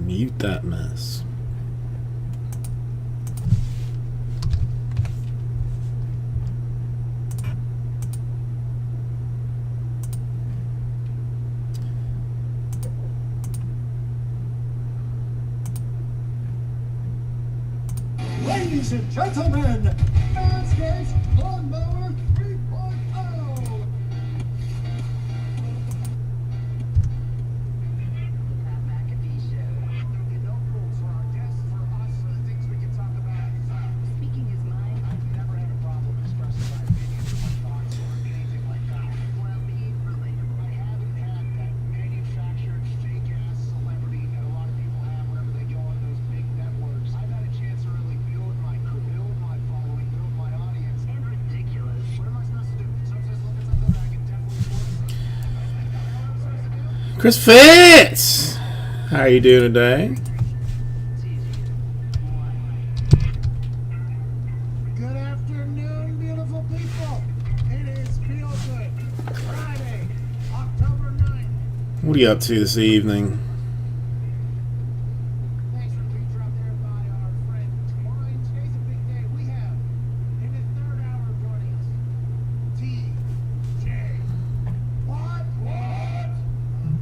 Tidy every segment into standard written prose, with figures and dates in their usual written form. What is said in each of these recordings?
Mute that mess. Ladies and gentlemen, Manscaped Lawnmower 3.0. Speaking his mind, I've never had a problem expressing my opinions or my thoughts or anything like that. Well, be relatable. I haven't had that manufactured fake-ass celebrity that a lot of people have whenever they go on those big networks. I've had a chance to really build my following, build my audience. And ridiculous. What am I supposed to do? So I'm just looking at something that I can definitely work from. Chris Fitz! How are you doing today? Good afternoon, beautiful people. It is Feel Good Friday, October 9th. What are you up to this evening? Thanks for being dropped there by our friend Twine. Today's a big day. We have, in the third hour joining us, TJ Watt.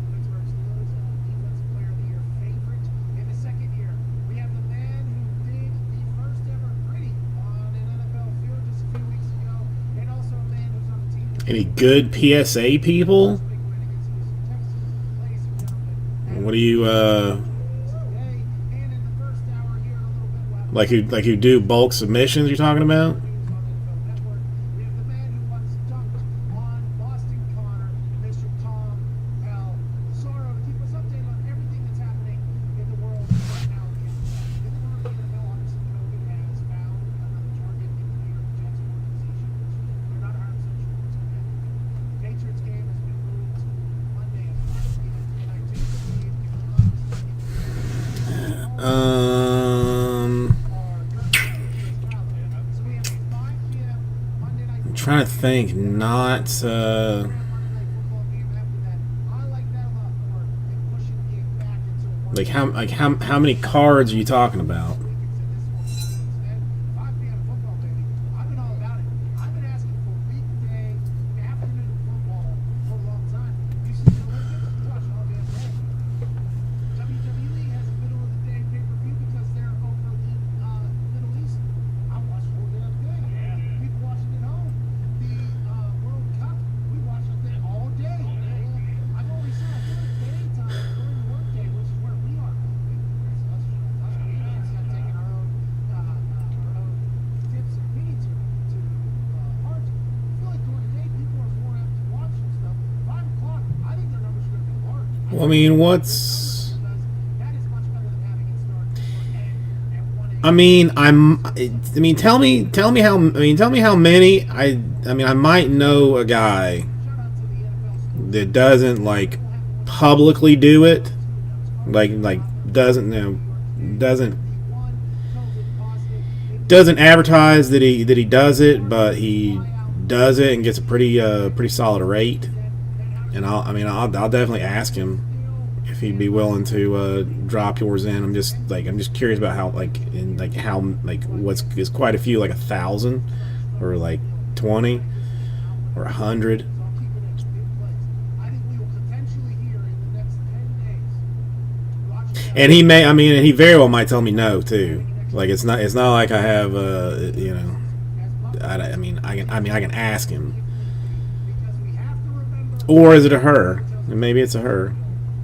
Pittsburgh Steelers Defensive Player of the Year favorite. In the second year, we have the man who did the first ever gritty on an NFL field just a few weeks ago, and also a man who's on the team. Any good PSA people? Big win against Houston Texans. Ladies and gentlemen, What do you today, and in the first hour here in a little bit, we'll have like you do bulk submissions you're talking about? news on NFL Network. We have the man who once dunked on Boston Connor, Mr. Tom Pelissero, to keep us updated on everything that's happening in the world right now. In the world of the NFL, Anderson Hogan has found another target in the New York Jets organization, which they're not 100% sure what's going to happen. The Patriots game has been moved to Monday at 5 p.m. And I do believe, if I'm not mistaken, so we have a 5 p.m. Monday night I'm trying to think. Not Monday night football game after that. I like that a lot more than pushing the game back into a how many cards are you talking about? 5 p.m. football, baby. I've been all about it. I've been asking for weekday afternoon football for a long time. You see the Olympics? You watch all damn day. WWE has a middle of the day pay-per-view because they're over in Middle East. I watch the whole damn thing. People watching at home. The World Cup, we watch it all day. I've always said I feel like daytime during the workday, which is where we are. Us Canadians have taken our own tips and opinions to heart. I feel like during the day people are more apt to watch and stuff. 5 o'clock, I think their numbers are going to be large. Well, I mean, what's That is much better than having it start at 1 a.m. I mean, tell me how many. I might know a guy Shout out to the NFL that doesn't like publicly do it, like doesn't doesn't doesn't advertise that he does it, but he does it and gets a pretty solid rate. And I'll definitely ask him if he'd be willing to drop yours in. I'm just curious about how what's is quite a few, like 1,000 or like 20 or 100. I think we will potentially hear in the next 10 days. Watch And he very well might tell me no too. Like it's not like I have I can ask him. because we have to remember Or is it a her? And maybe it's a her.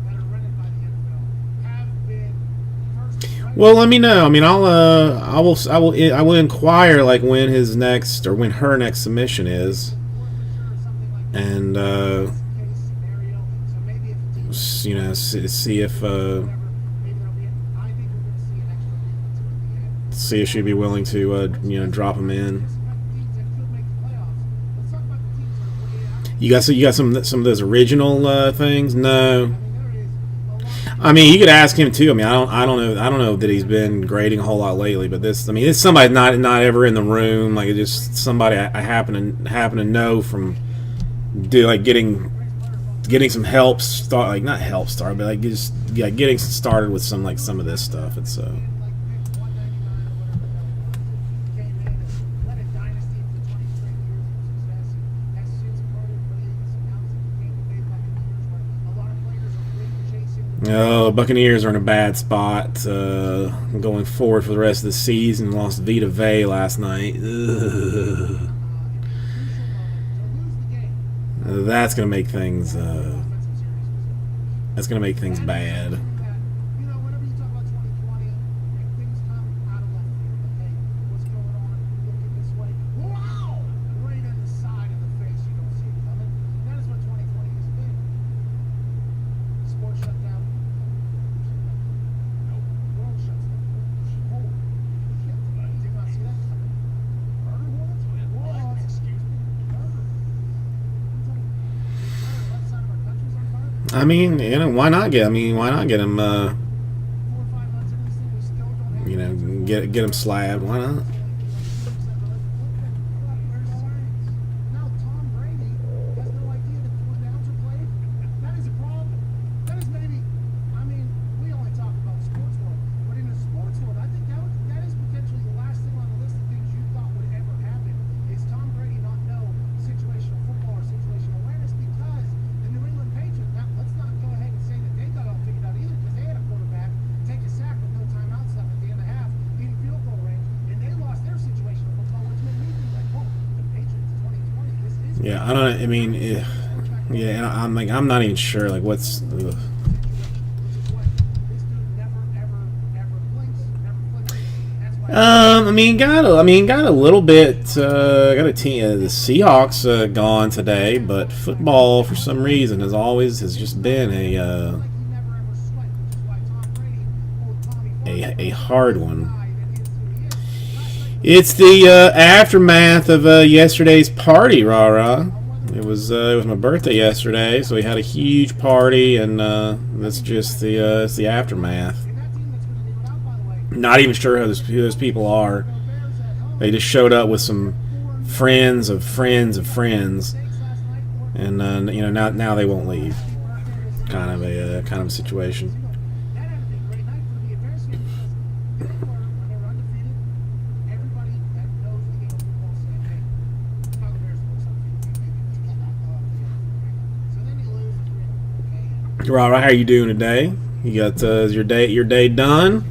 that are rented by the NFL have been first. Well, let me know. I mean, I will inquire like when his next or when her next submission is, and Case scenario. So maybe if it's see if maybe that'll be it. I think we're going to see an extra week or two at the end. see if she'd be willing to drop him in. Let's talk about the teams that could make the playoffs. Let's talk about the teams that are way out. You got some of those original things? No. I mean, there is a lot. I mean, you could ask him too. I mean, I don't know that he's been grading a whole lot lately, but it's somebody not ever in the room. Like, it's just somebody I happen to know from getting getting some help start, like not help start, but like just getting started with some of this stuff. It's like pick 199 or whatever that was. Came in and led a dynasty for 20 straight years of success. Has since parted ways, announced that he became the Bay Buccaneers, where a lot of players are really chasing the Oh, Buccaneers are in a bad spot going forward for the rest of the season. Lost Vita Vea last night. Ugh. crucial moment to lose the game. That's gonna make things. Offensive series was That's gonna make things bad. you know, whenever you talk about 2020, and things come out of left field, like, hey, what's going on? Looking this way. Wow! Right in the side of the face, you don't see it coming. That is what 2020 has been. Sports shut down. Nope. World shuts down. Holy shit. Did not see that coming. Murder hornets? Whoa, excuse me. Murder. The left side of our country's on fire. I mean, why not get? Why not get him? 4 or 5 months into this thing, we still don't have Get him slabbed. Why not? Now Tom Brady has no idea that 4 downs are played. That is a problem. That is maybe, I mean, we only talk about the sports world, but in the sports world, I think that is potentially the last thing on the list of things you thought would ever happen is Tom Brady not know situational football or situational awareness because the New England Patriots, now let's not go ahead and say that they got it all figured out either because they had a quarterback take a sack with no timeouts left at the end of the half in field goal range, and they lost their situational football, which made me think like, oh, the Patriots 2020, this is Yeah, I don't. I mean, yeah, and I'm not even sure like what's. Ugh. which is what this dude never ever blinks, never flicks. That's why Got a little bit. Got a team. The Seahawks gone today, but football for some reason has just been like he never ever sweat, which is why Tom Brady pulled Tommy a hard one. Guy that is who he is. Last night, It's the aftermath of yesterday's party, rah. It was my birthday yesterday, so we had a huge party, and that's just it's the aftermath. and that team that's going to leave it out, by the way, Not even sure who those people are. Bears at home. They just showed up with some friends of friends of friends, Mistakes last night, and now they won't leave. Kind of a situation. that had to be a great night for the Bears because they were, when they were undefeated, everybody that knows the game of football said, hey, how the Bears look something. So then you lose, okay, Rah, how are you doing today? You got is your day done?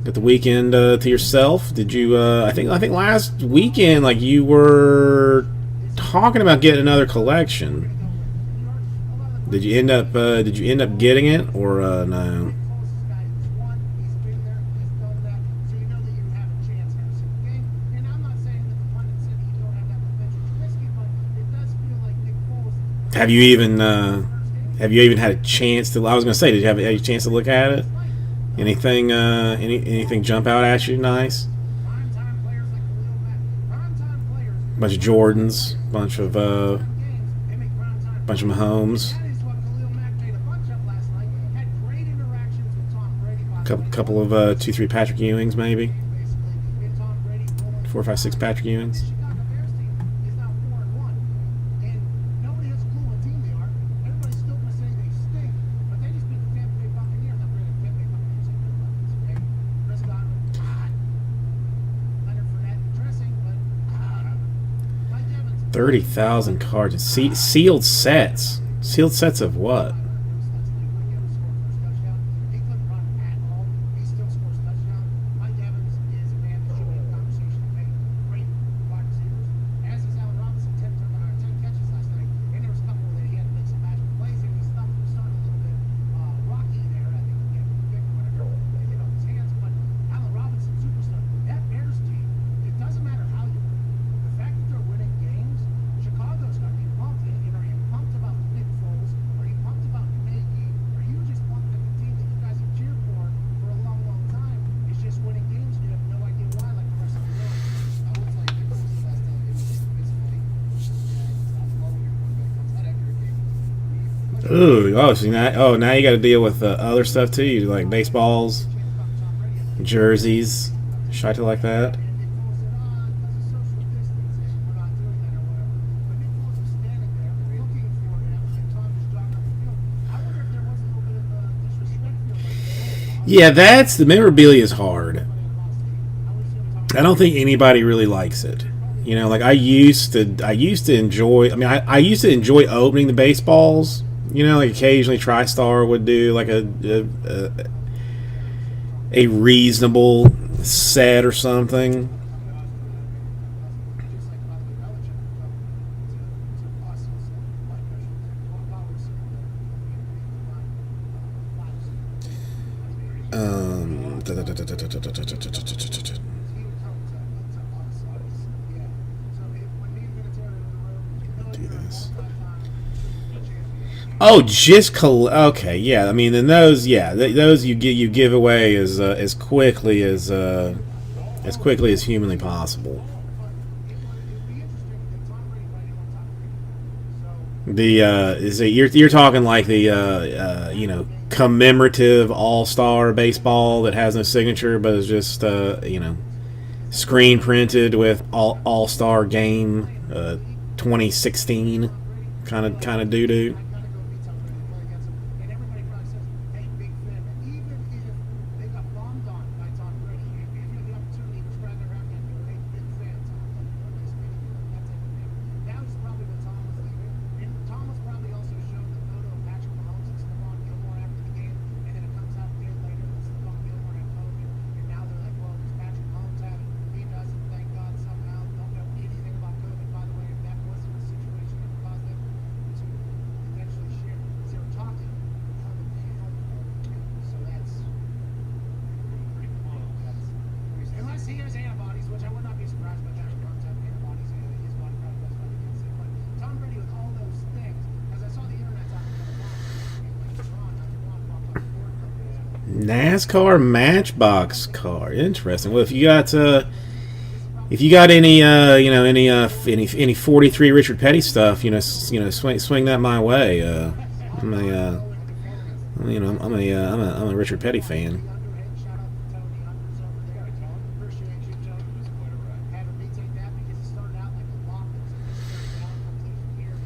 Got the weekend to yourself? Did you? I think last weekend, like you were talking about getting another collection. Did you end up getting it or no? closest guy who's won, he's been there, he's done that, so you know that you have a chance every single game. And I'm not saying that the pundits said that you don't have that potential Trubisky, but it does feel like Nick Foles Have you even had a chance to? I was gonna say, did you have a chance to look at it? Anything anything jump out at you? Nice. primetime players like Khalil Mack. Primetime players Bunch of Jordans, bunch of games, they make primetime. bunch of Mahomes, That is what Khalil Mack made a bunch of last night. Had great interactions with Tom Brady. By the way. couple of 2-3 Patrick Ewings maybe, Basically, and Tom Brady rolling 4, 5, 6 Patrick Ewings. The Chicago Bears team is now 4-1, and nobody has a clue what team they are. Everybody's still going to say they stink, but they just beat the Tampa Bay Buccaneers. I'm ready to Tampa Bay Buccaneers and good weapons. Okay, Chris Godwin, Leonard Fournette, dressing, but Mike Evans. 30,000 cards, sealed sets. Sealed sets of what? He couldn't run at all. He still scores touchdown. Mike Evans is a man that should be in conversation to make great wide receivers. As is Allen Robinson, 10 catches last night, and there was a couple that he had to make some magic plays, and he started a little bit rocky there. I think he had to pick whatever they hit off his hands. But Allen Robinson, superstar. That Bears team, it doesn't matter how you win. The fact that they're winning games, Chicago's going to be pumped. And are you pumped about Nick Foles? Are you pumped about Nagy? Are you just pumped that the team that you guys have cheered for a long, long time is just winning games and you have no idea why, like the rest of the world? I would tell you Nick Foles is the last time it was physically. It's not slow when your quarterback comes out after a game. Now you got to deal with other stuff too, you like baseballs, jerseys, shit like that. And Nick Foles said, because of social distancing, we're not doing that or whatever. But Nick Foles was standing there looking for him Yeah, that's the memorabilia is hard. I don't think anybody really likes it. You know, like I used to enjoy. I mean, I used to enjoy opening the baseballs. You know, like occasionally TriStar would do like a reasonable set or something. Do this. Oh, just okay, yeah. I mean, then those, yeah, those you give away as quickly as humanly possible. The is it, you're talking like the commemorative All Star baseball that has no signature, but is just screen printed with All Star Game 2016 kind of doo doo. And everybody probably says, hey, big fan. And even if they got bombed on by Tom Brady, if you have the opportunity to spread their out and go, hey, big fan, Tom, like, this big, that type of thing. That was probably what Tom was leaving. And Tom was probably also showing the photo of Patrick Mahomes and Stephon Gilmore after the game. And then it comes out a day later that Stephon Gilmore had COVID. And now they're like, well, does Patrick Mahomes have it? He doesn't, thank God, somehow. Don't know anything about COVID, by the way, if that wasn't the situation that caused them to eventually share. Because they were talking. So that's pretty cool. Unless he has antibodies, which I would not be surprised by Patrick Mahomes having antibodies. His body probably does fight against it. But Tom Brady with all those things, because I saw the internet talking about NASCAR Matchbox car. Interesting. Well, if you got any any 43 Richard Petty stuff, swing that my way. I'm a I'm a Richard Petty fan.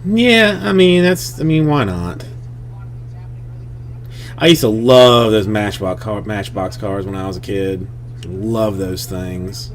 Yeah, I mean why not? I used to love those Matchbox cars when I was a kid. Love those things.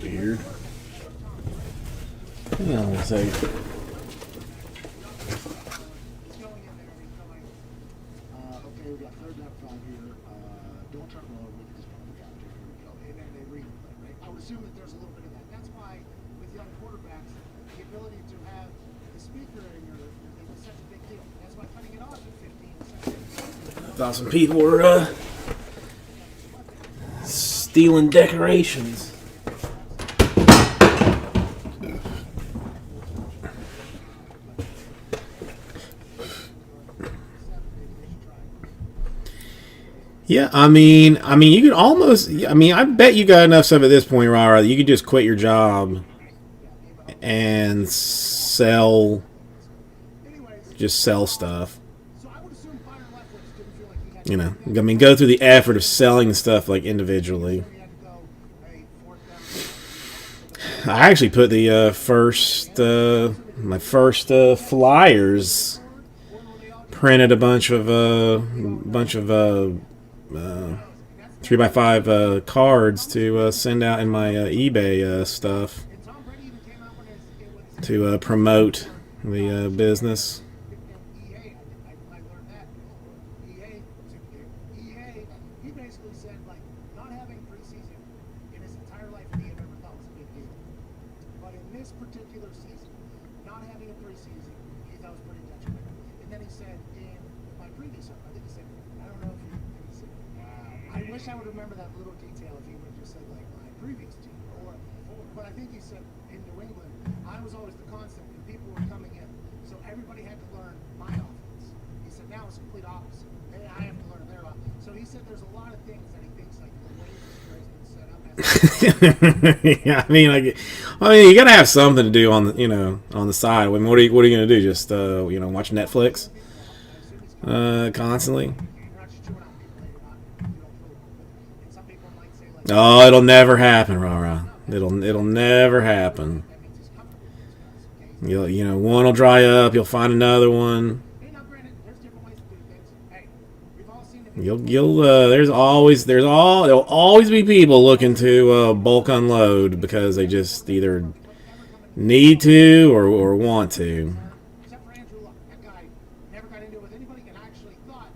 Weird. Hang on a second. Okay, we got third down 5 here. Don't turn low. We can just pump it out. Here we go. And then they read it, right? I would assume that there's a little bit of that. That's why with young quarterbacks, the ability to have the speaker in your thing is such a big deal. That's why cutting it off at 15 seconds. I thought some people were stealing decorations. Yeah, I mean, you could almost. I mean, I bet you got enough stuff at this point, Rara, that you could just quit your job and sell stuff. You know, I mean, go through the effort of selling stuff like individually. I actually put the my first flyers. Printed a bunch of 3x5 cards to send out in my eBay stuff to promote the business. He basically said, like, not having preseason in his entire life that he had ever thought was a big deal. season, he thought was pretty detrimental. And then he said in my previous article, I think he said, I don't know if he said, wow. I wish I would remember that little detail if he would have just said like my previous team or but I think he said in New England, I was always the constant and people were coming in. So everybody had to learn my offense. He said now it's complete opposite. I have to learn their offense. So he said there's a lot of things that he thinks like the way this year has been set up as Yeah, I mean, you gotta have something to do on the, on the side. I mean, what are you gonna do? Just watch Netflix constantly? you're not just chewing out people that you don't feel with. And some people might say like Oh, it'll never happen, Rara. It'll never happen. that means he's comfortable with those guys, okay? One will dry up. You'll find another one. Hey, now granted, there's different ways to do things. Hey, we've all seen the There'll always be people looking to bulk unload because they just either need to or want to. except for Andrew Luck. That guy never got into it with anybody and I actually thought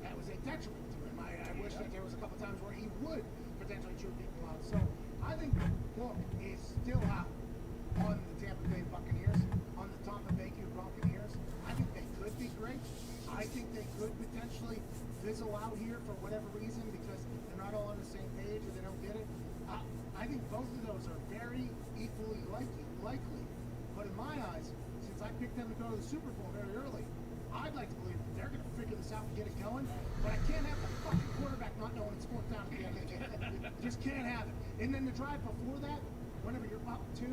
that was a detriment to him. I wish that there was a couple times where he would potentially chew people out. So I think Book is still out on the Tampa Bay Buccaneers, on the Tampa Bay Buccaneers. I think they could be great. I think they could potentially fizzle out here for whatever reason because they're not all on the same page or they don't get it. I think both of those are very equally likely. But in my eyes, since I picked them to go to the Super Bowl very early, I'd like to believe that they're going to figure this out and get it going. But I can't have the fucking quarterback not knowing it's fourth down at the end of the game. Just can't have it. And then the drive before that, whenever you're up 2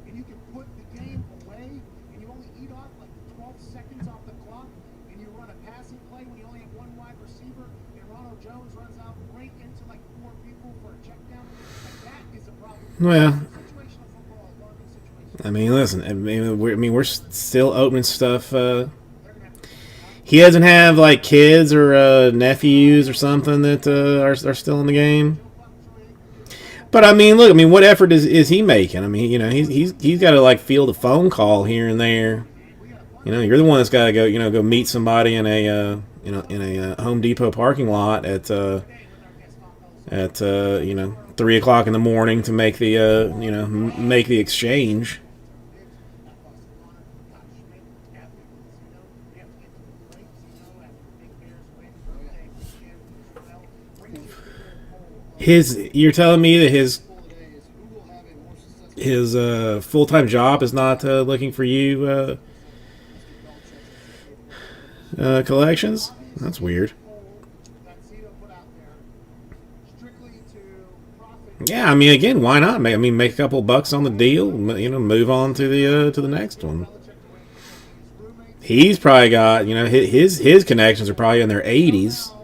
and you can put the game away and you only eat off like 12 seconds off the clock and you run a passing play when you only have one wide receiver and Ronald Jones runs out right into like 4 people for a check down, like that is a problem. Well, Situational football, learning situation. I mean, listen. We're still opening stuff. He doesn't have like kids or nephews or something that are still in the game. But I mean, look. I mean, what effort is he making? I mean, he's got to like field a phone call here and there. You're the one that's got to go meet somebody in a Home Depot parking lot at 3 o'clock in the morning to make the make the exchange. You're telling me that his full-time job is not looking for you collections? That's weird. Yeah, I mean, again, why not? Make a couple bucks on the deal. Move on to the next one. He's probably got his connections are probably in their 80s.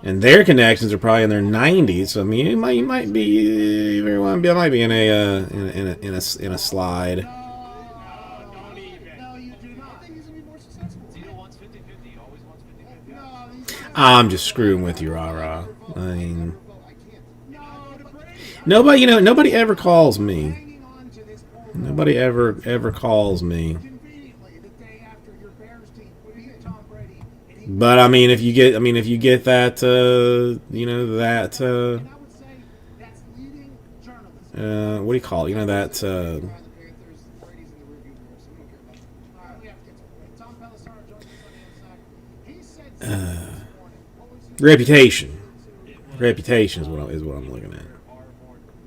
And their connections are probably in their 90s. So I mean, you might be everyone might be in a slide. Don't even. No, you do not. I think he's going to be more successful. Zito wants 50-50. Always wants 50-50. No, he's I'm just screwing with you, rah. I mean, no, the Braves nobody ever calls me. hanging on to this whole Nobody ever calls me. conveniently the day after your Bears team beat Tom Brady and he But I mean, if you get that, that. and I would say that's leading journalism. What do you call it? That. All right, we have to get to it. Tom Pelissaro joins us on the inside. He said something this morning. What was his Reputation. Reputation is what I'm looking at. There are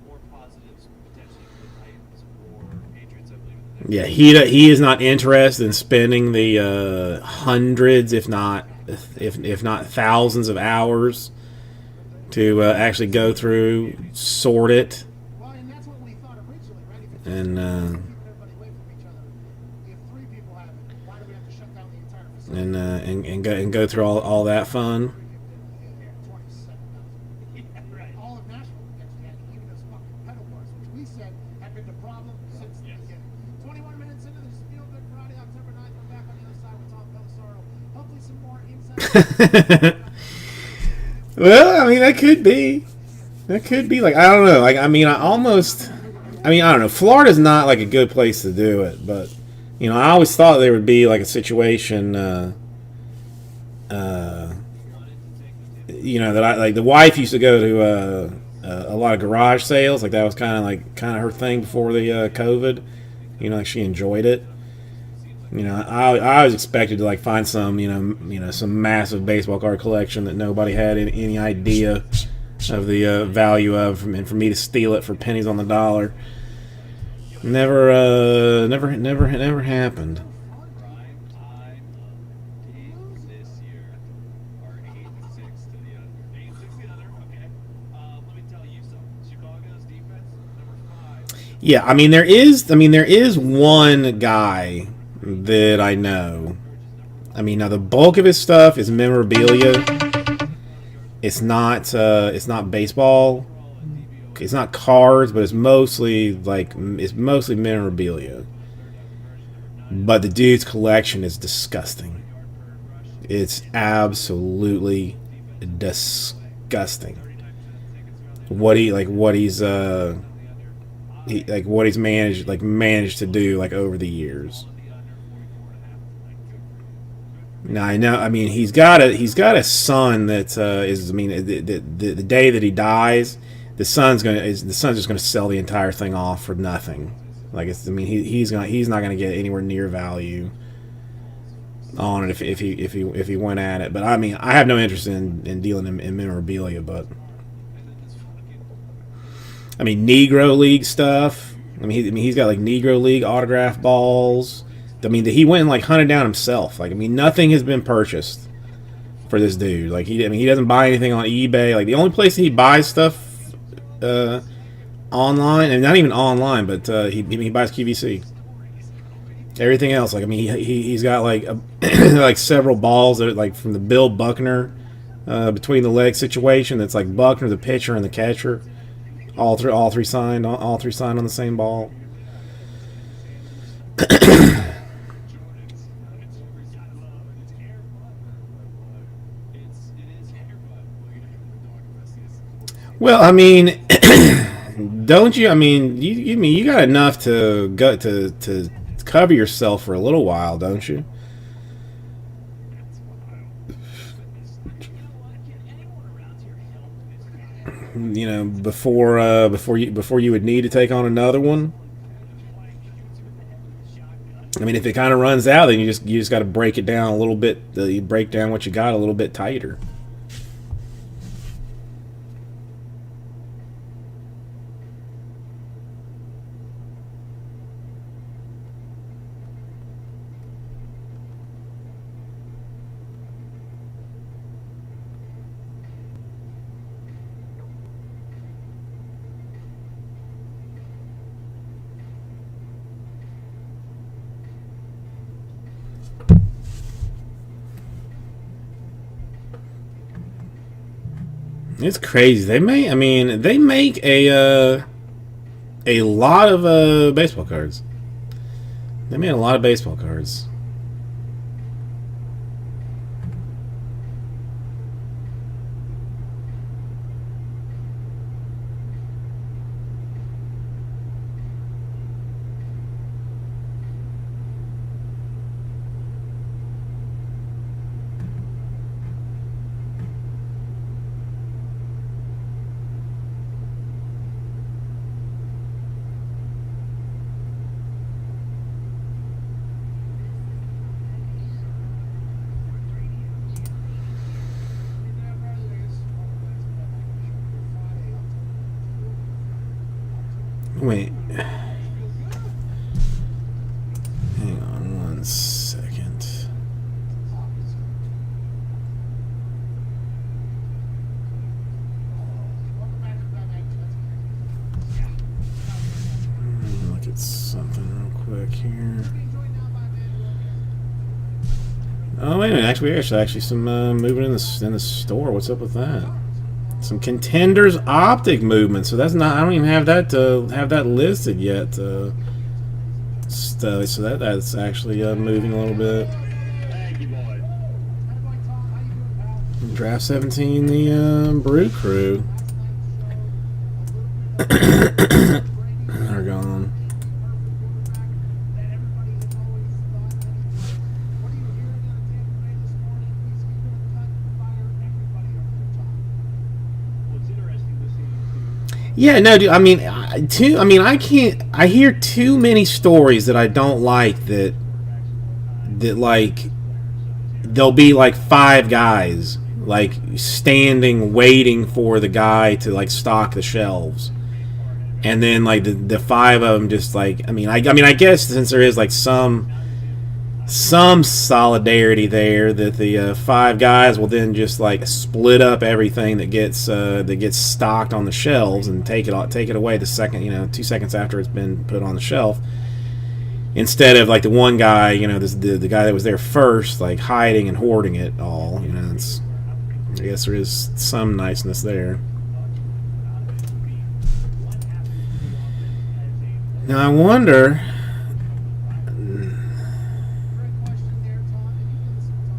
more positives potentially for the Titans or Patriots, I believe. Yeah, he is not interested in spending the hundreds, if not thousands of hours to actually go through, sort it, Well, and that's what we thought originally, right? If it's and keeping everybody away from each other. If 3 people have it, why do we have to shut down the entire facility? and go through all that fun. 27,000. All of Nashville potentially had even those fucking pedal bars, which we said had been the problem since the beginning. 21 minutes into this Feel Good Friday, October 9th, we're back on the other side with Tom Pelissaro. Hopefully some more insight. Well, I mean, that could be. Like, I don't know. Like, I don't know. Florida's not like a good place to do it, but I always thought there would be like a situation. That I like. The wife used to go to a lot of garage sales. Like that was kind of her thing before the COVID. Like she enjoyed it. You know, I was expected to like find some, some massive baseball card collection that nobody had any idea of the value of, and for me to steal it for pennies on the dollar. Never happened. Prime time games this year are 8-6 to the under. 8-6 to the under. Okay. Let me tell you something. Chicago's defense, number 5. Yeah, there is one guy that I know. I mean, now the bulk of his stuff is memorabilia. It's not baseball. It's not cards, but it's mostly memorabilia. But the dude's collection is disgusting. It's absolutely disgusting. What he's managed to do like over the years. Now I know. I mean, he's got a son that is. I mean, the day that he dies, the son's just gonna sell the entire thing off for nothing. Like it's. I mean, he's not gonna get anywhere near value on it if he went at it. But I mean, I have no interest in dealing in memorabilia. But I mean, Negro League stuff. I mean, he's got like Negro League autograph balls. I mean, he went and like hunted down himself. Like, I mean, nothing has been purchased for this dude. Like, he doesn't buy anything on eBay. Like, the only place that he buys stuff online, and not even online, but he buys QVC. Everything else, like, I mean, he's got like like several balls that are like from the Bill Buckner between the leg situation. That's like Buckner, the pitcher, and the catcher, all three signed on the same ball. Well, I mean, don't you? I mean, you got enough to go to cover yourself for a little while, don't you? You know, before you would need to take on another one. I mean, if it kind of runs out, then you just got to break it down a little bit. You break down what you got a little bit tighter. It's crazy. They make a lot of baseball cards. They made a lot of baseball cards. Wait. Hang on 1 second. Look at something real quick here. Oh wait a minute! Actually, there's actually some movement in the store. What's up with that? Some Contenders optic movement. So that's not. I don't even have that listed yet. So that's actually moving a little bit. Draft 17, the Brew Crew. They're gone. Yeah, no, dude. I mean, I can't. I hear too many stories that I don't like. That that like there'll be like 5 guys like standing waiting for the guy to like stock the shelves, and then like the 5 of them just like I mean I guess since there is like some solidarity there, that the 5 guys will then just like split up everything that gets stocked on the shelves and take it away the second 2 seconds after it's been put on the shelf, instead of like the one guy, the guy that was there first, like hiding and hoarding it all. I guess there is some niceness there. Now I wonder,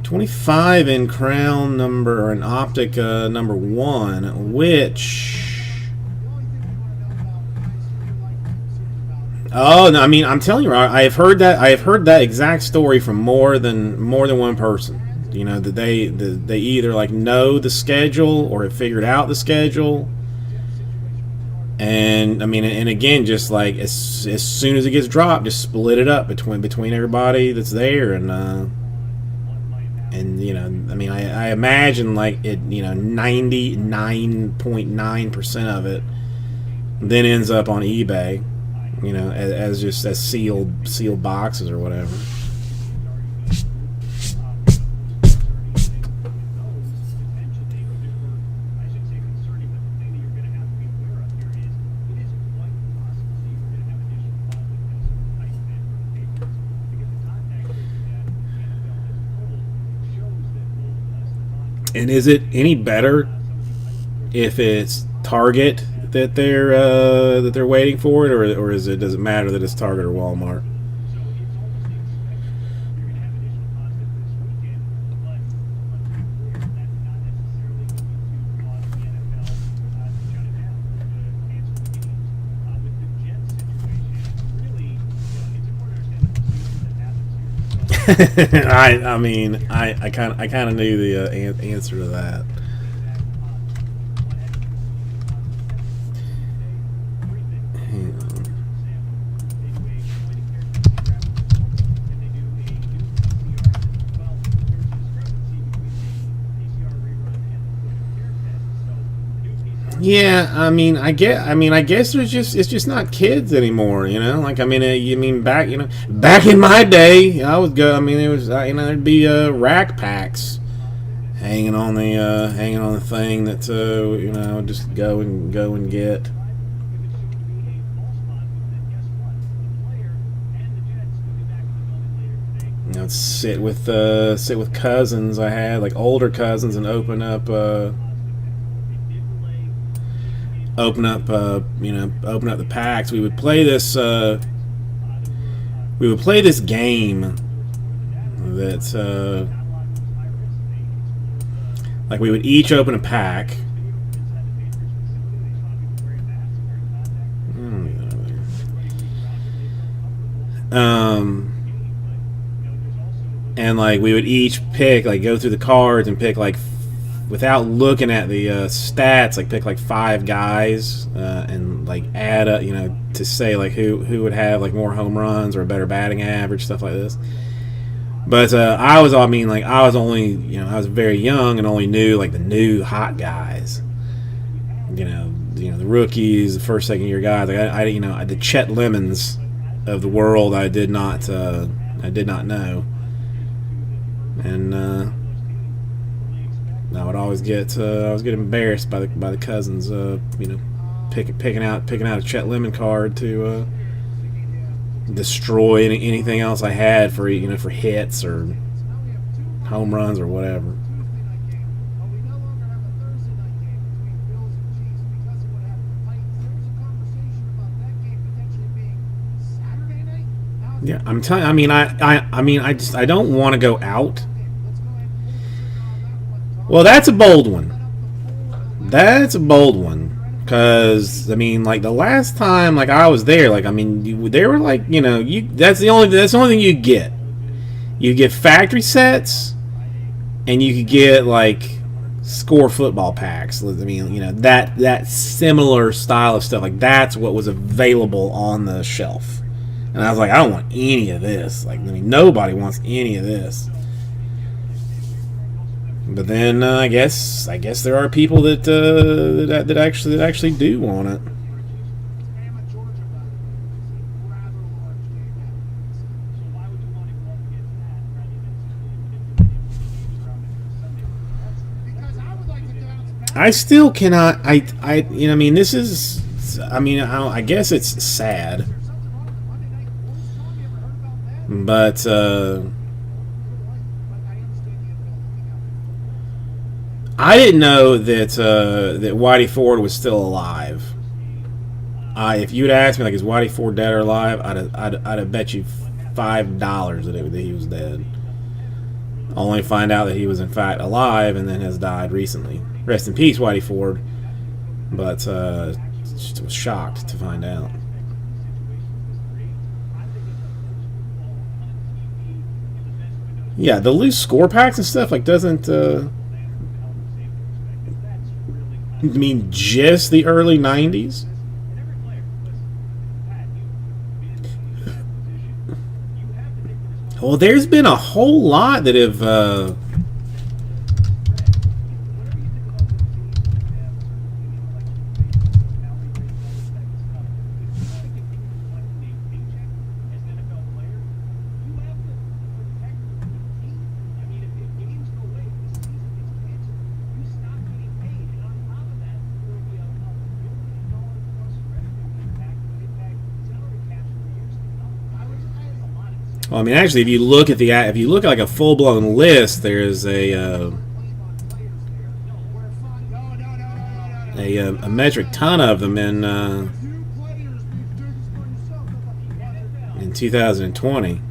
25 in crown number, or in optic number 1, which... Oh no! I mean, I'm telling you, I have heard that exact story from more than one person. That they either like know the schedule or have figured out the schedule, and I mean, and again, just like as soon as it gets dropped, just split it up between everybody that's there, and I mean, I imagine like it, 99.9% of it then ends up on eBay. As just as sealed boxes or whatever. And is it any better if it's Target that they're waiting for it, or does it matter that it's Target or Walmart? I mean, I kind of knew the answer to that. Yeah, I mean, I guess it's just not kids anymore, Like, I mean, back in my day, I would go. I mean, it was, there'd be rack packs hanging on the thing that just go and get. Sit with cousins I had, like older cousins, and open up the packs. We would play this game that like we would each open a pack. And like we would each pick, like go through the cards and pick, like without looking at the stats, like pick like 5 guys and like add up, to say like who would have like more home runs or a better batting average, stuff like this. But I was very young and only knew like the new hot guys, the rookies, the first, second year guys. Like the Chet Lemons of the world, I did not know. And I would always get embarrassed by the cousins, picking out a Chet Lemon card to destroy anything else I had for hits or home runs or whatever. Yeah, I'm telling you, I don't want to go out. Well, that's a bold one. Because like the last time like I was there, like they were like that's the only thing you get. You get factory sets, and you could get like score football packs. that similar style of stuff. Like that's what was available on the shelf. And I was like, I don't want any of this. Like, I mean, nobody wants any of this. But then I guess there are people that actually do want it. Bama, Georgia, by the way, which is a rather large game. So why would you want to go up against that rather than simply manipulating games around it Sunday? Because I would like to bounce back. I still cannot. I mean, this is. I mean, I guess it's sad, There's something wrong with the Monday Night Wars, Tom. You ever heard about that? but But I understand the NFL looking out for I didn't know that that Whitey Ford was still alive. If you'd asked me, like, is Whitey Ford dead or alive, I'd have bet you $5 that he was dead. Only to find out that he was in fact alive and then has died recently. Rest in peace, Whitey Ford. But just was shocked to find out. Yeah, the loose score packs and stuff like doesn't. I mean, just the early '90s. Well, there's been a whole lot that have. Well, I mean, actually, if you look at like a full blown list, there's a metric ton of them in 2020.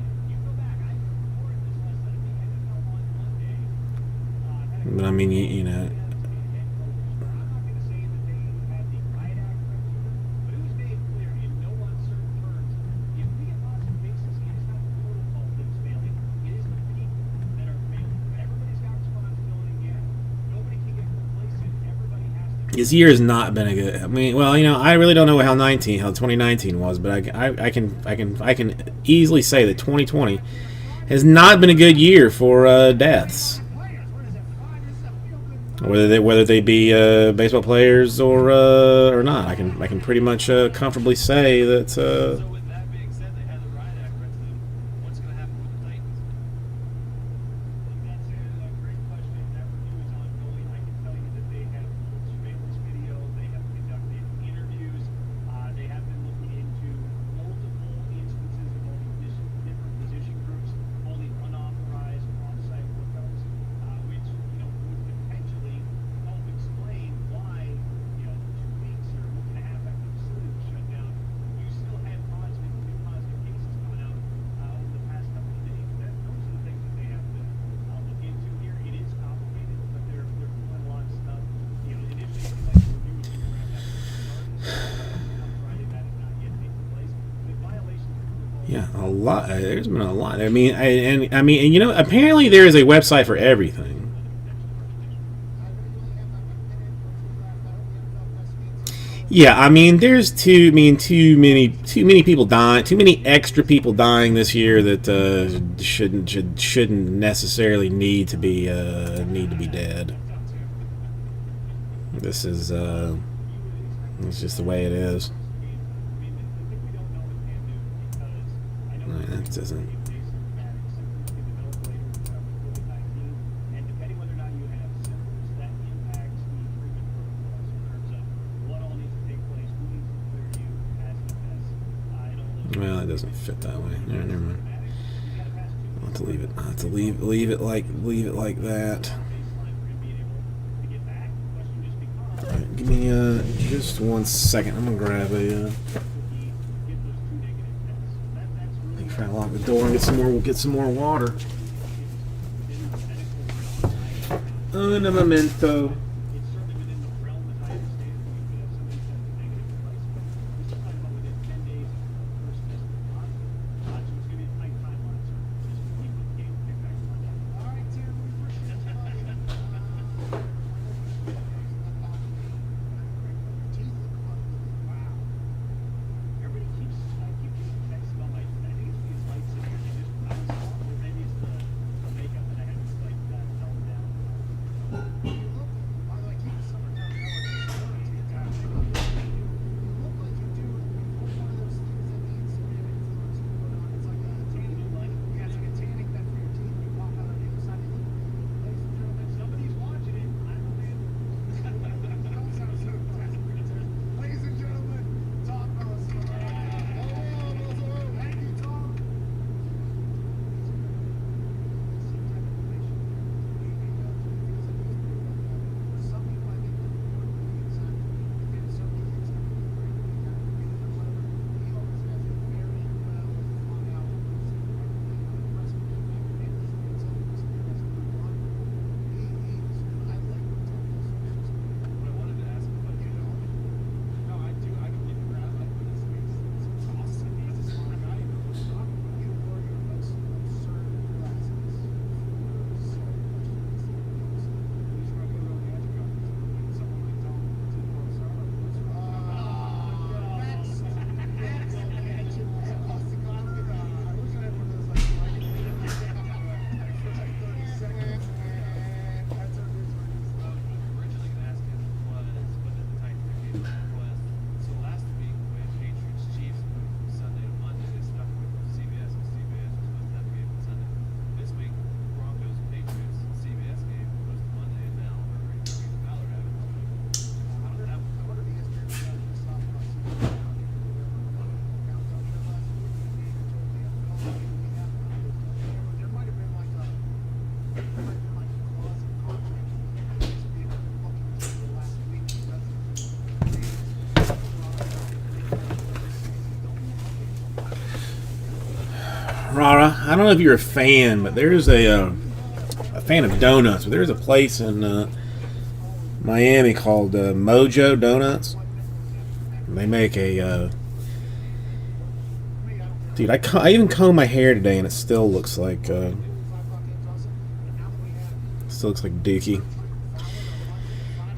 But I mean, you know. This year has not been a good. I mean, well, you know, I really don't know how 2019 was, but I can easily say that 2020 has not been a good year for deaths, whether they be baseball players or not. I can pretty much comfortably say that. So with that being said, they had the riot act precedent. What's going to happen with the Titans? That's a great question. That review is ongoing. I can tell you that they have surveillance video. They have conducted interviews. They have been looking into multiple instances involving different position groups holding unauthorized on-site workouts, which would potentially help explain why 2 weeks or a week and a half after the facility was shut down, you still had new positive cases coming out over the past couple of days. Those are the things that they have to look into here. It is complicated, but they're pulling a lot of stuff. Initially, it seemed like the review was going to wrap up on Friday. That has not yet taken place. The violations of protocol. Yeah, a lot. There's been a lot. I mean, and you know, apparently there is a website for everything. Yeah, I mean, there's too many people dying, too many extra people dying this year that shouldn't necessarily need to be dead. This is it's just the way it is. That doesn't. And depending whether or not you have symptoms, that impacts the treatment protocols in terms of what all needs to take place, who needs to clear you, as the test. Well, it doesn't fit that way. Never mind. I'll have to leave it. I'll have to leave it like that. All right, give me just 1 second. I'm gonna grab a. Try to lock the door and get some more water. Un momento. It's certainly within the realm that I understand that you could have somebody test negative for placement. We're still talking about within 10 days of the first test positive. So it's going to be a tight timeline, sir. Just keep the game pick back on that. All right, Tim, we appreciate it. Everybody keeps getting texts about my Rara, I don't know if you're a fan, but there's a fan of donuts. But there's a place in Miami called Mojo Donuts. They make a dude. I even combed my hair today, and it still looks like dookie.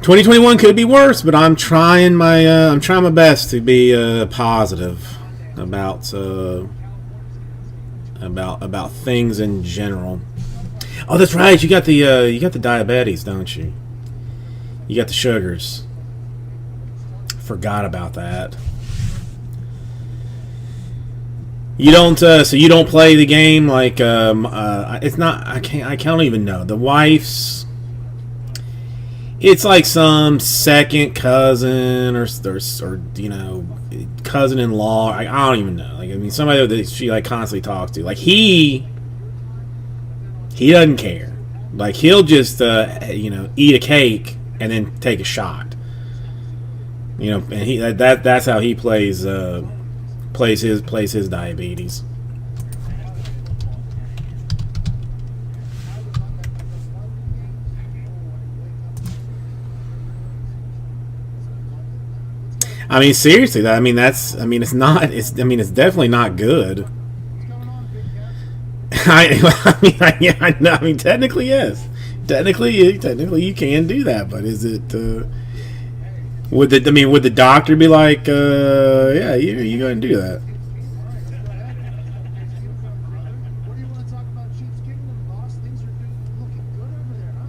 2021 could be worse, but I'm trying my best to be positive about things in general. Oh, that's right. You got the diabetes, don't you? You got the sugars. Forgot about that. You don't. So you don't play the game like. It's not. I can't even know. The wife's. It's like some second cousin or you know, cousin-in-law. I don't even know. Like, I mean, somebody that she like constantly talks to. Like he doesn't care. Like he'll just you know, eat a cake and then take a shot. You know, and that's how he plays his diabetes. I mean, seriously, it's definitely not good. I mean, technically, yes. Technically, you can do that, but is it? Would the doctor be like, yeah, you go and do that? What do you want to talk about Chiefs Kingdom, boss? Things are looking good over there, huh?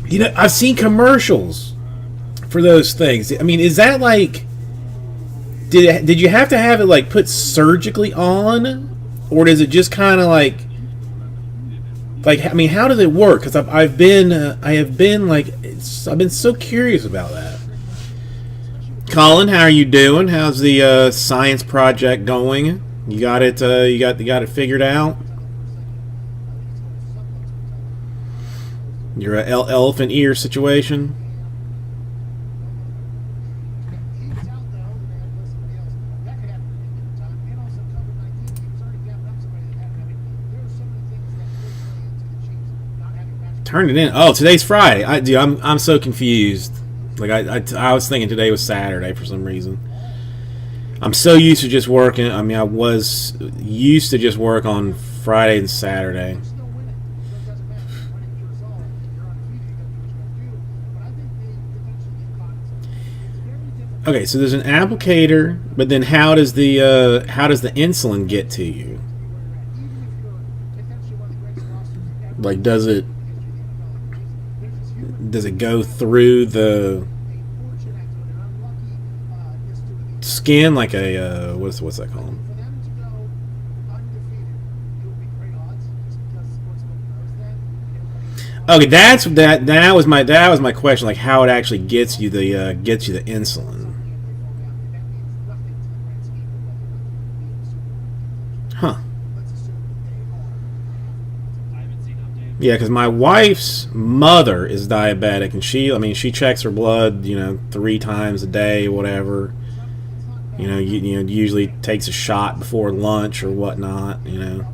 You know, I've seen commercials for those things. I mean, is that like, did you have to have it like put surgically on, or does it just kind of like I mean, how does it work? Because I've been so curious about that. Colin, how are you doing? How's the science project going? You got it. You got it figured out. Your elephant ear situation. He was out though, and they had to let somebody else. That could happen at any given time. And also COVID-19 keeps already gapping up somebody that had it. I mean, there are so many things that could play into the Chiefs not having Patrick. Turn it in. Oh, today's Friday. I'm so confused. Like I was thinking today was Saturday for some reason. I'm so used to just working. I mean, I was used to just work on Friday and Saturday. Still winning, so it doesn't matter. Winning the result, you're undefeated. You got to do what you got to do. But I think they potentially get caught in something. It's very difficult. Okay, so there's an applicator, but then how does the insulin get to you? Even if you're potentially one of the greatest rosters ever, Like, there's this human does it go through the fortune into it, and unlucky to the skin like a what's that called? for them to go undefeated. It would be great odds just because sportsbook knows that. Okay, that was my question. Like, how it actually gets you the insulin? Huh? I haven't seen updates. Yeah, because my wife's mother is diabetic, and she checks her blood, 3 times a day, whatever. Usually takes a shot before lunch or whatnot. You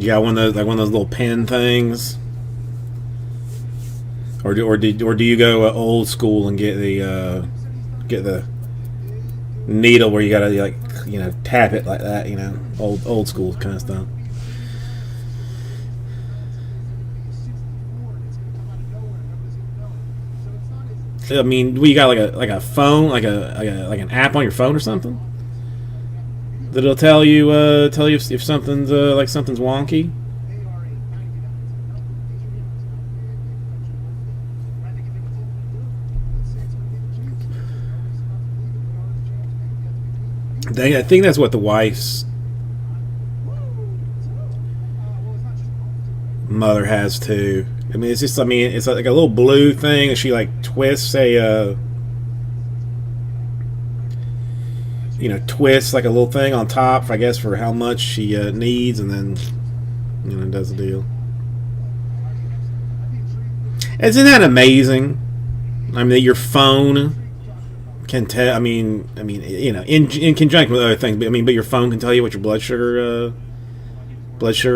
got one of those little pen things, or do you go old school and get the needle where you gotta tap it like that, old school kind of stuff. I mean, we got like a phone, like an app on your phone or something that'll tell you if something's something's wonky. I think that's what the wife's mother has too. I mean, it's like a little blue thing that she twists twists like a little thing on top, I guess, for how much she needs, and then does the deal. Isn't that amazing? I mean, your phone can tell. You know, in conjunction with other things. But but your phone can tell you what your blood sugar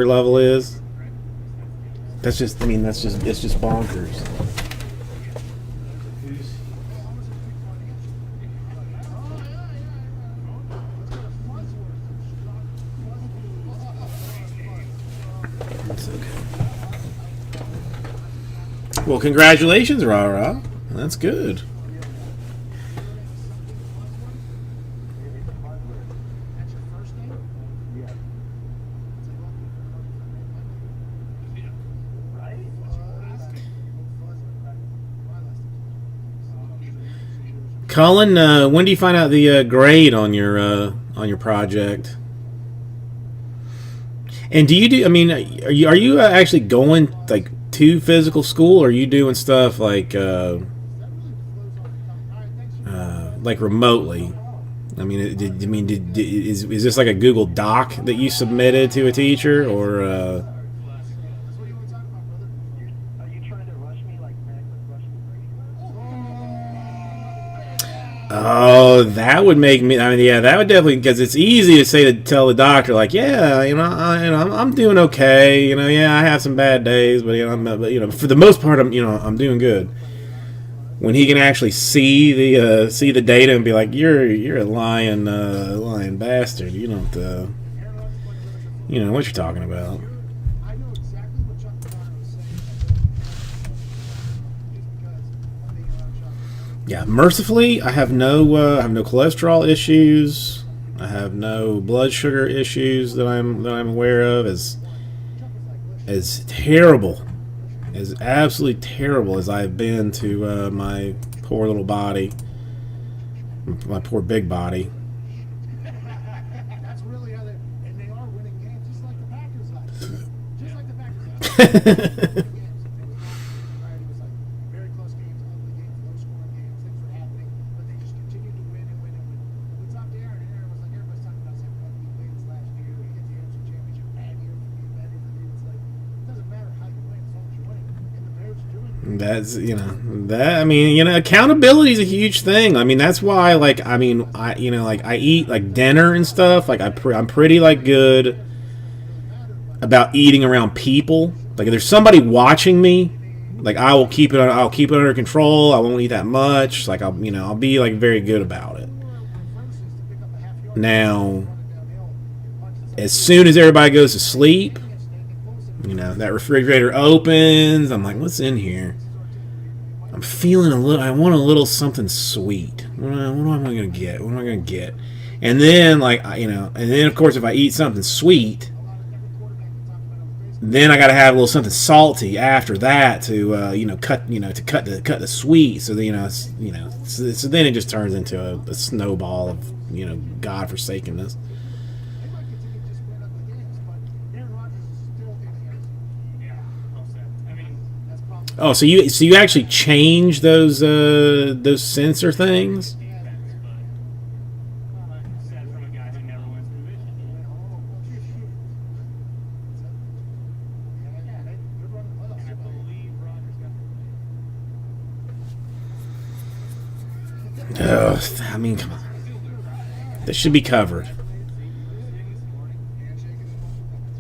level is. That's just. It's just bonkers. That's okay. Well, congratulations, Rara. That's good. That's your first name? Yeah. Right? Colin, when do you find out the grade on your project? And do you do? I mean, are you actually going like to physical school, or are you doing stuff like remotely? I mean, is this like a Google Doc that you submitted to a teacher, or? Are you trying to rush me like Mac was rushing Brady? Oh, that would make me. I mean, yeah, that would definitely, because it's easy to say, to tell the doctor, like, yeah, I'm doing okay. Yeah, I have some bad days, but for the most part, I'm doing good. When he can actually see the data and be like, you're a lying bastard. You don't, what you're talking about. I know exactly what Chuck Connor was saying. Just because I'm being around Chuck. Yeah, mercifully, I have no cholesterol issues. I have no blood sugar issues that I'm aware of. As terrible, as absolutely terrible as I've been to my poor little body, my poor big body. That's really how they, and they are winning games, just like the Packers last year. Just like the Packers last year. Games. It was like very close games, ugly games, low scoring games, things were happening, but they just continued to win and win and win. We talked to Aaron, and Aaron was like, everybody's talking about saying ugly wins last year, we get the NFC Championship, bad year for you, bad year for you. It's like, it doesn't matter how you win as long as you're winning. And the Bears are doing it. That's accountability is a huge thing. I mean, that's why I eat like dinner and stuff. Like I'm pretty like good about eating around people. Like if there's somebody watching me, like I'll keep it under control. I won't eat that much. Like I'll be like very good about it. Now, as soon as everybody goes to sleep, that refrigerator opens. I'm like, what's in here? I'm feeling I want a little something sweet. What am I going to get? What am I going to get? And then, and then of course, if I eat something sweet, then I got to have a little something salty after that to, cut the sweet. So so then it just turns into a snowball of, godforsakenness. They might continue to just win ugly games, but Aaron Rodgers is still in Arizona. Yeah, well said. I mean, That's probably Oh, so you actually change those sensor things? said from a guy who never wins division. I believe Rodgers got I mean, come on. This should be covered.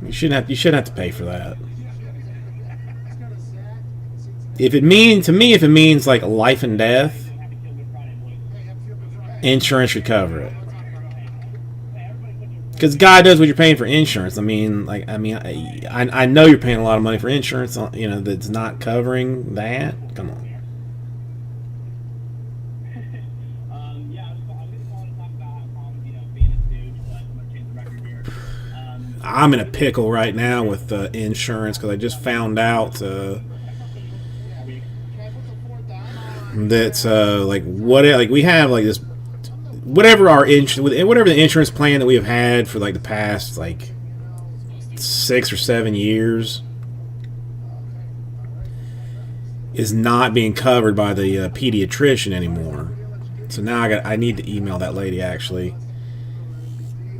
You shouldn't have to pay for that. If it means like life and death, insurance should cover it. Because God knows what you're paying for insurance. I know you're paying a lot of money for insurance. That's not covering that. Come on. I'm in a pickle right now with insurance because I just found out that we have like this whatever the insurance plan that we have had for like the past like 6 or 7 years is not being covered by the pediatrician anymore. So now I need to email that lady actually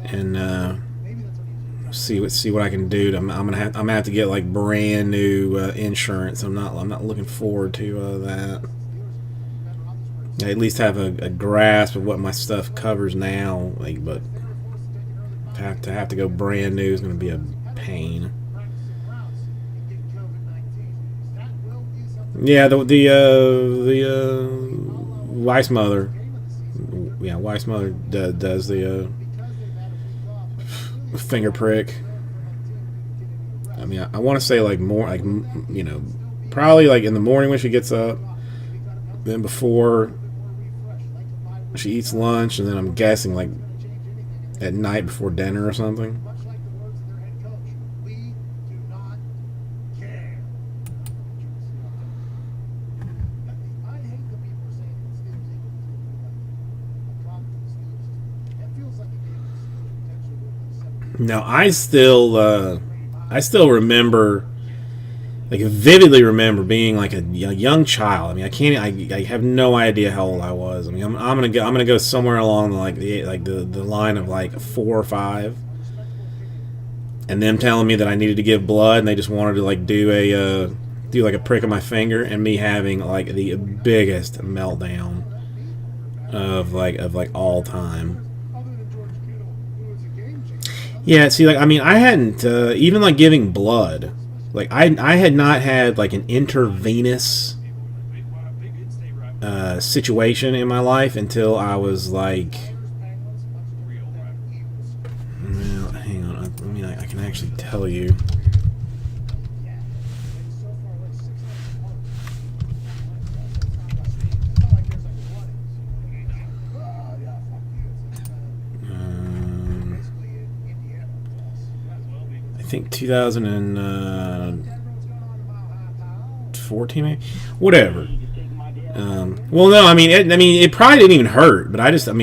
and see what I can do. I'm gonna have to get like brand new insurance. I'm not looking forward to that. I at least have a grasp of what my stuff covers now. Like, but to have to go brand new is going to be a pain. practicing routes and getting COVID-19. That will be something Yeah, the Weissmother, yeah, Weissmother does the because they've had a week off. finger prick. I mean, I want to say like more, like probably like in the morning when she gets up, then before she eats lunch, and then I'm guessing like at night before dinner or something. Much like the words of their head coach, we do not care. I hate the people who are saying that Steelers Eagles is like a problem for the Steelers. It feels like a game that Steelers potentially will win 7. Now I still remember, like vividly remember being like a young child. I mean, I have no idea how old I was. I mean, I'm gonna go somewhere along the line of like 4 or 5, and them telling me that I needed to give blood, and they just wanted to like do like a prick of my finger, and me having like the biggest meltdown of like all time. Other than George Kittle, who was a game changer. Yeah, see, like I mean, I hadn't even like giving blood. Like I had not had like an intravenous situation in my life until I was like, well, hang on, I mean I can actually tell you. I think 2014, maybe, whatever. Well, no, I mean, it probably didn't even hurt, but I just had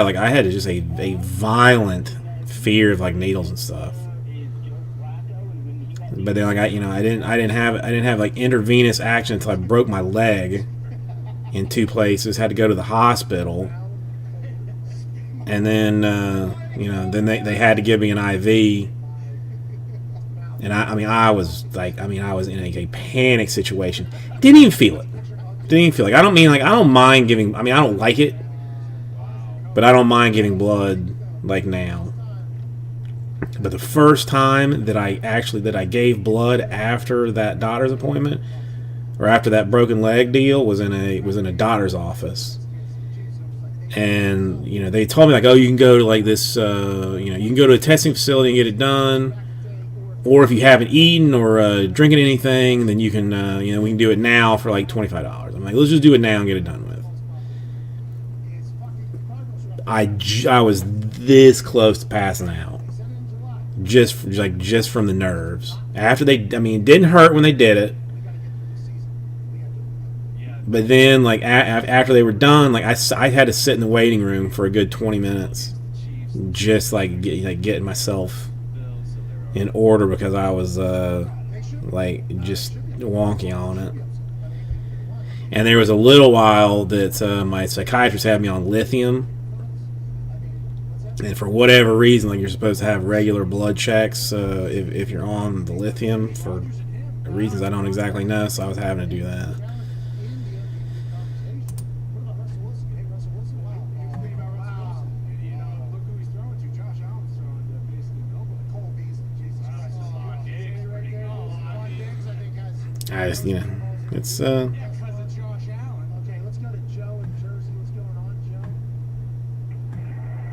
like I had just a violent fear of like needles and stuff. But then like I didn't have like intravenous action until I broke my leg in 2 places. Had to go to the hospital, and then then they had to give me an IV. And I was in a panic situation. Didn't even feel it. I don't mind giving. I mean, I don't like it, but I don't mind giving blood like now. But the first time that I gave blood after that doctor's appointment, or after that broken leg deal, was in a doctor's office. And they told me like, oh, you can go to like this, you can go to a testing facility and get it done. Or if you haven't eaten or drinking anything, then you can, we can do it now for like $25. I'm like, let's just do it now and get it done with. I was this close to passing out, just from the nerves. After it didn't hurt when they did it, but then like after they were done, like I had to sit in the waiting room for a good 20 minutes, just like getting myself in order because I was like just wonky on it. And there was a little while that my psychiatrist had me on lithium, and for whatever reason, like you're supposed to have regular blood checks if you're on the lithium for reasons I don't exactly know, so I was having to do that. I just, it's Because of Josh Allen. Okay, let's go to Joe in Jersey. What's going on, Joe?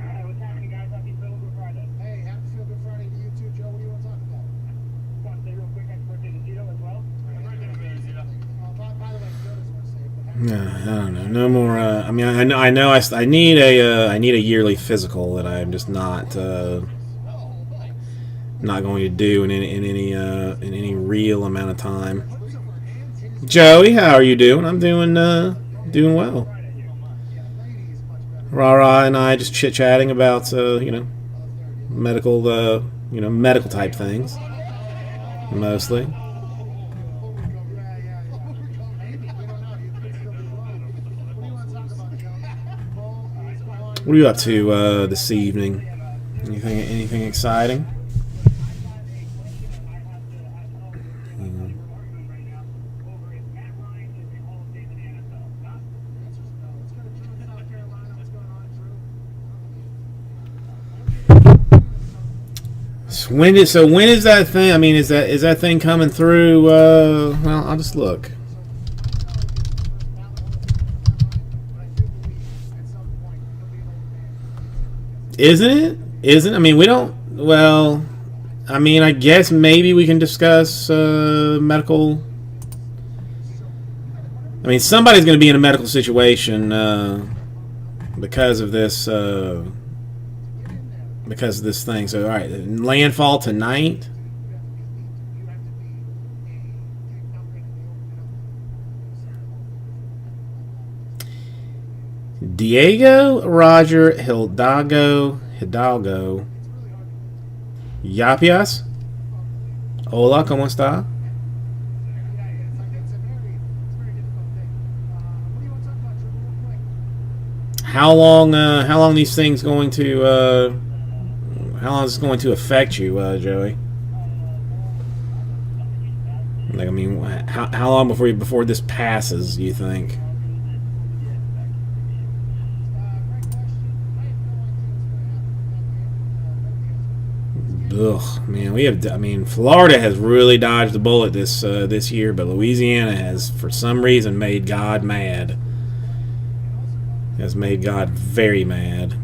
Hey, what's happening, guys? Happy Feel Good Friday. Hey, happy Feel Good Friday to you too, Joe. What do you want to talk about? Want to say real quick, happy birthday to Zito as well? By the way, Joe doesn't want to say it, but no, I don't know. No more. I know. I need a yearly physical that I'm just not going to do in any real amount of time. Joey, how are you doing? I'm doing well. Rara and I just chit-chatting about medical medical type things mostly. What are you up to this evening? Anything exciting? when is that thing? I mean, is that thing coming through? Well, I'll just look. Isn't it? Isn't? I mean, we don't. Well, I mean, I guess maybe we can discuss medical. I mean, somebody's going to be in a medical situation because of this. Because of this thing. So, all right, landfall tonight. Diego Roger Hidalgo Yapias. Hola, ¿cómo está? How long these things going to how long is this going to affect you, Joey? Like, I mean, how long before this passes, you think? Ugh, man, we have. I mean, Florida has really dodged the bullet this year, but Louisiana has, for some reason, made God mad. Has made God very mad.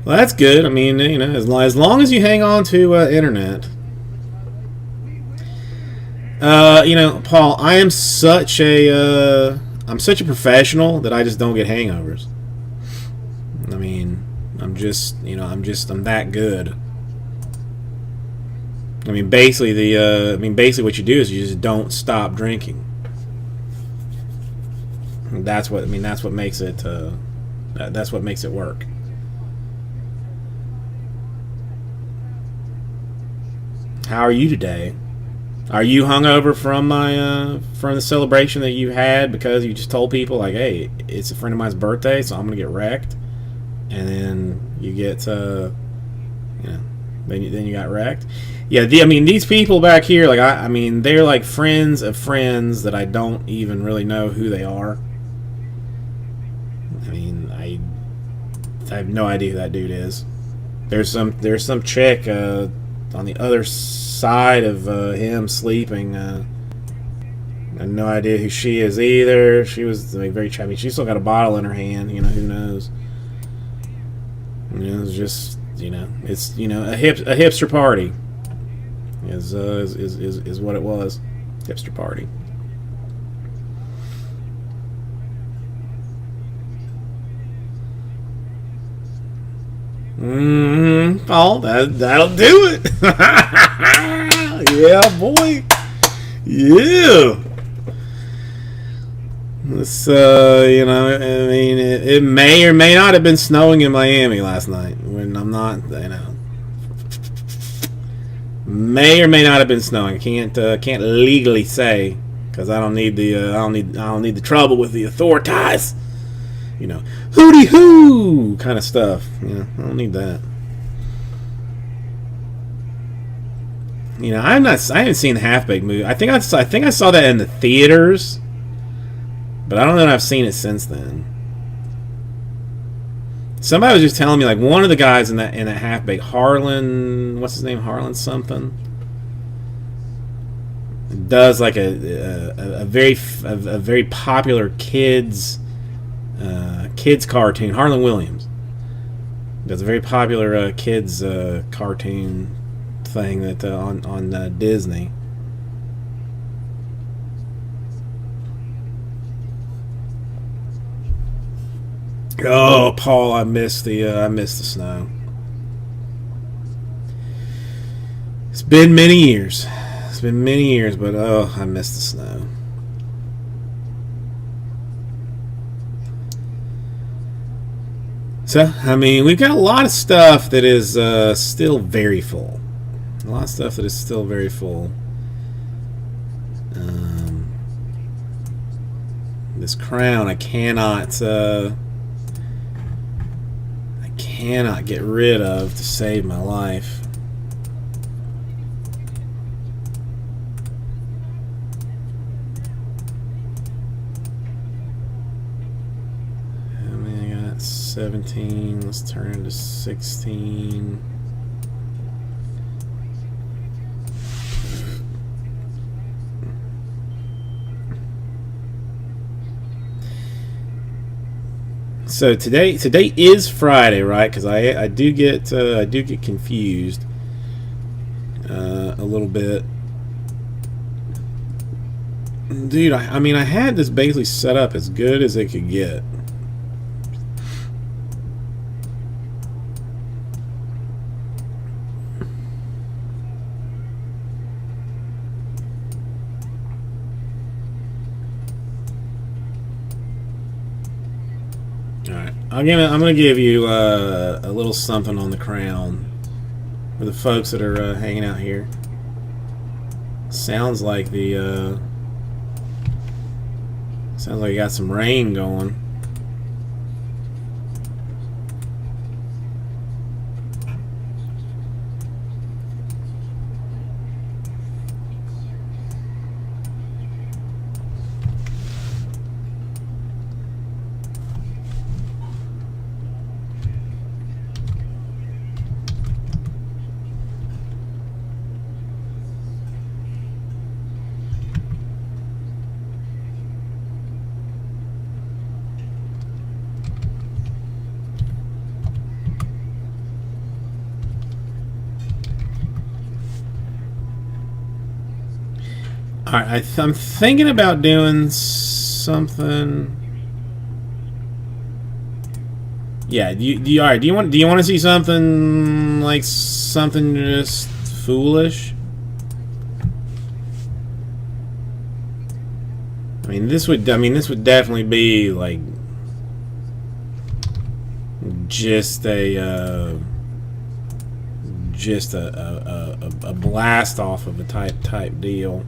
Well, that's good. I mean, you know, as long as you hang on to internet. You know, Paul, I'm such a professional that I just don't get hangovers. I mean, I'm that good. I mean, basically what you do is you just don't stop drinking. And that's what makes it. That's what makes it work. How are you today? Are you hungover from the celebration that you had because you just told people, like, hey, it's a friend of mine's birthday, so I'm gonna get wrecked, and then you get then you got wrecked? Yeah, I mean, these people back here, like, I mean, they're like friends of friends that I don't even really know who they are. I mean, I have no idea who that dude is. There's some chick on the other side of him sleeping. I have no idea who she is either. She was very chubby. She still got a bottle in her hand. You know, who knows? You know, it's just, you know, it's, you know, a hipster party is what it was. Hipster party. Oh, that'll do it. Yeah, boy. Yeah. This, you know, I mean, it may or may not have been snowing in Miami last night. When I'm not, you know, may or may not have been snowing. Can't legally say because I don't need the trouble with the authorities. You know, hooty hoo kind of stuff. You know, I don't need that. You know, I haven't seen the Half-Baked movie. I think I saw that in the theaters, but I don't know if I've seen it since then. Somebody was just telling me, like, one of the guys in that Half-Baked, Harlan, what's his name, Harlan something, does like a very popular kids cartoon. Harlan Williams does a very popular kids cartoon thing that on Disney. Oh, Paul, I missed the snow. It's been many years. But oh, I missed the snow. So, I mean, we've got a lot of stuff that is still very full. A lot of stuff that is still very full. This crown, I cannot get rid of to save my life. 17. Let's turn into 16. So today is Friday, right? Because I do get confused a little bit, dude. I mean, I had this basically set up as good as it could get. I'm going to give you a little something on the crown for the folks that are hanging out here. Sounds like you got some rain going. Alright, I'm thinking about doing something. Yeah, do you want to see something like something just foolish? I mean, this would definitely be like just a blast off of a type deal.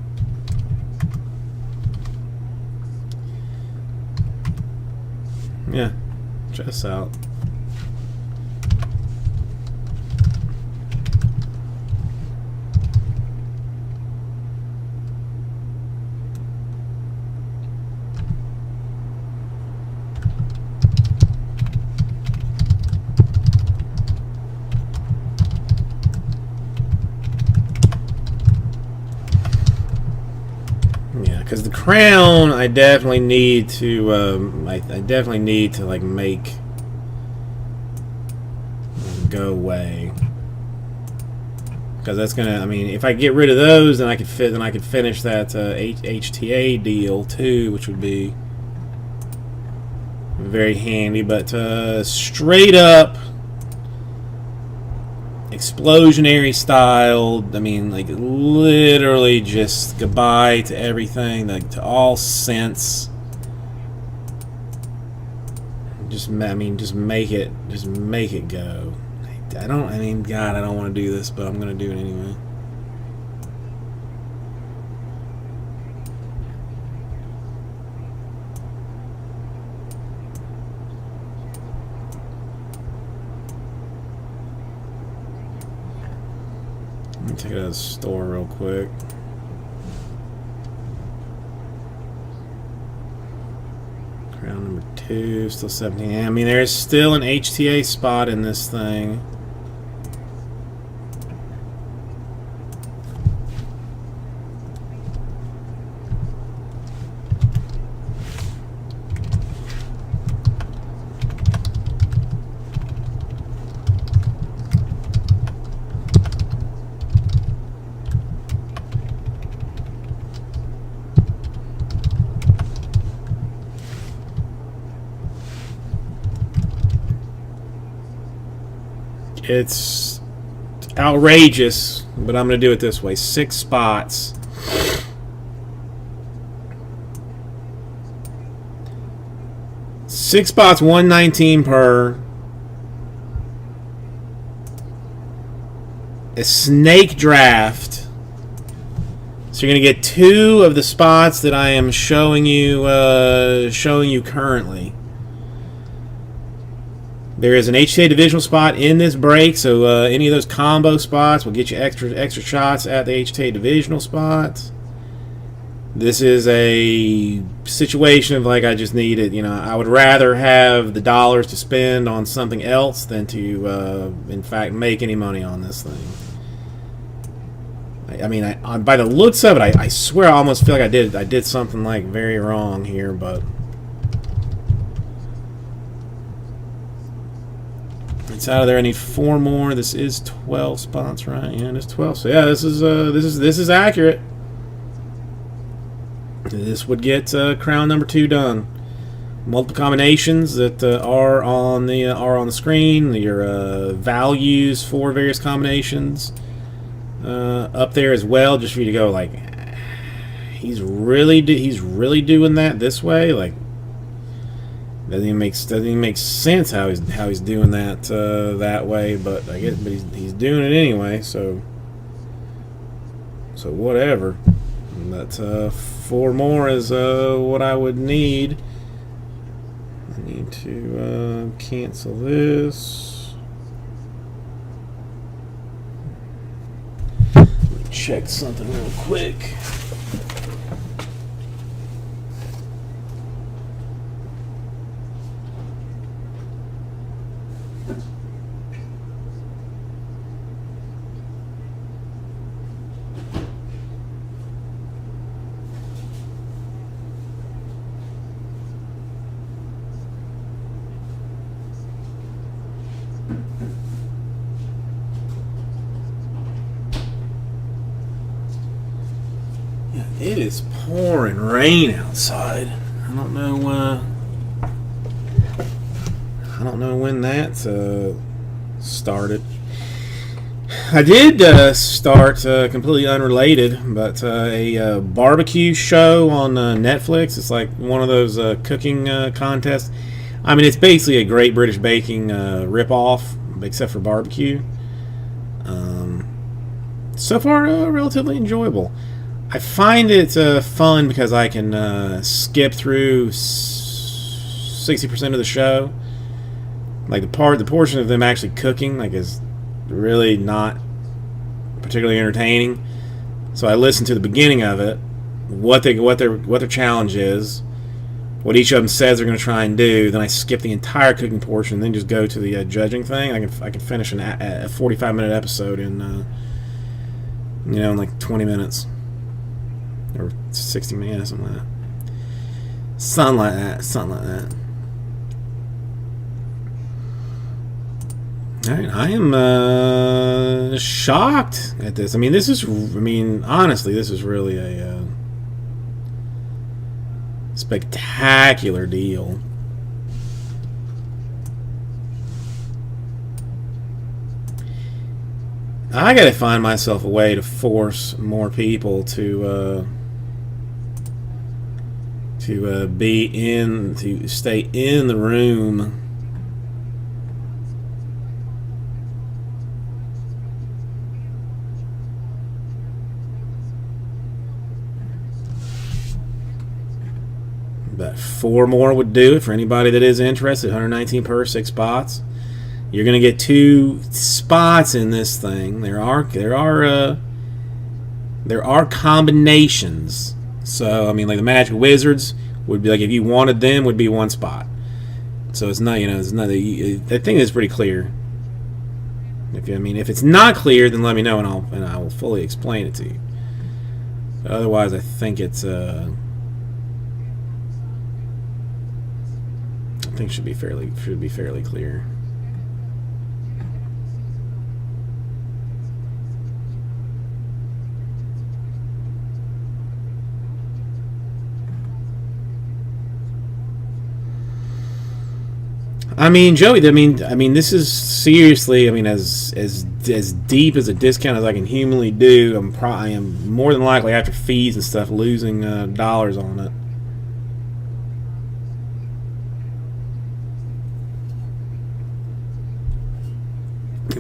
Yeah, check this out. Because the crown, I definitely need to. I definitely need to like make go away. Because that's gonna. I mean, if I get rid of those, then I could finish that HTA deal too, which would be very handy. But straight up explosionary style, I mean, like literally just goodbye to everything, like to all sense. Just make it go. I don't want to do this, but I'm gonna do it anyway. Let me take it out of the store real quick. Crown number 2, still 17. I mean, there's still an HTA spot in this thing. It's outrageous, but I'm going to do it this way. 6 spots. Six spots, 119 per. A snake draft. So you're going to get 2 of the spots that I am showing you currently. There is an HTA divisional spot in this break, so any of those combo spots will get you extra shots at the HTA divisional spots. This is a situation of like I just needed. I would rather have the dollars to spend on something else than to, in fact, make any money on this thing. By the looks of it, I swear I almost feel like I did something like very wrong here, but it's out of there. I need 4 more. This is 12 spots, right? Yeah, it's 12. So yeah, this is accurate. This would get crown number 2 done. Multiple combinations that are on the screen. Your values for various combinations up there as well, just for you to go like, he's really doing that this way. Like, doesn't even make sense how he's doing that that way. But I guess he's doing it anyway. So whatever. That 4 more is what I would need. I need to cancel this. Let me check something real quick. It is pouring rain outside. I don't know when that started. I did start completely unrelated, but a barbecue show on Netflix. It's like one of those cooking contests. I mean, it's basically a Great British Baking ripoff, except for barbecue. So far, relatively enjoyable. I find it fun because I can skip through 60% of the show. Like the portion of them actually cooking, like, is really not particularly entertaining. So I listen to the beginning of it, what their challenge is, what each of them says they're going to try and do. Then I skip the entire cooking portion, and then just go to the judging thing. I can finish a 45-minute episode in in like 20 minutes. Or 60 minutes, something like that. Something like that. Alright, I am shocked at this. Honestly, this is really a spectacular deal. I gotta find myself a way to force more people to stay in the room. But 4 more would do it for anybody that is interested. 119 per, 6 spots. You're gonna get 2 spots in this thing. There are combinations. So like the Magic Wizards would be like, if you wanted them, would be 1 spot. So it's not, it's not. I think it's pretty clear. If it's not clear, then let me know and I will fully explain it to you. But otherwise, I think it's I think should be fairly clear. Joey, this is seriously, as deep as a discount as I can humanly do. I am more than likely, after fees and stuff, losing dollars on it.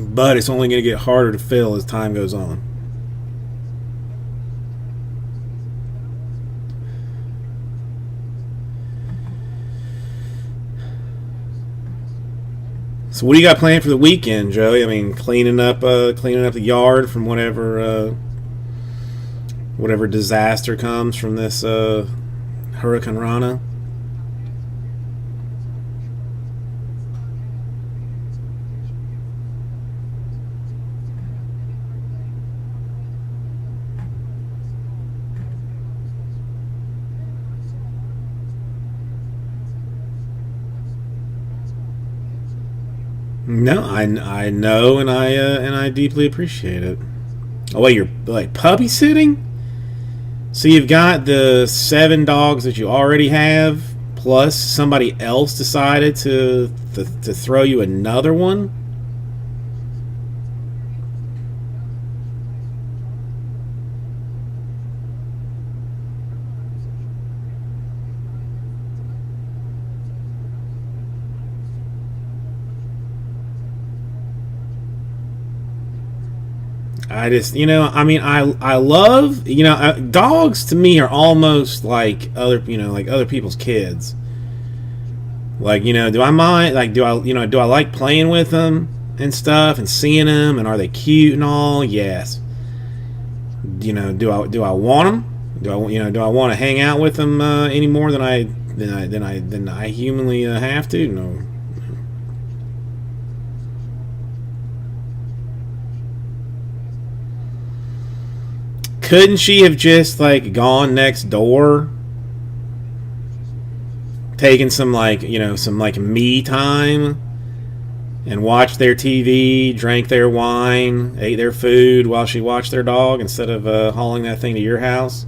But it's only going to get harder to fill as time goes on. So what do you got planned for the weekend, Joey? Cleaning up the yard from whatever whatever disaster comes from this Hurricane Rana. No, I know, and I deeply appreciate it. Oh wait, you're like puppy sitting? So you've got the 7 dogs that you already have, plus somebody else decided to throw you another one? I just, I mean, I love, dogs to me are almost like other, like other people's kids. Like, do I mind? Like, do I like playing with them and stuff and seeing them, and are they cute and all? Yes. Do I want them? Do I want to hang out with them any more than I humanly have to? No. Couldn't she have just like gone next door, taken some some me time, and watched their TV, drank their wine, ate their food while she watched their dog, instead of hauling that thing to your house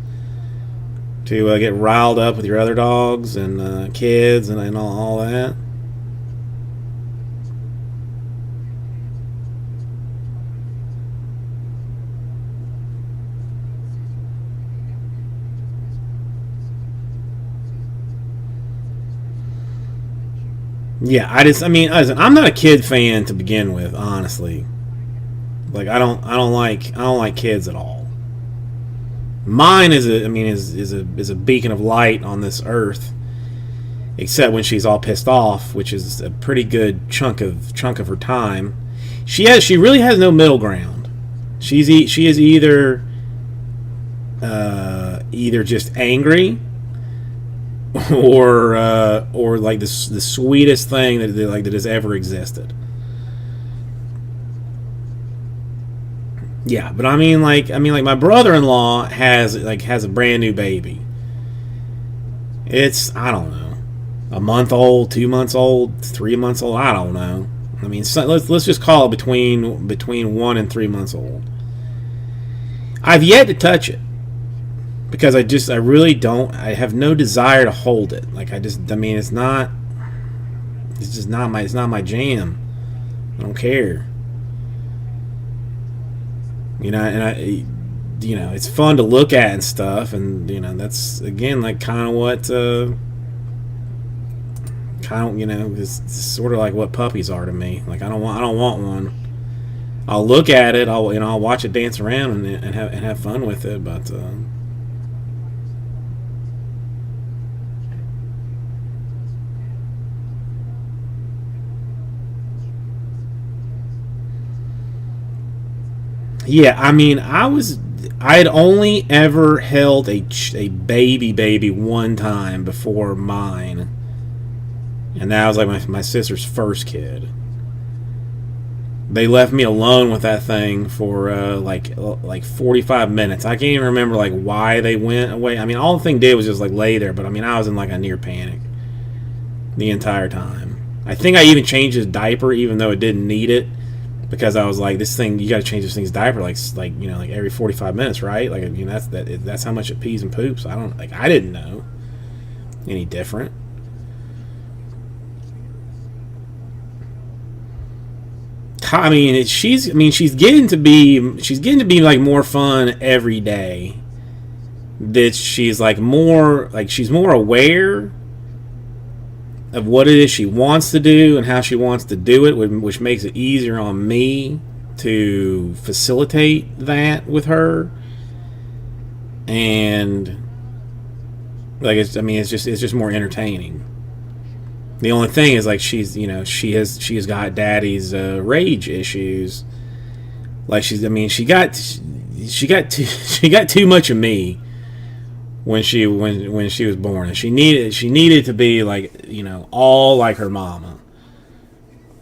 to get riled up with your other dogs and kids and all that? Yeah, listen, I'm not a kid fan to begin with, honestly. Like, I don't like kids at all. Mine is a beacon of light on this earth, except when she's all pissed off, which is a pretty good chunk of her time. She really has no middle ground. She is either just angry, or like the sweetest thing that has ever existed. Yeah, but I mean like my brother-in-law has a brand new baby. It's, I don't know, a month old, 2 months old, 3 months old. I don't know. I mean, so let's just call it between 1 and 3 months old. I've yet to touch it, because I really don't. I have no desire to hold it. Like, it's not my jam. I don't care. It's fun to look at and stuff, and that's again like kind of what it's sort of like what puppies are to me. Like, I don't want one. I'll look at it. I'll watch it dance around and have fun with it, but. Yeah, I mean, I had only ever held a baby one time before mine, and that was like my sister's first kid. They left me alone with that thing for like 45 minutes. I can't even remember like why they went away. I mean, all the thing did was just like lay there, but I mean, I was in like a near panic the entire time. I think I even changed his diaper, even though it didn't need it. Because I was like, this thing, you got to change this thing's diaper like every 45 minutes, right? Like, that's how much it pees and poops. I didn't know any different. I mean, she's getting to be like more fun every day. That she's more aware of what it is she wants to do and how she wants to do it, which makes it easier on me to facilitate that with her. And it's just more entertaining. The only thing is, like, she has got daddy's rage issues. Like she's, I mean, she got she got too much of me when she was born, and she needed to be like, you know, all like her mama,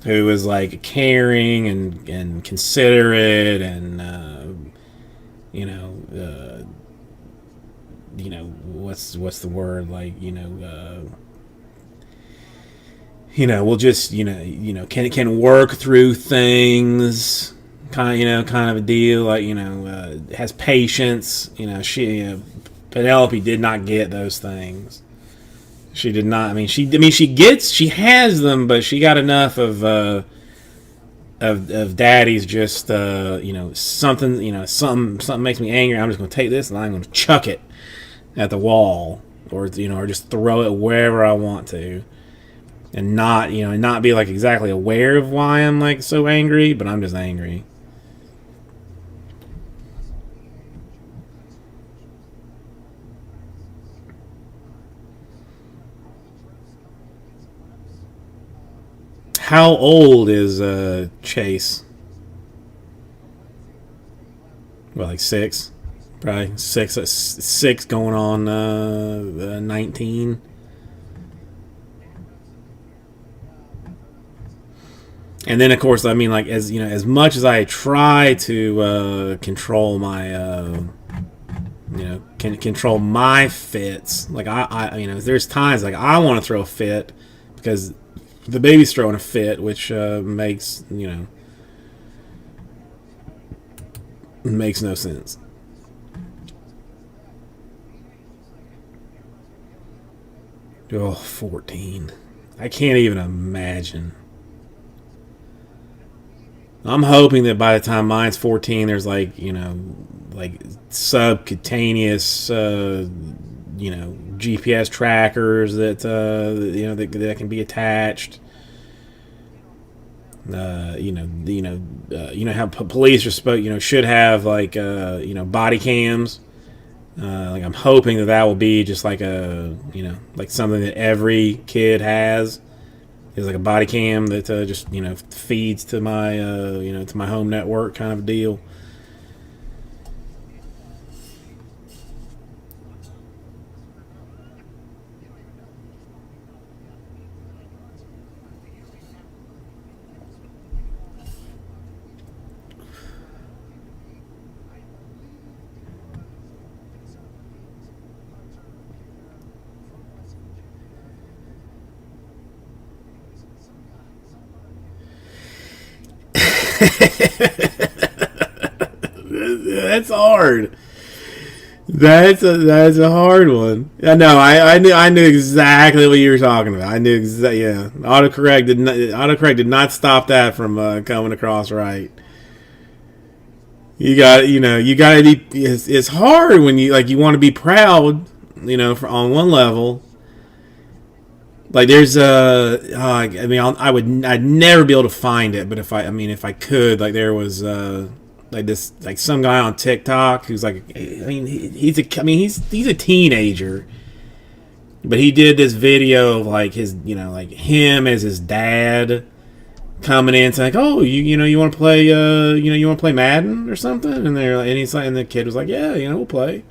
who was like caring and considerate and what's the word, like, we'll just can work through things, kind of a deal, like, has patience. Penelope did not get those things. She did not. I mean, she has them, but she got enough of daddy's just something makes me angry. I'm just going to take this and I'm going to chuck it at the wall, or just throw it wherever I want to, and not be like exactly aware of why I'm like so angry, but I'm just angry. How old is Chase? Well, like 6, probably 6 going on 19. And then, of course, I mean, like, as much as I try to control my control my fits, like I there's times like I want to throw a fit because the baby's throwing a fit, which makes no sense. Oh, 14. I can't even imagine. I'm hoping that by the time mine's 14, there's like subcutaneous GPS trackers that that can be attached. How police are supposed should have like body cams. Like, I'm hoping that will be just like like something that every kid has, is like a body cam that just feeds to my to my home network, kind of a deal. That's hard. That's a hard one. I know. I knew exactly what you were talking about. I knew exactly. Yeah, autocorrect did not stop that from coming across right. You got to be. It's hard when you want to be proud. On one level. Like, there's I'd never be able to find it, but if I could, like, there was some guy on TikTok who's like, he's a teenager, but he did this video of like his him as his dad coming in saying, like, oh, you want to play you want to play Madden or something, and the kid was like, yeah, we'll play.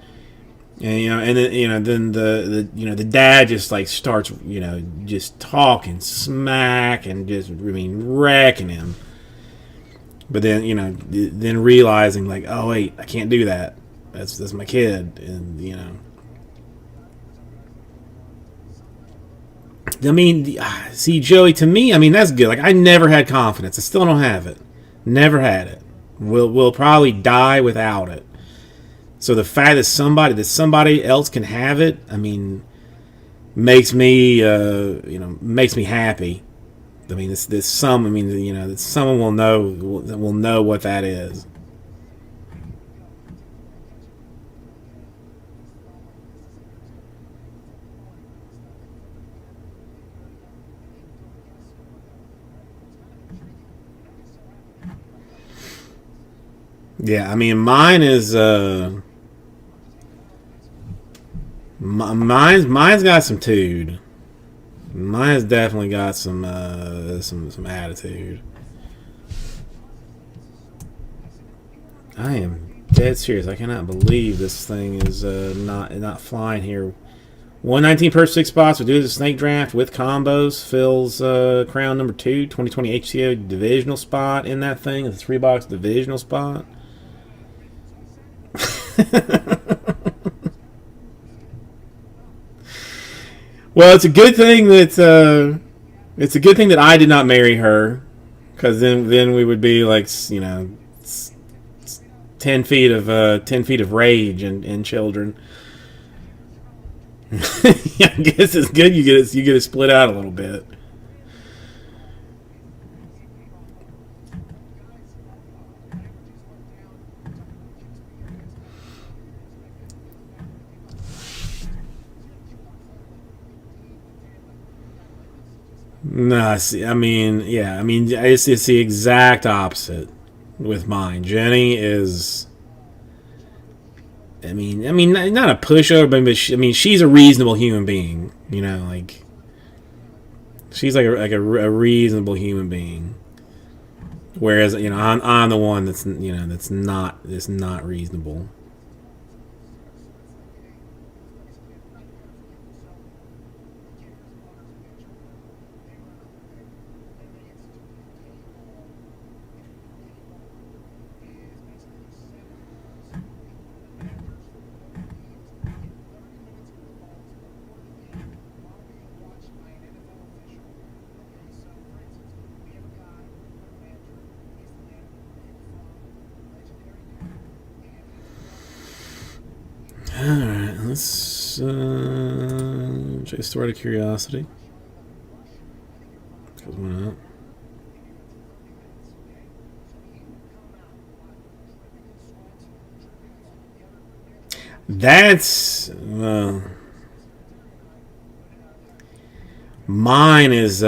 And then the dad just like starts just talking smack and just wrecking him, but then realizing like, oh wait, I can't do that, that's my kid. And see, Joey, to me, that's good. Like, I never had confidence. I still don't have it. Never had it. We'll probably die without it. So the fact that somebody else can have it, makes me happy. That someone will know what that is. Yeah, mine is mine's got some tude. Mine's definitely got some attitude. I am dead serious. I cannot believe this thing is not flying here. 119 per 6 spots. We'll do the snake draft with combos. Phil's crown number 2, 2020 HCO divisional spot in that thing. It's a 3-box divisional spot. Well, it's a good thing that I did not marry her, because then we would be like, 10 feet of rage and children. Yeah, I guess it's good you get it split out a little bit. No, see, it's the exact opposite with mine. Jenny is, not a pushover, but she's a reasonable human being. Like she's like a reasonable human being. Whereas I'm the one that's not reasonable. Alright, let's check Story of Curiosity. Why not? That's mine is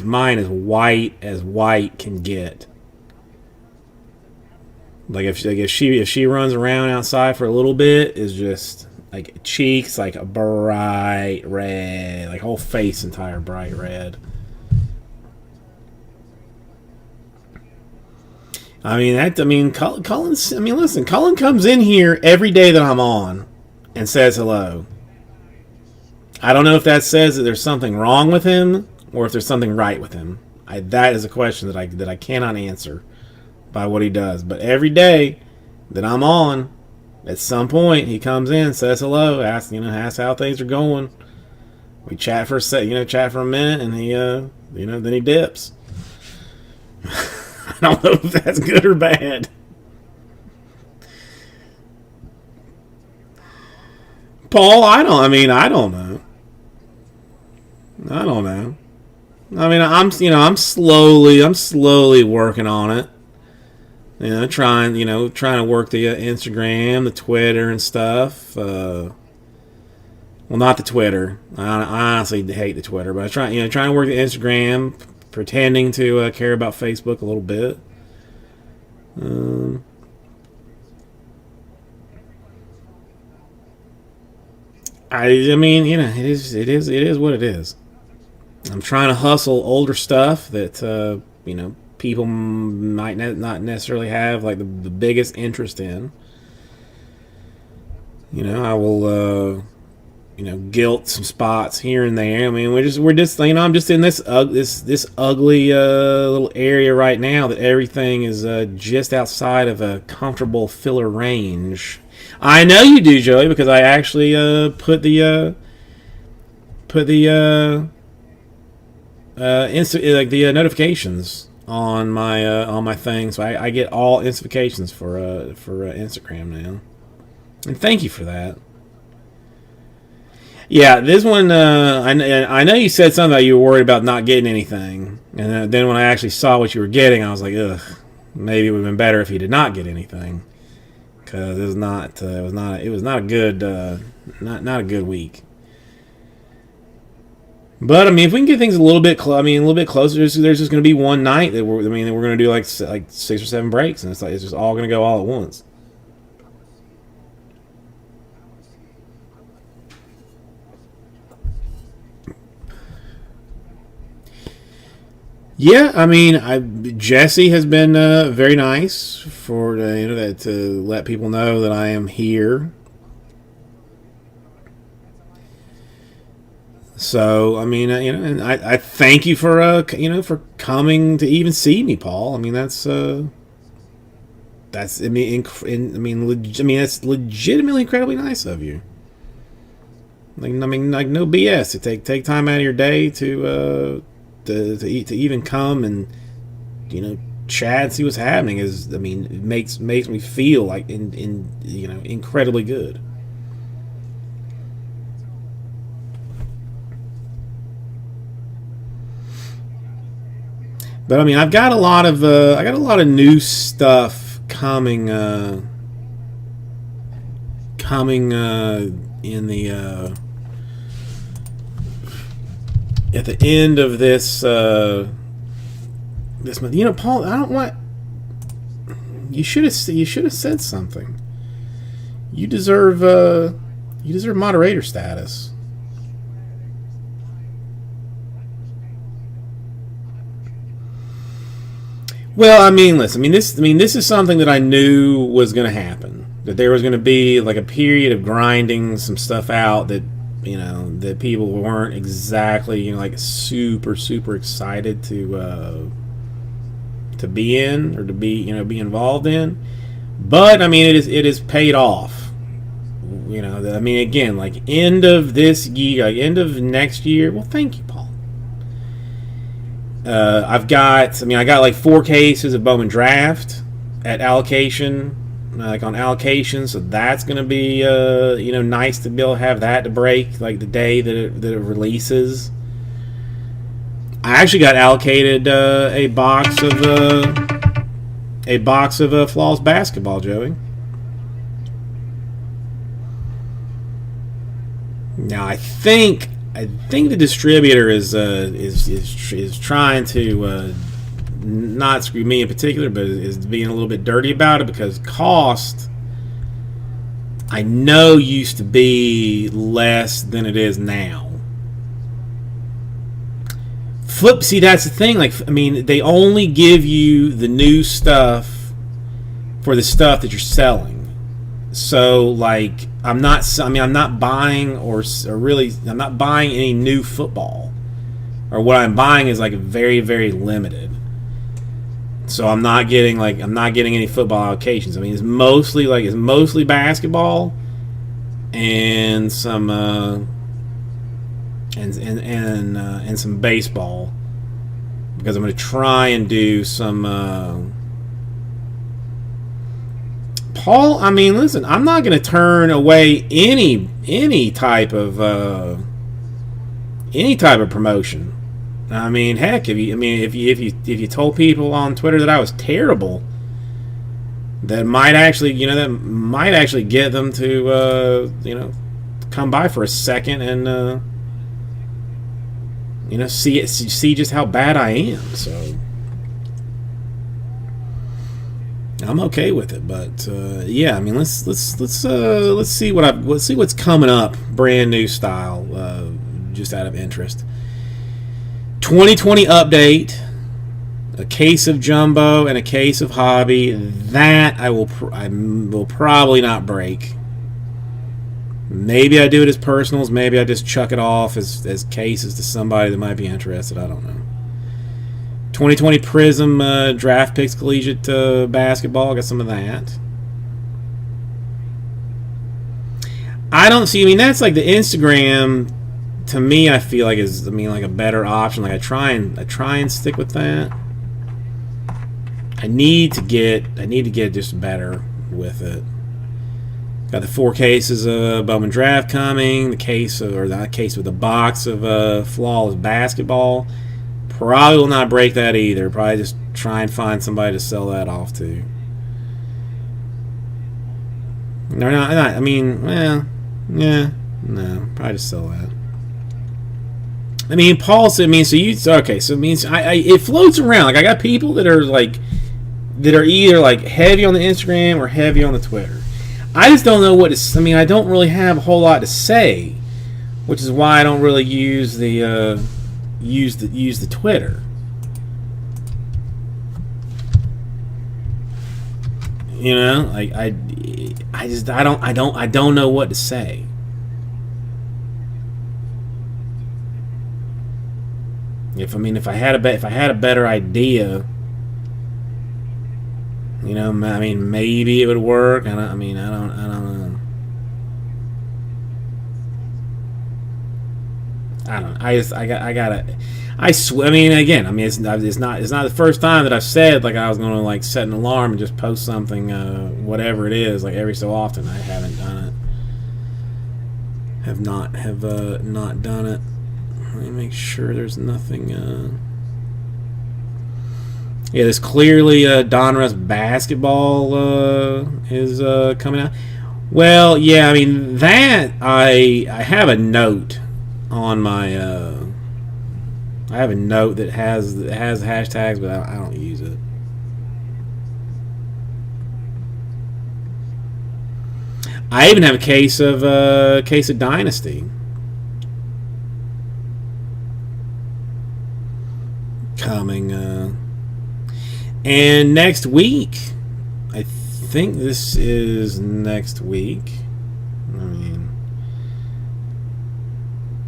mine is white as white can get. Like if she runs around outside for a little bit, is just like cheeks like a bright red, like whole face entire bright red. Cullen's. Listen, Cullen comes in here every day that I'm on and says hello. I don't know if that says that there's something wrong with him or if there's something right with him. That is a question that I cannot answer by what he does. But every day that I'm on, at some point he comes in, says hello, asks how things are going. We chat for a minute, and he then he dips. I don't know if that's good or bad. Paul, I don't know. I'm slowly working on it. Trying to work the Instagram, the Twitter and stuff. Well, not the Twitter. I honestly hate the Twitter, but trying to work the Instagram, pretending to care about Facebook a little bit. It is what it is. I'm trying to hustle older stuff that people might not necessarily have like the biggest interest in. I will guilt some spots here and there. We're just I'm just in this ugly little area right now that everything is just outside of a comfortable filler range. I know you do, Joey, because I actually put the notifications on my thing, so I get all notifications for Instagram now, and thank you for that. Yeah, this one, I know you said something about you were worried about not getting anything, and then when I actually saw what you were getting, I was like, ugh, maybe it would have been better if you did not get anything, because it was not a good not a good week. But if we can get things a little bit closer, there's just going to be one night that we're going to do like 6 or 7 breaks, and it's just all going to go all at once. Yeah, I mean, Jesse has been very nice for to let people know that I am here. So I mean, and I thank you for for coming to even see me, Paul. I mean, that's I mean, that's legitimately incredibly nice of you. Like, I mean, like no BS to take time out of your day to even come and chat and see what's happening. Is I mean, it makes me feel like incredibly good. But I mean, I've got a lot of new stuff coming in the at the end of this this month. Paul, I don't want you should have said something. You deserve moderator status. Well, I mean, listen. This is something that I knew was going to happen. That there was going to be like a period of grinding some stuff out that that people weren't exactly like super excited to be in or to be involved in. But I mean, it is paid off. I mean, again, like end of this year, like end of next year. Well, thank you, Paul. I got like 4 cases of Bowman Draft at allocation, like on allocation, so that's going to be nice to be able to have that to break like the day that it releases. I actually got allocated a box of Flawless Basketball, Joey. Now I think the distributor is trying to not screw me in particular, but is being a little bit dirty about it because cost I know used to be less than it is now. See, that's the thing. Like, I mean, they only give you the new stuff for the stuff that you're selling. So, like, I'm not buying I'm not buying any new football. Or what I'm buying is like very, very limited. So I'm not getting any football allocations. I mean, it's mostly basketball and some and some baseball, because I'm going to try and do some Paul, I mean, listen, I'm not going to turn away any type of promotion. I mean, heck, if you told people on Twitter that I was terrible, that might actually get them to come by for a second and see just how bad I am. So I'm okay with it, but yeah, I mean, let's see what's coming up, brand new style, just out of interest. 2020 update, a case of Jumbo and a case of Hobby. That I will probably not break. Maybe I do it as personals. Maybe I just chuck it off as cases to somebody that might be interested. I don't know. 2020 Prism Draft Picks Collegiate Basketball. Got some of that. I don't see. I mean, that's like the Instagram. To me, I feel like is like a better option. Like I try and stick with that. I need to get just better with it. Got the 4 cases of Bowman Draft coming. The case with the box of Flawless Basketball. Probably will not break that either. Probably just try and find somebody to sell that off to. They're not. I mean, well, yeah, no, probably just sell that. I mean, Paul said, okay, so it means it floats around. Like, I got people that are either like heavy on the Instagram or heavy on the Twitter. I just don't know what to. I mean, I don't really have a whole lot to say, which is why I don't really use the Twitter. You know, like I don't know what to say. If I had a better idea, you know, I mean, maybe it would work. I don't know. I don't know. I mean, again, I mean, it's not the first time that I've said like I was going to like set an alarm and just post something, whatever it is, like every so often. I haven't done it. Have not done it. Let me make sure there's nothing. Yeah, there's clearly Donruss basketball is coming out. Well, yeah, I mean that I have a note on my. I have a note that has hashtags, but I don't use it. I even have a case of Dynasty coming, and next week. I think this is next week. I mean,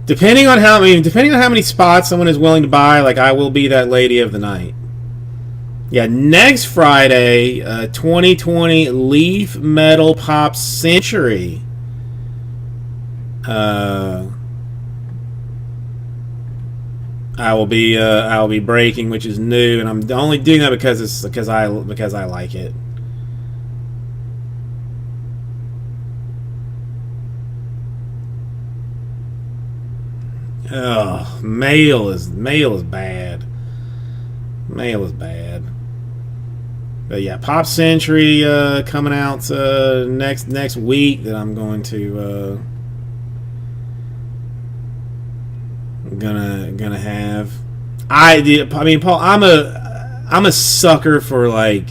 depending on how many spots someone is willing to buy, like I will be that lady of the night. Yeah, next Friday, 2020 Leaf Metal Pop Century. I will be breaking, which is new, and I'm only doing that because I like it. Oh, mail is bad. Mail is bad. But yeah, Pop Century coming out next week that I'm going to gonna have. I mean, Paul, I'm a sucker for like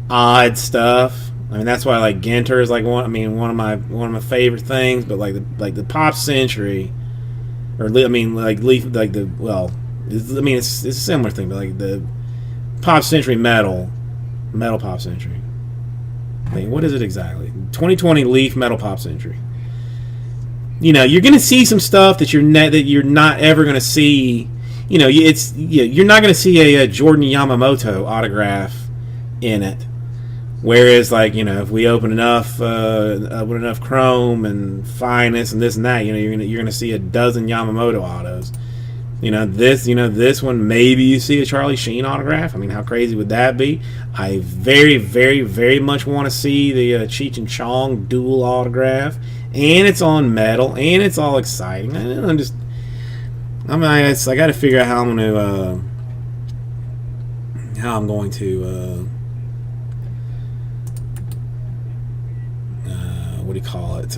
odd stuff. I mean, that's why like Ginter is like one of my favorite things. But like the Pop Century, or I mean like Leaf, like the it's a similar thing, but like the Pop Century metal Pop Century. I mean, what is it exactly? 2020 Leaf Metal Pop Century. You know, you're gonna see some stuff that you're not ever gonna see. You know, you're not gonna see a Jordan Yamamoto autograph in it. Whereas, like, you know, if we open enough Chrome and Finest and this and that, you know, you're gonna see a dozen Yamamoto autos. You know, this one, maybe you see a Charlie Sheen autograph. I mean, how crazy would that be? I very, very, very much want to see the Cheech and Chong dual autograph. And it's on metal, and it's all exciting. I got to figure out how I'm going to what do you call it?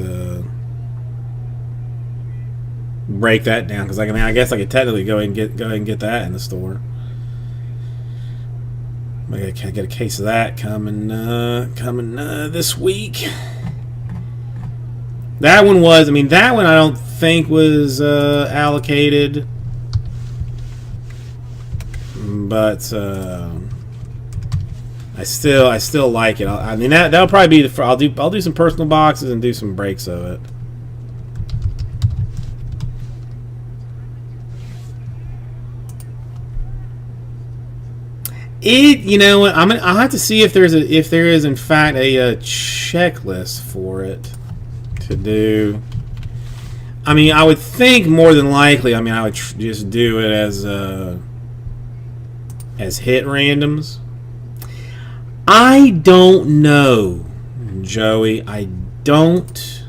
Break that down, because I guess I could technically go ahead and get that in the store. I get a case of that coming this week. That one I don't think was allocated, but I still like it. I mean that'll probably be I'll do some personal boxes and do some breaks of it. You know what? I'll have to see if there is in fact a checklist for it to do. I mean, I would think more than likely. I mean, I would just do it as hit randoms. I don't know, Joey. I don't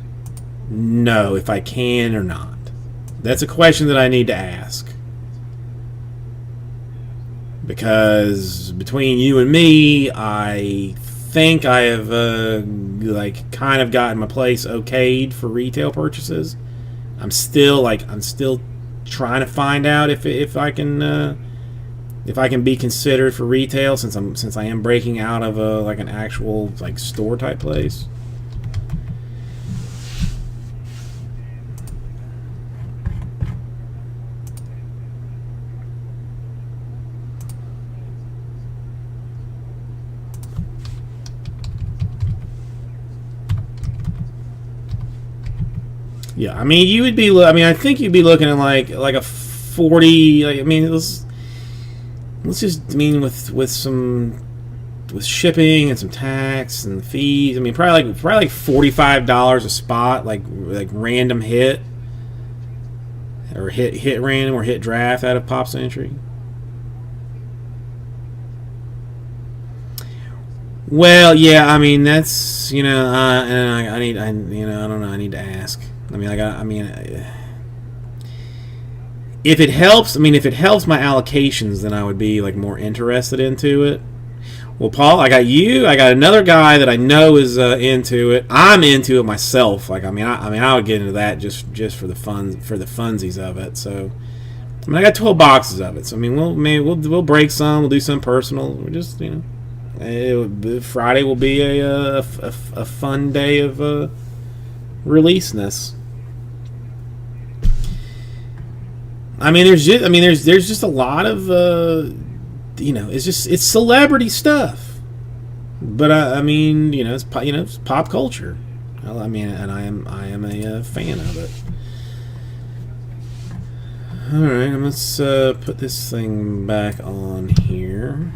know if I can or not. That's a question that I need to ask. Because between you and me, I think I have kind of gotten my place okayed for retail purchases. I'm still trying to find out if I can be considered for retail since I am breaking out of an actual store type place. Yeah, I mean, you would be. I mean, I think you'd be looking at like a 40. Like, I mean, let's just. I mean, with some with shipping and some tax and fees. I mean, probably like $45 a spot, like random hit or hit random or hit draft out of Pop Century. Well, yeah, I mean that's and I need I don't know, I need to ask. I mean, if it helps, if it helps my allocations, then I would be like more interested into it. Well, Paul, I got you. I got another guy that I know is into it. I'm into it myself. Like, I would get into that just for the funsies of it. So, I got 12 boxes of it. So, we'll break some. We'll do some personal. We're just, Friday will be a fun day of releaseness. There's just a lot of it's celebrity stuff, but it's pop culture. And I am a fan of it. All right, let's put this thing back on here.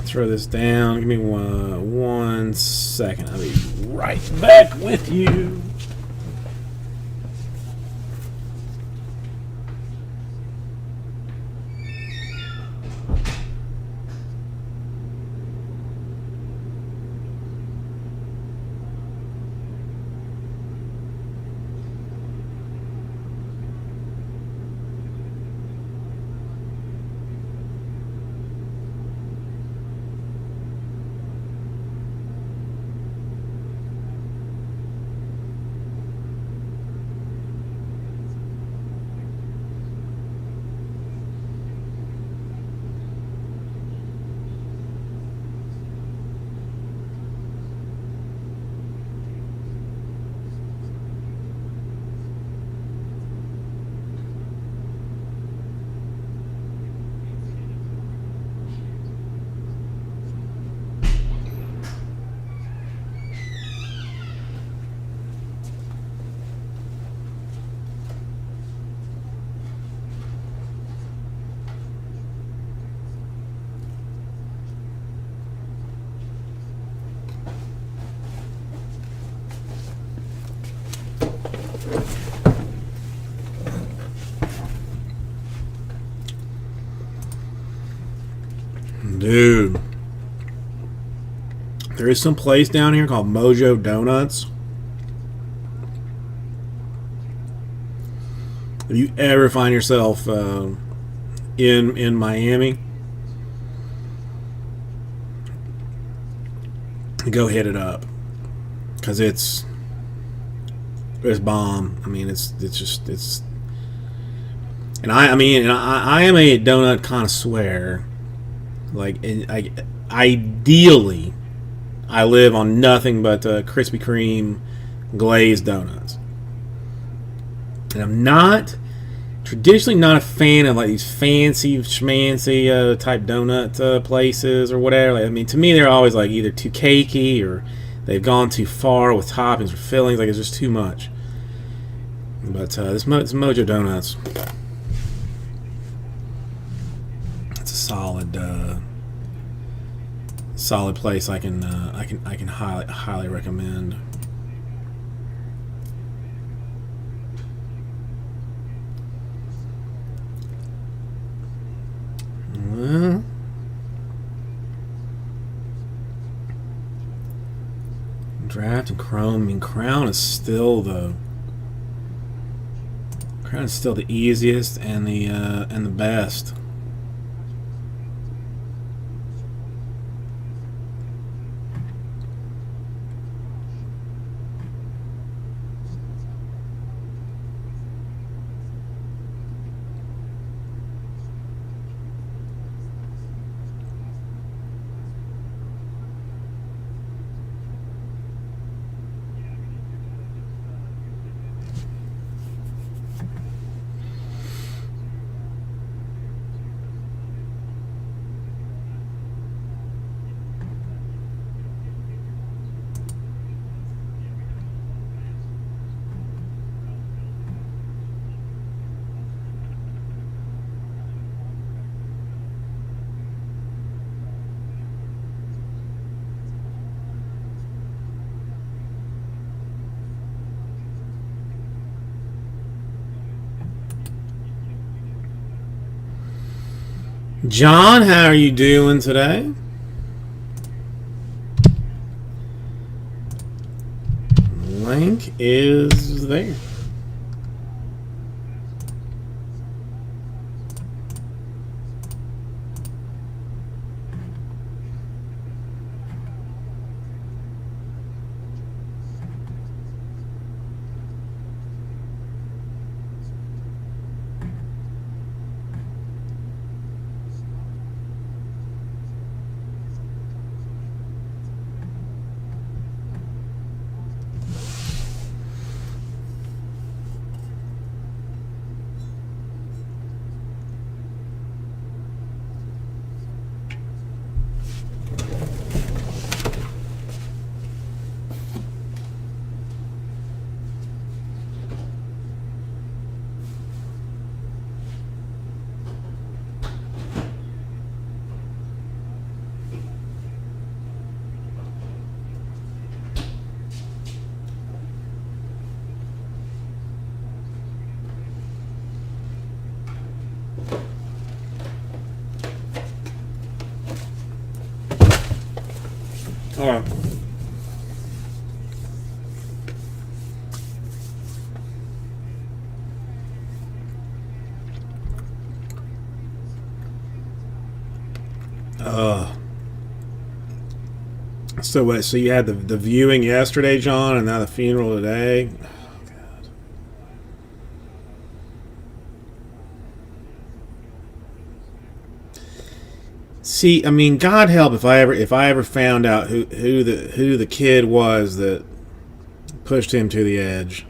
Throw this down. Give me one second. I'll be right back with you. Dude, there is some place down here called Mojo Donuts. If you ever find yourself in Miami, go hit it up, because it's bomb. And I am a donut connoisseur. Like, ideally, I live on nothing but Krispy Kreme glazed donuts. And I'm traditionally not a fan of like these fancy schmancy type donut places or whatever. Like, to me, they're always like either too cakey or they've gone too far with toppings or fillings. Like, it's just too much. But this Mojo Donuts, it's a solid place. I can highly recommend. Well, draft and Chrome. Crown is still the easiest and the best. John, how are you doing today? Link is there. All right. So what? So you had the viewing yesterday, John, and now the funeral today. Oh, God. See, I mean, God help if I ever found out who the kid was that pushed him to the edge.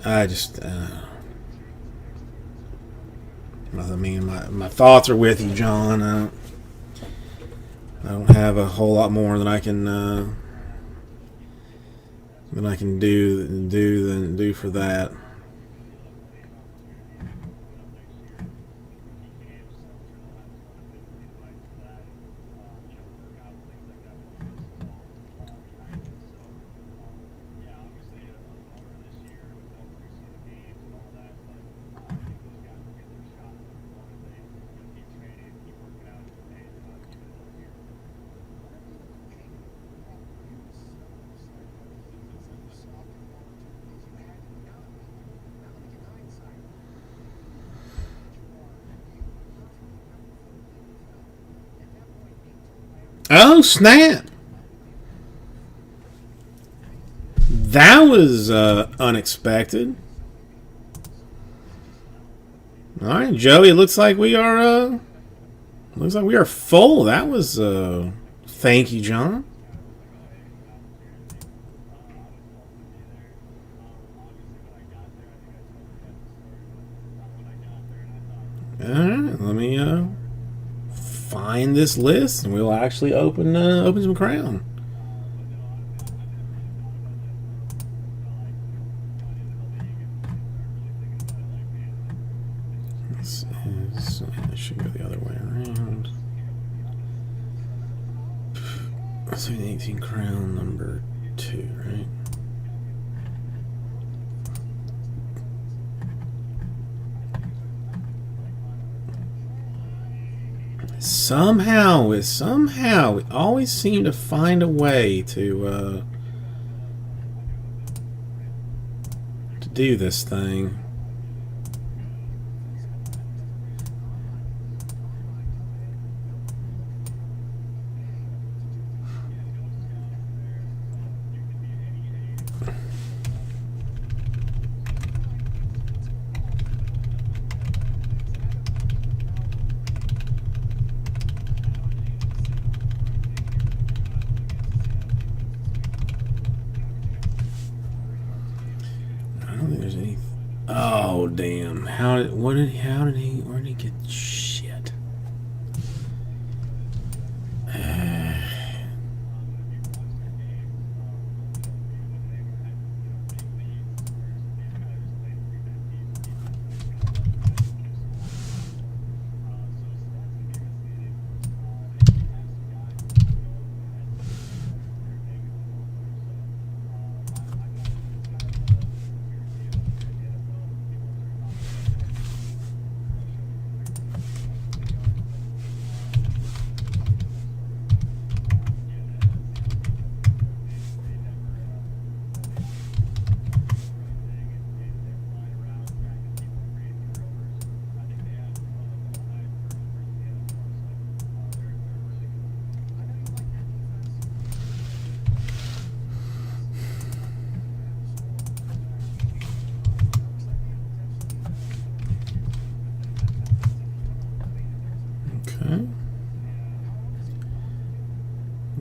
I just, I mean, my thoughts are with you, John. I don't have a whole lot more than I can do for that. Oh, snap! That was unexpected. All right, Joey. It looks like we are full. That was thank you, John. All right, let me find this list, and we'll actually open some Crown. It should go the other way around. So 18 Crown number 2, right? Somehow we always seem to find a way to do this thing. Oh damn! Where did he get shit?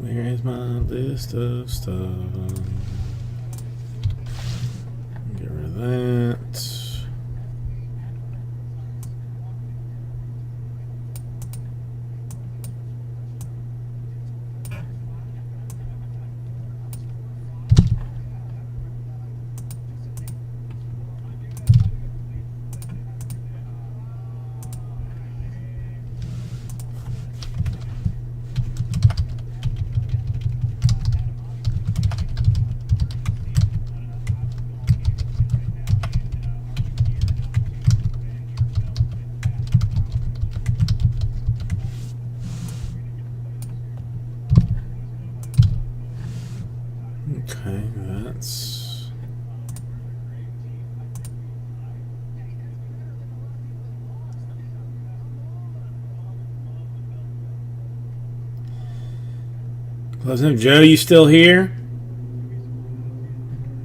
Where is my list of stuff? Get rid of that. Okay, that's close enough. Joe, you still here?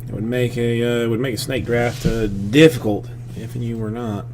It would make a snake draft difficult if you were not.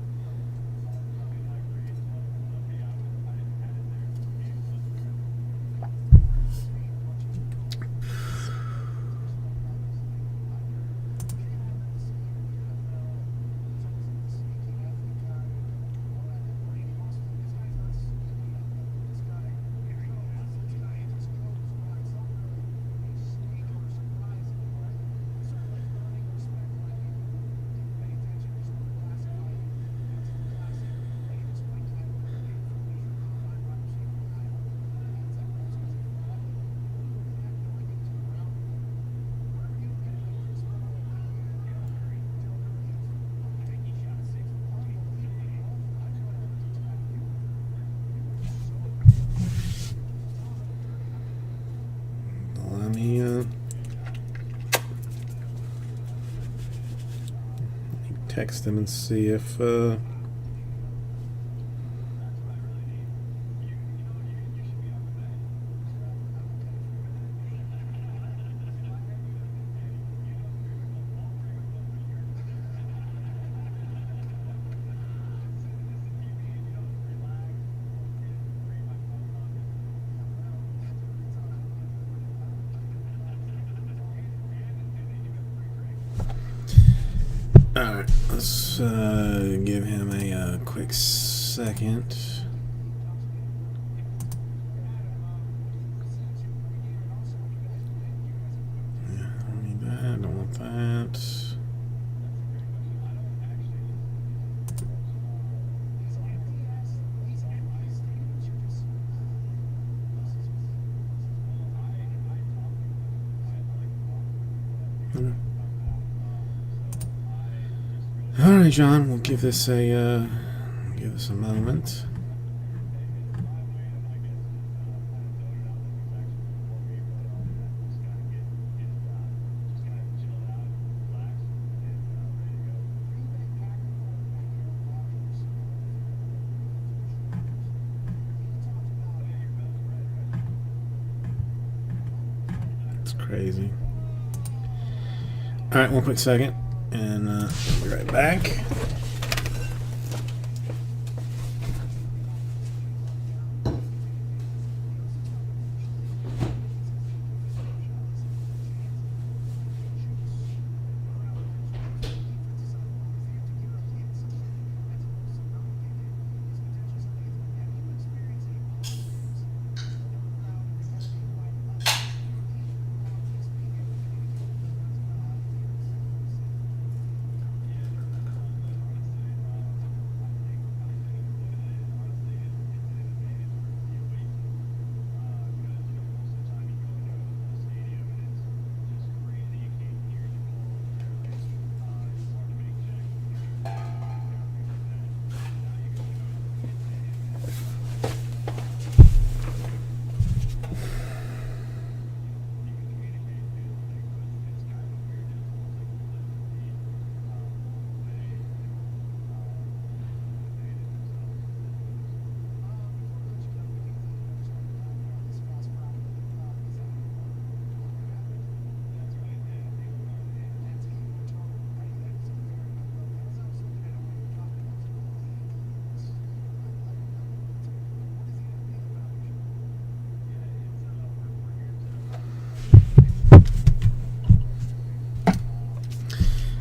Let me text him and see if Alright, let's give him a quick second. Yeah, I don't need that, don't want that. All right, John. We'll give this a moment. It's crazy. All right, one quick second. And we'll be right back.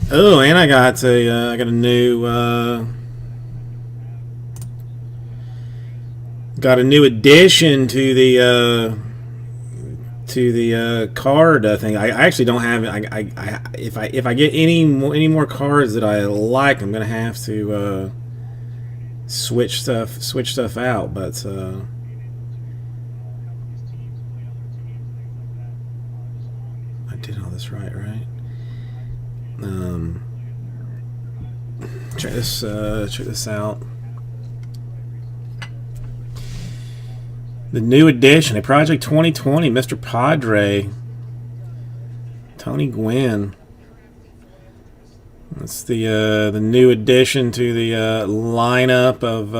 Oh, and I got I got a new addition to the card thing. I actually don't have it. If I get any more cards that I like, I'm gonna have to switch stuff out. But I did all this right? Check this out. The new edition, a Project 2020, Mr. Padre, Tony Gwynn. That's the new addition to the lineup of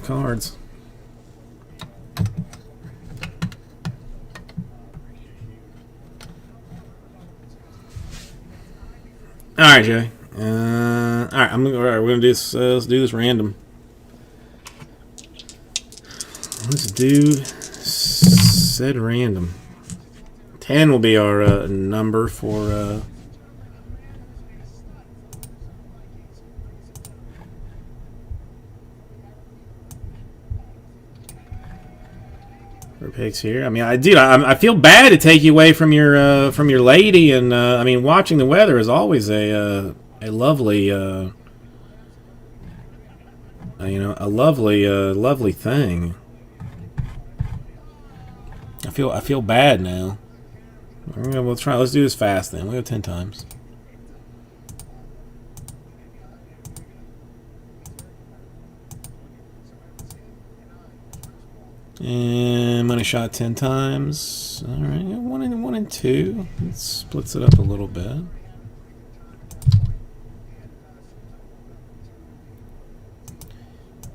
cards. All right, Joey. All right, we're gonna do this. Let's do this random. Let's do said random. 10 will be our number for. Picks here. I mean, I feel bad to take you away from your lady, and I mean, watching the weather is always a lovely, a lovely thing. I feel bad now. We'll try. Let's do this fast then. We'll go 10 times. And money shot 10 times. All right, 1 and 2. It splits it up a little bit.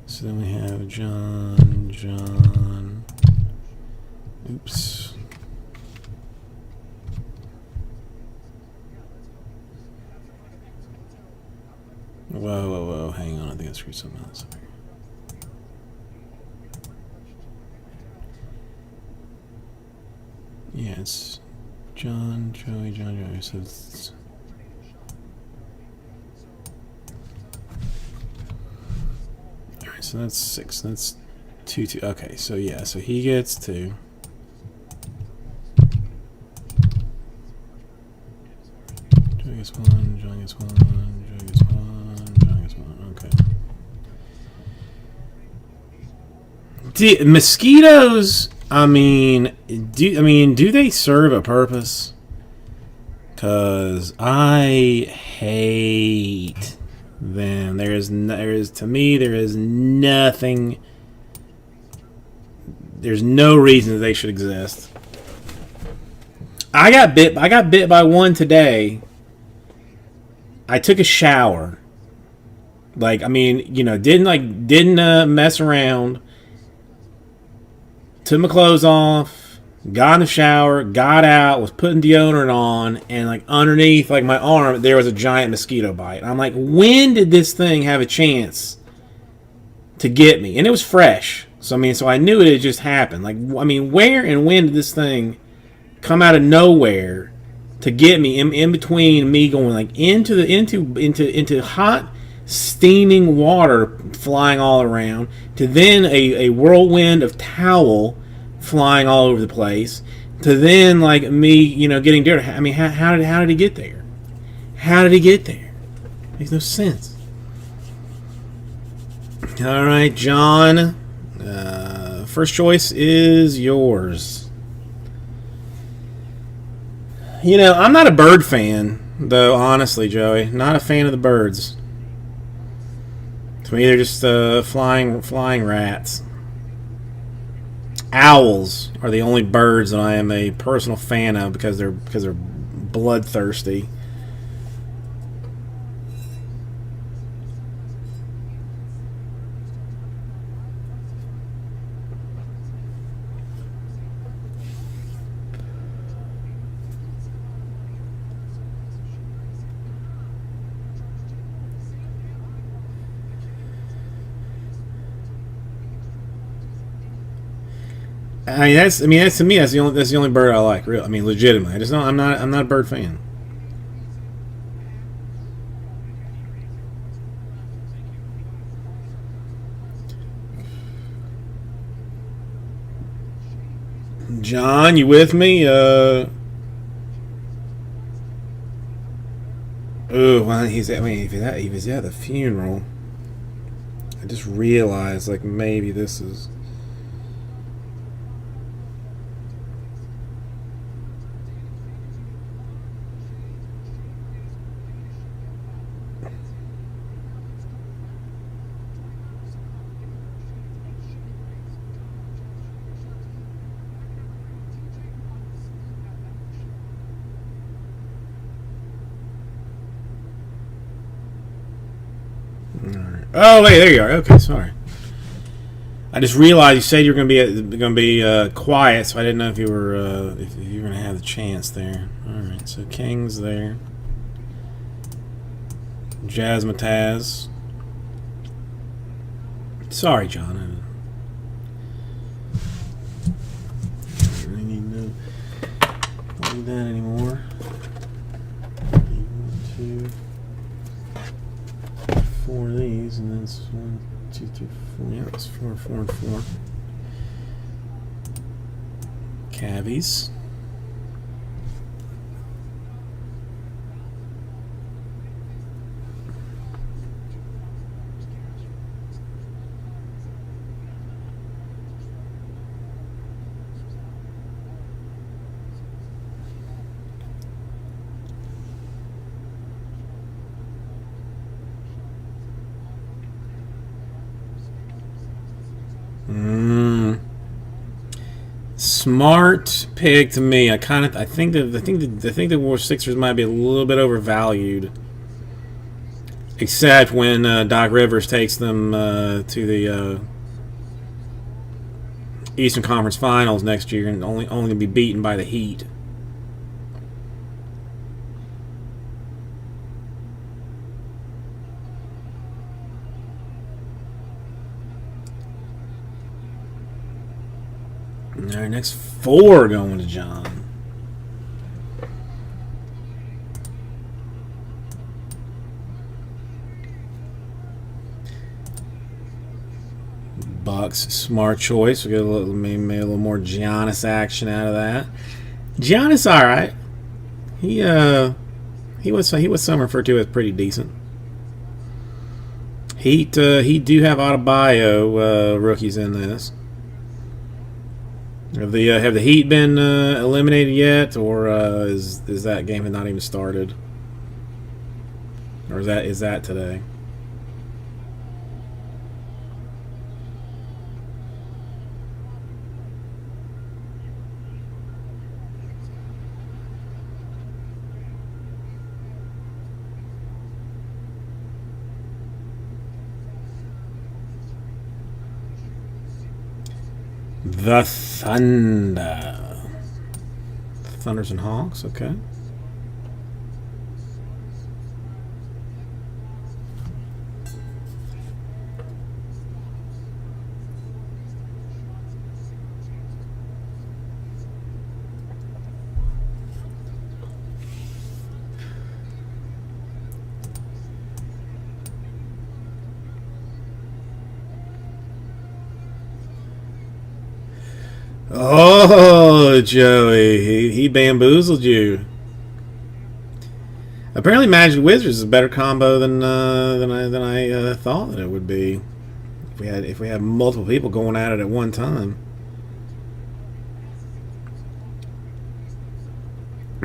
So then we have John. Oops. Whoa. Hang on, I think I screwed something else up here. Yeah, it's John, Joey. So it's all right. So that's 6. That's 2. Okay, so yeah, so he gets 2. Joey gets 1. John gets 1. Joey gets 1. John gets 1. Okay. Mosquitoes. I mean, do they serve a purpose? 'Cause I hate them. There is nothing. There's no reason that they should exist. I got bit by one today. I took a shower. Like, I mean, didn't mess around. Took my clothes off, got in the shower, got out, was putting deodorant on, and like underneath like my arm there was a giant mosquito bite. And I'm like, when did this thing have a chance to get me? And it was fresh. So I knew it had just happened. Like, I mean, where and when did this thing come out of nowhere to get me in between me going like into hot steaming water flying all around, to then a whirlwind of towel flying all over the place, to then like me, getting dirty. I mean, how did he get there? How did he get there? Makes no sense. All right, John. First choice is yours. I'm not a bird fan, though. Honestly, Joey, not a fan of the birds. To me, they're just flying rats. Owls are the only birds that I am a personal fan of because they're bloodthirsty. I mean that's to me that's the only bird I like. Real. I mean, legitimately. I just don't. I'm not a bird fan. John, you with me? Oh, well, he's. I mean, if he's at the funeral, I just realized like maybe this is. Oh wait, there you are. Okay, sorry. I just realized you said you were going to be quiet, so I didn't know if you were going to have the chance there. All right, so King's there. Jazzmatazz. Sorry, John. I don't need that anymore. 1, 2, 4 of these, and then it's 1, 2, 3, 4. Yeah, it's 4, 4, and 4. Cavies. Smart pick to me. I think the War Sixers might be a little bit overvalued, except when Doc Rivers takes them to the Eastern Conference Finals next year, and only going to be beaten by the Heat. All right, next 4 going to John. Bucks, smart choice. We got maybe a little more Giannis action out of that. Giannis, all right. He was some referred to as pretty decent. He do have Adebayo rookies in this. Have the Heat been eliminated yet, or is that game not even started, or is that today? The Thunder. Thunders and Hawks, okay. Oh, Joey, he bamboozled you. Apparently, Magic Wizards is a better combo than I thought that it would be. If we had multiple people going at it at one time.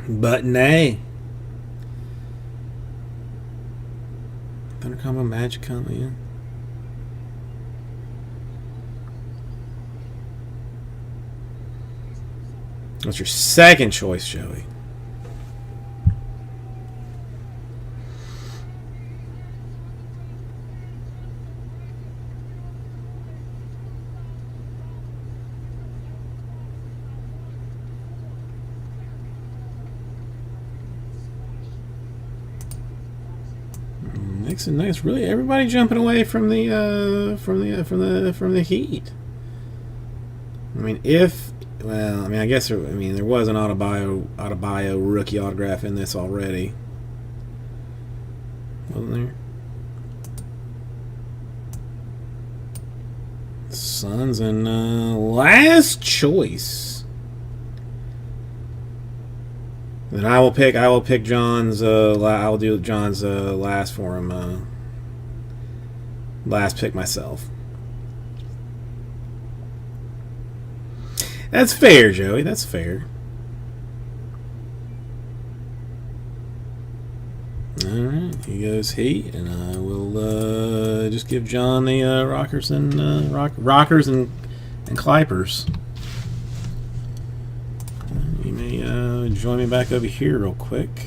But nay. Thunder combo, Magic combo, yeah. What's your second choice, Joey? Next, really, everybody jumping away from the Heat. I mean, well, I mean, I guess there was an Adebayo rookie autograph in this already, wasn't there? Suns and last choice. Then I will pick John's. I'll do John's last for him. Last pick myself. That's fair, Joey. That's fair. Alright, he goes Heat, and I will just give John the Rockers and Clippers. You may join me back over here real quick.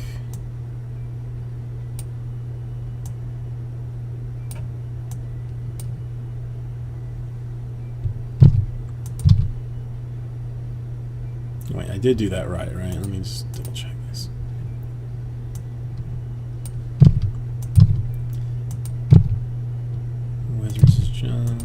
Wait, I did do that right? Let me just double check this. Wizards is John.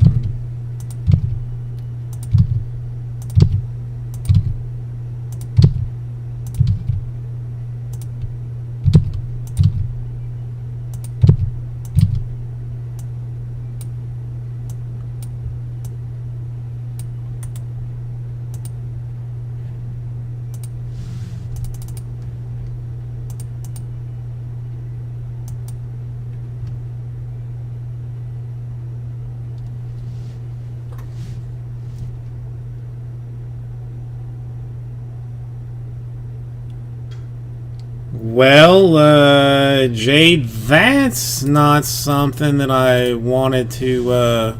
Well, Jade, that's not something that I wanted to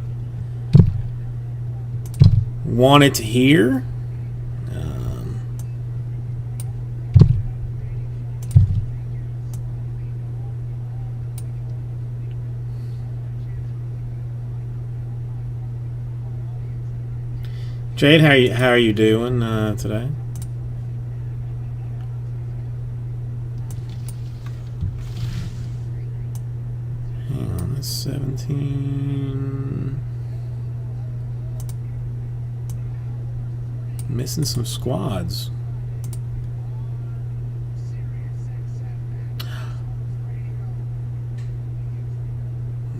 hear. Jade, how are you doing today? Hang on, that's 17. Missing some squads.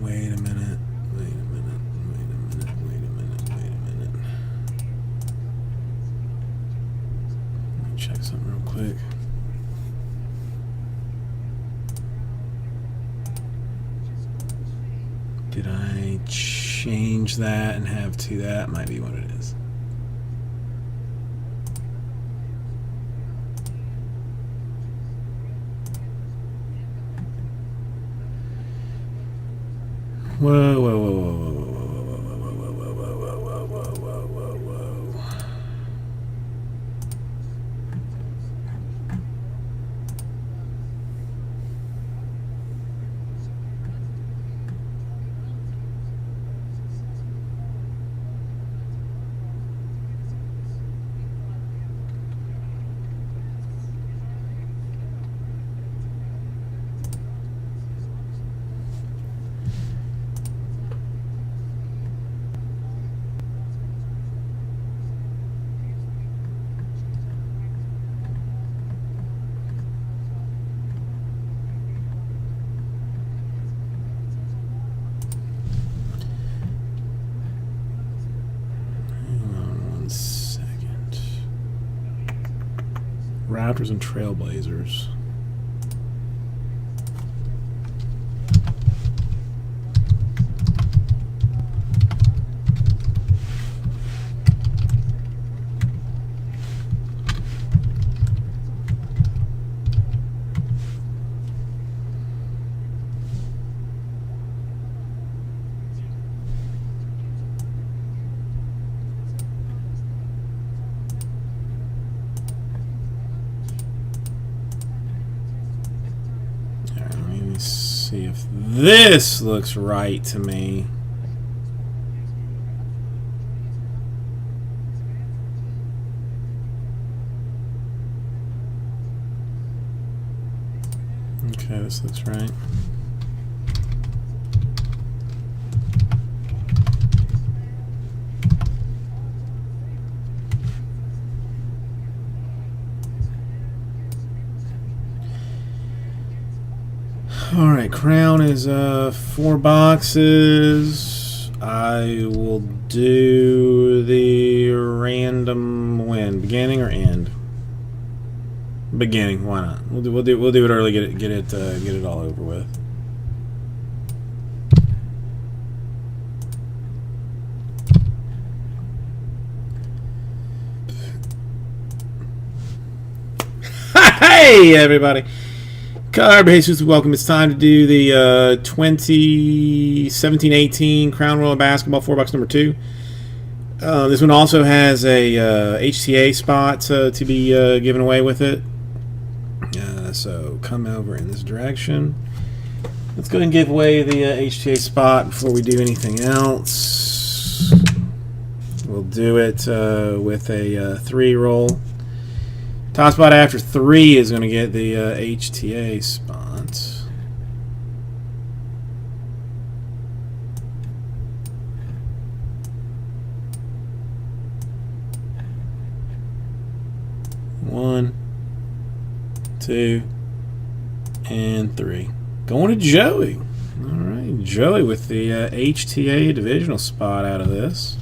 Wait a minute. Let me check something real quick. Did I change that and have to that? Might be what it is. Whoa, whoa, whoa, whoa, whoa, whoa, whoa, whoa, whoa, whoa, whoa, whoa, whoa, whoa, whoa, whoa. Raptors and Trailblazers. See if this looks right to me. Okay, this looks right. right, Crown is 4 boxes. I will do the random win, beginning or end. Beginning, why not? We'll do it early. Get it all over with. Hey everybody, Card Jesus, welcome. It's time to do the 2017-18 Crown Royal Basketball 4-box number 2. This one also has a HTA spot to be given away with it. So come over in this direction. Let's go ahead and give away the HTA spot before we do anything else. We'll do it with a 3 roll. Top spot after 3 is going to get the HTA spot. One, 2, and 3. Going to Joey. All right, Joey with the HTA divisional spot out of this.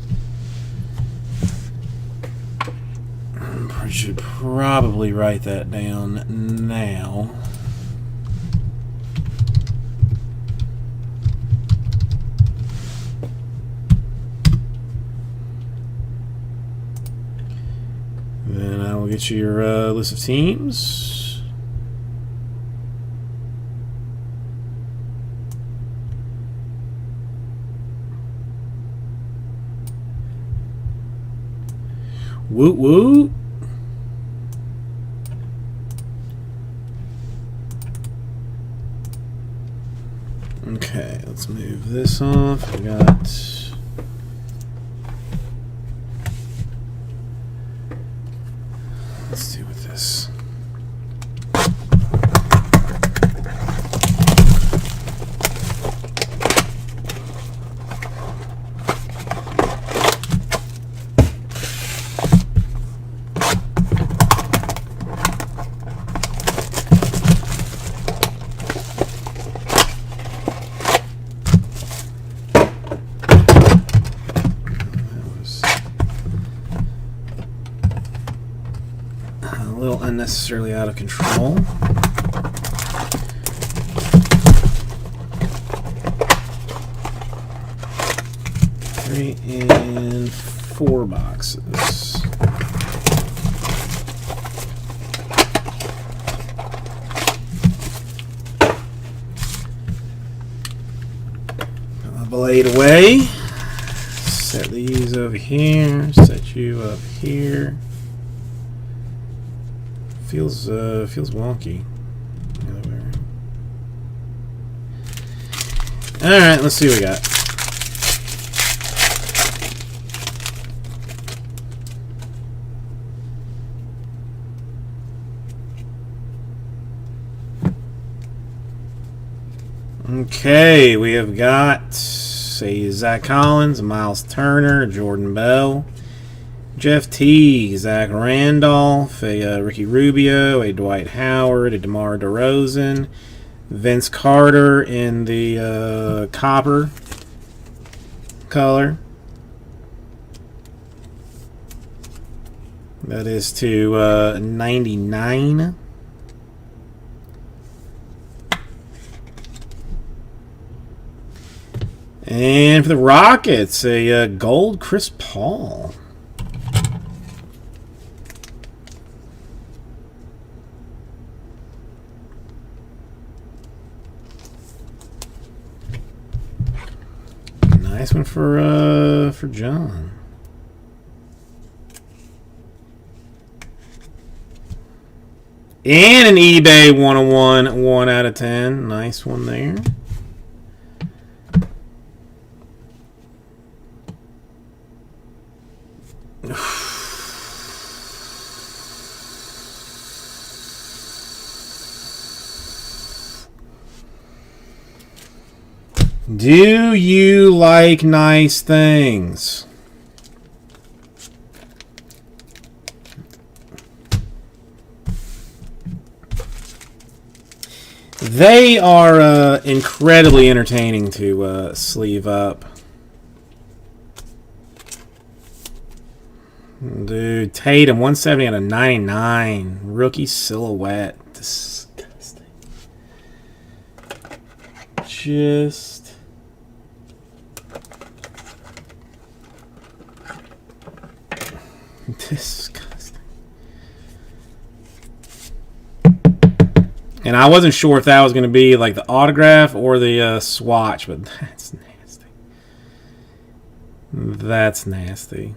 I should probably write that down now. Then I will get you your list of teams. Woot woot. Okay, let's move this off. We got let's do with this. Unnecessarily out of control. Three and 4 boxes. Put my blade away. Set these over here. Set you up here. Feels wonky. All right, let's see what we got. Okay, we have got Zach Collins, Miles Turner, Jordan Bell, Jeff Teague, Zach Randolph, a Ricky Rubio, a Dwight Howard, a DeMar DeRozan, Vince Carter in the copper color. That is to 99. And for the Rockets, a gold Chris Paul. Nice one for John. And an eBay 101, 1 out of 10. Nice one there. Do you like nice things? They are incredibly entertaining to sleeve up. Dude, Tatum, 170 out of 99. Rookie silhouette. Disgusting. Just... disgusting. And I wasn't sure if that was going to be like the autograph or the swatch, but that's nasty. That's nasty.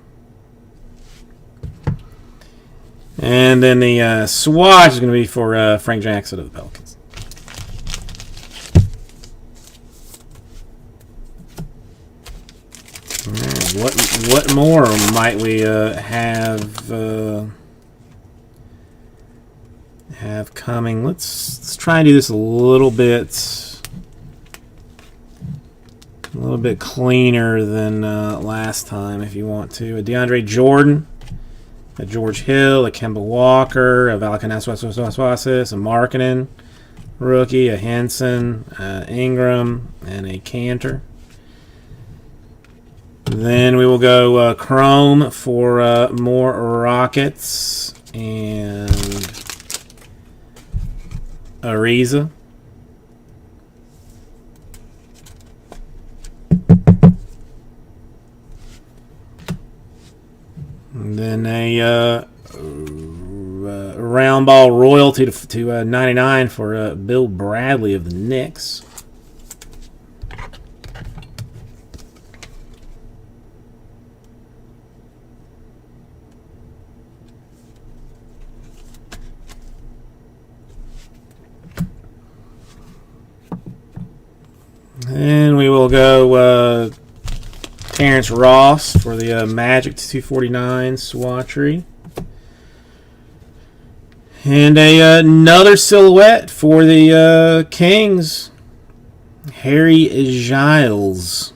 And then the swatch is going to be for Frank Jackson of the Pelicans. What more might we have coming? Let's try and do this a little bit cleaner than last time, if you want to. A DeAndre Jordan, a George Hill, a Kemba Walker, a Valakanas, a Markkanen rookie, a Henson, Ingram, and a Cantor. Then we will go Chrome for more Rockets and Ariza. And then a round ball royalty to 99 for Bill Bradley of the Knicks. And we will go Terrence Ross for the Magic to 249 swatchery. And another silhouette for the Kings, Harry Giles.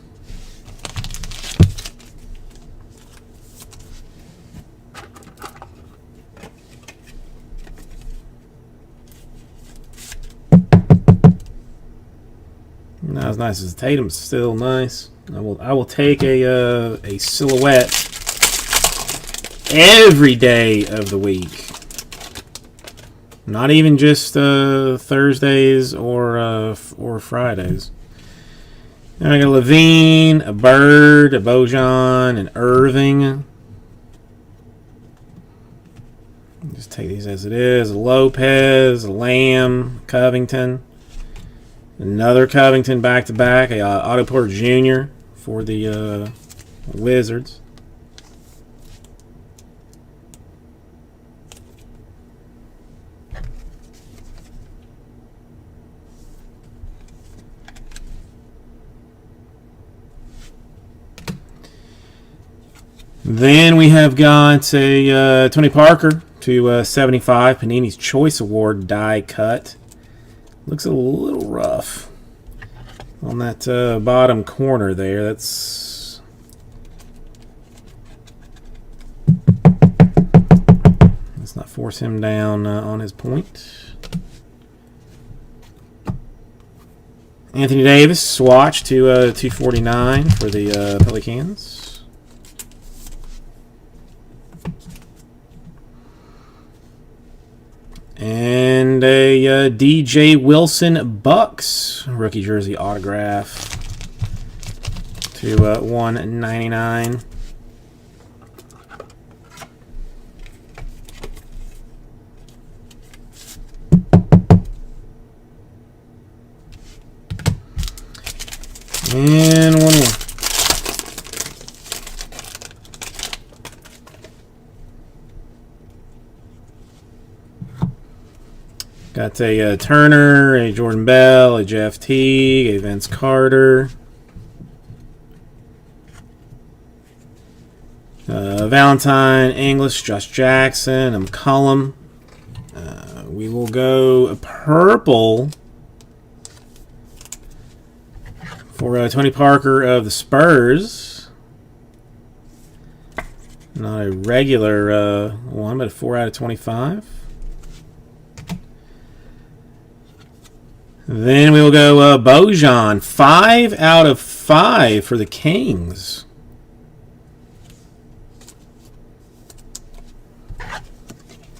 Not as nice as Tatum's, still nice. I will take a silhouette every day of the week. Not even just Thursdays or Fridays. Then I got Levine, a Bird, a Bojan, an Irving. Just take these as it is. A Lopez, a Lamb, Covington. Another Covington back-to-back, a Otto Porter Jr. for the Wizards. Then we have got a Tony Parker to 75, Panini's Choice Award die cut. Looks a little rough on that bottom corner there. Let's not force him down on his point. Anthony Davis, swatch to 249 for the Pelicans. And a DJ Wilson Bucks rookie jersey autograph to 199. And one more. Got a Turner, a Jordan Bell, a Jeff Teague, a Vince Carter. Valentine, English, Josh Jackson, McCollum. We will go a purple for Tony Parker of the Spurs. Not a regular one, but a 4 out of 25. Then we will go Bojan, 5 out of 5 for the Kings.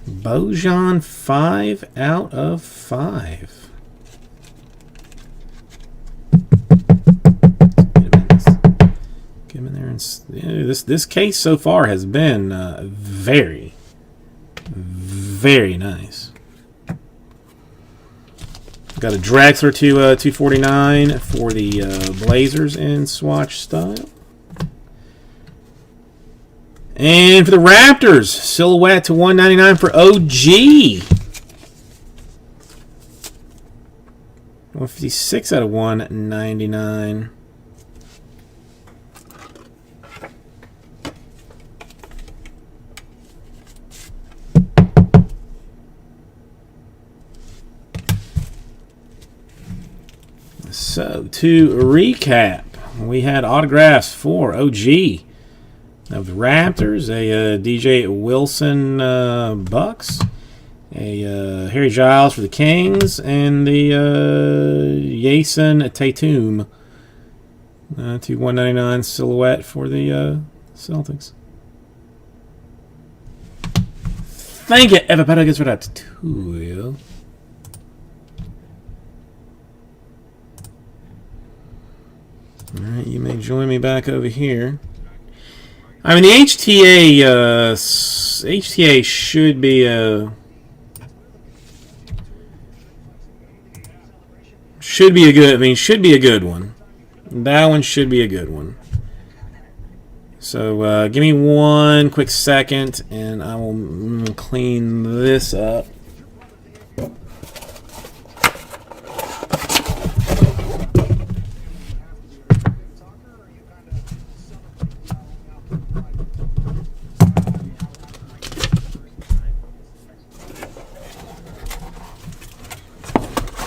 Bojan, 5 out of 5. Get him in there and this case so far has been very, very nice. Got a Drexler to 249 for the Blazers in swatch style. And for the Raptors, silhouette to 199 for OG. 156 out of 199. So, to recap, we had autographs for OG of the Raptors, a DJ Wilson Bucks, a Harry Giles for the Kings, and the Jason Tatum to 199 silhouette for the Celtics. Thank you, everybody. Gets rid of that tool. Alright, you may join me back over here. I mean, the HTA should be a good one. That one should be a good one. So give me one quick second, and I will clean this up.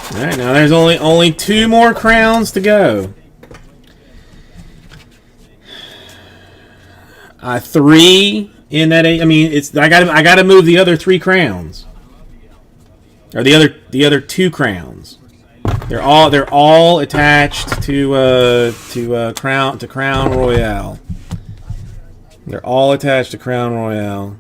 All right, now there's only 2 more crowns to go. 3 in that 8. I mean, I got to move the other 3 crowns, or the other 2 crowns. They're all attached to Crown Royale. They're all attached to Crown Royale.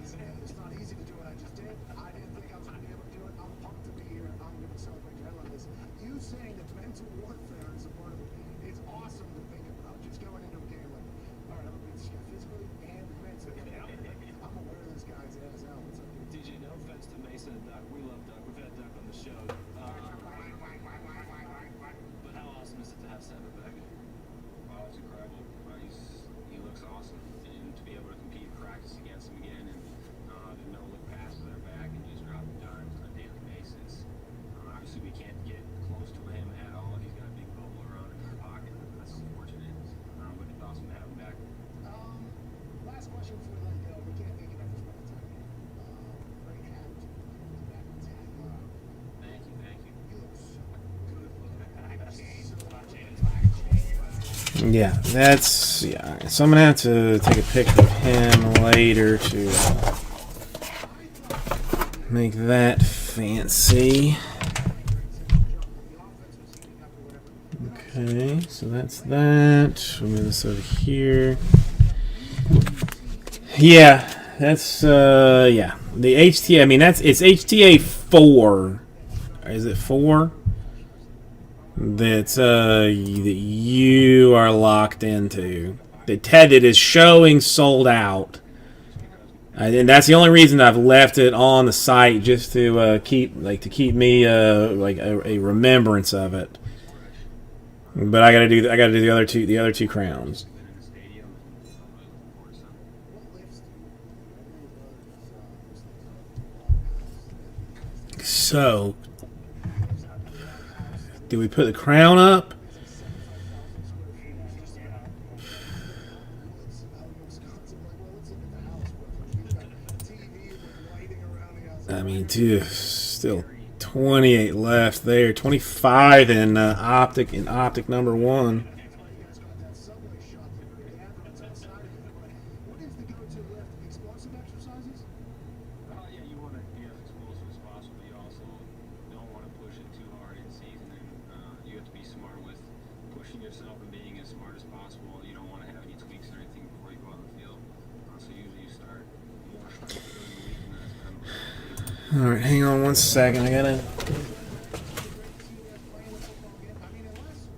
It's not easy to do what I just did. I didn't think I was going to be able to do it. I'm pumped to be here. I'm going to celebrate the hell out of this. You saying that mental warfare is a part of it. It's awesome to think about. Just going into a game like, all right, I'm going to beat this guy physically and mentally. I'm aware of this guy's ass out. What's up, dude? DJ, no offense to Mason and Duck. We love Duck. We've had Duck on the show. But how awesome is it to have Seven back? Wow, it's incredible. He looks awesome, and to be able to compete and practice against him again, and the no-look passes are back, and just drop dimes on a daily basis. Obviously, we can't get close to him at all. He's got a big bubble around in his pocket. That's unfortunate, but it's awesome to have him back. Last question before we let you go. We can't thank you enough for spending time here. Great hat. Back on tag. Thank you, thank you. You look so good. Yeah, that's So I'm gonna have to take a picture of him later to make that fancy. Okay, so that's that. We'll move this over here. Yeah, that's yeah. The HTA. I mean, it's HTA 4. Is it 4? That you are locked into. That is showing sold out, and that's the only reason I've left it on the site, just to keep me like a remembrance of it. But I gotta do the other two crowns. So, do we put the crown up? I mean, dude, still 28 left there. 25 in optic number 1. What is the go-to lift? Explosive exercises? Yeah, you want to be as explosive as possible. You also don't want to push it too as smart as possible. You don't want to have any tweaks or anything before you go on the field. So usually you start more strength during the week, and that's kind of All right, hang on one second. I gotta. I mean, unless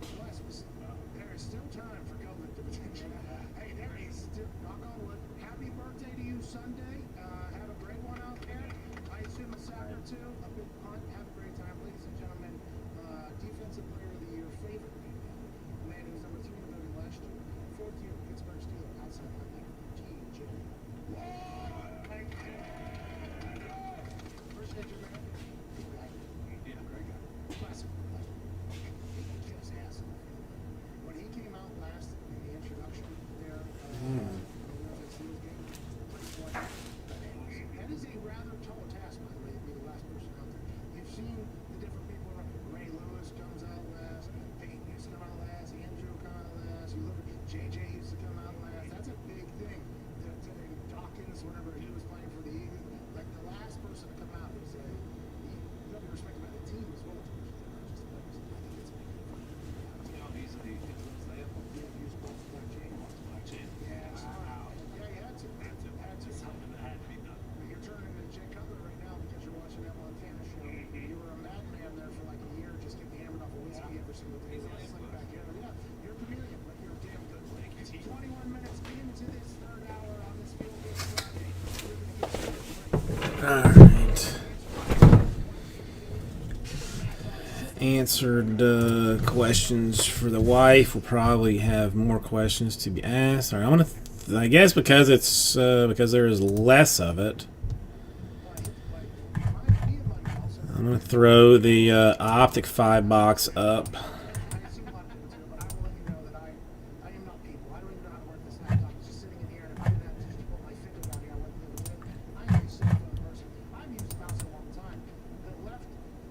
there is still time for COVID to potentially. Hey, there is still. Knock on wood. Happy birthday to you Sunday. Have a great one out there. I assume a sack or two, a big punt. Have a great time, ladies and gentlemen. Defensive Player of the Year, favorite man who was number 3 in the voting last year, 4th year Pittsburgh Steelers, outside linebacker, T.J. First injured man. Yeah, great guy. Classic. He kicks ass in the field. When he came out last in the introduction there, that Steelers game, pretty quiet. That is a rather tall task, by the way, to be the last person out there. You've seen the different people around. Ray Lewis comes out last. Peyton used to come out last. Andrew come out last. You look at JJ used to come out last. That's a big thing. Dawkins, whenever he was playing for the Eagles, like the last person to come out was you got to be respected by the team as well. Not just the players. I think it's a big thing. You know, he's the influence they have. Yeah, he was both Black James. Black James. Yeah, Wow. yeah, you had to. Had to. Had to. Something that had to be done. You're turning into Jay Cutler right now because you're watching that Montana show. You were a madman there for like a year, just getting hammered off a whiskey every single day. He's a Slick influence. back in. Yeah, you're a chameleon, but you're damn good. It's 21 minutes into this third hour on this Field Day Friday. We're gonna get All right. Answered questions for the wife. We'll probably have more questions to be asked. All right, I'm gonna. I guess because it's because there is less of it. I'm gonna throw the optic 5-box up. I see a lot of people too, but I will let you know that I am not people. I don't even know how to work this laptop. It's just sitting in here, and if I didn't have to put my finger down here, I wouldn't be able to do it. I'm a cell phone person. I've used a mouse a long time. The left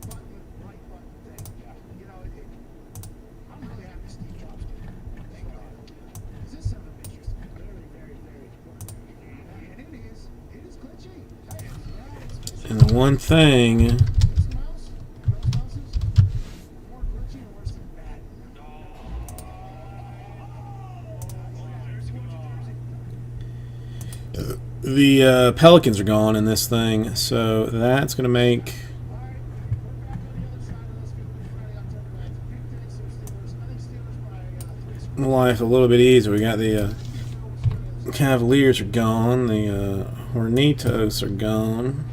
button, right button thing. You know, I'm really happy Steve Jobs did it. Thank God. Because this son of a bitch is very, very, very important. And it is glitchy. Hey, yeah, And the one thing. this mouse, and those mouses, more glitchy and worse than bad. The Pelicans are gone in this thing, so that's going to make life a little bit easier. We got the Cavaliers are gone, the Hornitos are gone,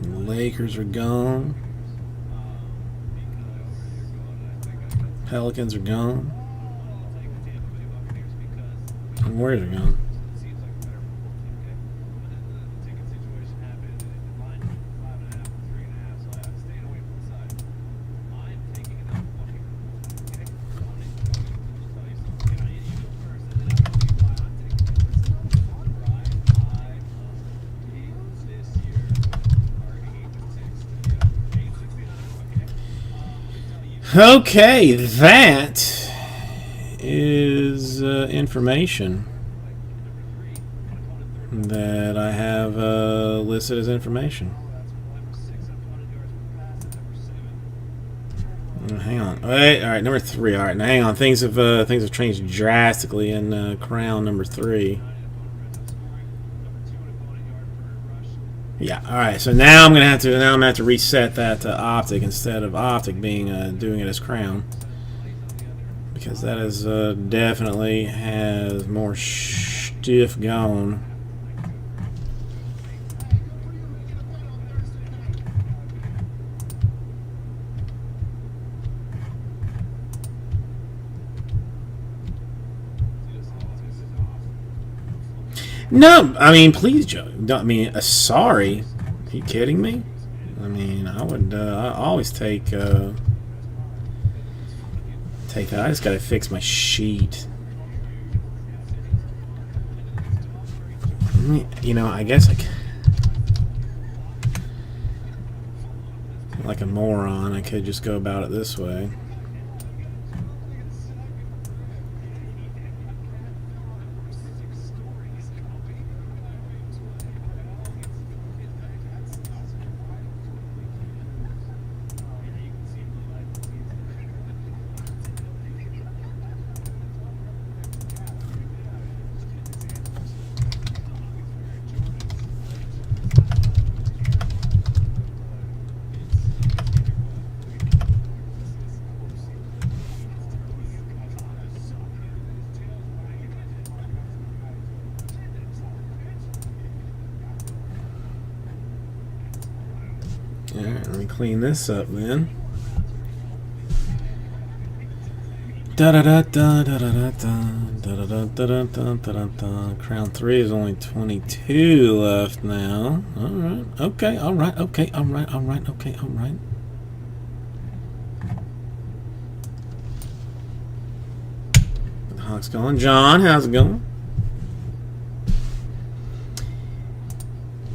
the Lakers are gone, Pelicans are gone. And where's it gone? Seems like a better football team, okay? But then the ticket situation happened, and the line went from 5.5 to 3.5, so I'm staying away from the side. I'm taking it up fucking, okay? I'll tell you something. Yeah, you go first, and then I'll tell you why I'm taking it. Right, this year are 8-6 to the other. 8-6 to the other, okay? Let me tell you. Okay, that is information that I have listed as information. Hang on. Wait, all right, number 3. All right, now hang on. Things have changed drastically in Crown number 3. Yeah. All right. So now I'm gonna have to reset that to optic instead of optic being doing it as Crown. Because that is definitely has more stiff going. No, I mean, please, Joe. I mean, sorry. Are you kidding me? I mean, I would. I always take that. I just gotta fix my sheet. You know, I guess like a moron, I could just go about it this way. clean this up then. Da da da da da da da da da da da. Crown 3 is only 22 left now. All right. Okay. All right. Okay. All right. All right. Okay. All right. How's it going, John? How's it going,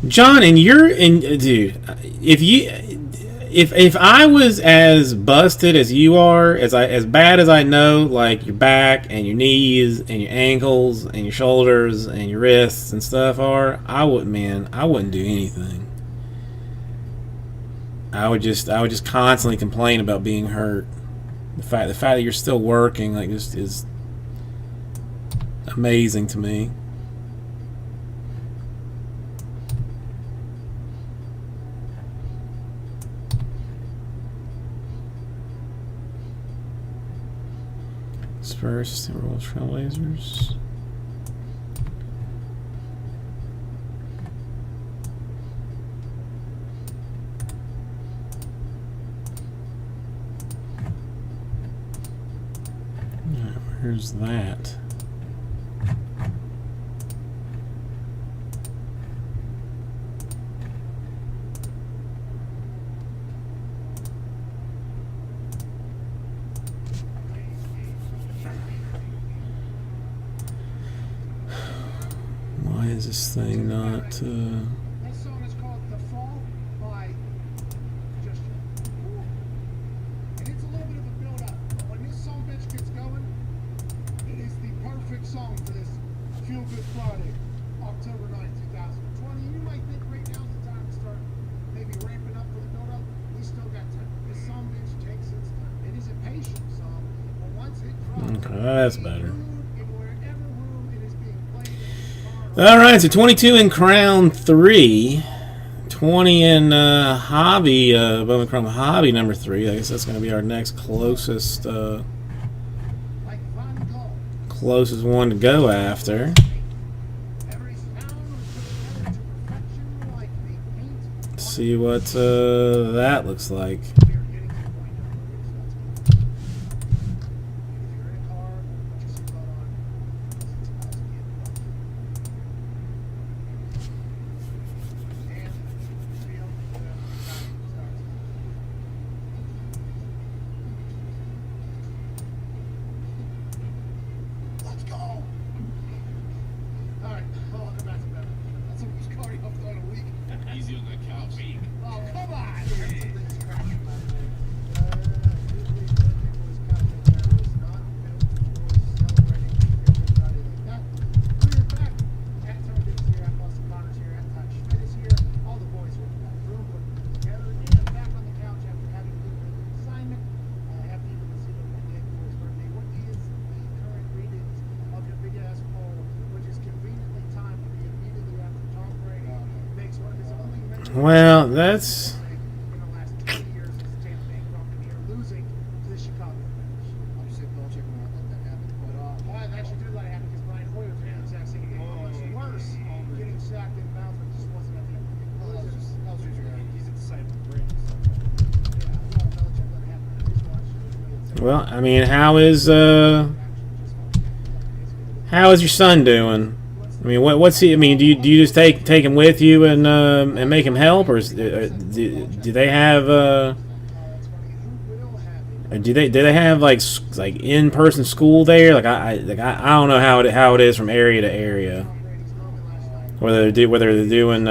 John? And you're in, dude. If I was as busted as you are, as bad as I know, like your back and your knees and your ankles and your shoulders and your wrists and stuff are, I wouldn't do anything. I would just constantly complain about being hurt. The fact that you're still working, like, just is amazing to me. Spurs, Timberwolves, Trailblazers. Alright, where's that? Why is this thing not? This song is called "The Fall" by Just. And it's a little bit of a build-up. But when this song bitch gets going, it is the perfect song for this Feel Good Friday, October 9th, 2020. You might think right now's the time to start maybe ramping up for the build-up. We still got time. This song bitch takes its time. It is a patient song, but once it drops, Okay, that's better. in wherever room it is being played in the car. All right, so 22 in Crown 3, 20 in Hobby, Bowman Chrome Hobby number 3. I guess that's going to be our next closest Like Van Gogh. closest one to go after. Every sound was put together to perfection like the paint. Let's see what that looks like. We are getting to the point now where it's not good. If you're in a car, put your seatbelt on. It's about to get rough. And feel the time starts. Let's go! Alright, welcome back to bed. That's the most cardio I've done in a week. Easy on the couch. Oh, come on! Well, that's In the last 20 years, this Tampa Bay Buccaneers losing to the Chicago Bears. Obviously, Belichick would not let that happen. But Well, I actually did let it happen because Brian Hoyer did the exact same game. Much worse, getting sacked in bounds, but just wasn't at the end of the game. that was usually He's at the side of the brain. Yeah, well, Belichick let it happen on his watch. well. I mean, how is your son doing? I mean, what's he? I mean, do you just take him with you and make him help, or do they have do they have like in person school there? Like I don't know how it is from area to area. Whether they're doing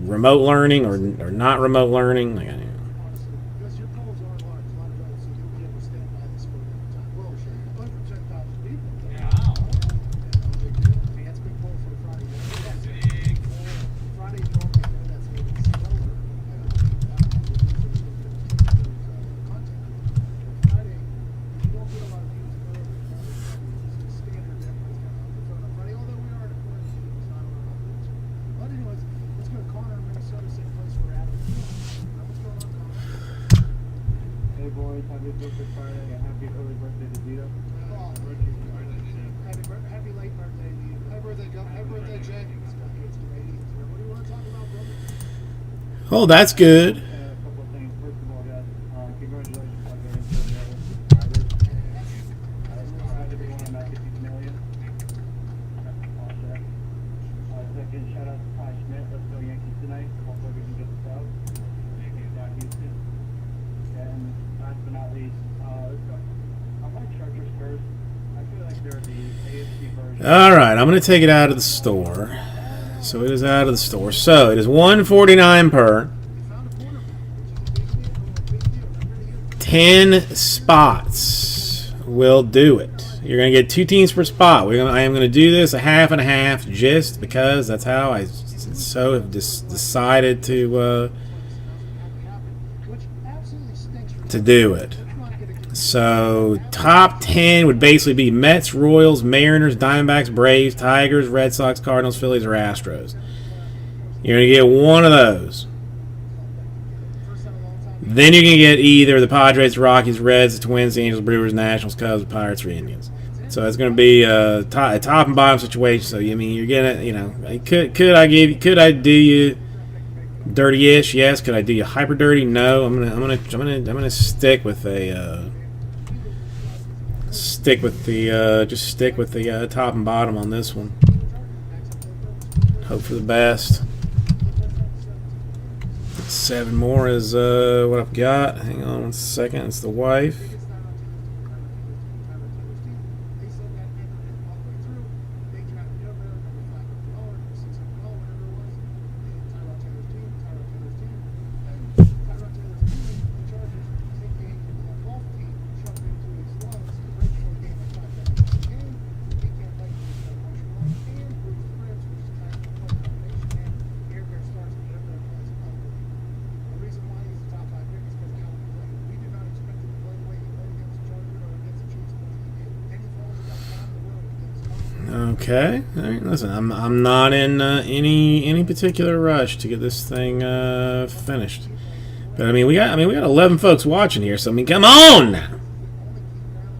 remote learning or not remote learning. Like, Because your polls are large, a lot of votes, so you'll be able to stand by this for a long time. Well, sure. 110,000 people. Wow. I mean, that's a big poll for a Friday. Big poll. Friday normally that's a little slower. Content. Friday, you don't get a lot of views early. It's standard that everybody's kind of up on Friday, although we are at a quarantine, so I don't know how to reach it. But anyways, let's go to Connor in Minnesota, same place we're at. What's going on, Connor? Hey boys, happy birthday Friday and happy early birthday to Vito. Happy late birthday to you. Happy birthday, happy birthday, Jay. This guy hates me. What do you want to talk about, brother? oh, that's good. Congratulations on getting to $1 million subscribers. Proud to be one of my 50 million. Awesome. Second, shout out to Ty Schmidt. Let's go Yankees tonight. Hopefully we can get this out. Yankees down Houston. And last but not least, let's go. I like Chargers first. I feel like they're the AFC version. All right, I'm going to take it out of the store. So it is out of the store. So it is $149 per. 10 spots will do it. You're going to get 2 teams per spot. I am going to do this a half and a half just because that's how I so have decided to do it. So top 10 would basically be Mets, Royals, Mariners, Diamondbacks, Braves, Tigers, Red Sox, Cardinals, Phillies, or Astros. You're going to get one of those. Then you're going to get either the Padres, the Rockies, Reds, the Twins, the Angels, Brewers, Nationals, Cubs, Pirates, or Indians. So it's going to be a top and bottom situation. So I mean, you're getting, you know, could I do you dirty-ish? Yes. Could I do you hyper dirty? No. I'm gonna stick with the top and bottom on this one. Hope for the best. 7 more is what I've got. Hang on 1 second. It's the wife. Okay. All right. Listen, I'm not in any particular rush to get this thing finished. But I mean, we got 11 folks watching here, so I mean, come on now.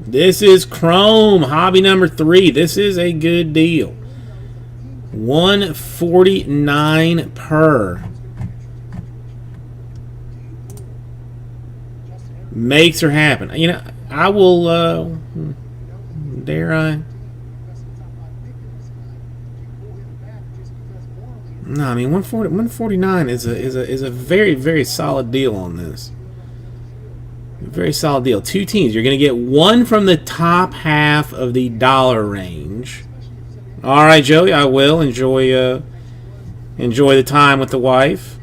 This is Chrome hobby number 3. This is a good deal. $149 per. Makes her happen. You know, I will. Dare I? No, I mean 149 is a very, very solid deal on this. Very solid deal. 2 teams. You're going to get one from the top half of the dollar range. All right, Joey. I will enjoy the time with the wife.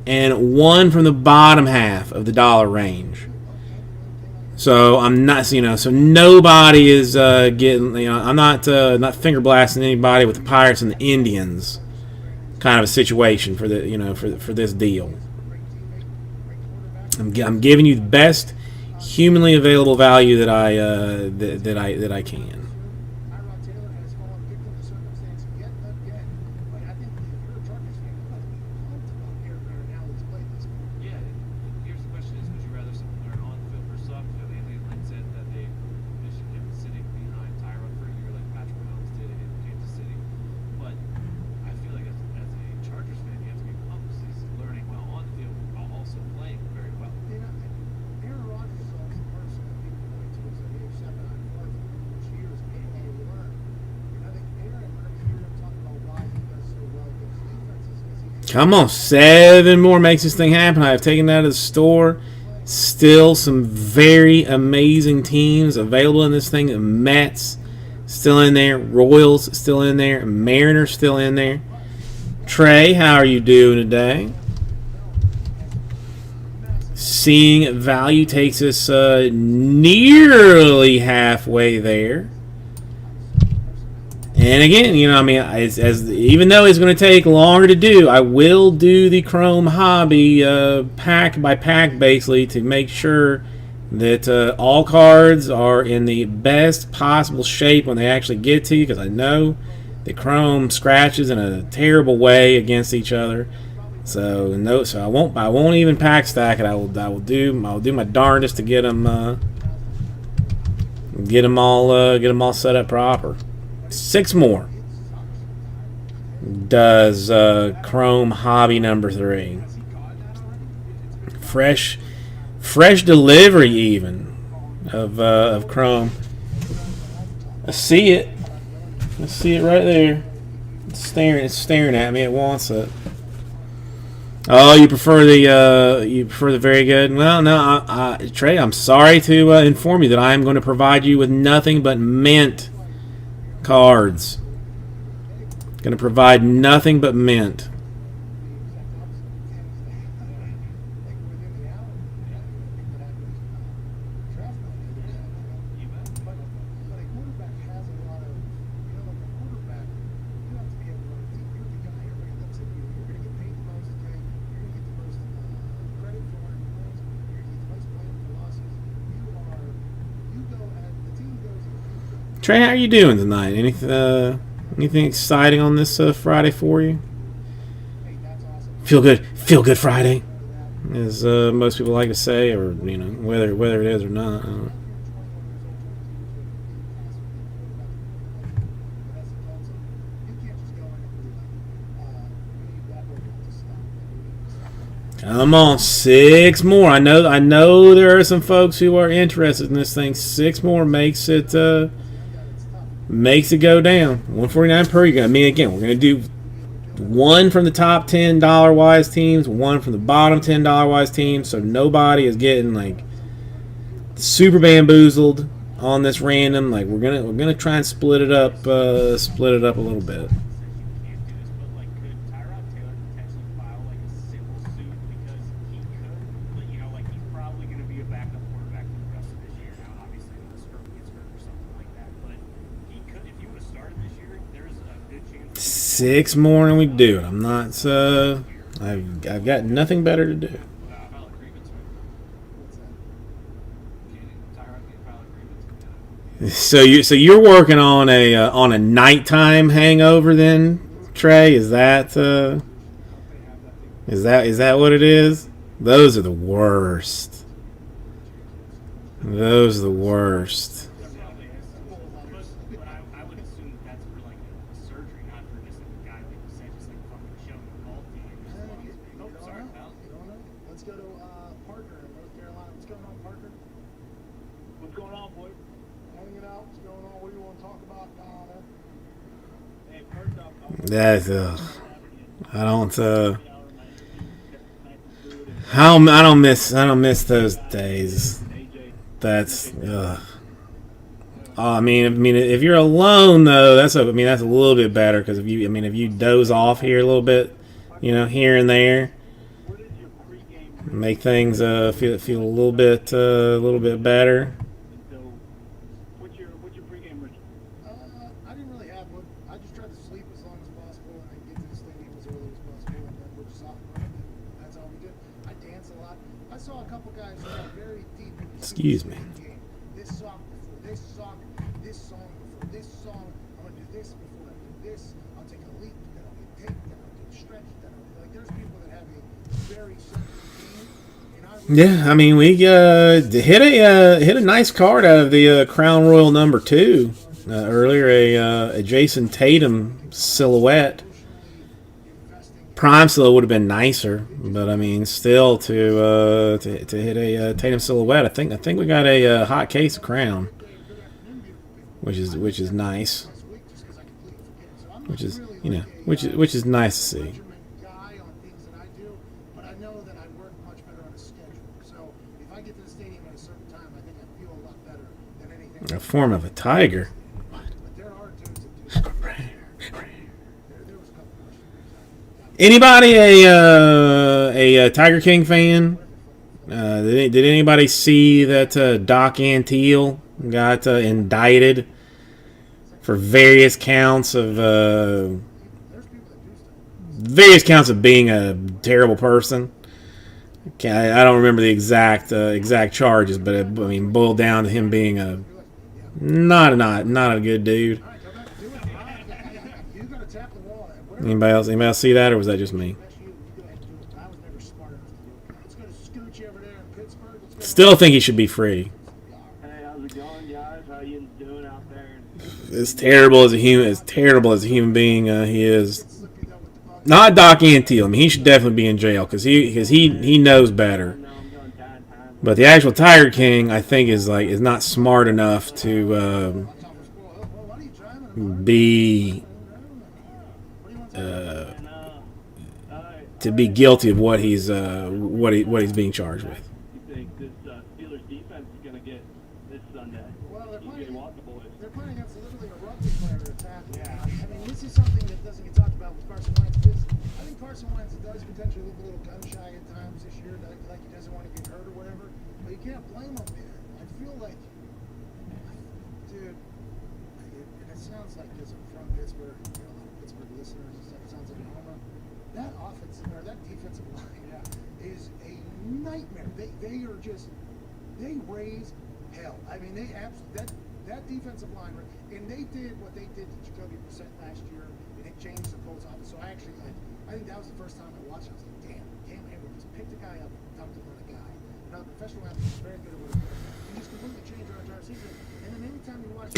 And one from the bottom half of the dollar range. So I'm not, you know, so nobody is getting, you know, I'm not finger blasting anybody with the Pirates and the Indians kind of a situation for the, you know, for this deal. I'm giving you the best humanly available value that I can. Come on, 7 more makes this thing happen. I have taken that out of the store. Still some very amazing teams available in this thing. Mets still in there. Royals still in there. Mariners still in there. Trey, how are you doing today? Seeing value takes us nearly halfway there. And again, you know, I mean, even though it's going to take longer to do, I will do the Chrome hobby pack by pack, basically, to make sure that all cards are in the best possible shape when they actually get to you, because I know the Chrome scratches in a terrible way against each other. So no, so I won't even pack stack it. I'll do my darndest to get them all set up proper. 6 more does Chrome hobby number 3. Fresh delivery even of Chrome. I see it. I see it right there. It's staring at me. It wants it. Oh, you prefer the very good? Well, no, Trey. I'm sorry to inform you that I am going to provide you with nothing but mint cards. Going to provide nothing but mint. Trey, how are you doing tonight? Anything exciting on this Friday for you? Feel good Friday, as most people like to say, or whether it is or not. Come on, 6 more. I know there are some folks who are interested in this thing. 6 more makes it go down. 149 per. I mean, again, we're gonna do one from the top $10 wise teams, one from the bottom $10 wise teams, so nobody is getting like super bamboozled on this random. Like we're gonna try and split it up a little bit. Six more and we do it. I'm not. I've got nothing better to do. So you're working on a nighttime hangover then, Trey? Is that what it is? Those are the worst. Those are the worst. Let's go to Parker in North Carolina. What's going on, Parker? What's going on, boy? Hanging out. What's going on? What do you want to talk about down there? Hey, first off, That's I don't miss those days. That's I mean, if you're alone though, that's a little bit better because if you doze off here a little bit, here and there, make things feel a little bit better. what's your pregame ritual? I didn't really have one. I just tried to sleep as long as possible and then get to the stadium as early as possible, and then we're just off and running. That's all we did. I dance a lot. I saw a couple guys who got very deep into Excuse me. game. This song before this song, this song before this song. I'm gonna do this before I do this. I'll take a leap, then I'll get taped, then I'll do a stretch, then I'll do like. There's people that have a very simple routine, and I really Yeah, I mean we hit a nice card out of the Crown Royal #2 earlier, a Jason Tatum silhouette. Prime Silhouette would have been nicer, but I mean, still to hit a Tatum silhouette, I think we got a hot case of Crown, which is nice, which is nice to see. measurement guy on things that I do, but I know that I work much better on a schedule. So if I get to the stadium at a certain time, I think I feel a lot better than anything. A form of a tiger. But there are dudes that do. There was a couple questions. Anybody a Tiger King fan? Did anybody see that Doc Antiel got indicted for various counts of being a terrible person? I don't remember the exact charges, but it boiled down to him being not a good dude. You gotta tap the wall. Anybody else see that, or was that just me? I was never smart enough to do it. Let's go to Scoochie over there in Pittsburgh. Let's go Still think he should be free. Hey, how's it going, guys? How you doing out there? As terrible as a human being he is. slip you though with the Not Doc Antiel. I mean, he should definitely be in jail because he knows better. But the actual Tiger King, I think, is not smart enough to be guilty of what he's being charged with. You think this Steelers defense is going to get this Sunday? Well, they're You playing, want the boys. they're playing against literally a rugby player that's happening. I mean, this is something that doesn't get talked about with Carson Wentz. Because I think Carson Wentz does potentially look a little gun shy at times this year, like he doesn't want to get hurt or whatever. But you can't blame him, man. I feel like, dude, and it sounds like because I'm from Pittsburgh, you know, like Pittsburgh listeners and stuff, it sounds like a homer. That offensive or that defensive line is a nightmare. They are just they raise hell. I mean, that defensive line, and they did what they did to Jacoby Brissett last year, and it changed the Colts offense. So I think that was the first time I watched it. I was like, damn, Cam Hayward just picked a guy up and dumped him on a guy. Now, the professional athlete is very good at what he does. He just completely changed our entire season. And then anytime you watch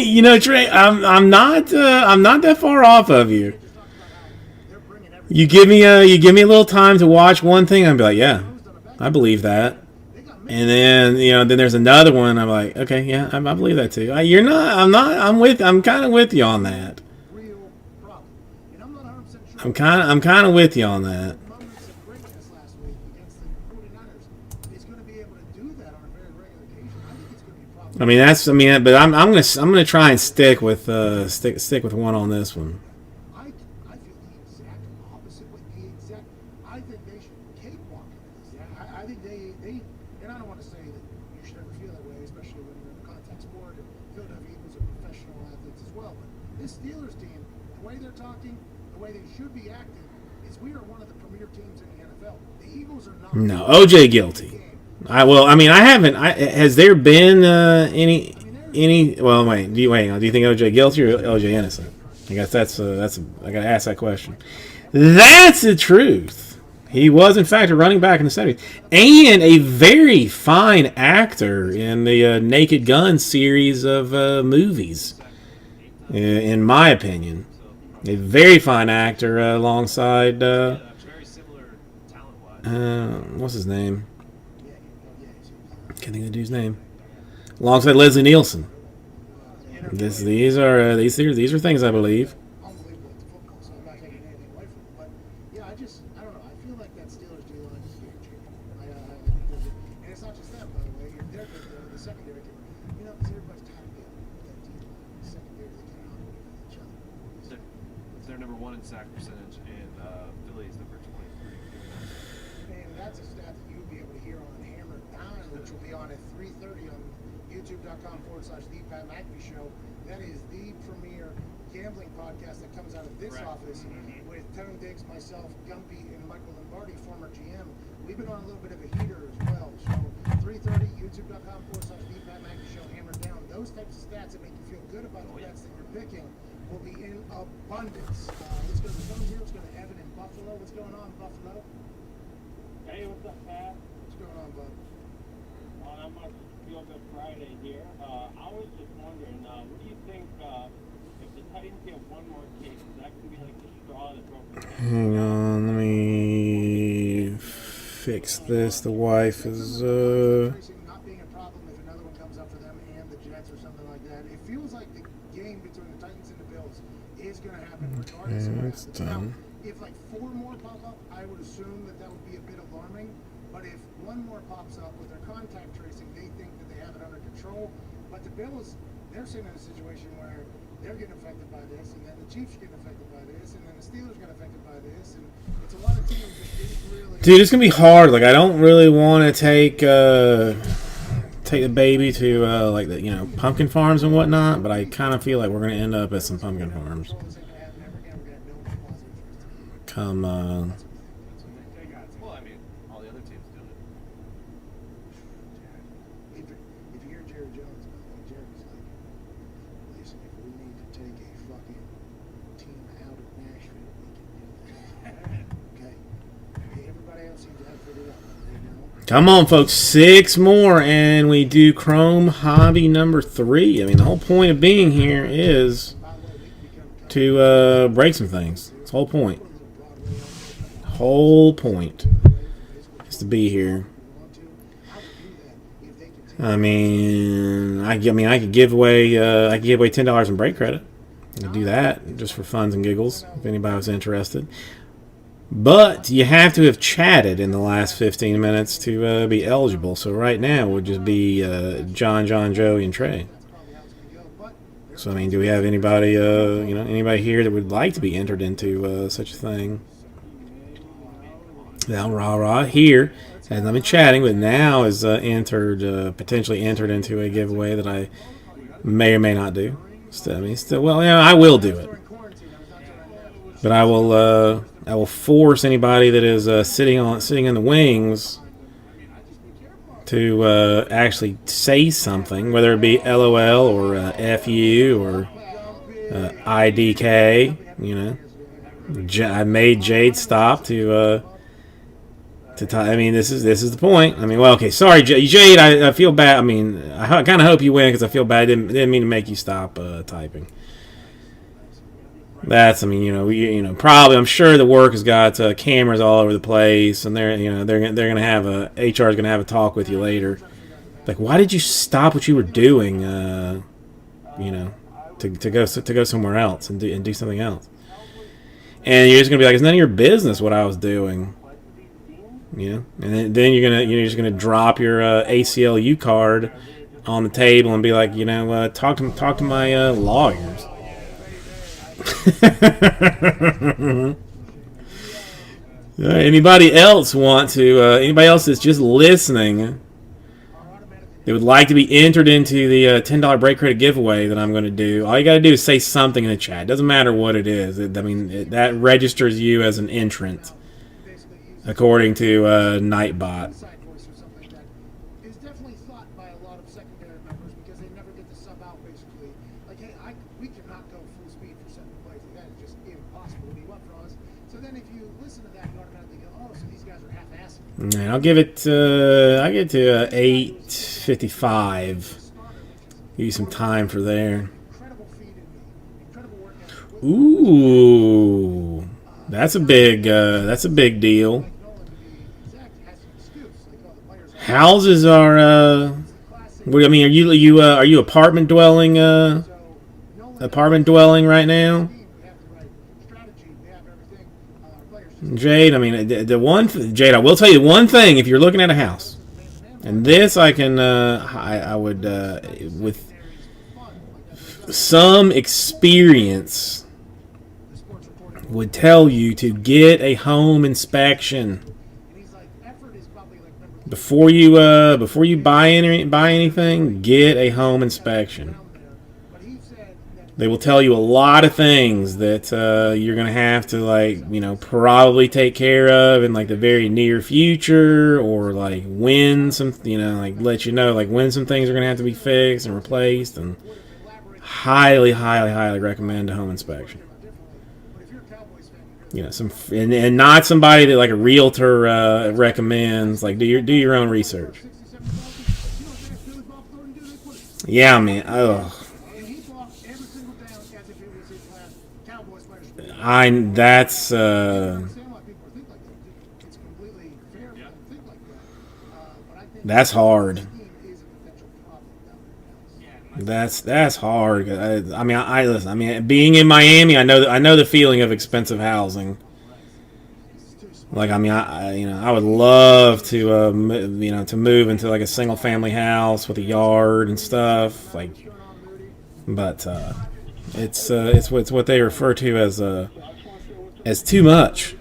You know, Trey, I'm not that far off of you. just talk about how they're bringing everything. You give me a little time to watch one thing, I'd be like, yeah, I believe that. And then then there's another one. I'm like, okay, yeah, I believe that too. I'm kind of with you on that. Real problem. And I'm not 100% sure. I'm kind of with you on that. Moments of greatness last week against the 49ers is going to be able to do that on a very regular occasion. I think it's going to be a problem. But I'm gonna try and stick with one on this one. I feel the exact opposite. I think they should cakewalk into this. I think they and I don't want to say that you should ever feel that way, especially when you're in a contact sport. And Philadelphia Eagles are professional athletes as well. But this Steelers team, the way they're talking, the way they should be acting, is we are one of the premier teams in the NFL. The Eagles are not. No, OJ guilty. I haven't. Has there been any? Well, wait. Do you think OJ guilty or OJ innocent? I guess that's I gotta ask that question. That's the truth. He was, in fact, a running back in the 70s. And a very fine actor in the Naked Gun series of movies, in my opinion. A very fine actor alongside, Very similar talent-wise. what's his name? Can't think of the dude's name. Alongside Leslie Nielsen. These are things I believe. Unbelievable at football, so I'm not taking anything away from it. But yeah, I don't know. I feel like that Steelers D line is game changing. And it's not just them, by the way. They're good. The secondary can, because everybody's tired of getting that D line. The secondary, they cannot with each other. They're number 1 in sack percentage, and Philly is number 23. And that's a stat that you'll be able to hear on Hammer Down, which will be on at 3:30 on youtube.com/The Pat McAfee Show. That is the premier gambling podcast that comes out of this office with Tone Diggs, myself, Gumpy, and Michael Lombardi, former GM. We've been on a little bit of a heater as well. So 3:30, youtube.com/The Pat McAfee Show, Hammer Down. Those types of stats that make you feel good about the bets that you're picking will be in abundance. Let's go to the phone here. Let's go to Evan in Buffalo. What's going on, Buffalo? Hey, what's up, Pat? What's going on, bud? Not much. Feel Good Friday here. I was just wondering, what do you think if the Titans get one more kick, is that going to be like the straw that broke the Hang on, let me fix this. The wife is Tracing not being a problem if another one comes up for them and the Jets or something like that. It feels like the game between the Titans and the Bills is going to happen regardless of what that's happens. Now, done. if like 4 more pop up, I would assume that would be a bit alarming. But if one more pops up with their contact tracing, they think that they have it under control. But the Bills, they're sitting in a situation where they're getting affected by this, and then the Chiefs getting affected by this, and then the Steelers get affected by this, and it's a lot of teams that didn't really. Dude, it's gonna be hard. Like, I don't really want to take the baby to pumpkin farms and whatnot, but I kind of feel like we're gonna end up at some pumpkin farms. Come on. Well, I mean, all the other teams do it. If you hear Jerry Jones, Jerry's like, listen, if we need to take a fucking team out of Nashville, we can do that. Okay. Everybody else seems to have figured it out. Come on, folks. 6 more, and we do Chrome Hobby number 3. I mean, the whole point of being here is By the way, we can become to break some things. That's the whole point. put a little whole point is to be here. I mean, I could give away $10 in break credit. I could do that just for funs and giggles if anybody was interested. But you have to have chatted in the last 15 minutes to be eligible. So right now it would just be John, Joey, and Trey. So I mean, do we have anybody, anybody here that would like to be entered into such a thing? Now, rah here has not been chatting, but now is potentially entered into a giveaway that I may or may not do. I will do it, but I will force anybody that is sitting in the wings to actually say something, whether it be LOL or FU or IDK. I made Jade stop to. I mean, this is the point. I mean, well, okay, sorry, Jade. I feel bad. I mean, I kind of hope you win because I feel bad. I didn't mean to make you stop typing. That's, I mean, probably. I'm sure the work has got cameras all over the place, and they're gonna have HR is gonna have a talk with you later. Like, why did you stop what you were doing? To go somewhere else and do something else. And you're just gonna be like, it's none of your business what I was doing. And then you're just gonna drop your ACLU card on the table and be like, talk to my lawyers. Anybody else want to? Anybody else that's just listening? They would like to be entered into the $10 break credit giveaway that I'm going to do. All you got to do is say something in the chat. It doesn't matter what it is. That registers you as an entrant. According to Nightbot. Side voice or something that is definitely thought by a lot of secondary members because they never get to sub out basically. Like, hey, we cannot go full speed for 7 plays. That is just impossible to be what for us. So then if you listen to that, you automatically go, oh, so these guys are half-assing. And I'll give it to 8:55. Give you some time for there. Incredible feed in me. Incredible workout. Ooh, that's a big deal. Houses are. Are you apartment dwelling? Apartment dwelling right now. Jade, I mean, Jade, I will tell you one thing. If you're looking at a house, and this I can, I would, with some experience, would tell you to get a home inspection before you buy anything. Get a home inspection. They will tell you a lot of things that you're gonna have to probably take care of in the very near future, or when some let you know when some things are gonna have to be fixed and replaced. And highly recommend a home inspection. And not somebody that a realtor recommends. Do your own research. Yeah, man. Oh. That's hard. That's hard. Listen. I mean, being in Miami, I know the feeling of expensive housing. I would love to move into a single family house with a yard and stuff. But it's what they refer to as too much.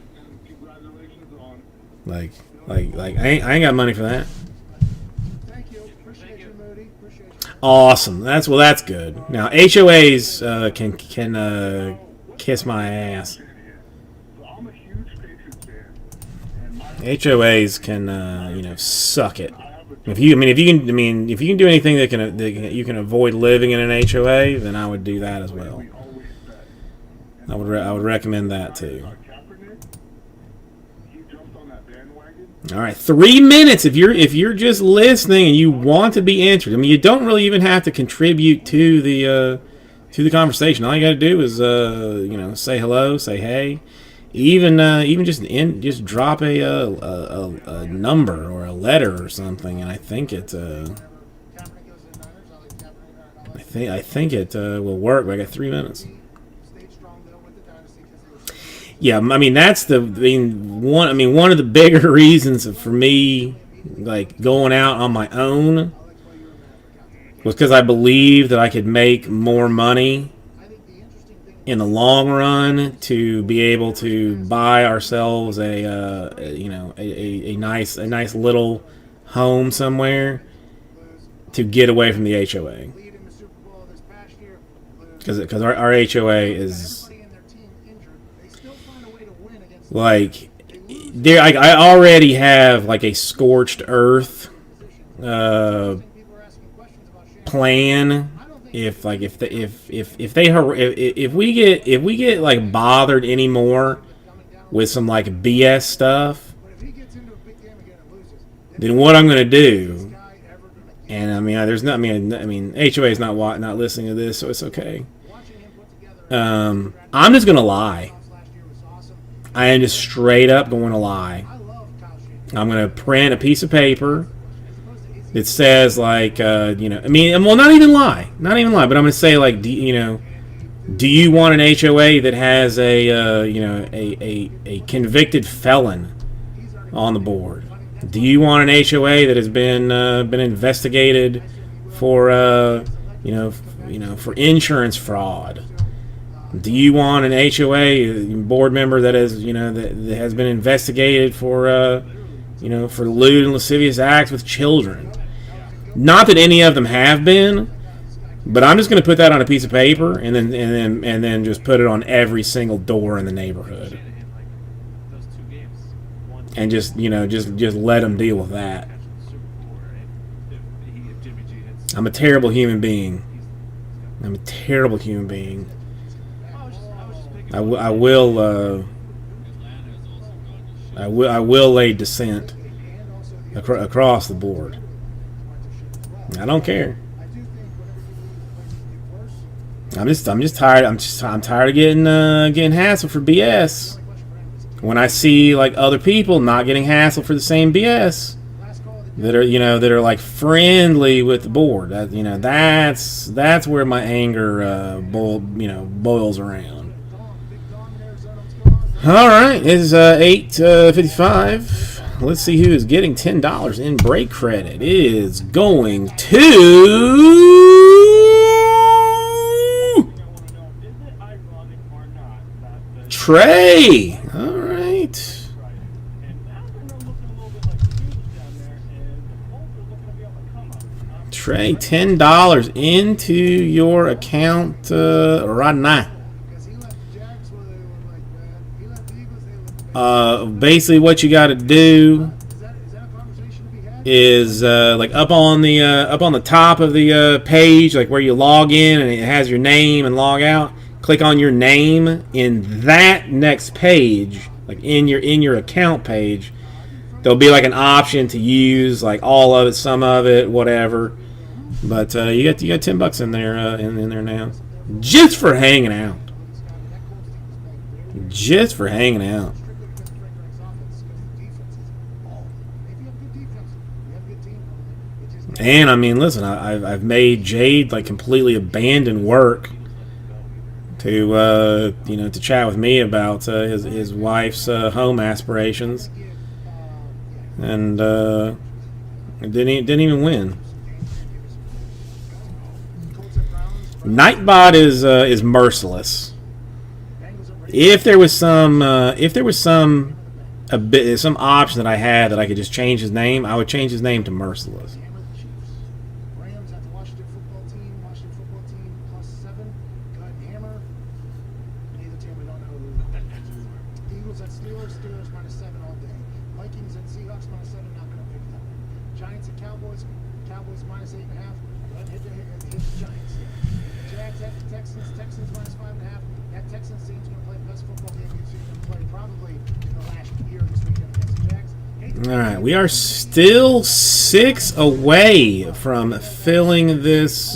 I ain't got money for that. Awesome. That's good. Now HOAs can kiss my ass. HOAs can suck it. If you can do anything that you can avoid living in an HOA, then I would do that as well. I would recommend that too. All right, 3 minutes. If you're just listening and you want to be entered, you don't really even have to contribute to the conversation. All you got to do is say hello, say hey, even just drop a number or a letter or something, and I think it Kaepernick goes to the Niners. I like Kaepernick. I think it will work. But I got 3 minutes. Stayed strong though with the dynasty because they were. Yeah, I mean that's one of the bigger reasons for me like going out on my own was because I believed that I could make more money I think the interesting thing in the long run to be able to buy ourselves a nice little home somewhere to get away from the HOA, lead in the Super Bowl this past year. because our HOA is Everybody in their team injured. They still find a way to win against like there. I already have like a scorched earth people are asking questions about Shanahan. plan. If we get like bothered anymore with some like BS stuff, But if he gets into a big game again and loses, then what I'm gonna do? this guy ever gonna get And I mean, there's not. I mean, HOA is not listening to this, so it's okay. watching him put together I'm just gonna lie. last year was awesome. I am just straight up going to lie. I love Kyle Shanahan. I'm gonna print a piece of paper As opposed to easy that says like, I mean, well, not even lie, but I'm gonna say like, do you want an HOA that has a convicted felon on the board? Do you want an HOA that has been investigated for for insurance fraud? Do you want an HOA board member that that has been investigated for for lewd and lascivious acts with children? Not that any of them have been, but I'm just going to put that on a piece of paper and then just put it on every single door in the neighborhood, Those 2 games. One and just let them deal with that. Super Bowl, right? If Jimmy G hits, I'm a terrible human being. I'm a terrible human being. I was just picking. I will lay dissent across the board. I don't care. I do think whenever you lose, it makes it get worse. I'm just tired. I'm tired of getting hassled for BS. When I see like other people not getting hassled for the same BS Last call of the that are like friendly with the board. That's where my anger boils around. Big Dom in Arizona. What's going on? All right, it's 8:55. Let's see who is getting $10 in break credit. It is going to Is it ironic or not that the Trey. All right. and now they're looking a little bit like Steelers down there, and the Colts are looking to be on the come up. Trey, $10 into your account right now. Because he left the Jags where they were like bad. He left the Eagles, they looked bad. Basically, what you got to do Is that a conversation to be had? is like up on the top of the page, like where you log in and it has your name and log out. Click on your name in that next page, like in your account page. There'll be like an option to use like all of it, some of it, whatever. But you got $10 in there in there now, just for hanging out. Just for hanging out. And I mean, listen, I've made Jade like completely abandon work to to chat with me about his wife's home aspirations, and it didn't even win. Nightbot is merciless. If there was some option that I had that I could just change his name, I would change his name to Merciless. Rams at the Washington football team +7. Go ahead and hammer. Neither team we don't know who. Eagles at Steelers -7 all day. Vikings at Seahawks -7, not going to pick that one. Giants at Cowboys -8.5. Go ahead and hit the Giants. Jags at the Texans -5.5. That Texans team's going to play the best football game you've seen them play probably in the last year this weekend against the Jags. All right, we are still 6 away from filling this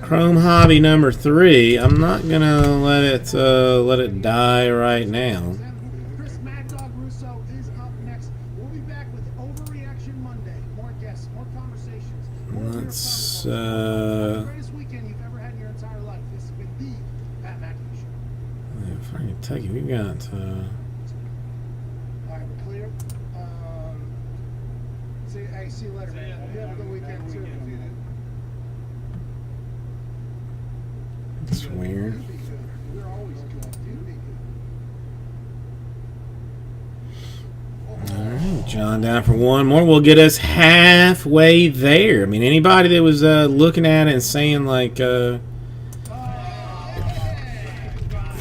Chrome Hobby number 3. I'm not gonna let it die right now. Chris Mad Dog Russo is up next. We'll be back with Overreaction Monday. More guests, more conversations. More Let's the greatest weekend you've ever had in your entire life. This has been the Pat McAfee Show. if I can tell you, we got All right, we're clear. See you later, man. Hope you have a good weekend too. it's weird. Be good. We're always good. You be good. All right, John down for one more. Will get us halfway there. I mean, anybody that was looking at it and saying like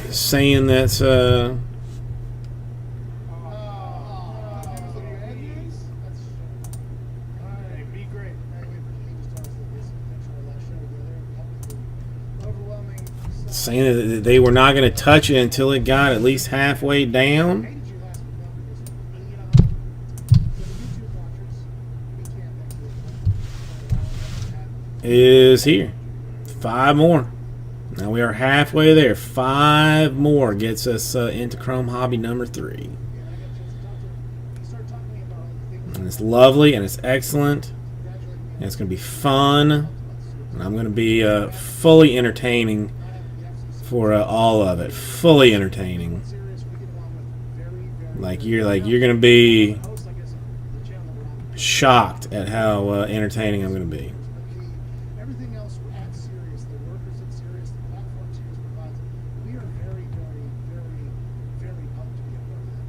saying that's Be great. Overwhelming. saying that they were not going to touch it until it got at least halfway down Hated you last week, because for the YouTube watchers, we can't thank you. is here. 5 more. Now we are halfway there. 5 more gets us into Chrome Hobby number 3. He started talking to me about all the things. And it's lovely and it's excellent. And it's going to be fun. And I'm going to be fully entertaining for all of it. Fully entertaining. Serious, we get along with very You're going to be host, I guess, the channel that we're on. shocked at how entertaining I'm going to be. Everything else at Sirius, the workers at Sirius, the platform Sirius provides, we are very, very, very, very pumped to be a part of that.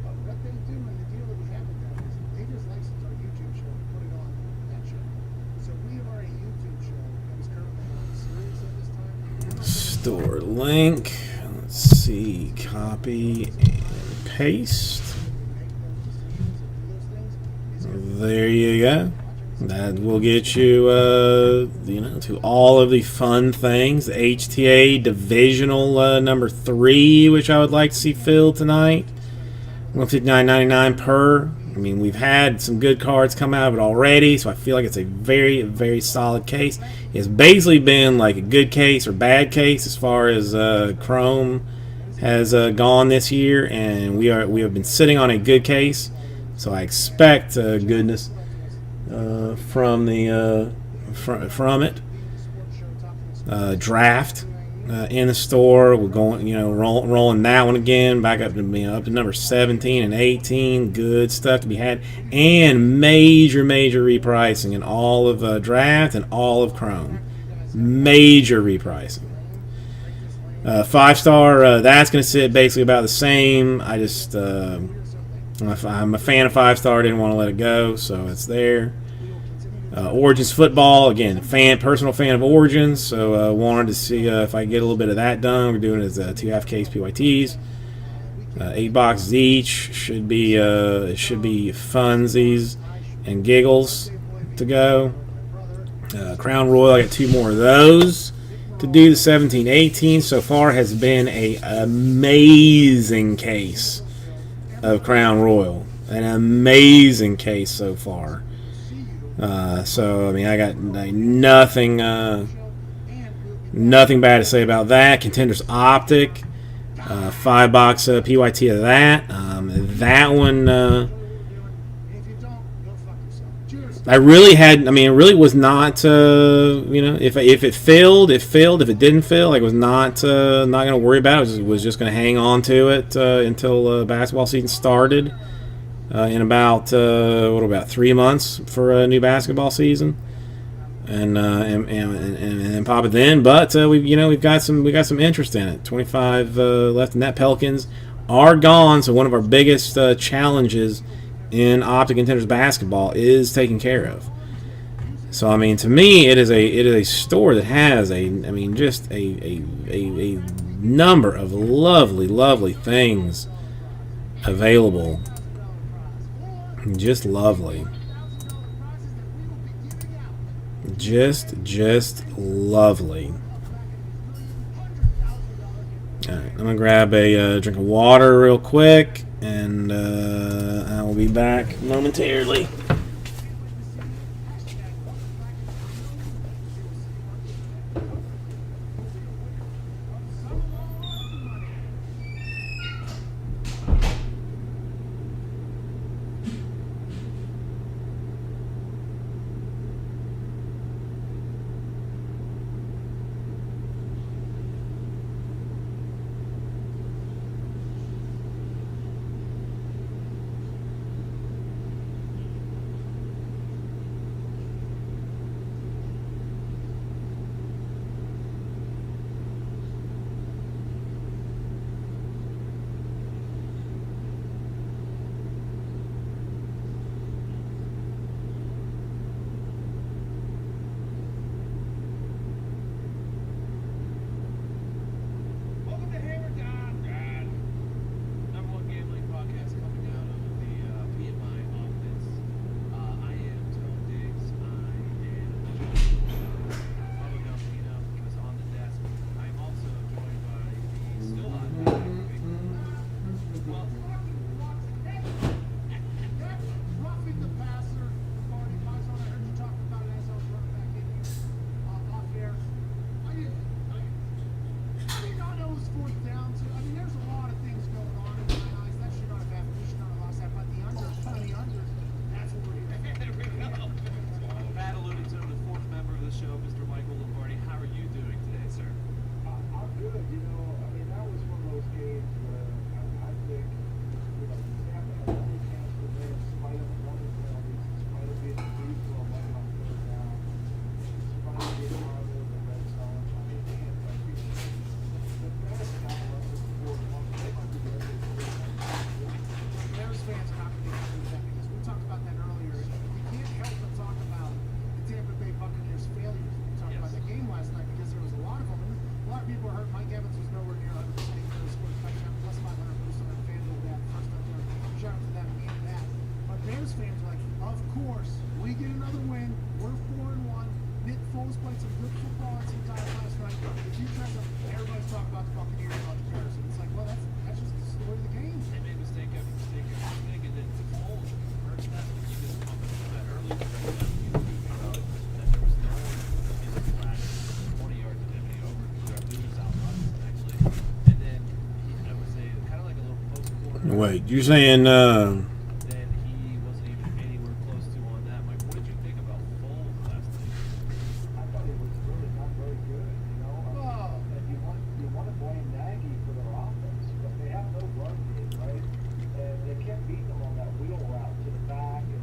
But what they do and the deal that we have with them is they just license our YouTube show and put it on that show. So we have already YouTube show that is currently on Sirius at this time. Store link. Let's see. Copy and paste. There you go. That will get you, to all of the fun things. The HTA Divisional number 3, which I would like to see filled tonight. $159.99 per. I mean, we've had some good cards come out of it already, so I feel like it's a very, very solid case. It's basically been like a good case or bad case as far as Chrome has gone this year, and we have been sitting on a good case. So I expect goodness from the from it. Draft in the store. We're going, rolling that one again back up to up to number 17 and 18. Good stuff to be had, and major repricing in all of Draft and all of Chrome. Major repricing. 5-star. That's going to sit basically about the same. I just I'm a fan of 5-star. Didn't want to let it go, so it's there. Origins football, again, personal fan of Origins, so wanted to see if I can get a little bit of that done. We're doing it as 2 half-case PYTs, 8 boxes each. Should be funsies and giggles to go. Crown Royal, I got 2 more of those to do. The 17-18 so far has been an amazing case of Crown Royal, an amazing case so far. So I mean, I got nothing bad to say about that. Contenders Optic, 5-box PYT of that. That one, I really had. I mean, it really was not. If it failed, it failed. If it didn't fail, I was not going to worry about it. I was just going to hang on to it until basketball season started. In about 3 months for a new basketball season, and pop it then. But we've got some interest in it. 25 left, and that Pelicans are gone. So one of our biggest challenges in Optic Contenders basketball is taken care of. So I mean, to me, it is a store that has just a number of lovely things available. Just lovely. Just lovely. Alright, I'm gonna grab a drink of water real quick, and I will be back momentarily. Steelers fans are like, of course, we get another win. We're 4-1. Nick Foles played some good football at some time last night. If you try to, everybody's talking about the Buccaneers on comparison. It's like, well, that's just the story of the game. They made mistake after mistake after mistake, and then Foles first half when you just up that early stretch that you picked up, that there was no one in the flat 20 yards of him, and he lose out runs actually, and then I would say kind of like a little post quarter. Wait, you're saying Then he wasn't even anywhere close to on that. Mike, what did you think about Foles last night? I thought it was really not very good, you know. Oh. And you want to blame Nagy for their offense, but they have no run game, right? And they kept beating them on that wheel route to the back and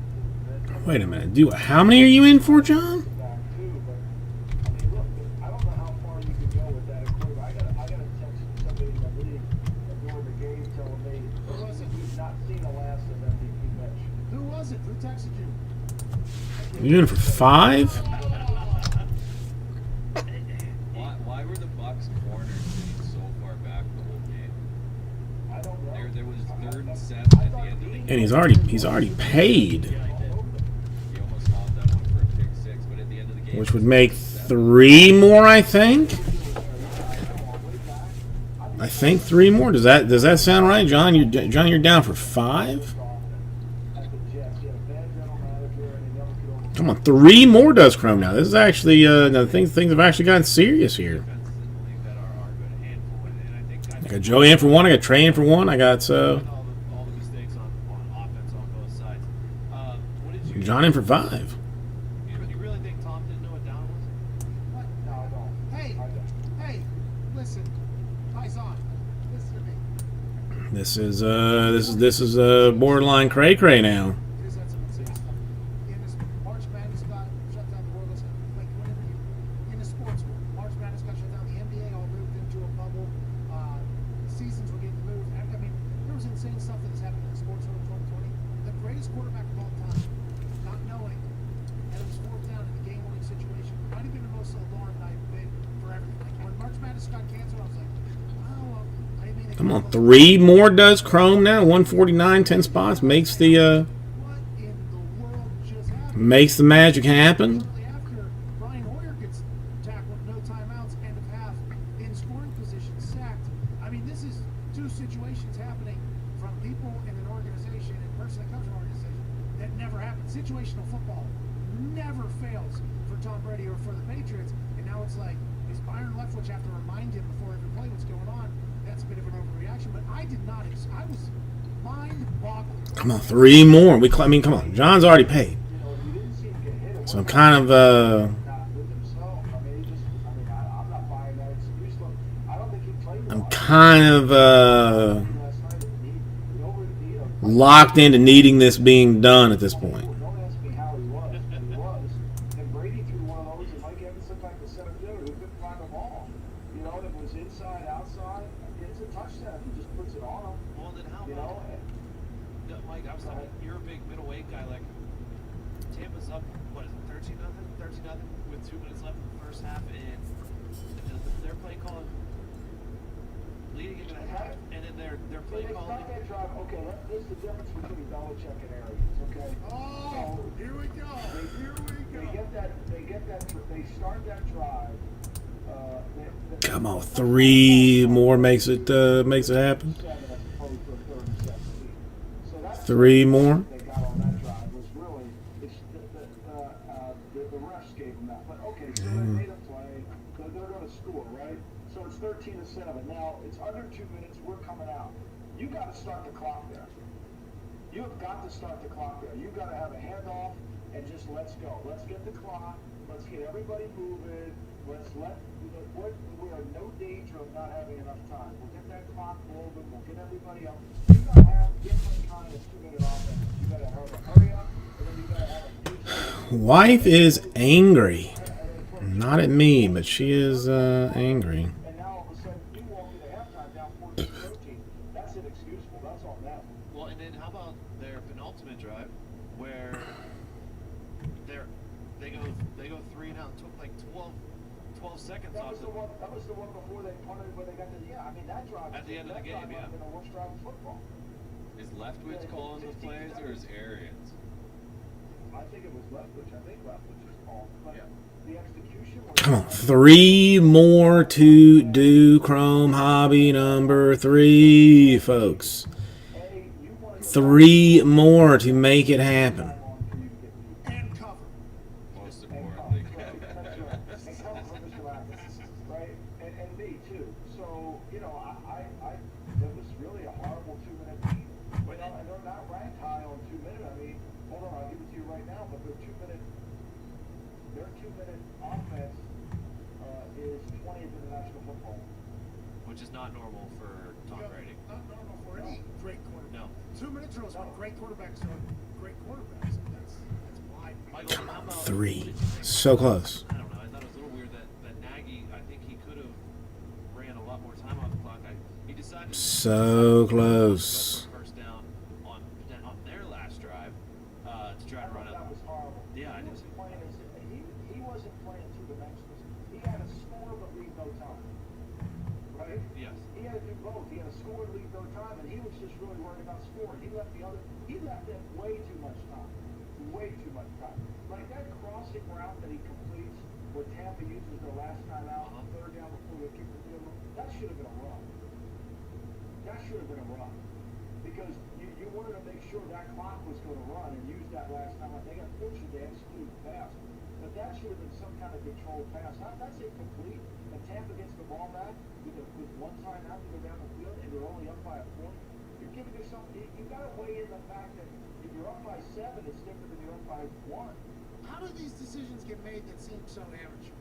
to the wait a minute. How many are you in for, John? back too. But I mean, look, I don't know how far you could go with that equipment. I got a text from somebody in the league during the game telling me he's not seen the last of MVP Mitch. Who was it? Who texted you? You in for 5? Why were the Bucks corners sitting so far back the whole game? I don't know. There was 3rd and 7 at the end of the game. And he's already paid, He almost stopped that one for a pick 6, but at the end of the game, which would make 3 more, I think. I think 3 more. Does that sound right, John? You're down for 5. Come on, 3 more does Chrome now. This is actually now things have actually gotten serious here. defenses in the league that are a good handful, and I think I got Joey in for 1. I got Trey in for 1. I got all the mistakes on offense on both sides. What did you? John in for 5. You really think Tom didn't know what down was? What? No, I don't. Hey, I don't. hey, listen, Tyson, listen to me. This is borderline cray now. It is that simple. In this March Madness got shut down the world. Listen, like whenever you in the sports world, March Madness got shut down. The NBA all moved into a bubble. Seasons were getting moved. I mean, there was insane stuff that has happened in the sports world in 2020. The greatest quarterback of all time, not knowing that it was 4th down in the game-winning situation, might have been the most alarmed I've been for everything. Like when March Madness got canceled, I was like, oh, I mean, they Come on, 3 more does Chrome now. 149, 10 spots makes the what in the world just happened? makes the magic happen. Shortly after, Brian Hoyer gets tackled, no timeouts, end of half, in scoring position, sacked. I mean, this is 2 situations happening from people in an organization and person that comes from an organization that never happen. Situational football never fails for Tom Brady or for the Patriots. And now it's like, is Byron Leftwich have to remind him before every play what's going on? That's a bit of an overreaction, but I did not. I was mind-boggled. Come on, 3 more. I mean, come on. John's already paid, so I'm kind of Not with himself. I mean, I'm not buying that excuse. Look, I don't think he played well. I'm kind of Last night, locked into needing this being done at this point. Don't ask me how he was, but he was. And Brady threw one of those, and Mike Evans looked like the center fielder who couldn't find the ball. You know, and it was inside, outside. It's a touchdown. He just puts it on him. Well, then how You about know, Mike? I was thinking you're a big middleweight guy. Like Tampa's up, what is it, 13-0, 13-0 with 2 minutes left in the first half, and they're play calling leading into the half, and then they're play They calling. start that drive. Okay, this is the difference between Belichick and Arians. Okay. Oh, here we go. Here we They go. get that. They start that drive. Come on, 3 more makes it happen. 3 more. They got on that drive was really the refs gave them that. But okay, so they made a play. They're going to score, right? So it's 13-7. Now it's under 2 minutes. We're coming out. You got to start the clock there. You have got to start the clock there. You got to have a handoff and just let's go. Let's get the clock. Let's get everybody moving. We're in no danger of not having enough time. We'll get that clock moving. We'll get everybody up. You got to have different kind of 2-minute offense. You got to have a hurry up, and then you got to have a huge. Wife is angry. Not at me, but she is angry. And now all of a sudden you walk into halftime down 14-13. That's inexcusable. That's on them. Well, and then how about their penultimate drive, where they go 3 and out, took like 12 seconds That off was the one. That was the one before they punted where they got the. Yeah, I mean that drive. At the end of the that game, drive might yeah. have been the worst drive in football. Is Leftwich calling those plays or is Arians? think it was Leftwich. I think Leftwich was called. But Yeah. the execution was. Come on, 3 more to do. Chrome Hobby number 3, folks. Hey, you want to 3 more to make it happen. on for you to get beat. And cover. Most And importantly. come, right, that's right. And come from Mr. Lapis, right? And me too. So, you know, it was really a horrible 2-minute beat. You know, and they're not ranked high on 2 minute. I mean, hold on, I'll give it to you right now, but their 2-minute offense is 20th in the National Football. Which is not normal for Tom Brady. Not normal for any great quarterback. No. 2-minute drills when great quarterbacks are great quarterbacks. That's why. Michael, how about- 3. So close. I don't know. I thought it was a little weird that Nagy, I think he could have ran a lot more time on the clock. He decided to So go close. for first down on their last drive to try to run That up. was horrible. Yeah, I He did. wasn't playing he wasn't playing two-dimensionals. He had to score but leave no time. Right? Yes. He had to do both. He had to score and leave no time, and he was just really worried about scoring. He left them way too much time. Way too much time. Like that crossing route that he completes where Tampa uses their last time out, third down before they kick the field goal, that should have been a run. That should have been a run. Because you wanted to make sure that clock was going to run and use that last time out. They got fortunate they executed the pass. But that should have been some kind of controlled pass. That's incomplete. And Tampa gets the ball back with one time out to go down the field and they're only up by a point. You're giving yourself, you got to weigh in the fact that if you're up by 7, it's different than you're up by 1. How do these decisions get made that seem so amateur?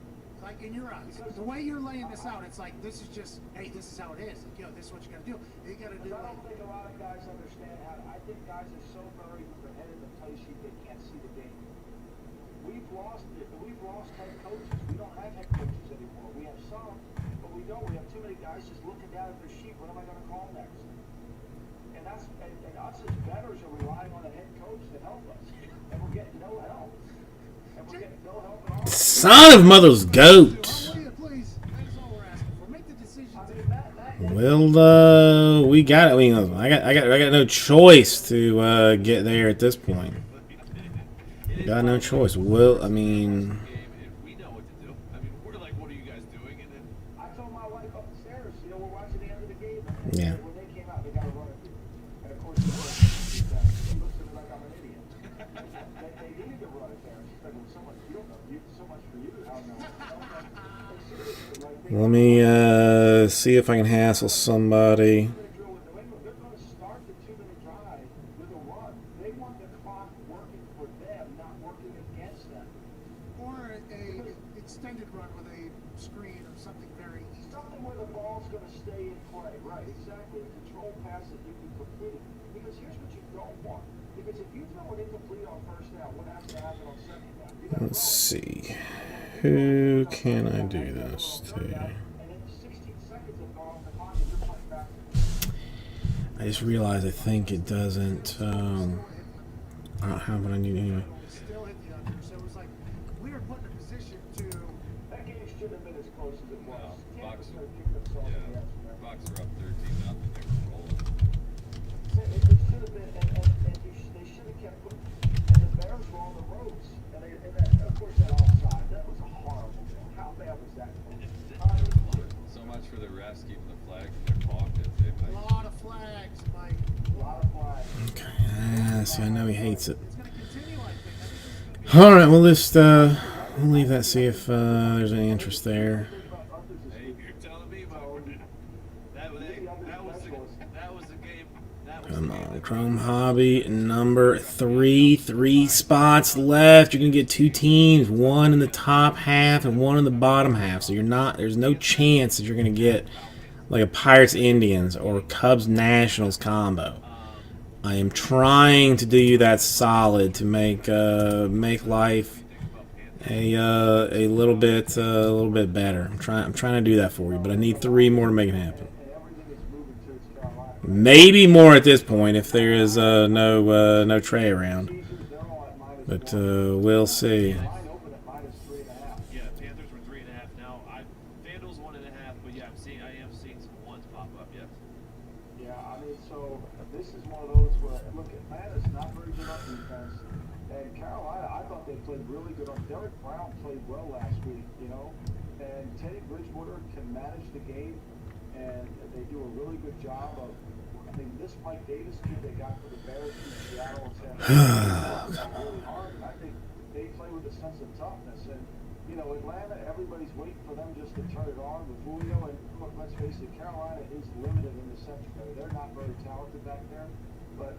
Like in your eyes, the way you're laying this out, it's like this is just, hey, this is how it is. Like, yo, this is what you got to do. You got to do I it. don't think a lot of guys understand how. I think guys are so buried with their head in the play sheet they can't see the game. We've lost it. We've lost head coaches. We don't have head coaches anymore. We have some, but we don't. We have too many guys just looking down at their sheet. What am I going to call next? And us as bettors are relying on a head coach to help us, and we're getting no help. And we're getting no help at all. Son of mother's goat. What do you, please? That's all we're asking for. Make the decisions. I mean, Matt, Well, we got it. I mean, I got no choice to get there at this point. Got no choice. Well, I mean, Game, and we know what to do. I mean, we're like, what are you guys doing? And then I told my wife upstairs, you know, we're watching the end of the game. Yeah. When they came out, they got to run it. And of course, she looks at me like I'm an idiot. They needed to run it there. And she's like, well, so much, you don't know. So much for you. I don't know. Like, seriously, like, let me see if I can hassle somebody. they're going to start the 2-minute drive with a run. They want the clock working for them, not working against them. Or a extended run with a screen or something very easy. Something where the ball's going to stay in play. Right, exactly. A control pass that you can complete. Because here's what you don't want. Because if you throw it incomplete on first down, what has to happen on second down? You gotta Let's throw it. see. Who can I do this to? And then 16 seconds have gone off the clock and you're playing back. I just realized I think it doesn't. I don't have what I need anyway. Still hit the under. So it was like we were put in a position to. That game shouldn't have been as close as it was. Well, Tampa's Bucks- going to kick themselves in the ass for that. Bucks are up 13-0. They were rolling. It should have been, and they should have kept putting, and the Bears were on the ropes. And that, of course, that offside, that was a horrible goal. How bad was that goal? So much for the refs keeping the flag in their pockets. A lot of flags, Mike. A lot of flags. Okay. See, I know he hates it. It's going to continue, I think. I think this is All right. Well, just we'll leave that. See if there's any interest there. Hey, you're telling me, that was the game. That was Come on, Chrome Hobby number 3. 3 spots left. You're gonna get 2 teams, one in the top half and one in the bottom half. So there's no chance that you're gonna get like a Pirates Indians or Cubs Nationals combo. I am trying to do you that solid to make life a little bit better. I'm trying to do that for you, but I need 3 more to make it happen. Maybe more at this point if there is no Trey around, but we'll see. Yeah, Panthers were 3.5 now. Vandals 1.5, but yeah, I am seeing some ones pop up. Yes. Yeah, I mean, so this is one of those where, look, Atlanta's not very good on defense, and Carolina, I thought they played really good. Derek Brown played well last week, you know, and Teddy Bridgewater can manage the game, and they do a really good job of. I mean, this Mike Davis kid they got for the Bears in Seattle and San Francisco really hard. And I think they play with a sense of toughness. And you know, Atlanta, everybody's waiting for them just to turn it on with Julio. And look, let's face it, Carolina is limited in the secondary. They're not very talented back there, but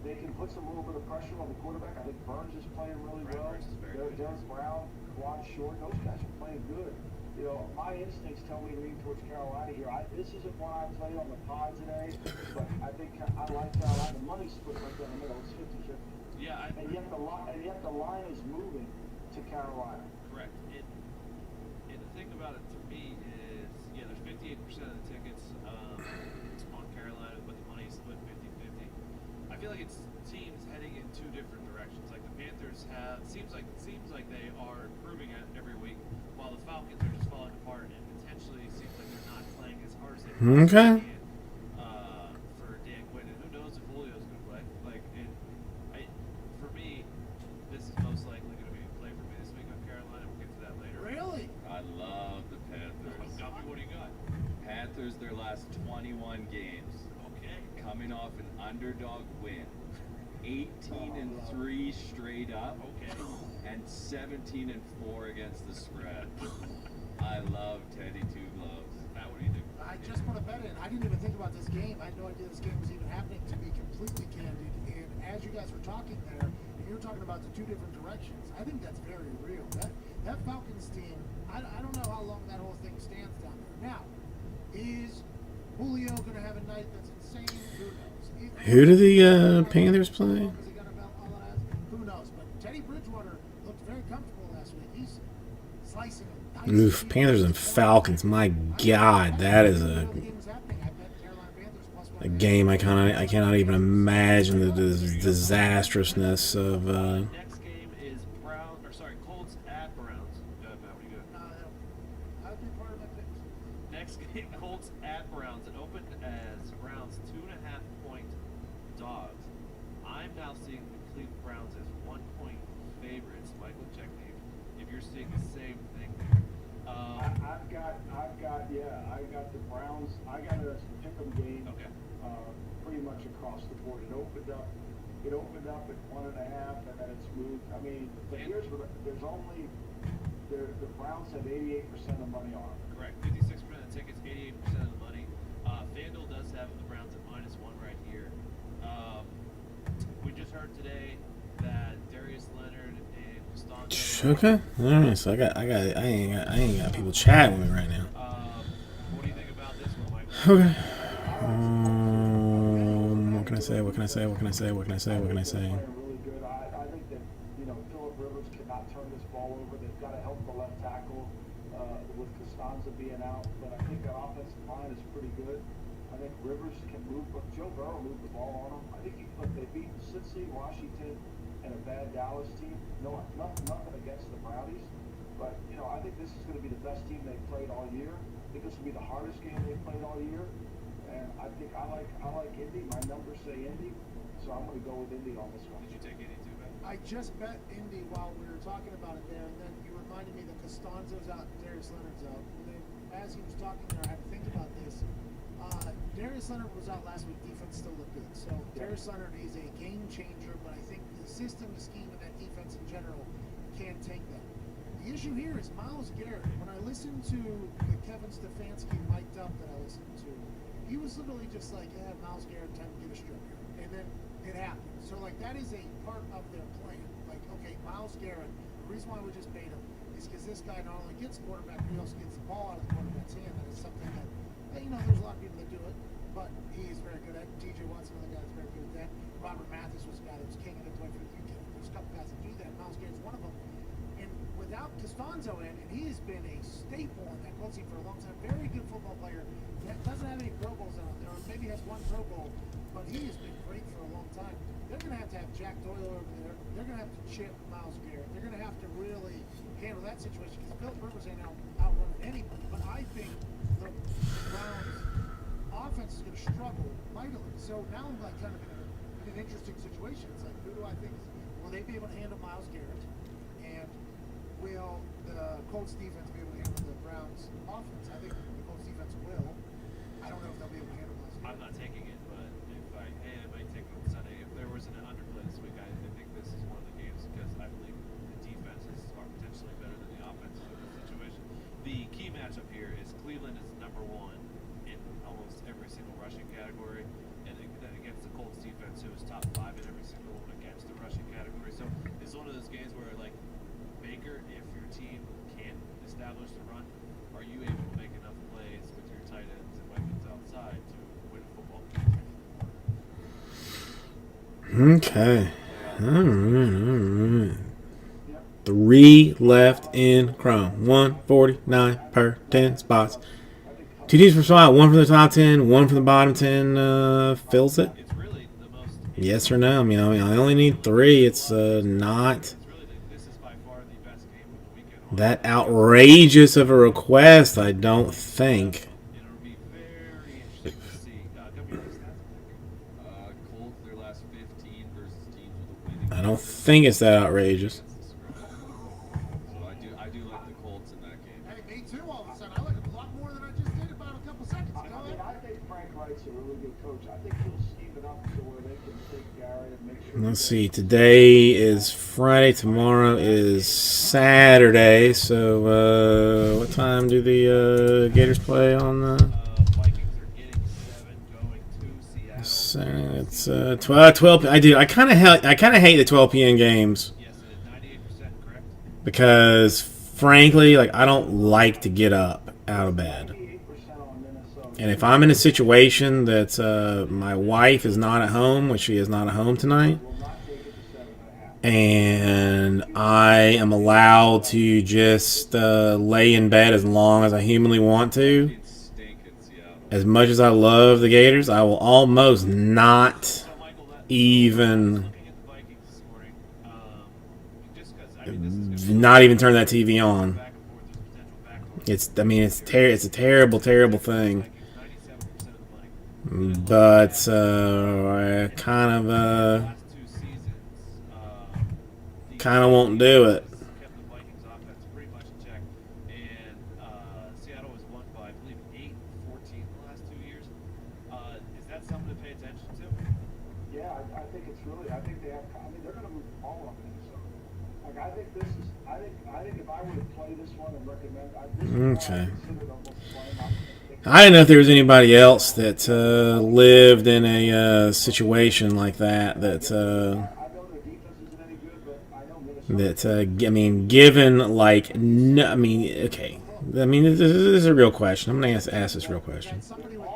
they can put some little bit of pressure on the quarterback. I think Burns is playing really well. Burns is very good. Dennis Brown, Quan Short, those guys are playing good. You know, my instincts tell me to lean towards Carolina here. This isn't one I played on the pod today, but I think I like Carolina. The money split right down the middle. It's 50-50. Yeah, And yet the line is moving to Carolina. correct. And the thing about it for me is, yeah, there's 58% of the tickets on Carolina, but the money's split 50-50. I feel like it's teams heading in two different directions. Like the Panthers seems like they are improving it every week, while the Falcons are just falling apart and potentially seems like they're not playing as hard as they Okay. can for Dan Quinn. And who knows if Julio's going to play? Like, for me, this is most likely going to be a play for me this week on Carolina. We'll get to that later. Really? I love the Panthers. Guppy, what do you got? Panthers, their last 21 games, Okay. coming off an underdog win. 18-3 straight up, Okay. and 17-4 against the spread. I love Teddy Two Gloves. Matt, what do you think? I just want to bet in. I didn't even think about this game. I had no idea this game was even happening, to be completely candid. And as you guys were talking there, and you were talking about the two different directions, I think that's very real. That Falcons team, I don't know how long that whole thing stands down there. Now, is Julio going to have a night that's insane? Who knows? Who do the Panthers play? Is he gonna belt all that? Who knows? But Teddy Bridgewater looked very comfortable last week. He's slicing and dicing. Oof, Panthers and Falcons. My God, that is a game I cannot even imagine the disastrousness of. Next game is Colts at Browns. Matt, what do you got? I'd be part of that fix. Next game, Colts at Browns. It opened as Browns 2.5-point dogs. I'm now seeing the Cleveland Browns as 1-point favorites. Michael, check me if you're seeing the same thing there. I've got the Browns. I got a pick'em game. Okay. Pretty much across the board. It opened up at 1.5, and then it's moved. I mean, but here's what the Browns have 88% of money on them. Correct. 56% of the tickets, 88% of the money. FanDuel does have the Browns at -1 right here. We just heard today that Darius Leonard and Costanzo. Okay, all right. So I ain't got people chatting with me right now. What do you think about this one, Mike? Okay. What can I say? What can I say? What can I say? What can I say? What can I say? Playing really good. I think that Phillip Rivers cannot turn this ball over. They've got to help the left tackle with Costanza being out, but I think that offensive line is pretty good. I think Rivers can move, but Joe Burrow moved the ball on them. I think they beat the Cincy, Washington, and a bad Dallas team. No, nothing against the Brownies, but I think this is going to be the best team they've played all year. I think this will be the hardest game they've played all year. And I think I like Indy. My numbers say Indy, so I'm going to go with Indy on this one. Did you take Indy too, man? I just bet Indy while we were talking about it there, and then you reminded me that Costanzo's out, Darius Leonard's out. And then as he was talking there, I had to think about this. Darius Leonard was out last week. Defense still looked good. So Darius Leonard is a game changer, but I think the system, the scheme, and that defense in general can't take that. The issue here is Myles Garrett. When I listened to the Kevin Stefanski mic'd up that I listened to, he was literally just like, yeah, Myles Garrett, time to get a strip here. And then it happened. So, that is a part of their plan. Like, okay, Myles Garrett, the reason why we just paid him is because this guy not only gets quarterback, but he also gets the ball out of the quarterback's hand. That is something that, there's a lot of people that do it, but he is very good at it. T.J. Watt's another guy that's very good at that. Robert Mathis was a guy that was king of it, played for the UK. There's a couple guys that do that. Myles Garrett's one of them. And without Costanzo in, and he has been a staple in that Colts team for a long time. Very good football player. Doesn't have any Pro Bowls on there, or maybe has one Pro Bowl, but he has been great for a long time. They're going to have Jack Doyle over there. They're going to have to chip Myles Garrett. They're going to have to really handle that situation because Phillip Rivers ain't outrunning anybody. But I think the Browns' offense is going to struggle mightily. So now I'm kind of in an interesting situation. It's like, who do I think is will they be able to handle Myles Garrett? And will the Colts defense be able to handle the Browns offense? I think the Colts defense will. I don't know if they'll be able to handle Myles Garrett. I'm not taking it, but if I might take it on Sunday. If there was an underplay this week, I think this is one of the games because I believe the defenses are potentially better than the offenses in this situation. The key matchup here is Cleveland is number one in almost every single rushing category, and then against the Colts defense, who is top 5 in every single against the rushing category. So it's one of those games where, like, Baker, if your team can't establish the run, are you able to make enough plays with your tight ends and weapons outside to win a football game? Okay. All right. 3 left in Chrome. 149 per 10 spots. 2 teams per spot. 1 from the top 10. 1 from the bottom 10. Fills it. It's really the most. Yes or no? I mean, I only need 3. It's not It's really this is by far the best game of the weekend. that outrageous of a request, I don't think. It'll be very interesting to see. WB stats. Colts, their last 15 versus teams with a winning. I don't think it's that outrageous. So I do like the Colts in that game. Hey, me too, all of a sudden. I like it a lot more than I just did about a couple seconds I ago. mean, I think Frank Reich's a really good coach. I think he'll scheme it up to where they can take Garrett and make sure. Let's see. Today is Friday. Tomorrow is Saturday. So, what time do the Gators play on the? Vikings are getting 7 going to Seattle. It's 12. I kind of hate the 12 p.m. games Yes, it is 98% correct. because, frankly, like I don't like to get up out of bed. 88% on Minnesota. And if I'm in a situation that my wife is not at home, which she is not at home tonight, Will not take it to 7.5. and I am allowed to just lay in bed as long as I humanly want to, It stink in Seattle. as much as I love the Gators, I will almost not So, Michael, even, looking at the Vikings this morning, just because I mean, this is going to not even turn that TV on. back and forth. There's potential backdoor. It's a terrible, terrible thing. Vikings 97% of the money. But I kind of Last 2 seasons, the won't do it. kept the Vikings offense pretty much in check, and Seattle has won by, I believe, 8-14 the last 2 years. Is that something to pay attention to? Yeah, I think it's really. I think they have. I mean, they're going to move the ball on Minnesota. Like I think this is. I think if I were to play this one and recommend, this is Okay. I considered almost playing off the I didn't know if there was anybody else that lived in a situation like that. That I know their defense isn't any good, but I know Minnesota. I mean, given like, no, I mean, okay. I mean, this is a real question. I'm gonna ask this real question. Somebody like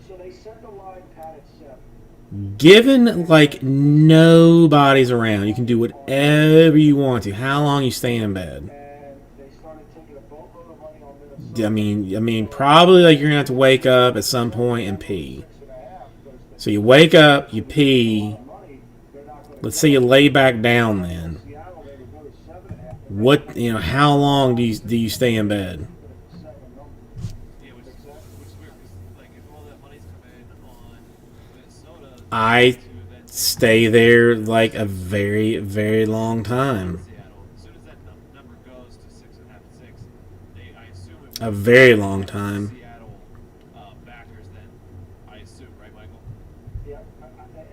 So they set the line pat at 7. Given like nobody's around, you can do whatever you want to. How long you stay in bed? And they started taking a boatload of money on Minnesota. I mean, probably like you're gonna have to wake up at some point and pee. 6.5 because So you wake up, you pee. the money, they're not going to Let's say you lay back down. Then Seattle. They would go to 7.5. what? How long do you stay in bed? 7 number. Yeah, which is weird because like if all that money's coming in on Minnesota, I to then stay there like a very, very long time. Seattle, as soon as that number goes to 6.5 6, I assume it A very long time. Seattle backers then. I assume, right, Michael? Yeah,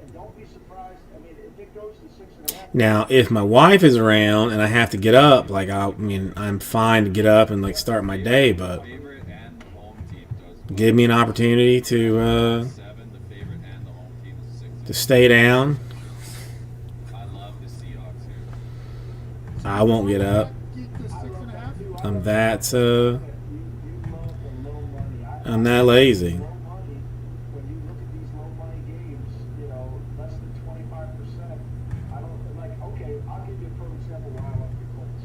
and don't be surprised. I mean, if it goes to 6.5. Now, if my wife is around and I have to get up, like I'm fine to get up and like start my day, but Favorite and the home team does. give me an opportunity to 7, the favorite and the home team is 6. stay down. I love the Seahawks here. I won't get up. get the 6.5. I'm that You love the low money. I'm that lazy. Low money. When you look at these low money games, less than 25%. I don't like. Okay, I'll give you a perfect example why I like the Colts.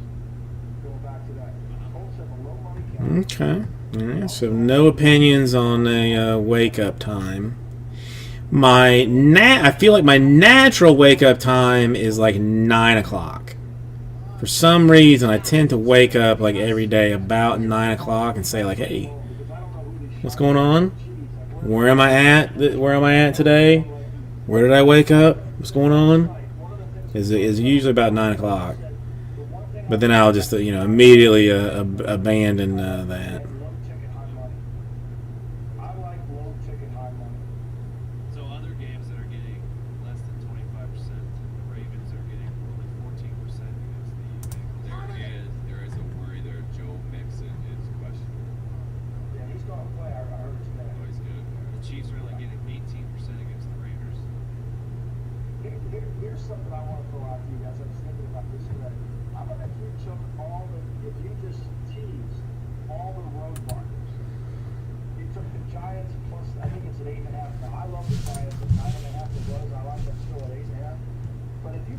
Going back to that, Colts have a low money count. Okay. All right. So no opinions on a wake up time. I feel like my natural wake up time is like 9 o'clock. For some reason, I tend to wake up like every day about 9 o'clock and say like, "Hey, what's going on? Where am I at? Where am I at today? Where did I wake up? What's going on?" Is usually about 9 o'clock. But then I'll just immediately abandon that. Low ticket, high money. I like low ticket, high money. So other games that are getting less than 25%, the Ravens are getting only 14% against the Bengals. There is a worry there. Joe Mixon is questionable. Yeah, he's going to play. I heard today. Oh, he's good. The Chiefs are only getting 18% against the Raiders. Here's something I want to throw out to you guys. I was thinking about this today. How about if you took if you just teased all the road markers? You took the Giants plus, I think it's an 8.5. Now, I love the Giants at 9.5 it was. I like them still at 8.5. But if you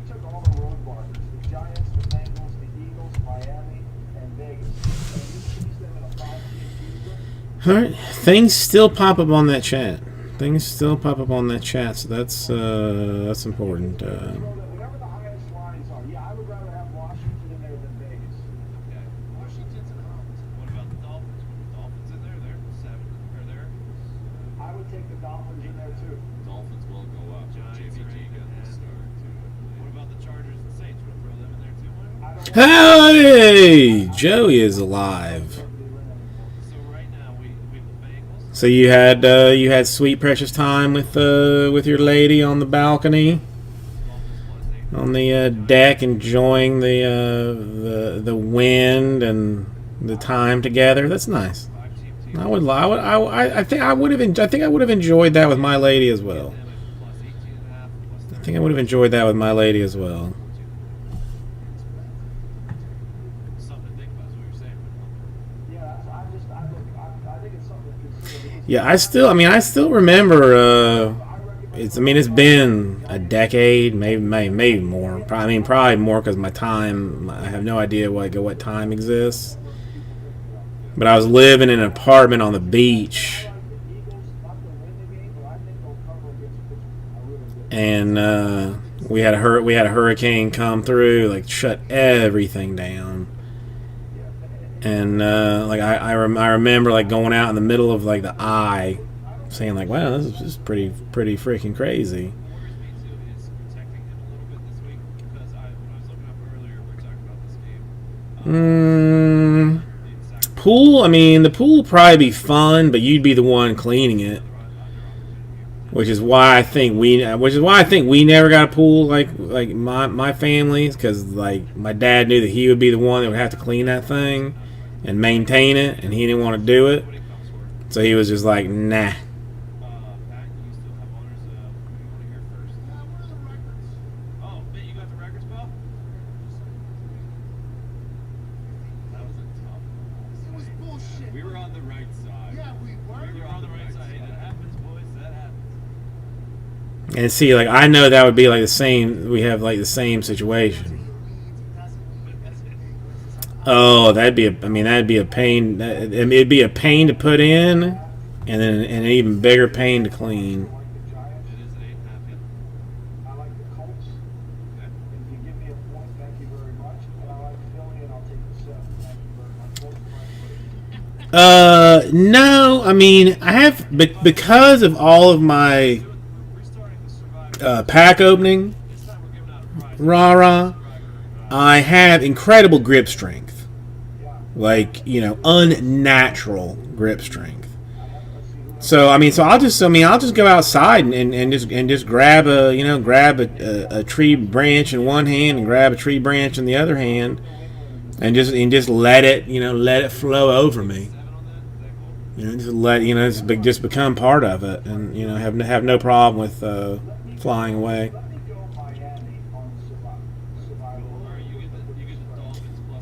took all the road markers, the Giants, the Bengals, the Eagles, Miami, and Vegas, and you teased them in a 5-team season, All right, things still pop up on that chat. Things still pop up on that chat, so that's important. so that whatever the highest lines are, yeah, I would rather have Washington in there than Vegas. Okay. Washington's a house. What about the Dolphins? With the Dolphins in there, they're 7 or they're I would take the Dolphins in there too. Dolphins will go up. Giants Jimmy are G got the 8.5. start too. What about the Chargers and Saints? Would throw them in there too, Mike? Howdy! Joey is alive. So right now we the Bengals. So you had sweet precious time with your lady on the balcony, Dolphins +8. on the deck, enjoying the wind and the time together. That's nice. 5-team team. I think I would have enjoyed that with my lady as well. Them at +18.5, I think I would have enjoyed that with my lady as well. something to think about. Is what you're saying. Yeah, I think it's something to consider. Yeah, I still remember. It's been a decade, maybe more. Probably more because my time. I have no idea what time exists. But I was living in an apartment on the beach, and we had a hurricane come through, like shut everything down. And I remember like going out in the middle of like the eye, saying like, "Wow, this is just pretty freaking crazy." Worries me too is protecting him a little bit this week because when I was looking up earlier, we were talking about this game. Pool. The pool will probably be fun, but you'd be the one cleaning it, which is why I think we never got a pool like my family's, because like my dad knew that he would be the one that would have to clean that thing and maintain it, and he didn't want to do it, so he was just like, nah. Pat, you still have honors. You want to hear first? What are the records? Oh, Ben, you got the records, pal? That was a tough one. It was bullshit. We were on the right side. Yeah, we were. We were on the right side. Hey, that happens, boys. That happens. And see, like I know that would be like the same. We have like the same situation. Oh, that'd be a pain. It'd be a pain to put in, and then an even bigger pain to clean. It is an 8.5. I like the Colts. Okay. If you give me a point, thank you very much. And I like Philly, and I'll take the 7. Thank you very much. No, I have, but because of all of my We're starting to survive. pack opening, This time we're giving out a prize. rah-rah, I have incredible grip strength. Like, unnatural grip strength. So I'll just go outside and just grab a tree branch in one hand and grab a tree branch in the other hand, and just let it flow over me. Just become part of it, and have no problem with flying away. Let me go Miami on survival. All right, you get the Dolphins +9.5.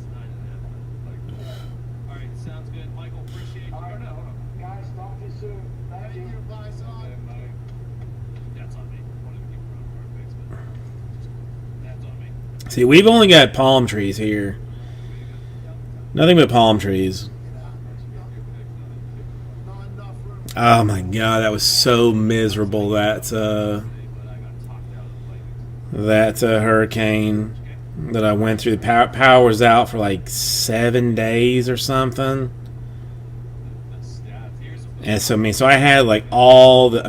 All right, sounds good. Michael, appreciate you. All right, Hold on. guys, talk to you soon. Thank Thank you. you, Bison. That's on me. Wanted to keep it on our face, but that's on me. See, we've only got palm trees here. Nothing but palm trees. Not enough room. Oh my god, that was so miserable. That hurricane that I went through. The power was out for like 7 days or something. And so I had like all the.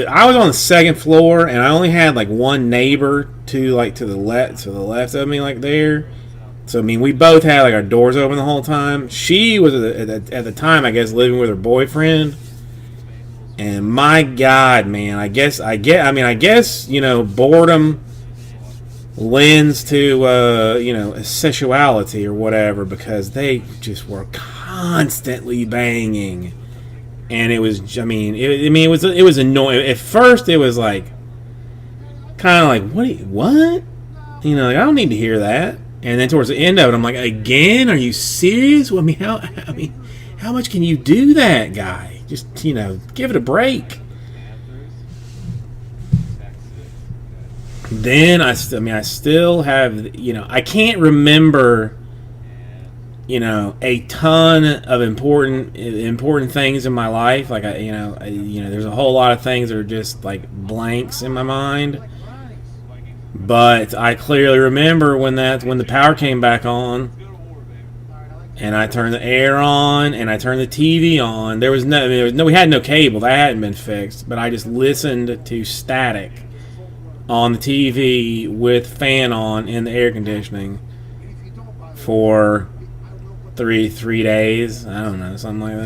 I was on the second floor, and I only had like one neighbor to the left of me, like there. So I mean, we both had like our doors open the whole time. She was at the time, I guess, living with her boyfriend. And my God, man, I guess boredom lends to sexuality or whatever, because they just were constantly banging, and it was it was annoying. At first, it was like kind of like what I don't need to hear that. And then towards the end of it, I'm like, again, are you serious? Well, how much can you do that, guy? Just give it a break. Then I still have I can't remember a ton of important things in my life. Like there's a whole lot of things that are just like blanks in my mind. But I clearly remember when the power came back on, and I turned the air on, and I turned the TV on. We had no cable, that hadn't been fixed. But I just listened to static on the TV with fan on in the air conditioning for three days. I don't know, something like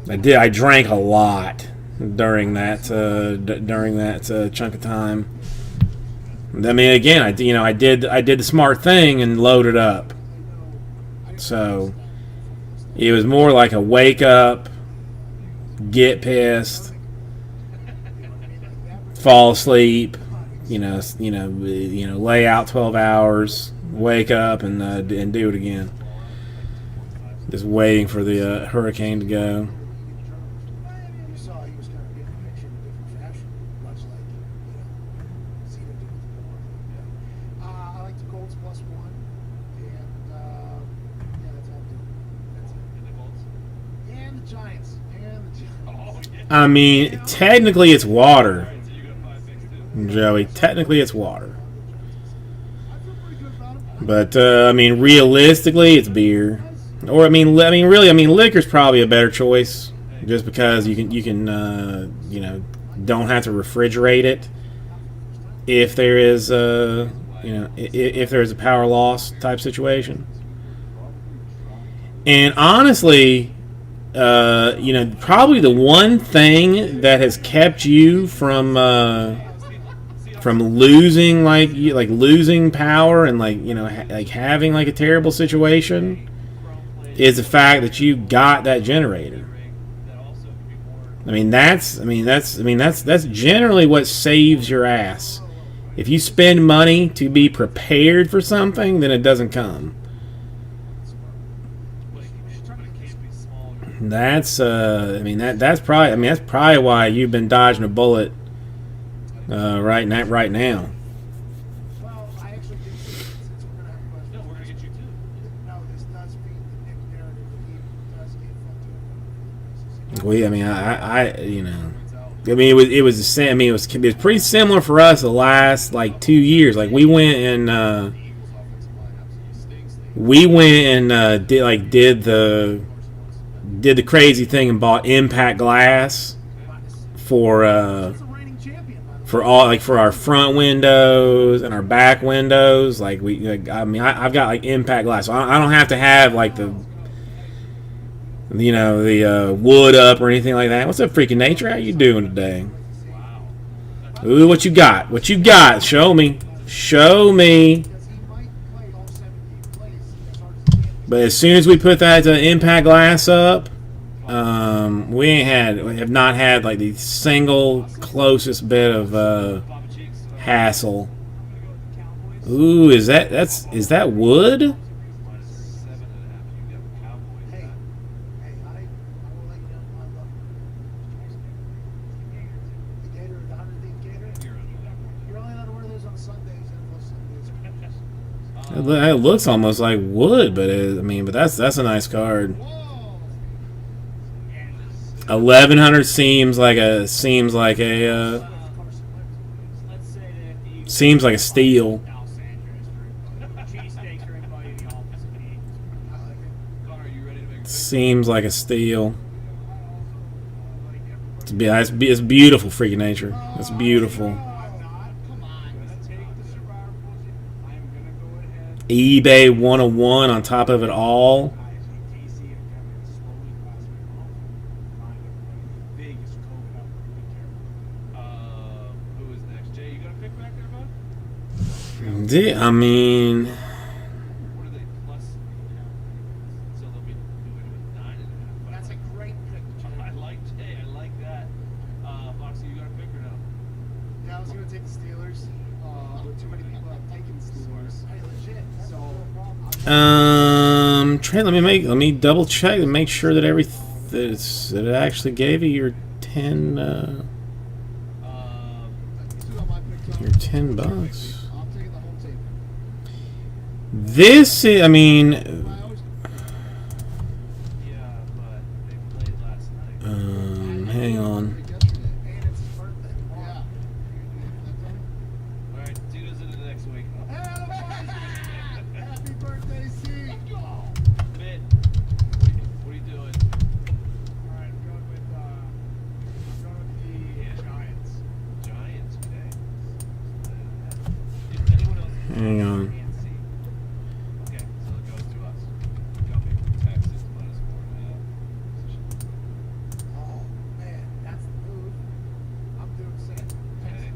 that. I drank a lot during that chunk of time. I mean, again, I did the smart thing and loaded up. So it was more like a wake up, get pissed, fall asleep, lay out 12 hours, wake up and do it again. Just waiting for the hurricane to go. You saw he was kind of getting pictured in a different fashion, much like Cena did with the board. I like the Colts +1, and that's all I'm doing. That's it. And the Giants. I mean, technically it's water, Joey. Technically it's water. But realistically, it's beer. Or really, liquor's probably a better choice, just because you can don't have to refrigerate it if there is if there is a power loss type situation. And honestly, probably the one thing that has kept you from losing losing power and having like a terrible situation is the fact that you got that generator. That's generally what saves your ass. If you spend money to be prepared for something, then it doesn't come. That's probably why you've been dodging a bullet right now. Well, I actually think since we're going to have a question. No, we're gonna get you too. No, this does feed the Nick narrative that he does get fucked up. It was the same. It was pretty similar for us the last 2 years. Like we went and did the crazy thing and bought Impact Glass for our front windows and our back windows. I've got Impact Glass, so I don't have to have the wood up or anything like that. What's up, Freaking Nature? How you doing today? Ooh, what you got? What you got? Show me. But as soon as we put that Impact Glass up, we have not had the single closest bit of hassle. Ooh, is that wood? It looks almost like wood, but that's a nice card. 1100 seems like a steal. Seems like a steal. It's beautiful, freaking nature. That's beautiful. I'm not. Come on. I'm gonna take the Survivor bullshit. I'm gonna go ahead. eBay 101 on top of it all. Casey and Kevin slowly classifying all find everybody. Vegas COVID outbreak. Be careful. Who is next? Jay, you got a pick back there, bud? I mean, What are they plus? So they'll be doing it with 9.5. That's a great pick, Jay. I like Jay. I like that. Foxy, you got a pick or no? Yeah, I was gonna take the Steelers. Too many people have taken the Steelers. Hey, legit. So Trey, let me double check and make sure that that it actually gave you your 10 you still got my pick, Tom. your $10. I'm taking the home team. This is, I mean, I always Yeah, but they played last night. hang on. pick yesterday. And it's his birthday. Yeah. All right, Tito's into next week. Happy birthday, C. Mitt, what are you doing? All right, I'm going with the Giants. Giants, okay. If anyone else Hang on. can't see. Okay, so it goes to us. Jumping from Texas -4.5. Oh man, that's the move. I'm doing the same. Okay.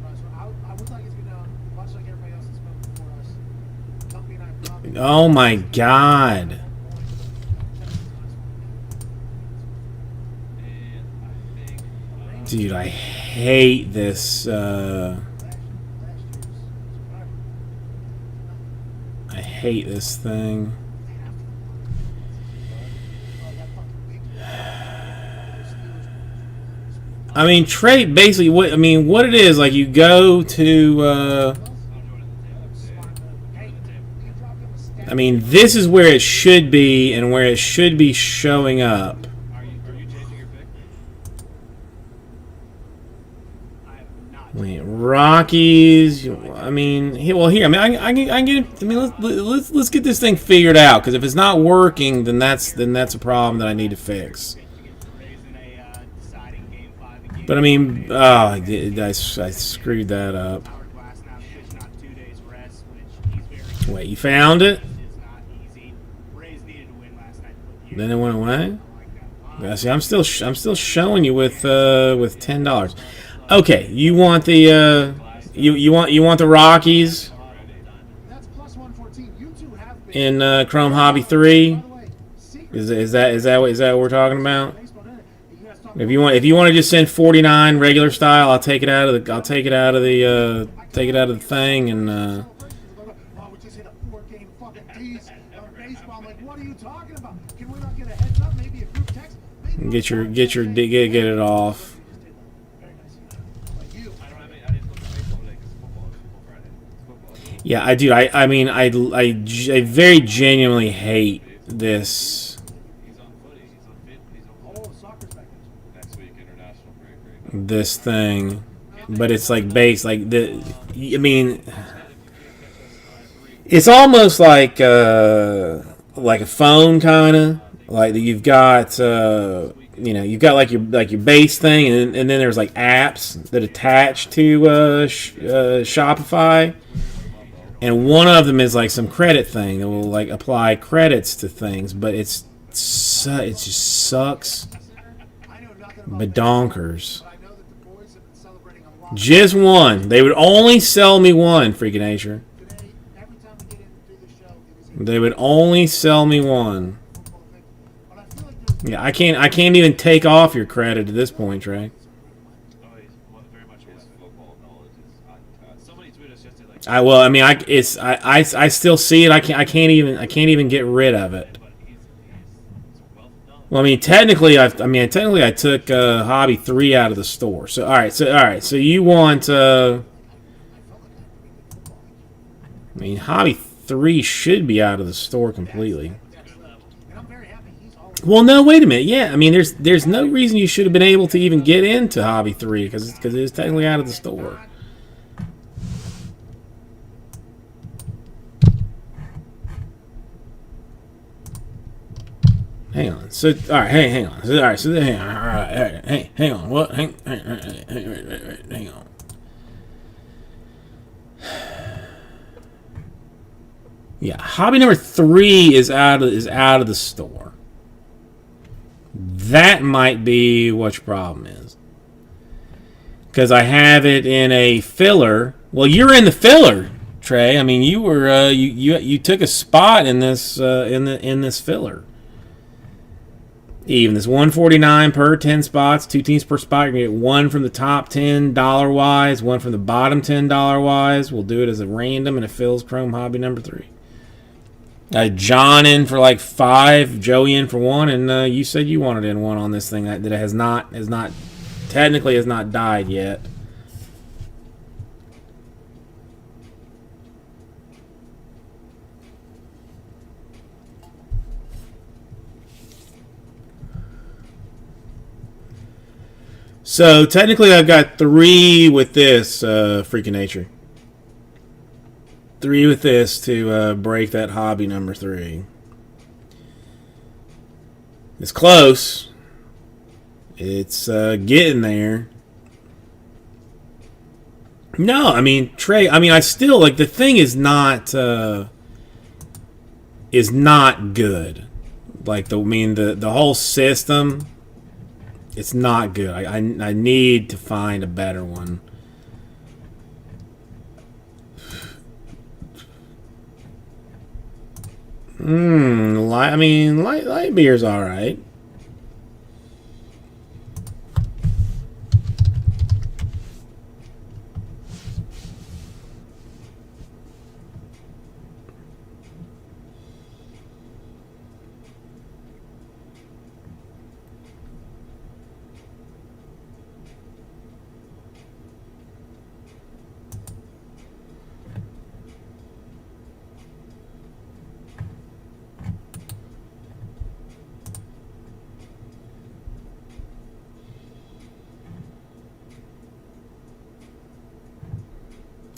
I would like it to be known, much like everybody else that's been before us. Dumpy and I probably. Oh my God. And I think Dude, I hate this. I hate this thing. I mean, Trey, basically, what it is, like, you go to, I mean, this is where it should be and where it should be showing up. are you changing your pick? I have not. Wait, Rockies. I mean, well, here. I mean, I can get. I mean, let's get this thing figured out. Because if it's not working, then that's a problem that I need to fix. Raising a deciding game 5 again. But I mean, I screwed that up. Howard Glass now pitched not 2 days rest, which he's very good. Wait, you found it? It's not easy. Rays needed to win last night. But Then it went away. like that. Yeah, see, I'm still showing you with $10. Okay, you want the you want the Rockies That's plus 114. You two have been. in Chrome Hobby 3? By the way, secret Is that what we're talking about? baseball, isn't it? You guys talk If you want to just send 49 regular style, I'll take it out of the thing and Oh, we just hit a 4-game fucking tease of baseball. I'm like, what are you talking about? Can we not get a heads up? Maybe a group text? Maybe get it off. Very nice. Like you. I don't have any. I didn't look at baseball today because football is Football Friday. It's football. Yeah, I do. I mean, I very genuinely hate this He's on footy. He's on fit. He's on Oh, soccer's back next week international break. this thing, but it's like base like the. I mean, it's almost like a phone kind of like that. You've got you've got like your base thing, and then there's like apps that attach to Shopify, and one of them is like some credit thing that will like apply credits to things, but it just sucks I know nothing about badonkers. but I know that the boys have been celebrating a lot Just one. They would only sell me one, Freaking Nature. today. Every time we get in to do the show, it was a They would only sell me one. football thing. But I feel like there's Yeah, I can't even take off your credit at this point, Trey. Oh, he's very much his football knowledge is untapped. Somebody tweeted us yesterday like, I still see it. I can't even get rid of it. but he's well known. Well, I mean, technically I took Hobby 3 out of the store. So all right, so you want I mean, Hobby 3 should be out of the store completely. and I'm very happy he's always Well, no, wait a minute. Yeah, I mean, there's no reason you should have been able to even get into Hobby 3 because it is technically out of the store. Hang on. So all right, hang on. So, all right, so hang on. All right. Hey, hang on. What? Hang on. Yeah, hobby number 3 is out of the store. That might be what your problem is. Because I have it in a filler. Well, you're in the filler, Trey. I mean, you were you took a spot in this in this filler. Even this 149 per 10 spots, 2 teams per spot. You're gonna get one from the top $10 wise, one from the bottom $10 wise. We'll do it as a random, and it fills Chrome Hobby number 3. John in for like 5, Joey in for 1, and you said you wanted in 1 on this thing that has not technically has not died yet. So technically I've got 3 with this Freaking Nature. 3 with this to break that hobby number 3. It's close. It's getting there. No, I mean, Trey, I mean, I still, like, the thing is not good. Like, the whole system, it's not good. I need to find a better one. Light beer's all right.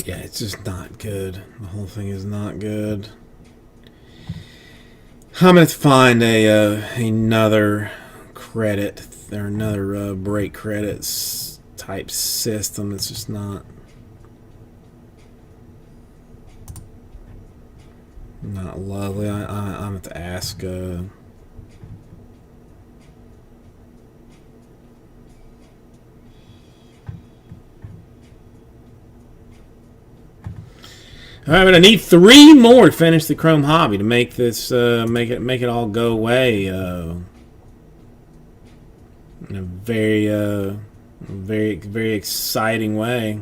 Yeah, it's just not good. The whole thing is not good. I'm gonna have to find another credit or another break credits type system. It's just not lovely. I'm gonna have to ask. All right, but I need 3 more to finish the Chrome Hobby to make this make it all go away in a very exciting way.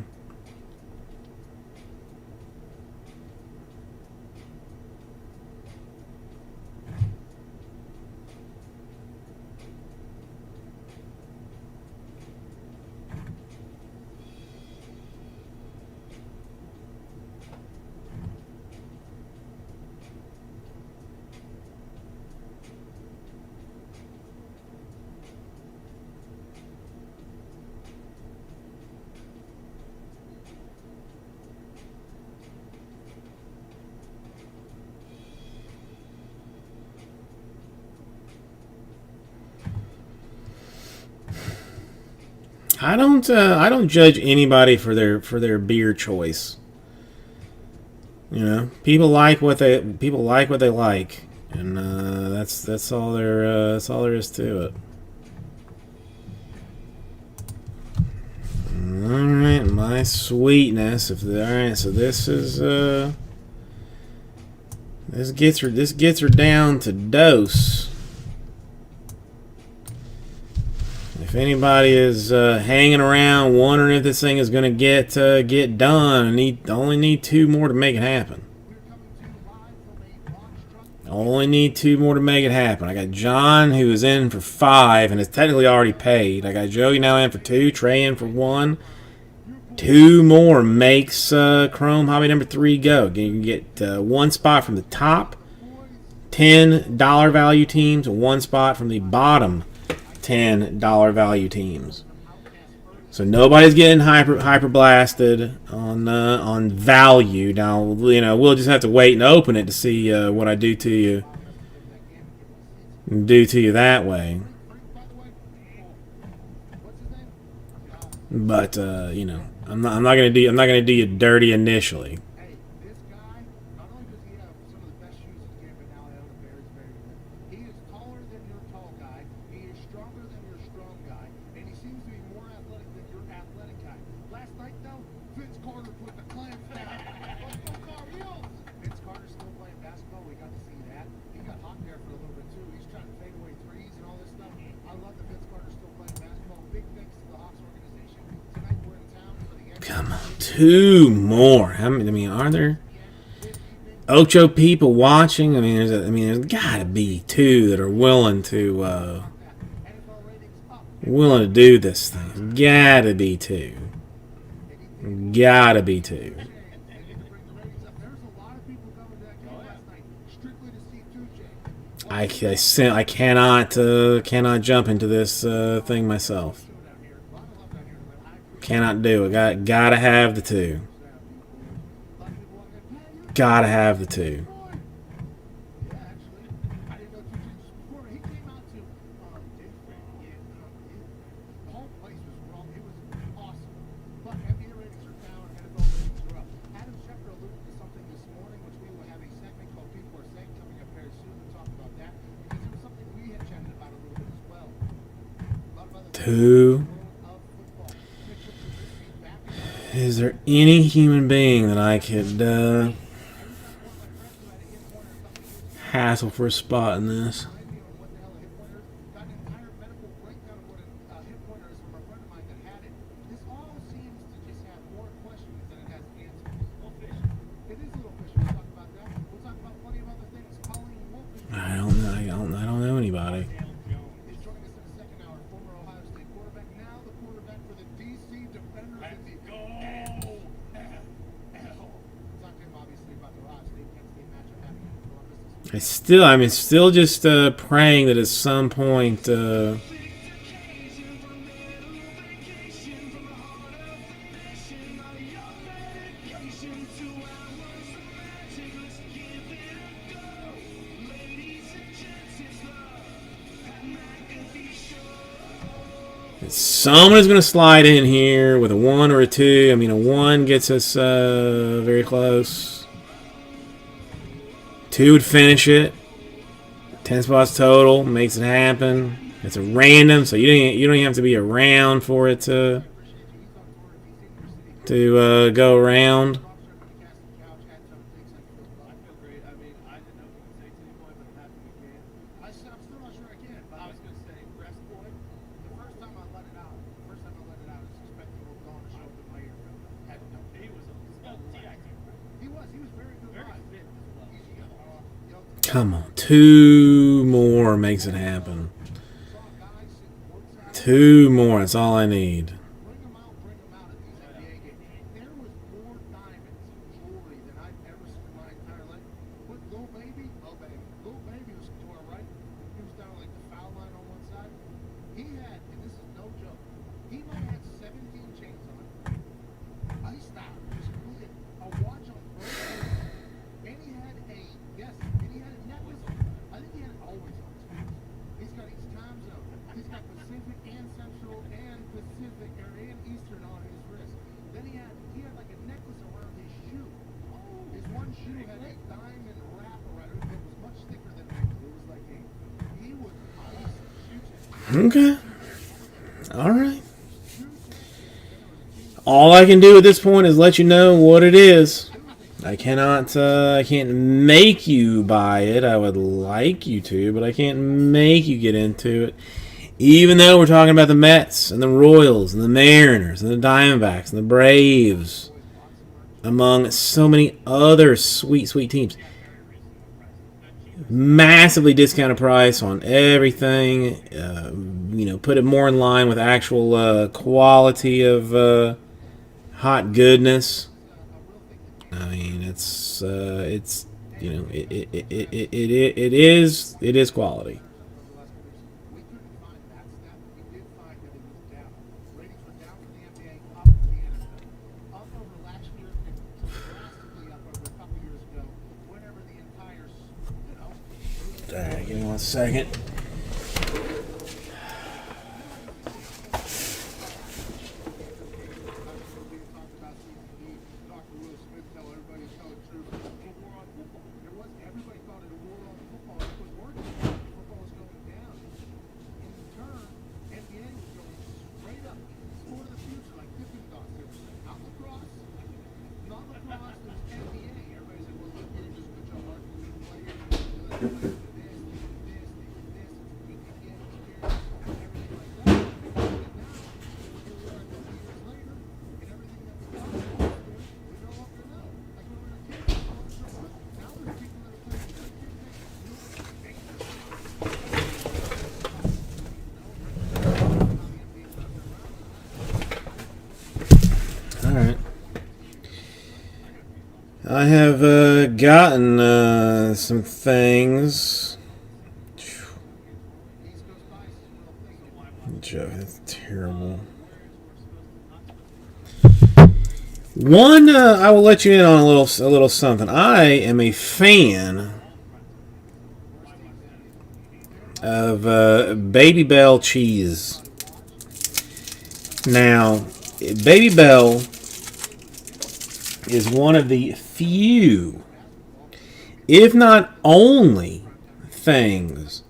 I don't judge anybody for their beer choice. You know, people like what they like, and that's all there is to it. All right, my sweetness. All right, so this is this gets her down to dose. If anybody is hanging around wondering if this thing is going to get done, I only need 2 more to make it happen. Only need 2 more to make it happen. I got John, who is in for 5 and is technically already paid. I got Joey now in for 2, Trey in for 1. 2 more makes Chrome Hobby number 3 go. You can get 1 spot from the top $10 value teams, 1 spot from the bottom $10 value teams. So nobody's getting hyper blasted on value. Now, you know, we'll just have to wait and open it to see what I do to you that way. But you know, I'm not gonna do you dirty initially. Hey, this guy, not only does he have some of the best shoes in the game, but now Iona Bear is very good. He is taller than your tall guy. He is stronger than your strong guy. And he seems to be more athletic than your athletic guy. Last night, though, Vince Carter put the clamps down. Let's go, Tar Heels! Vince Carter's still playing basketball. We got to see that. He got hot there for a little bit, too. He's trying to fade away threes and all this stuff. I love that Vince Carter's still playing basketball. Big thanks to the Hawks organization. Tonight, we're in town for the Come on, 2 more. How many? I mean, are there Ocho people watching? I mean, there's got to be 2 that are willing to do this thing. Got to be 2. Got to be 2. There's a lot of people coming to that game last night strictly to see 2J. I cannot jump into this thing myself. Cannot do it. Gotta have the 2. Gotta have the 2. Yeah, actually, I didn't know 2J just before. He came out to the whole place was wrong. It was awesome. But NBA ratings are down, NFL ratings are up. Adam Schefter alluded to something this morning, which we will have a segment called People Are Saying coming up very soon to talk about that, because it was something we had chatted about a little bit as well. A lot of other 2. Is there any human being that I could hassle for a spot in this? got an entire medical breakdown of what a hip pointer is from a friend of mine that had it. This all seems to just have more questions than it has answers. It is a little fishy. We'll talk about that. We'll talk about plenty of other things. Colleen Wolfe I don't know anybody. is joining us in the second hour. Former Ohio State quarterback, now the quarterback for the DC Defenders. Let's go! Talk to him obviously about the Ohio State-Penn State matchup happening in Columbus this Still just praying that at some point. Someone is going to slide in here with a 1 or a 2. I mean, a 1 gets us very close. 2 would finish it. 10 spots total makes it happen. It's a random, so you don't even have to be around for it to go around. I feel great. I mean, I didn't know if you could say Titty Boy, but it happened again. I'm still not sure I can, but I was going to say Breast Boy. the first time I let it out, I was expecting Will Dawn to show up in my ear. Had no. He was He was very good very live. fit as well. He's young. Come on, 2 more makes it happen. Saw guys sitting courtside. 2 more, that's all I need. Bring them out at these NBA games. There was more diamonds and jewelry than I've ever seen in my entire life. But Lil Baby was to our right. He was down like the foul line on one side. He had, and this is no joke, he might have 17 chains on, iced out, just completely, a watch on both hands, and he had a necklace on. I think he had it always on his face. He's got each time zone. He's got Pacific and Central and Pacific and Eastern on his wrist. Then he had like a necklace around his shoe. His one shoe had a diamond wrap around it that was much thicker than mine. It was like he was ice shoe chain. Okay. All right. All I can do at this point is let you know what it is. I can't make you buy it. I would like you to, but I can't make you get into it. Even though we're talking about the Mets and the Royals and the Mariners and the Diamondbacks and the Braves, among so many other sweet, sweet teams. Massively discounted price on everything. Put it more in line with actual quality of hot goodness. I mean, it is quality. We couldn't find that stat, but we did find that it was down. Ratings were down for the NBA, up for the NFL. Up over last year and drastically up over a couple years ago, whenever the entire, All right, give me 1 second. Alright. I have gotten some things. Joe, that's terrible. One, I will let you in on a little something. I am a fan of Baby Bell cheese. Now, Baby Bell is one of the few, if not only, things,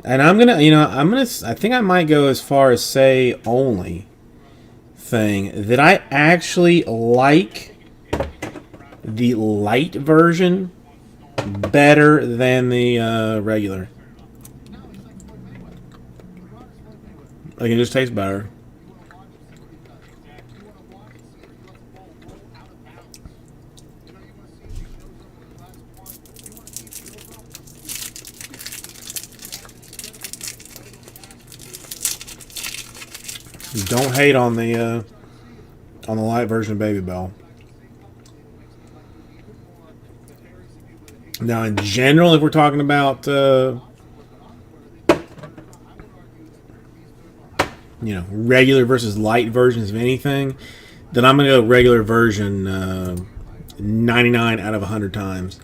and I think I might go as far as say only thing that I actually like the light version better than the regular. Like, it just tastes better. Don't hate on the light version of Baby Bell. Now, in general, if we're talking about regular versus light versions of anything, then I'm gonna go regular version 99 out of 100 times.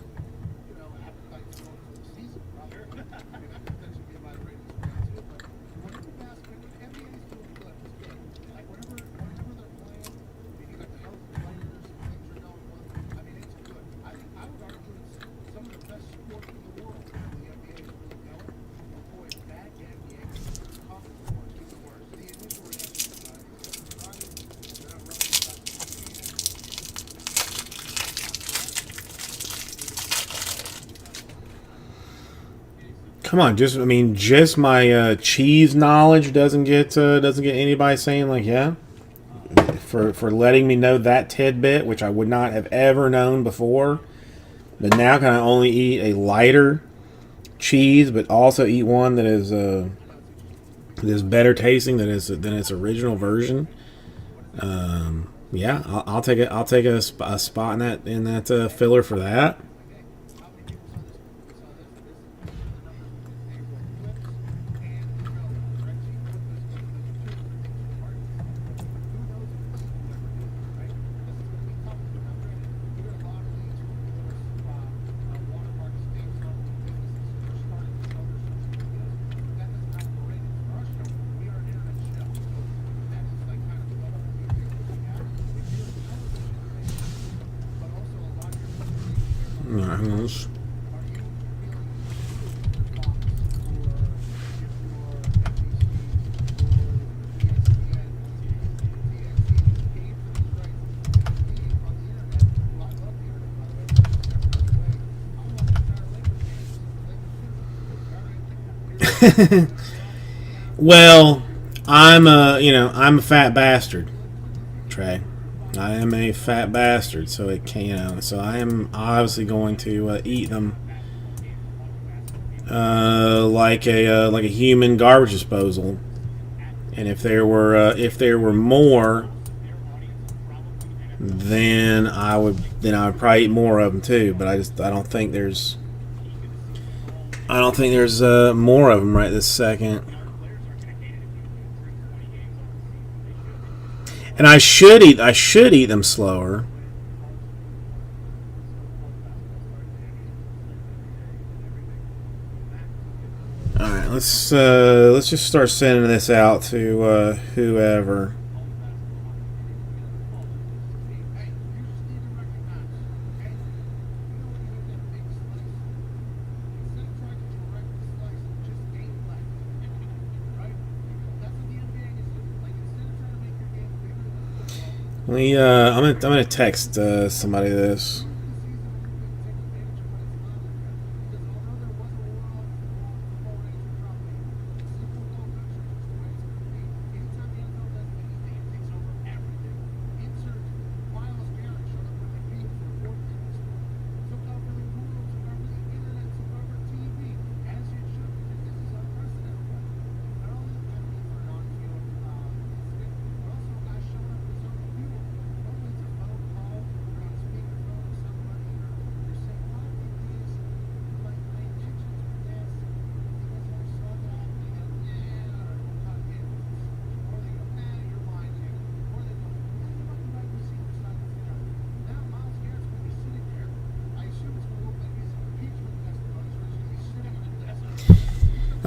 Come on, just my cheese knowledge doesn't get anybody saying, like, yeah, for letting me know that tidbit, which I would not have ever known before. But now can I only eat a lighter cheese, but also eat one that is better tasting than its original version? Yeah, I'll take it. I'll take a spot in that filler for that. Nice. Well, I'm a fat bastard, Trey. I am a fat bastard, so so I am obviously going to eat them like a human garbage disposal. And if there were more, then I would probably eat more of them too. But I don't think there's more of them right this second. And I should eat them slower. All right, let's just start sending this out to whoever. I'm gonna text somebody this.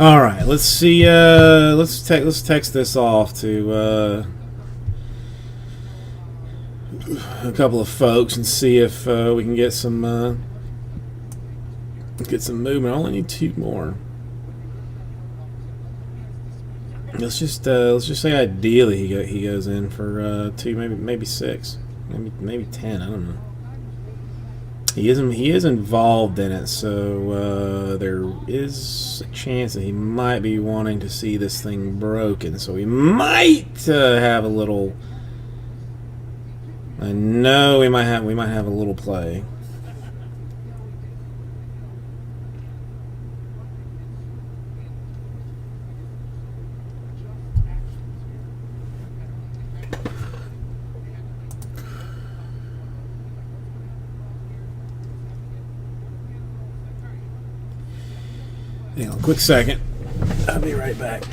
All right, let's see. Let's text this off to a couple of folks and see if we can get some movement. I only need 2 more. Let's just say ideally he goes in for 2, maybe 6, maybe 10. I don't know. He is involved in it, so there is a chance that he might be wanting to see this thing broken. So we might have a little. I know we might have a little play. Hang on, quick second. I'll be right back.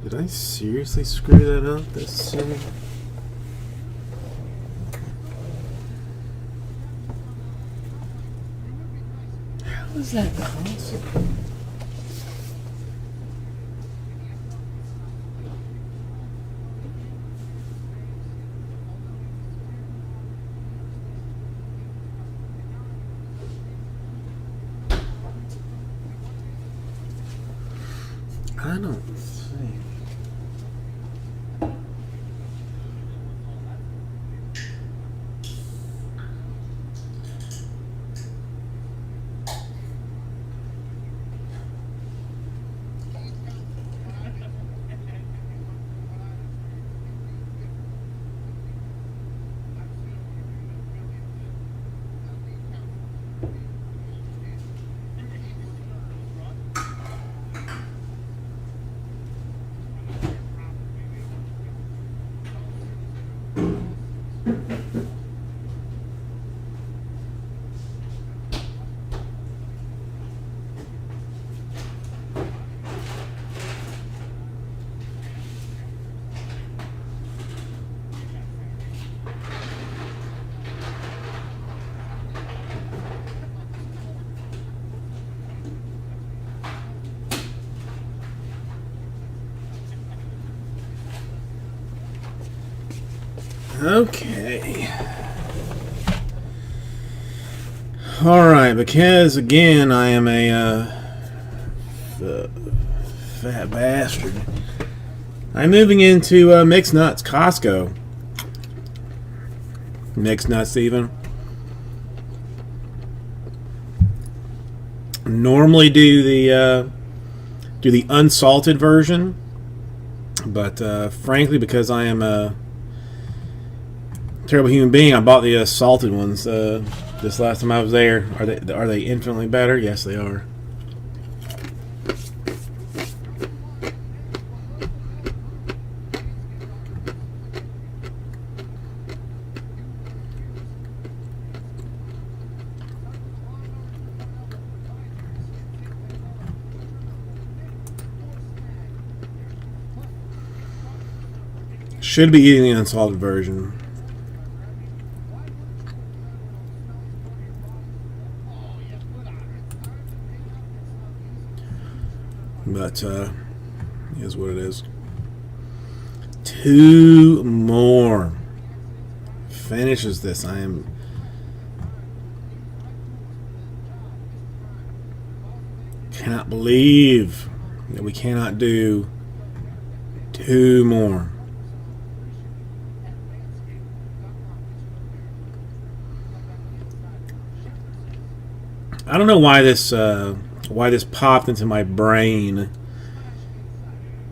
Did I seriously screw that up? This how is that possible? I don't think. Okay. Alright, because again I am a fat bastard. I'm moving into mixed nuts, Costco. Mixed nuts, even. Normally do the unsalted version, but frankly, because I am a terrible human being, I bought the salted ones this last time I was there. Are they infinitely better? Yes, they are. Should be eating the unsalted version. but it is what it is. 2 more. Finishes this. I am. Cannot believe that we cannot do 2 more. I don't know why this popped into my brain,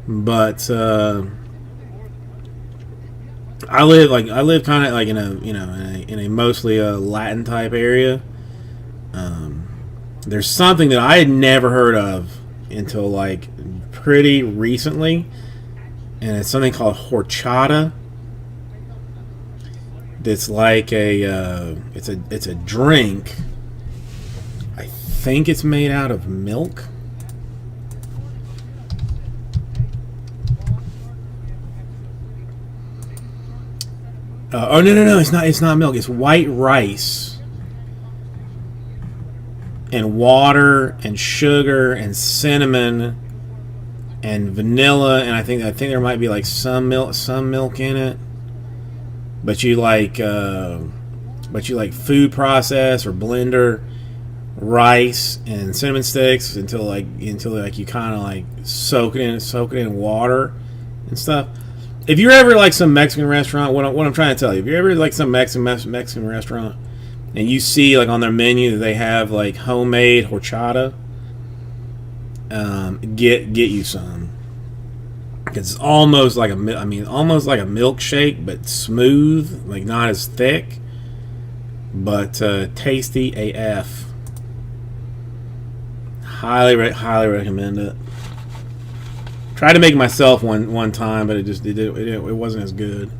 but I live kind of like in a mostly Latin type area. There's something that I had never heard of until like pretty recently, and it's something called horchata. That's like it's a drink. I think it's made out of milk. Oh no! It's not milk. It's white rice and water and sugar and cinnamon and vanilla, and I think there might be like some milk in it. But you like food process or blender rice and cinnamon sticks until you kind of like soak it in water and stuff. If you're ever like some Mexican restaurant, what I'm trying to tell you, if you're ever like some Mexican restaurant and you see like on their menu that they have like homemade horchata, get you some. It's almost like a milkshake, but smooth, like not as thick, but tasty AF. Highly recommend it. Tried to make it myself one time, but it wasn't as good.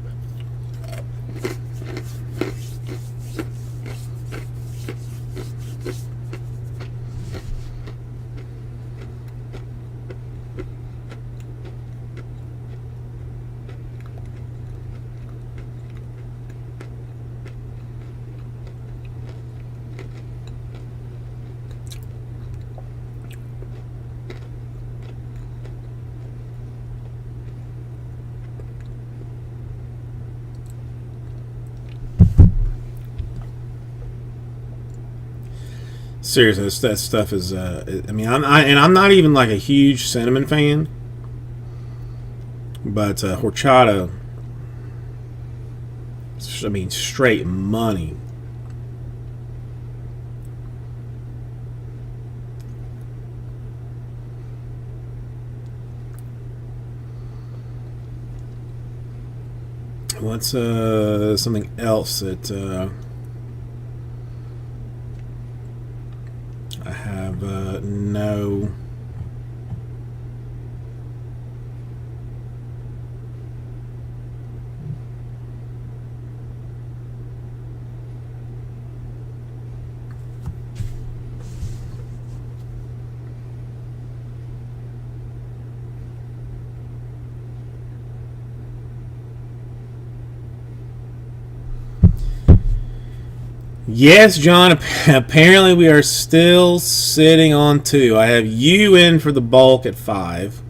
Seriously, that stuff is. I mean, I'm not even like a huge cinnamon fan, but horchata. I mean, straight money. What's something else that I have no. Yes, John, apparently we are still sitting on 2. I have you in for the bulk at 5.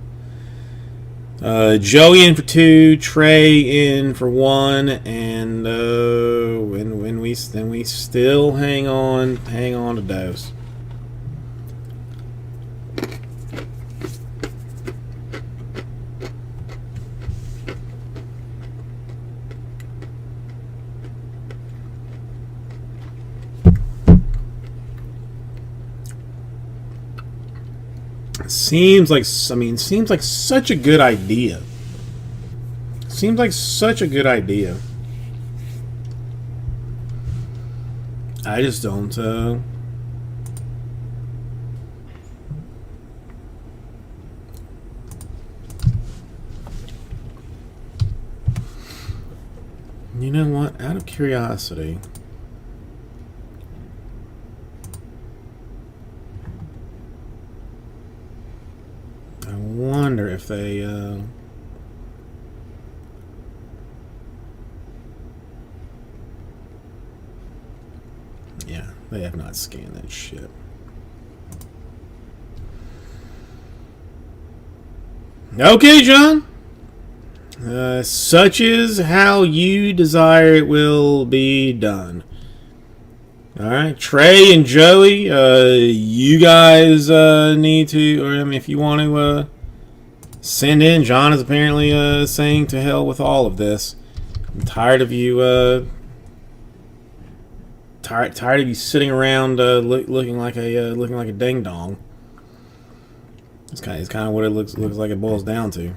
Joey in for 2, Trey in for 1, and when we still hang on to Dose. Seems like such a good idea. Seems like such a good idea. I just don't. You know what? Out of curiosity. I wonder if they yeah, they have not scanned that shit. Okay, John. Such is how you desire it will be done. All right, Trey and Joey, you guys need to, or I mean, if you want to send in. John is apparently saying to hell with all of this. I'm tired of you. Tired of you sitting around looking like a ding dong. It's kind of what it looks like. It boils down to.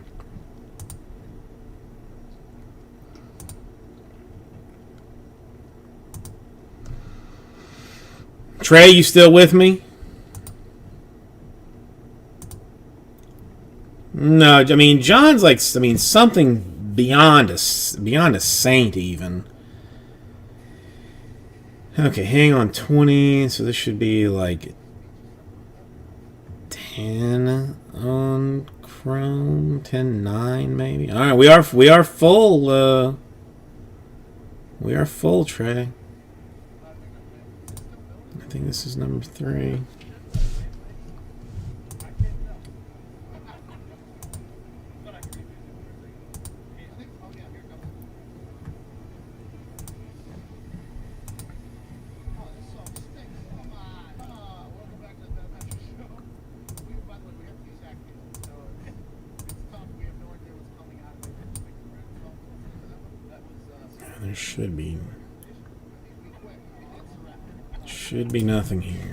Trey, you still with me? No, I mean John's like, I mean, something beyond a saint even. Okay, hang on, 20. So this should be like 10 on Chrome, 10.9 maybe. All right, we are full. We are full, Trey. I think this is number 3. There should be nothing here.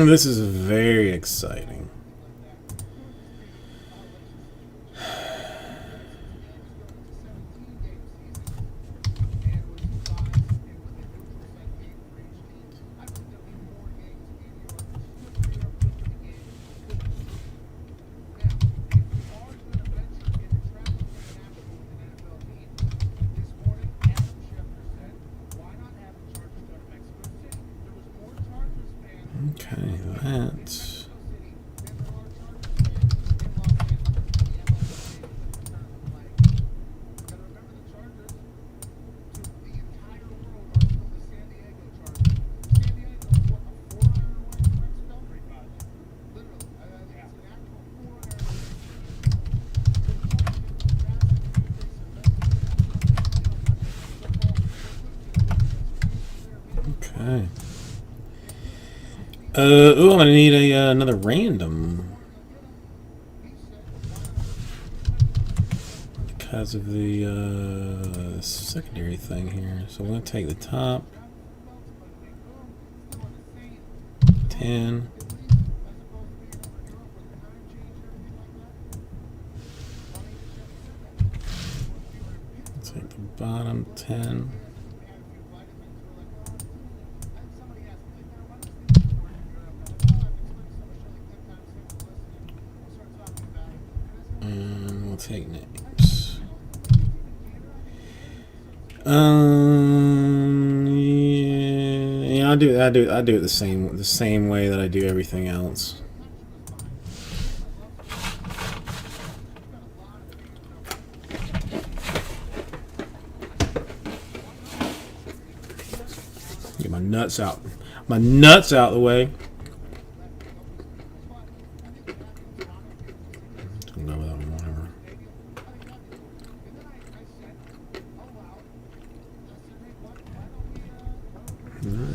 This is very exciting. Okay, that's... Okay. Ooh, I'm gonna need another random because of the secondary thing here. So I'm gonna take the top 10. Take the bottom 10. And we'll take names. Yeah, I do it the same way that I do everything else. Get my nuts out of the way.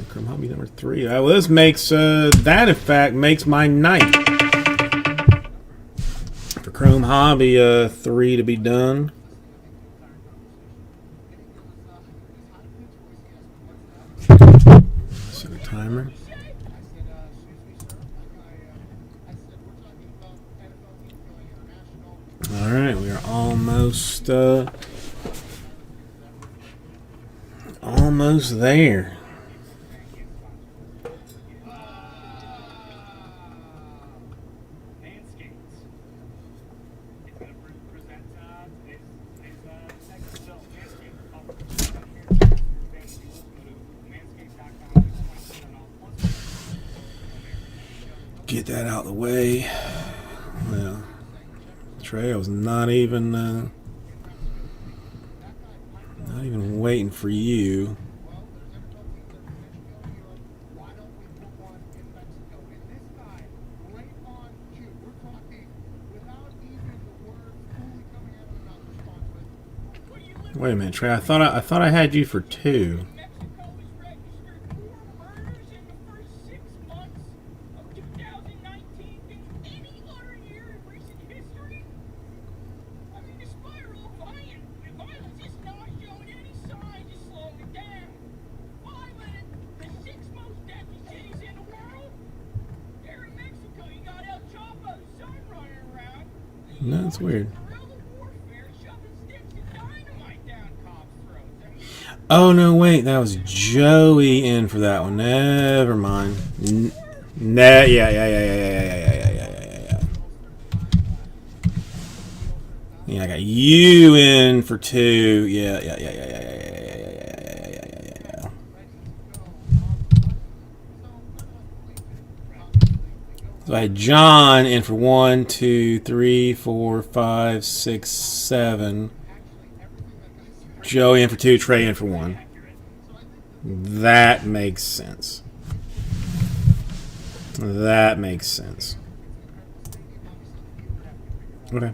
Chrome Hobby number 3. Well, this makes that in fact makes my night for Chrome Hobby 3 to be done. Set a timer. We're almost almost there. Manscaped. It's going to present today's segment. So, Manscaped, Manscaped.com. Get that out of the way. Well, Trey, I was not even waiting for you. Why don't we put one in Mexico? And this guy, right on cue. We're talking without even the words fully coming out of his mouth response with. Wait a minute, Trey. I thought I had you for 2. Mexico has registered 4 murders in the first 6 months of 2019 than any other year in recent history. I mean, the spiral of violence is not showing any signs of slowing down. 5 out of the 6 most deadly cities in the world. There in Mexico, you got El Chapo's son running around. No, that's weird. Guerrilla warfare, shoving sticks and dynamite down cops' throats. I mean, Oh no, wait, that was Joey in for that one. Never mind. Yeah. Yeah, I got you in for 2. Yeah. So I had John in for 1, 2, 3, 4, 5, 6, 7. Joey in for 2, Trey in for 1. That makes sense. That makes sense. Okay.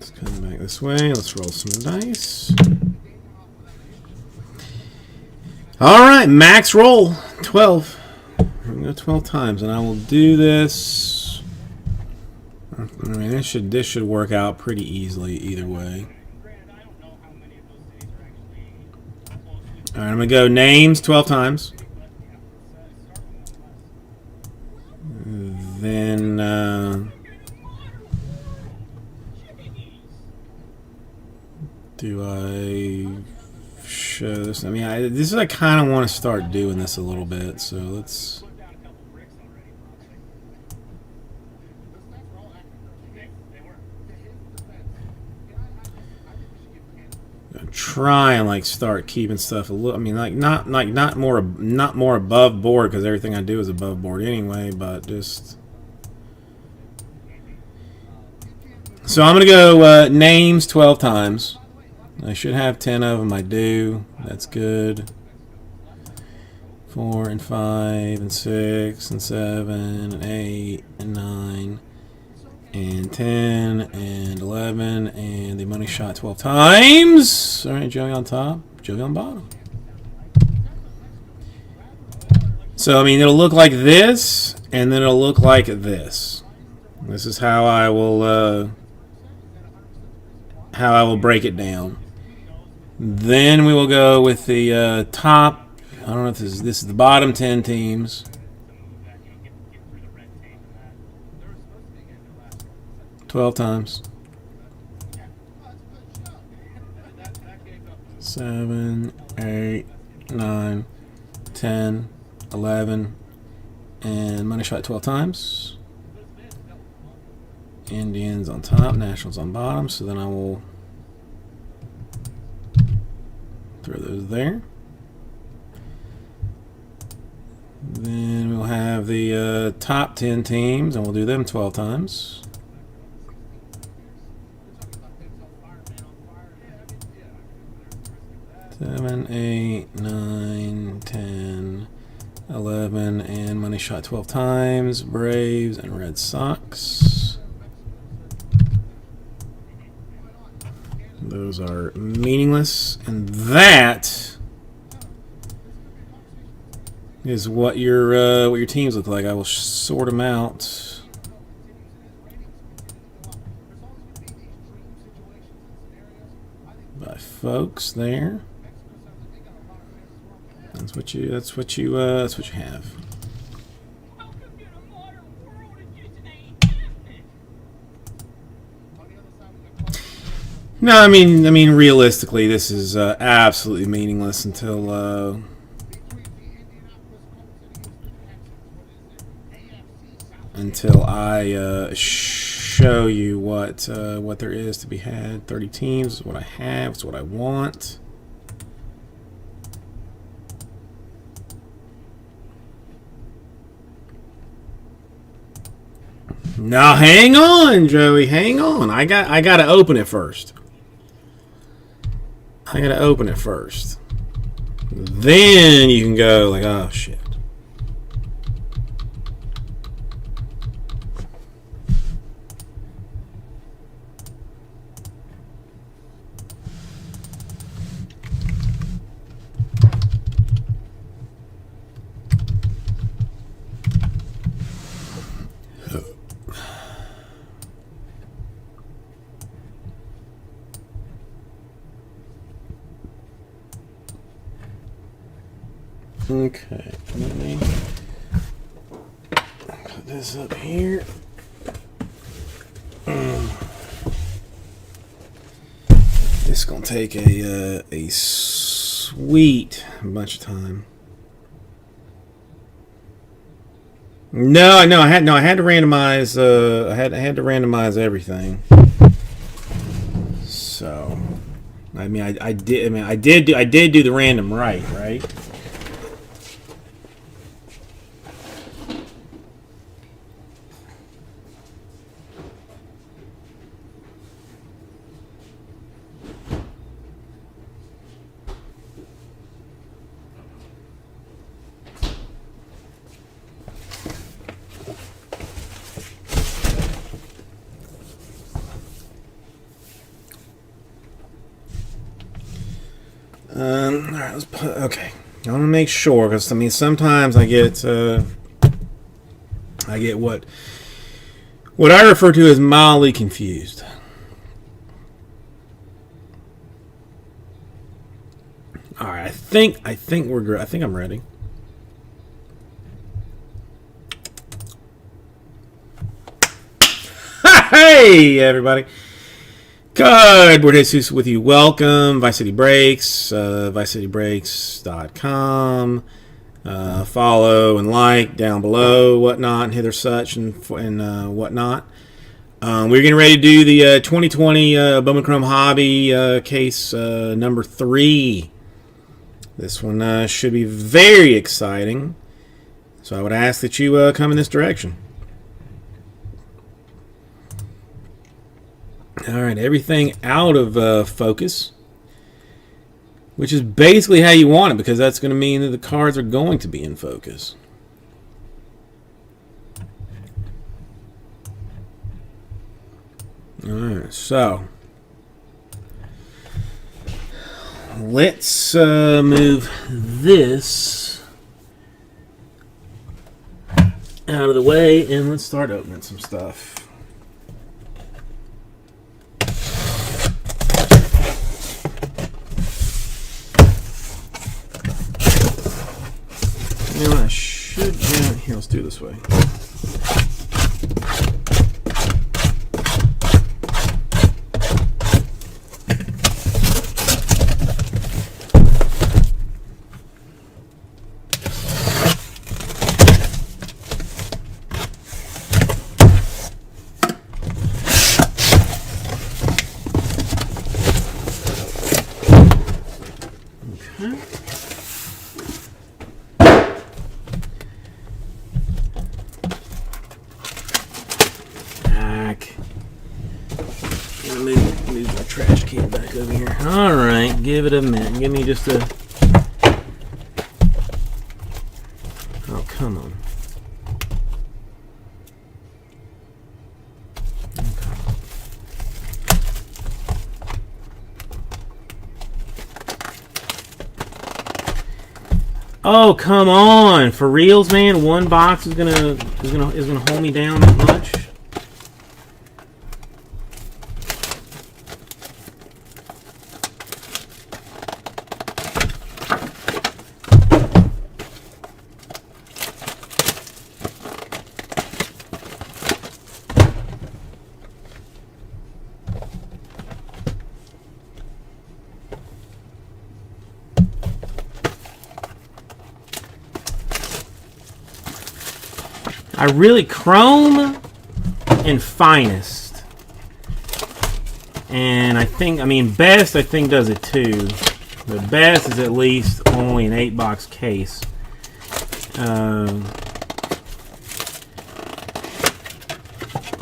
Let's come back this way. Let's roll some dice. All right, max roll 12. I'm gonna go 12 times, and I will do this. I mean, this should work out pretty easily either way. Granted, I don't know how many of those cities are actually close to All right, I'm gonna go names 12 times. Then do I show this? I mean, this is I kind of want to start doing this a little bit, so let's. put down a couple bricks already. They were. Try and like start keeping stuff a little. I mean, like not more above board, because everything I do is above board anyway. But just so I'm gonna go names 12 times. I should have 10 of them. I do. That's good. 4 and 5 and 6 and 7 and 8 and 9. And 10 and 11 and the money shot 12 times. All right, Joey on top, Joey on bottom. So I mean, it'll look like this, and then it'll look like this. This is how I will break it down. Then we will go with the top. I don't know if this is the bottom 10 teams. 12 times. 7, 8, 9, 10, 11, and money shot 12 times. Indians on top, Nationals on bottom. So then I will throw those there. Then we'll have the top 10 teams, and we'll do them 12 times. 7, 8, 9, 10, 11, and money shot 12 times. Braves and Red Sox. Those are meaningless, and that is what your teams look like. I will sort them out. By folks there. That's what you have. No, I mean, realistically, this is absolutely meaningless until I show you what there is to be had. 30 teams is what I have. It's what I want. Now hang on, Joey. Hang on. I got to open it first. I got to open it first. Then you can go like, oh shit. Okay, let me put this up here. This is gonna take a sweet bunch of time. No, I had to randomize. I had to randomize everything. So, I mean, I did do the random right. All right, let's put. Okay, I want to make sure because I mean sometimes I get what I refer to as mildly confused. All right, I think we're good. I think I'm ready. Hey everybody. Cardboard Jesus with you. Welcome. Vice City Breaks, vicecitybreaks.com. Follow and like down below, whatnot, and hither such and whatnot. We're getting ready to do the 2020 Bowman Chrome Hobby case number 3. This one should be very exciting. So I would ask that you come in this direction. All right, everything out of focus, which is basically how you want it because that's going to mean that the cards are going to be in focus. All right, so let's move this out of the way and let's start opening some stuff. You know, I should. Yeah, here, let's do it this way. Move my trash can back over here. All right, give it a minute. Give me just a. Oh, come on. Okay. Oh, come on! For reals, man. One box is gonna hold me down that much. I really Chrome and Finest, and I mean Best I think does it too. The Best is at least only an 8-box case.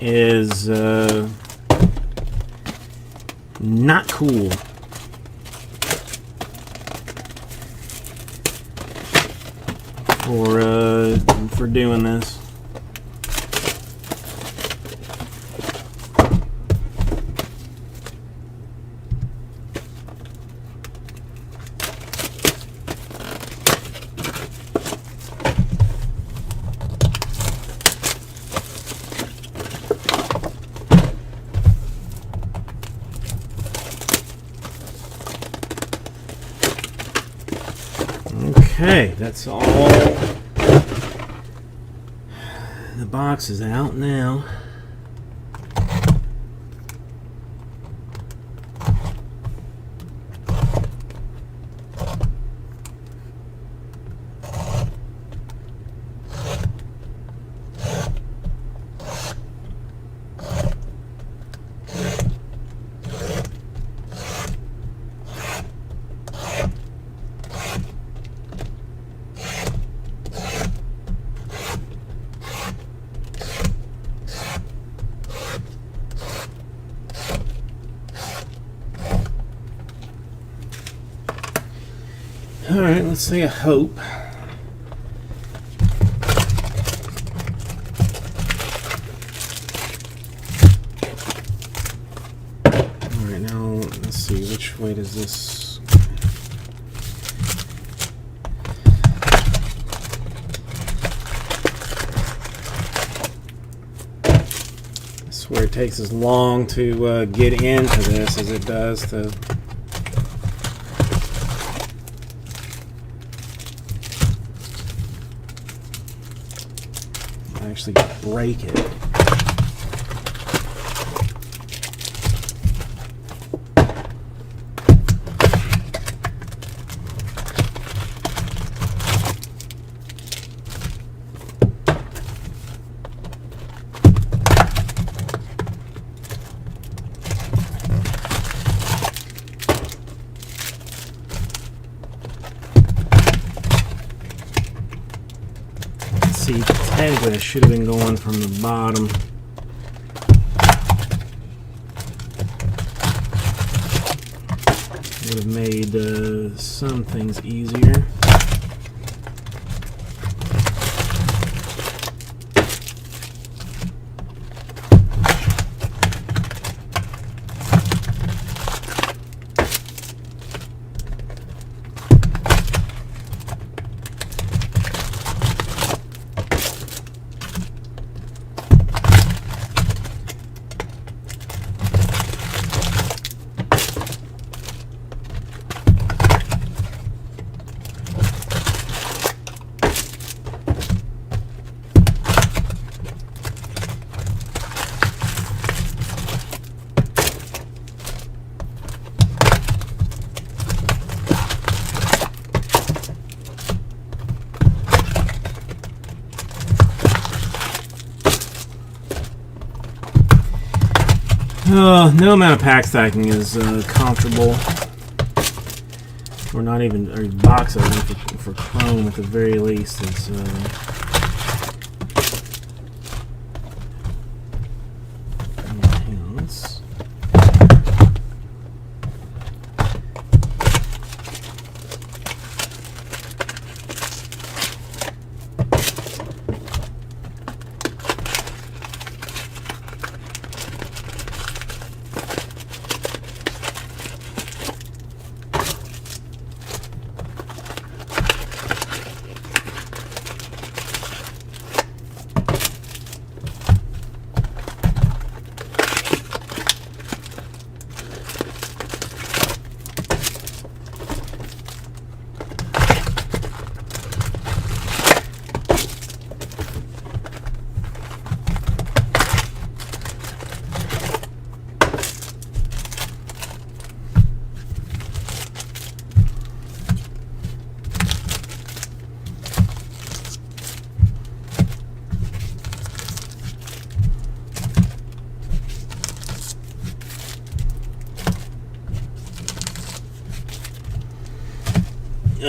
Is not cool. For doing this. Okay, that's all. The box is out now. Alright, let's say a hope. Alright, now let's see, which way does this... I swear it takes as long to get into this as it does to... actually break it. See, technically I should have been going from the bottom. Would have made some things easier. No amount of pack stacking is comfortable. Or not even, or box opening for Chrome at the very least is hang on, let's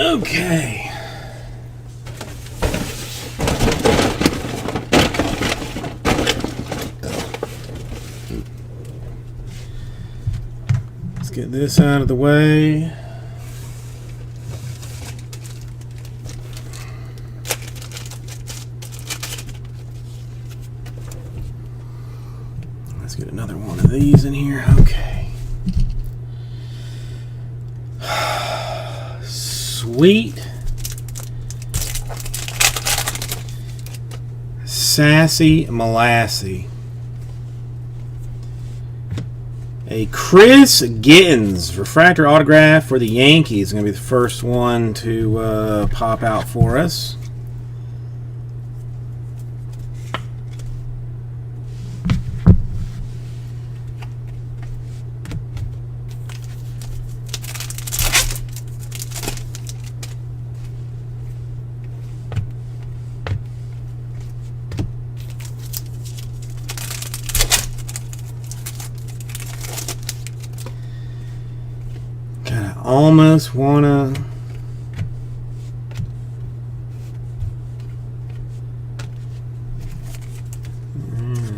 Okay. Let's get this out of the way. Let's get another one of these in here. Okay. Sweet, Sassy Molassy. A Chris Gittens refractor autograph for the Yankees. Going to be the first one to pop out for us. Almost wanna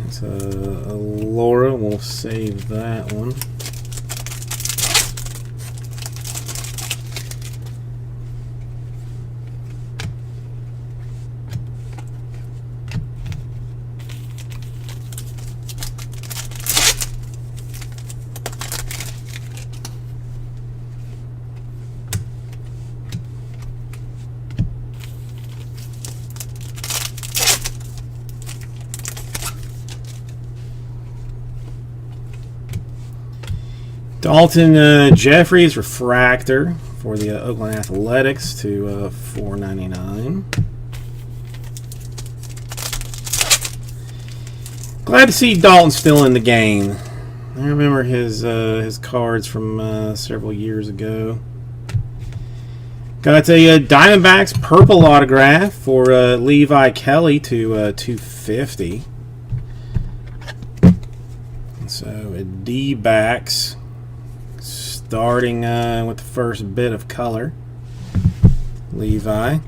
it's a Laura. We'll save that one. Dalton Jeffries refractor for the Oakland Athletics to $4.99. Glad to see Dalton still in the game. I remember his cards from several years ago. Got a Diamondbacks purple autograph for Levi Kelly to $250. So a D-backs. Starting with the first bit of color, Levi.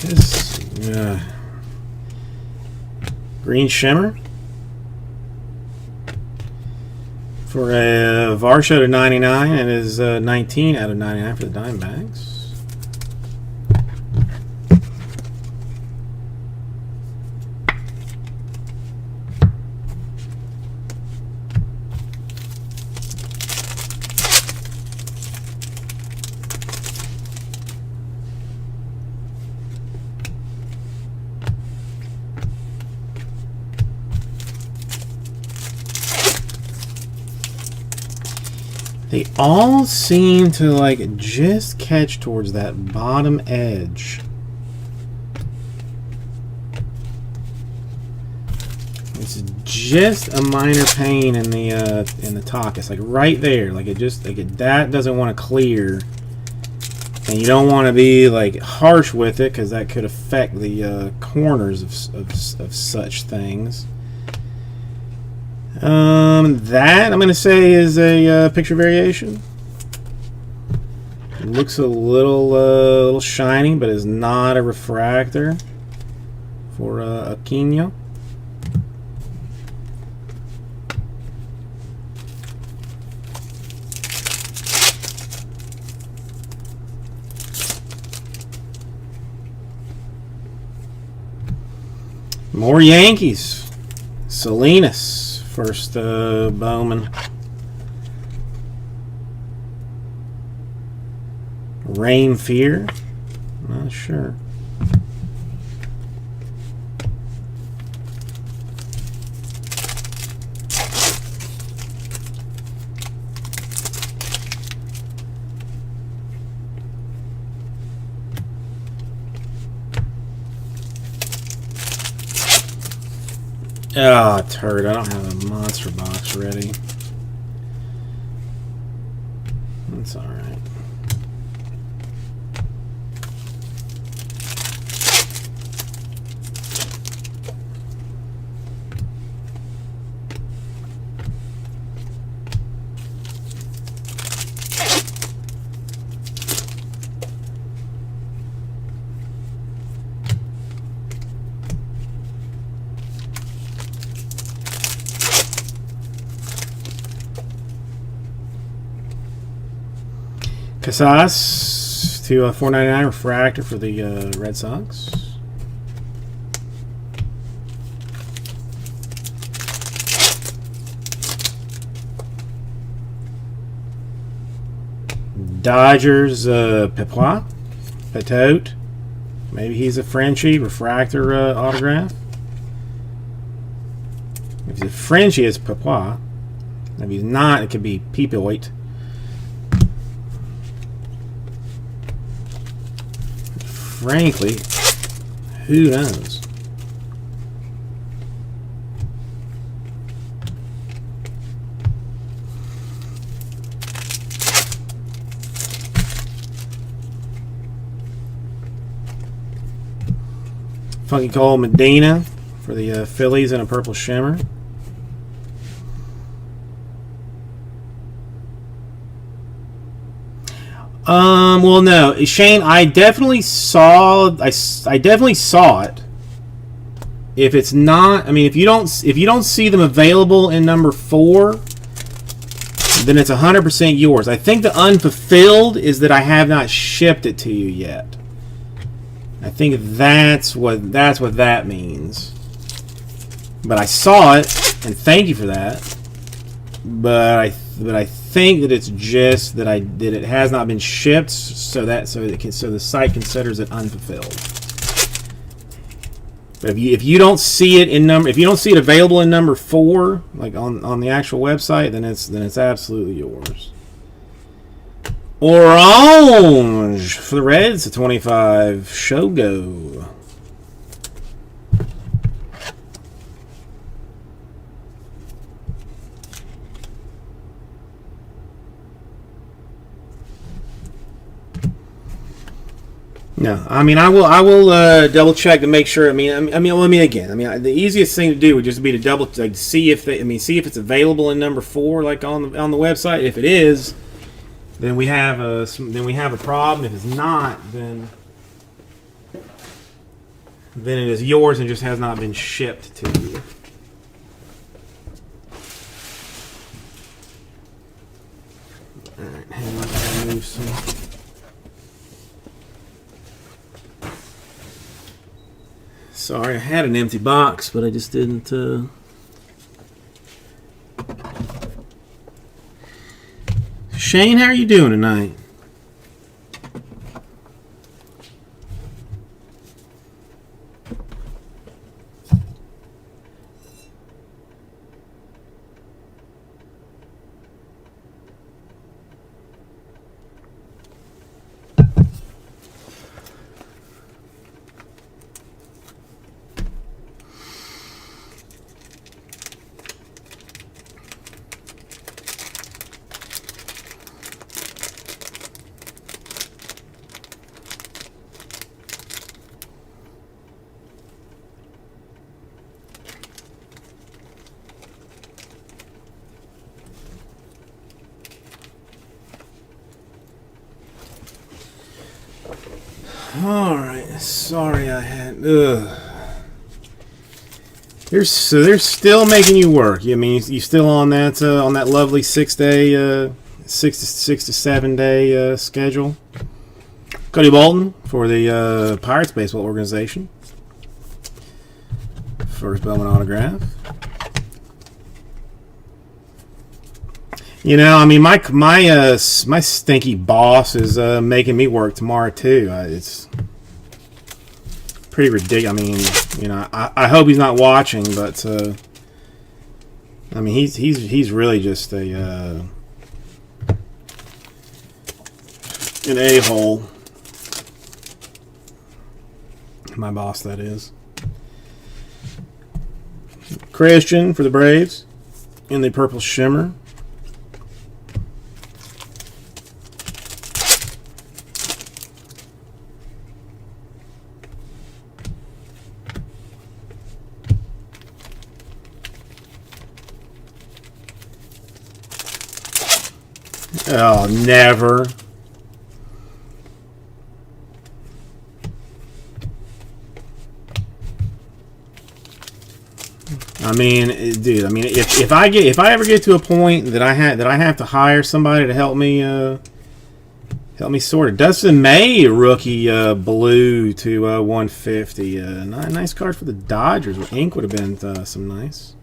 This green shimmer. For a Varsho to 99, and is 19 out of 99 for the Diamondbacks. They all seem to like just catch towards that bottom edge. It's just a minor pain in the top. It's like right there. Like that doesn't want to clear, and you don't want to be like harsh with it because that could affect the corners of such things. That I'm going to say is a picture variation. It looks a little shiny, but is not a refractor for Aquino. More Yankees. Salinas. First Bowman. Rain Fear. Not sure. Ah, turd. I don't have a monster box ready. That's all right. Casas to $4.99 refractor for the Red Sox. Dodgers Petot. Maybe he's a Frenchie refractor autograph. If he's a Frenchie, it's Pepois. If he's not, it could be Pepoit. Frankly, who knows? Funky Cole Medina for the Phillies in a purple shimmer. Well, no, Shane. I definitely saw. I definitely saw it. If it's not, I mean, if you don't see them available in number 4, then it's 100% yours. I think the unfulfilled is that I have not shipped it to you yet. I think that's what that means. But I saw it, and thank you for that. But I think that it's just that it has not been shipped, so the site considers it unfulfilled. But if you don't see it if you don't see it available in number 4, like on the actual website, then it's absolutely yours. Orange for the Reds, a 25 Shogo. No, I mean I will double check to make sure. I mean the easiest thing to do would just be to double see if it's available in number 4, like on the website. If it is, then we have a problem. If it's not, then it is yours and just has not been shipped to you. All right, hang on, I gotta move some. Sorry, I had an empty box, but I just didn't. Shane, how are you doing tonight? All right, sorry I had. They're still making you work. I mean, you still on that lovely 6 to 7 day schedule. Cody Bolton for the Pirates baseball organization. First Bowman autograph. You know, I mean, my stinky boss is making me work tomorrow too. It's pretty ridiculous. I mean, you know, I hope he's not watching, but I mean, he's really just an a-hole. My boss, that is. Christian for the Braves in the purple shimmer. Oh, never. I mean, dude. I mean, if I ever get to a point that I have to hire somebody to help me sort it. Dustin May, rookie, blue to 150. Nice card for the Dodgers. Ink would have been some nice.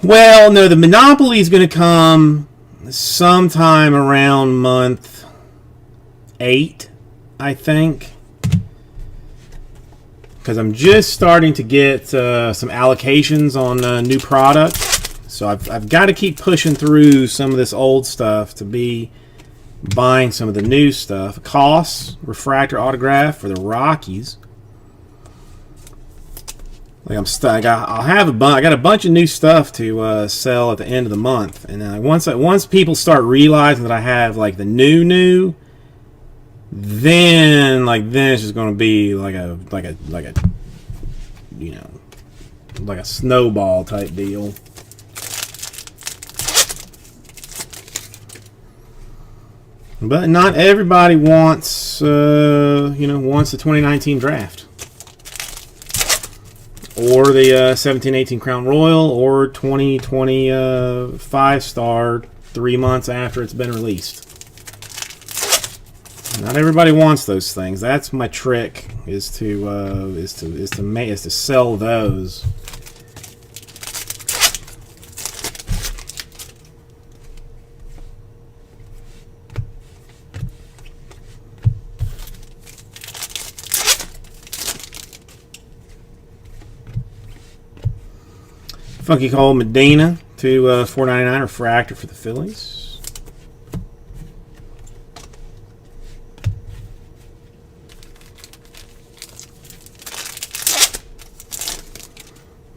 Well, no, the Monopoly is going to come sometime around month 8, I think. Because I'm just starting to get some allocations on new product. So I've got to keep pushing through some of this old stuff to be buying some of the new stuff. Koss refractor autograph for the Rockies. Like I got a bunch of new stuff to sell at the end of the month, and then once people start realizing that I have like the new, then it's just going to be like a you know, like a snowball type deal. But not everybody wants wants the 2019 draft. Or the 17-18 Crown Royal, or 2020 5-star 3 months after it's been released. Not everybody wants those things. That's my trick, is to sell those. Funky Cole Medina to $4.99 refractor for the Phillies.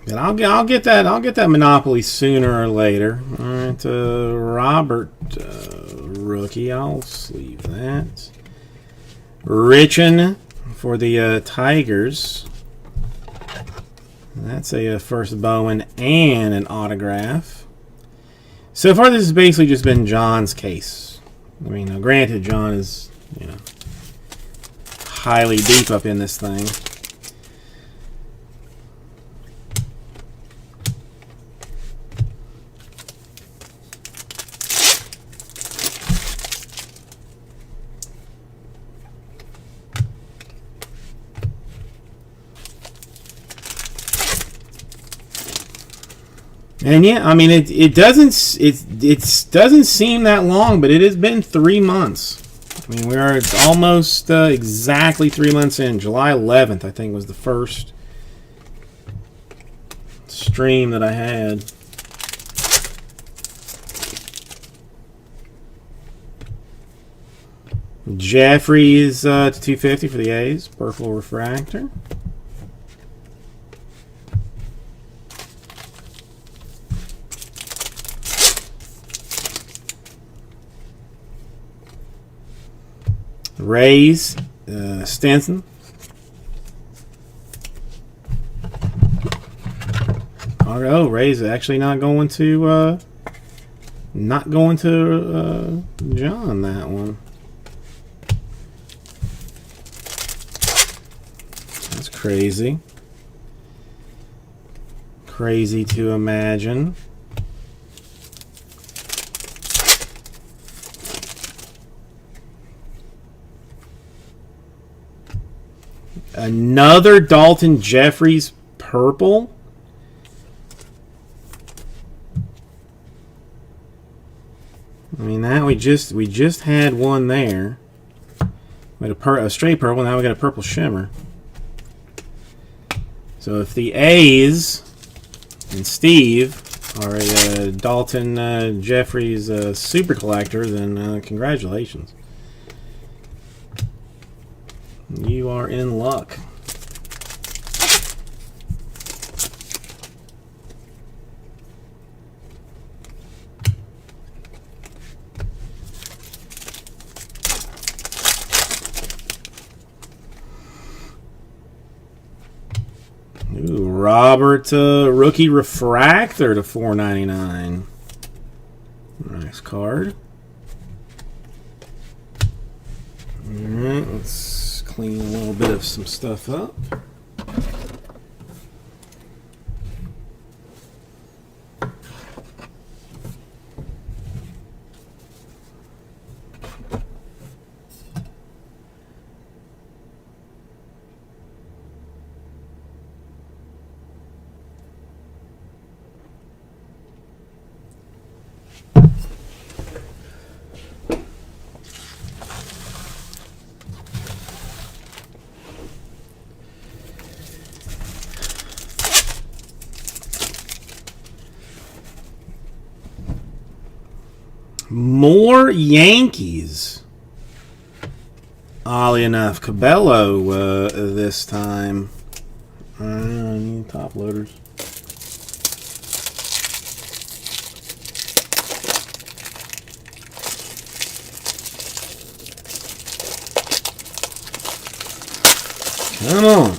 And I'll get that Monopoly sooner or later. All right, Robert rookie. I'll sleeve that. Richin for the Tigers. That's a first Bowen and an autograph. So far, this has basically just been John's case. I mean, granted, John is, highly deep up in this thing. And yeah, I mean it doesn't seem that long, but it has been 3 months. I mean, we are almost exactly 3 months in. July 11th, I think, was the first stream that I had. Jeffries to 250 for the A's, purple refractor. Rays, Stenson. Oh, Rays actually not going to John, that one. That's crazy. Crazy to imagine. Another Dalton Jeffries purple. I mean, that we just had one there. We had a straight purple. Now we got a purple shimmer. So if the A's and Steve are a Dalton Jeffries super collector, then congratulations. You are in luck. Ooh, Robert rookie refractor to $4.99. All Nice card. Alright, let's clean a little bit of some stuff up. More Yankees. Oddly enough, Cabello this time. Top loaders. Come on.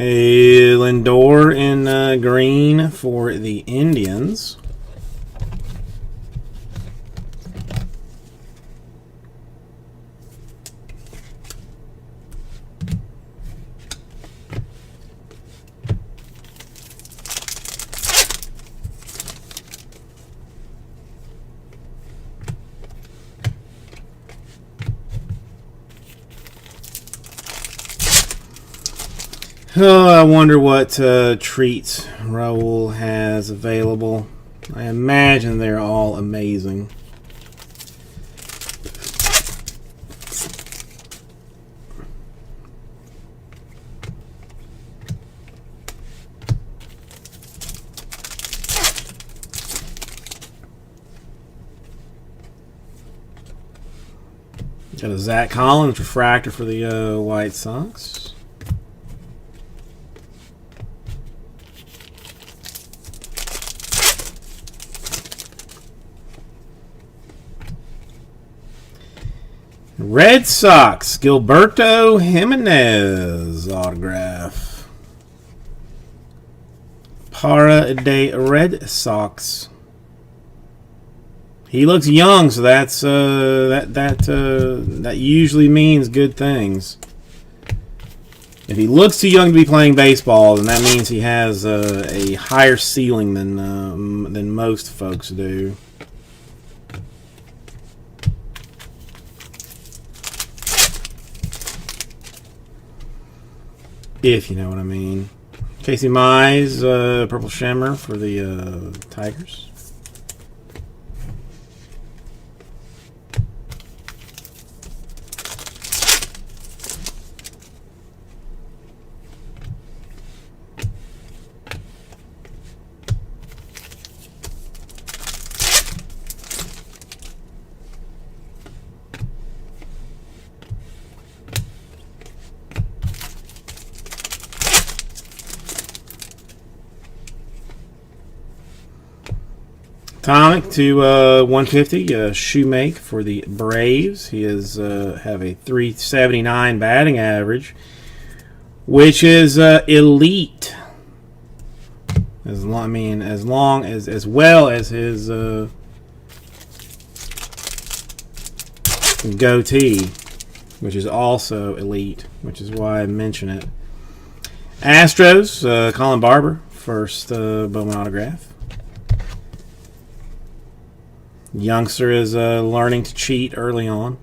A Lindor in green for the Indians. Oh, I wonder what treats Raul has available. I imagine they're all amazing. Got a Zach Collins refractor for the White Sox. Red Sox, Gilberto Jimenez autograph. Para de Red Sox. He looks young, so that's that usually means good things. If he looks too young to be playing baseball, then that means he has a higher ceiling than most folks do. If you know what I mean. Casey Mize, Purple Shimmer for the Tigers. Atomic to 150, Shoemake for the Braves. He is have a 379 batting average, which is elite. As well as his goatee, which is also elite, which is why I mention it. Astros, Colin Barber, first Bowman autograph. Youngster is learning to cheat early on.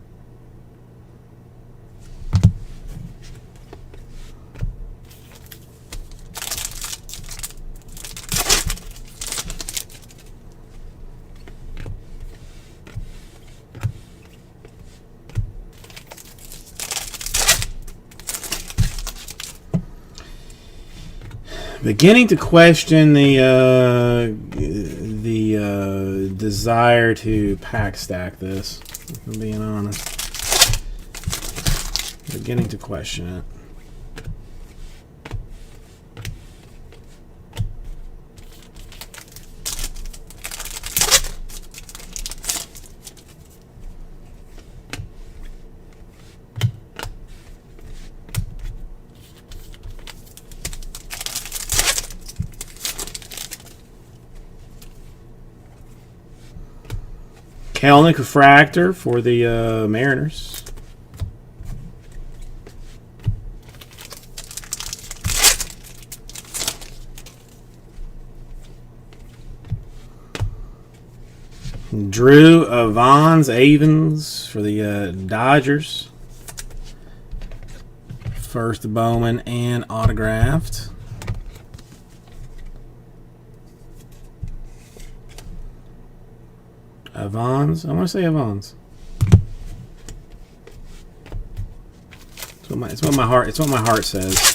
Beginning to question the desire to pack stack this, if I'm being honest. Beginning to question it. Kelnick refractor for the Mariners. Drew Avans for the Dodgers. First Bowman and autographed. Avans. I want to say Avans. It's what my heart says.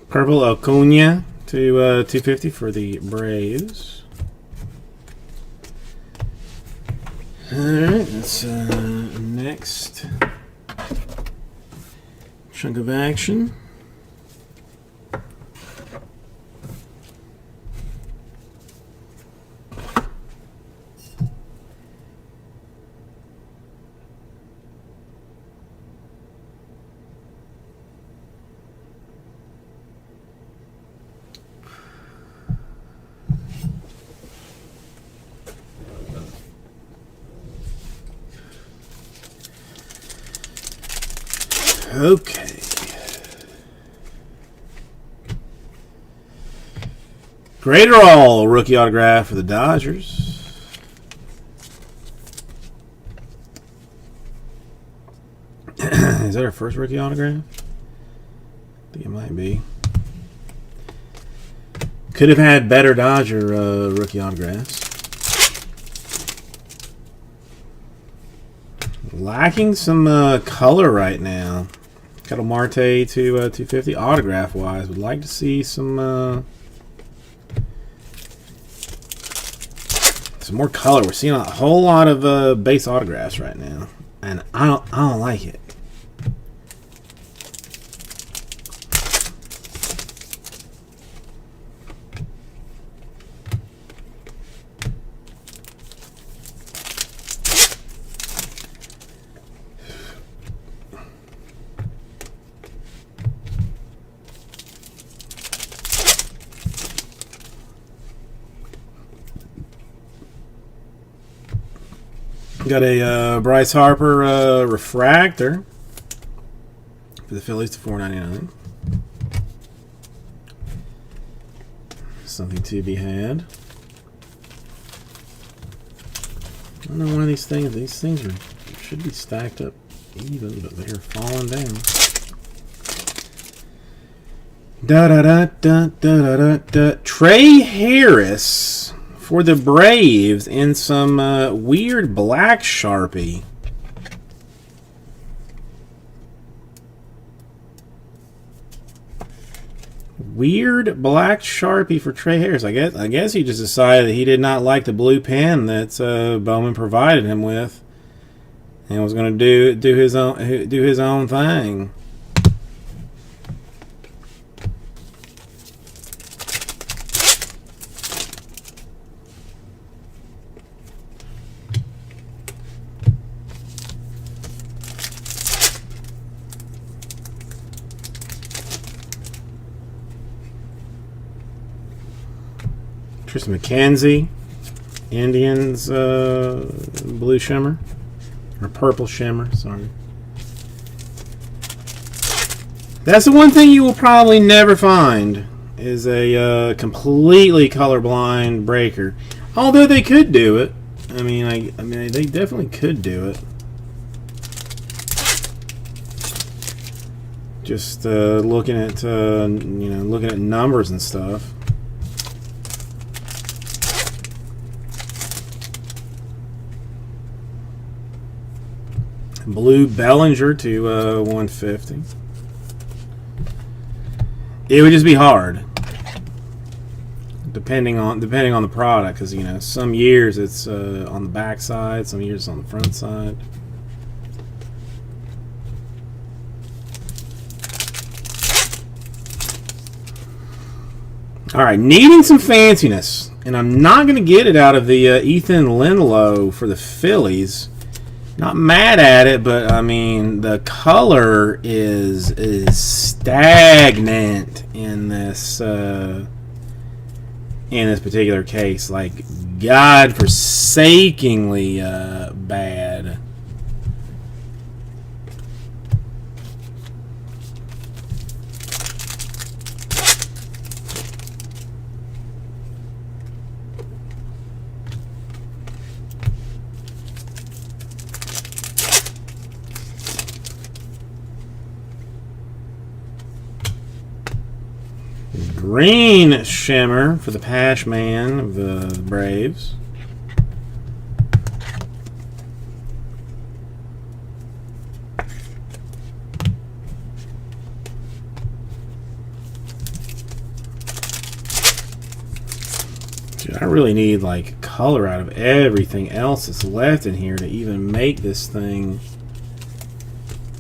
Purple Acuna to 250 for the Braves. Alright, that's next chunk of action. Okay. Graterol rookie autograph for the Dodgers. Is that our first rookie autograph? I think it might be. Could have had better Dodger rookie autographs. Lacking some color right now. Ketel Marte to 250 autograph wise. Would like to see some more color. We're seeing a whole lot of base autographs right now, and I don't like it. Got a Bryce Harper refractor for the Phillies to $4.99. Something to be had. I don't know one of these things. These things should be stacked up even, but they're falling down. Trey Harris for the Braves in some weird black Sharpie. Weird black Sharpie for Trey Harris. I guess he just decided that he did not like the blue pen that Bowman provided him with, and was going to do his own thing. Tristan McKenzie, Indians blue shimmer, or purple shimmer, sorry. That's the one thing you will probably never find, is a completely colorblind breaker. Although they could do it. I mean, they definitely could do it. Just looking at looking at numbers and stuff. Blue Bellinger to 150. It would just be hard, depending on the product, because you know some years it's on the back side, some years it's on the front side. All right, needing some fanciness, and I'm not going to get it out of the Ethan Lindlow for the Phillies. Not mad at it, but I mean the color is stagnant in this particular case, like godforsakingly bad. Green shimmer for the Pash Man of the Braves. Dude, I really need like color out of everything else that's left in here to even make this thing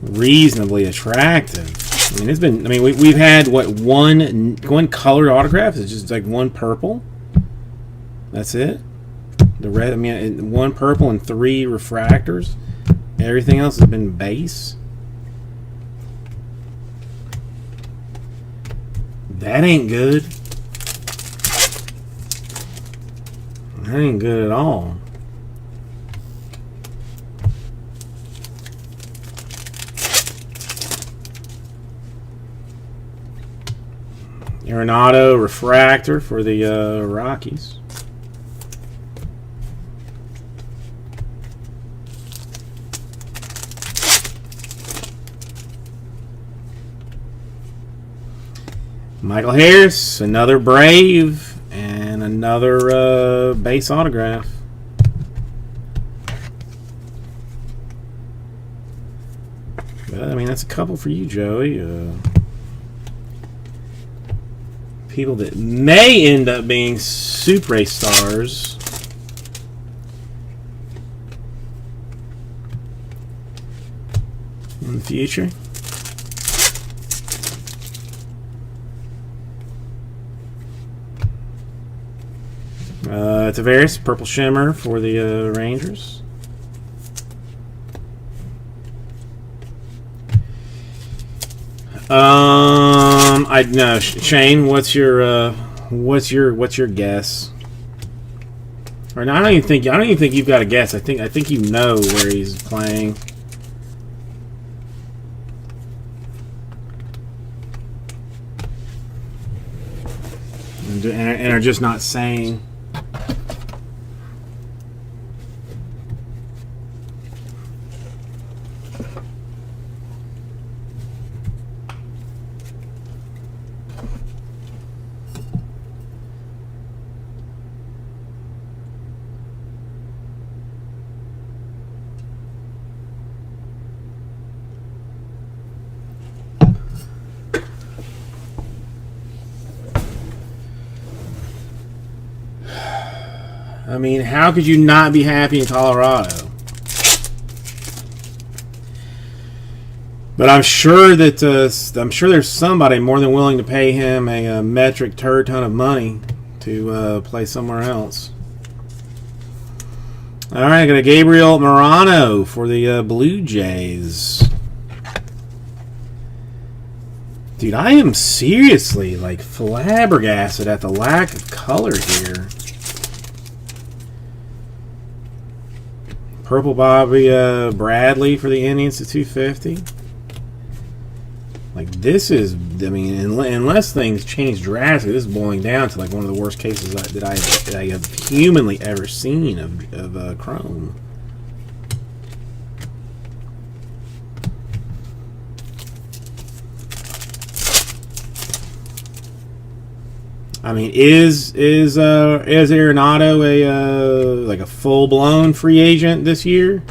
reasonably attractive. I mean, it's been. I mean, we've had what one colored autograph. It's just like one purple. That's it. The red. I mean, one purple and 3 refractors. Everything else has been base. That ain't good. That ain't good at all. Arenado refractor for the Rockies. Michael Harris, another Brave, and another base autograph. But, I mean, that's a couple for you, Joey. People that may end up being Super stars. In the future. Tavares, purple shimmer for the Rangers. I know, Shane. What's your guess? Or no, I don't even think you've got a guess. I think you know where he's playing. And are just not saying. I mean, how could you not be happy in Colorado? But I'm sure that there's somebody more than willing to pay him a metric turd ton of money to play somewhere else. All right, I got a Gabriel Morano for the Blue Jays. Dude, I am seriously like flabbergasted at the lack of color here. Purple Bobby Bradley for the Indians to 250. Like, this is, I mean, unless things change drastically, this is boiling down to like one of the worst cases that I have humanly ever seen of chrome. I mean, is Arenado like a full blown free agent this year?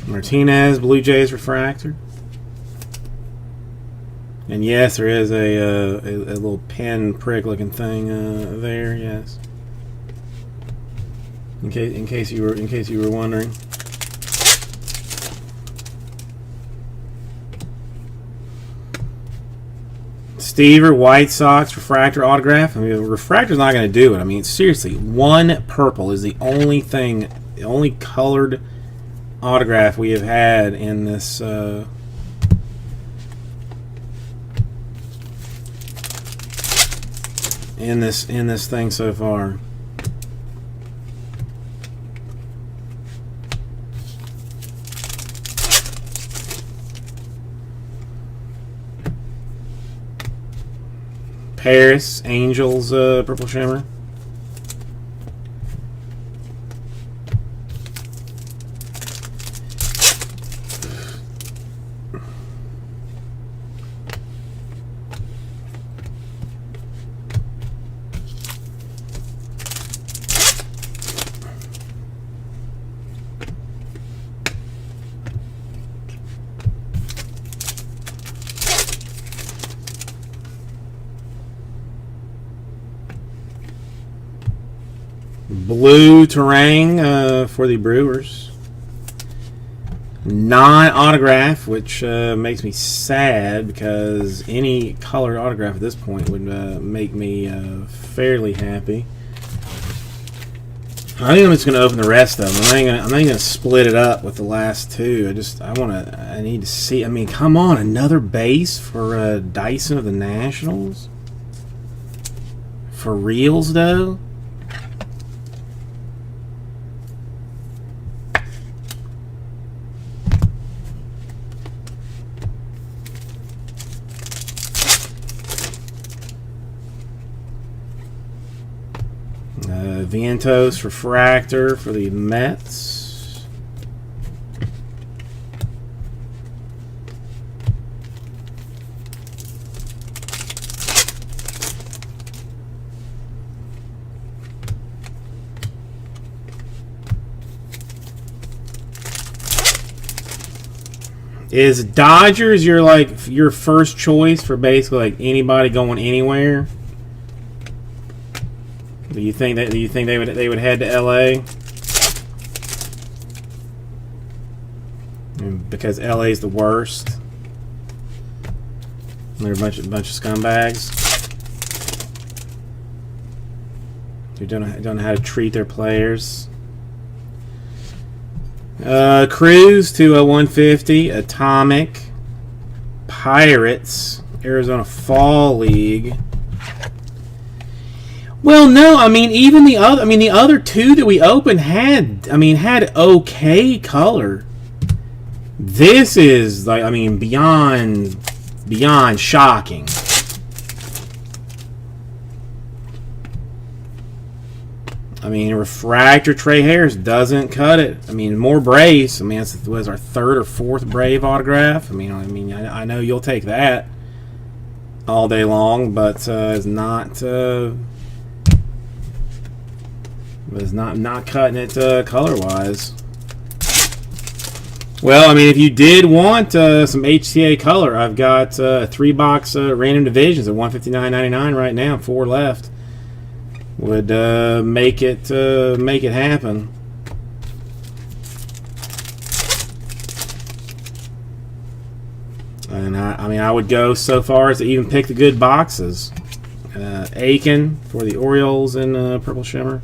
Martinez, Blue Jays refractor. And yes, there is a little pin prick looking thing there. Yes. In case you were wondering. Stever, White Sox refractor autograph. I mean, refractor's not going to do it. I mean, seriously, one purple is the only thing, the only colored autograph we have had in this. In this thing so far. Paris Angels purple shimmer. Blue Terang for the Brewers. Non-autograph, which makes me sad because any colored autograph at this point would make me fairly happy. I think I'm just going to open the rest of them. I'm not going to split it up with the last two. I need to see. I mean, come on, another base for Dyson of the Nationals. For reals, though. Vientos refractor for the Mets. Is Dodgers your first choice for basically like anybody going anywhere? Do you think they would head to LA? Because LA is the worst. They're a bunch of scumbags who don't know how to treat their players. Cruz to 150. Atomic. Pirates. Arizona Fall League. Well, no, I mean even the other two that we opened had okay color. This is like beyond shocking. I mean, refractor Trey Harris doesn't cut it. I mean, more Braves. I mean, this was our third or fourth Brave autograph. I know you'll take that all day long, but it's not. But it's not cutting it color-wise. Well, I mean, if you did want some HCA color, I've got 3-box random divisions at $159.99 right now, 4 left. Would make it happen. And I would go so far as to even pick the good boxes. Aiken for the Orioles in purple shimmer.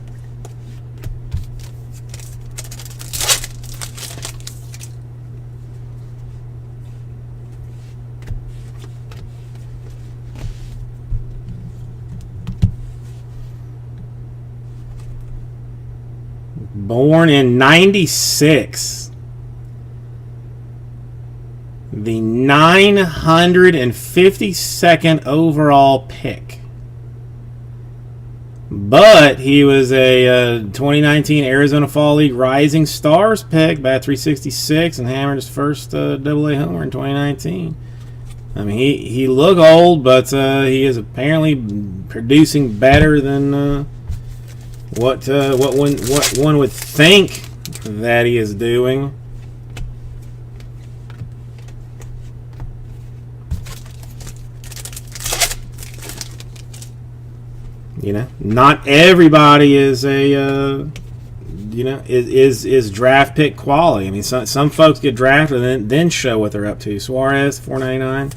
Born in '96. The 952nd overall pick. But he was a 2019 Arizona Fall League Rising Stars pick, bat 366, and hammered his first AA homer in 2019. I mean, he looked old, but he is apparently producing better than what one would think that he is doing. You know, not everybody is a is draft pick quality. I mean, some folks get drafted and then show what they're up to. Suarez, $4.99.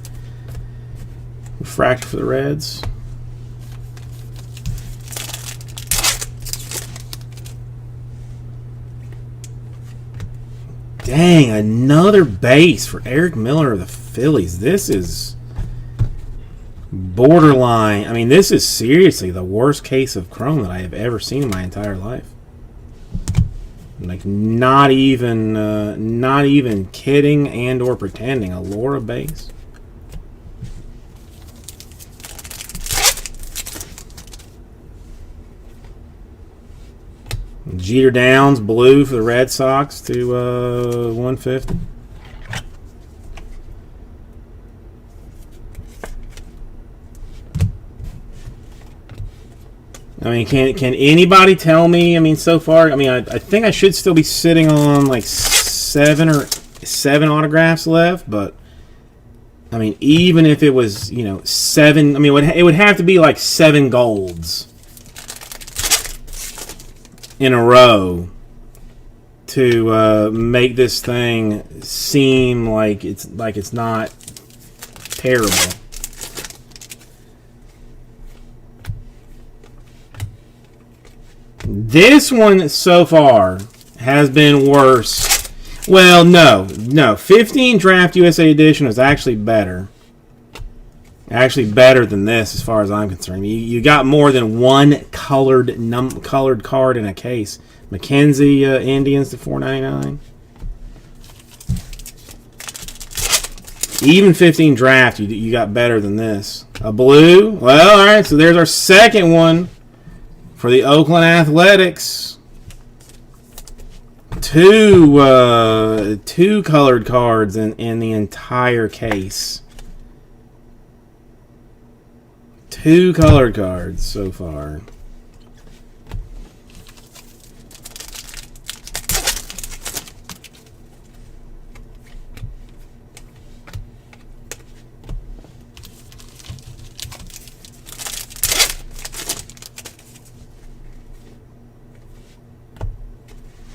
Refractor for the Reds. Dang, another base for Eric Miller of the Phillies. This is borderline. I mean, this is seriously the worst case of chrome that I have ever seen in my entire life. Like, not even kidding and or pretending. A Laura base. Jeter Downs, blue for the Red Sox to 150. I mean, can anybody tell me? I mean, so far, I mean, I think I should still be sitting on like seven autographs left, but I mean, even if it was, you know, 7, I mean, it would have to be like 7 golds in a row to make this thing seem like it's not terrible. This one so far has been worse. Well, no. 15 Draft USA Edition was actually better. Actually better than this as far as I'm concerned. You got more than one colored card in a case. Mackenzie Indians to $4.99. Even 15 Draft, you got better than this. A blue. Well, all right, so there's our second one for the Oakland Athletics. Two colored cards in the entire case. 2 colored cards so far.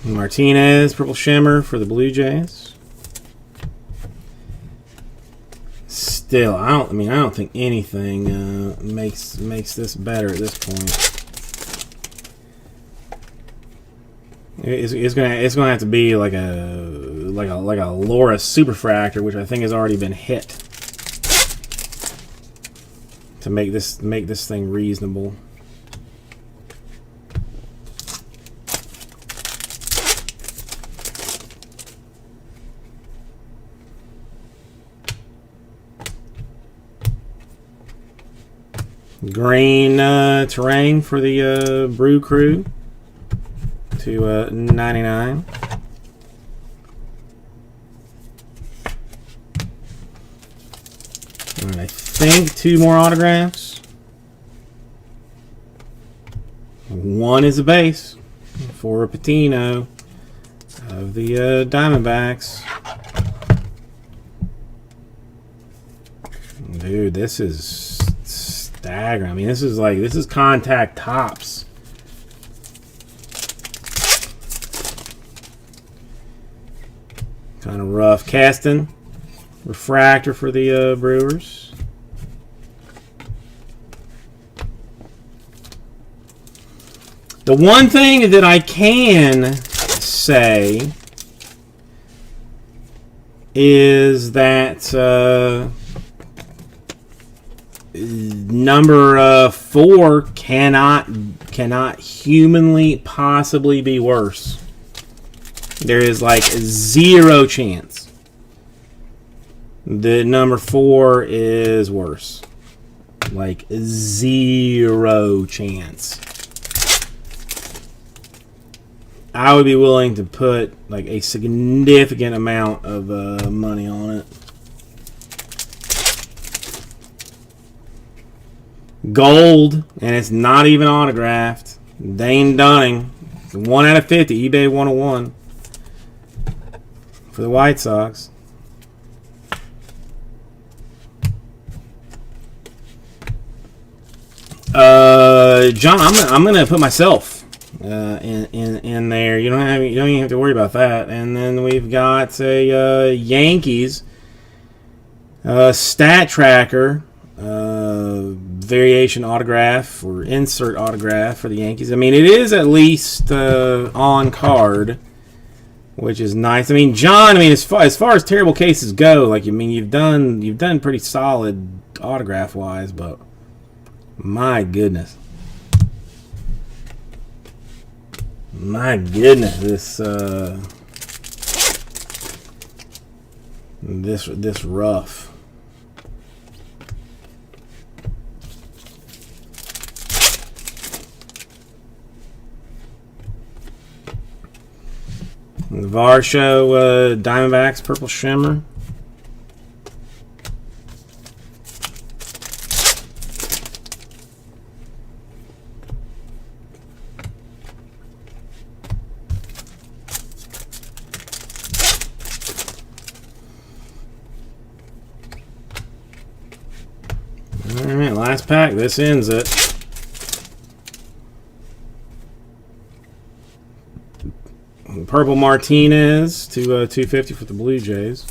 Martinez, purple shimmer for the Blue Jays. Still, I don't think anything makes this better at this point. It's gonna have to be like a Laura Superfractor, which I think has already been hit, to make this thing reasonable. Green terrain for the Brew Crew to 99. All right, I think 2 more autographs. One is a base for Patino of the Diamondbacks. Dude, this is staggering. I mean, this is contact tops. Kind of rough. Caston, refractor for the Brewers. The one thing that I can say is that number 4 cannot humanly possibly be worse. There is like 0 chance that number 4 is worse. Like 0 chance. I would be willing to put like a significant amount of money on it. Gold, and it's not even autographed. Dane Dunning, 1 out of 50, eBay 101 for the White Sox. So, John, I'm gonna put myself in there. You don't even have to worry about that. And then we've got a Yankees stat tracker variation autograph or insert autograph for the Yankees. I mean, it is at least on card, which is nice. I mean, John. I mean, as far as terrible cases go, like you've done pretty solid autograph wise, but my goodness, this rough. The Varsho Diamondbacks Purple Shimmer. All right, last pack. This ends it. Purple Martinez to 250 for the Blue Jays.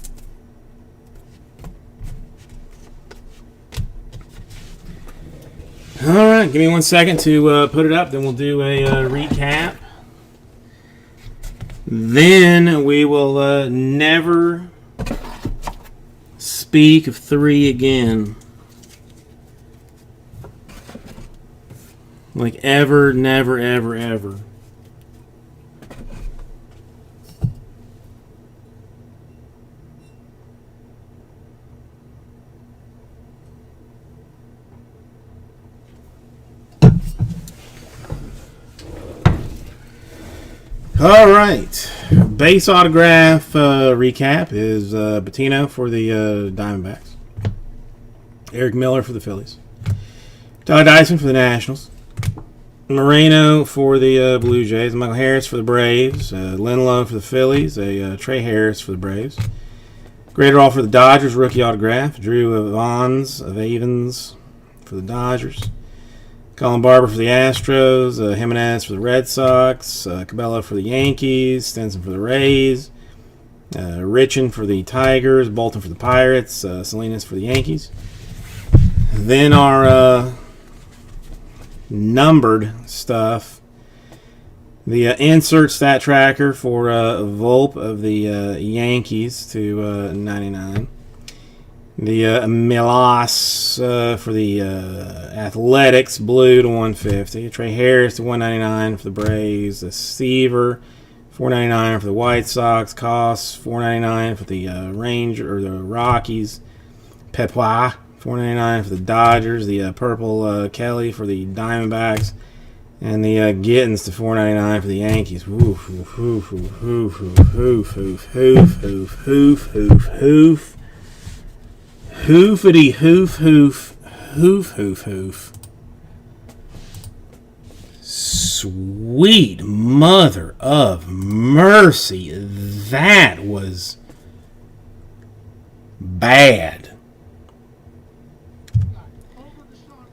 All right, give me 1 second to put it up. Then we'll do a recap. Then we will never speak of 3 again. Like ever, never, ever, ever. All right, base autograph recap is Bettino for the Diamondbacks, Eric Miller for the Phillies, Todd Dyson for the Nationals, Moreno for the Blue Jays, Michael Harris for the Braves, Linlow for the Phillies, Trey Harris for the Braves, Graterol for the Dodgers, rookie autograph, Drew Avans for the Dodgers, Colin Barber for the Astros, Jimenez for the Red Sox, Cabello for the Yankees, Stenson for the Rays, Richin for the Tigers, Bolton for the Pirates, Salinas for the Yankees. Then our numbered stuff. The insert stat tracker for Volpe of the Yankees to 99. The Milas for the Athletics, blue to 150. Trey Harris to 199 for the Braves. The Seaver, 499 for the White Sox. Koss, 499 for the the Rockies. Pepois, 499 for the Dodgers. The purple Kelly for the Diamondbacks. And the Gittins to 499 for the Yankees. Hoof, hoof, hoof, hoof, hoof, hoof, hoof, hoof, hoof, hoof, hoof. Hoofity hoof hoof hoof hoof hoof. Sweet mother of mercy. That was bad.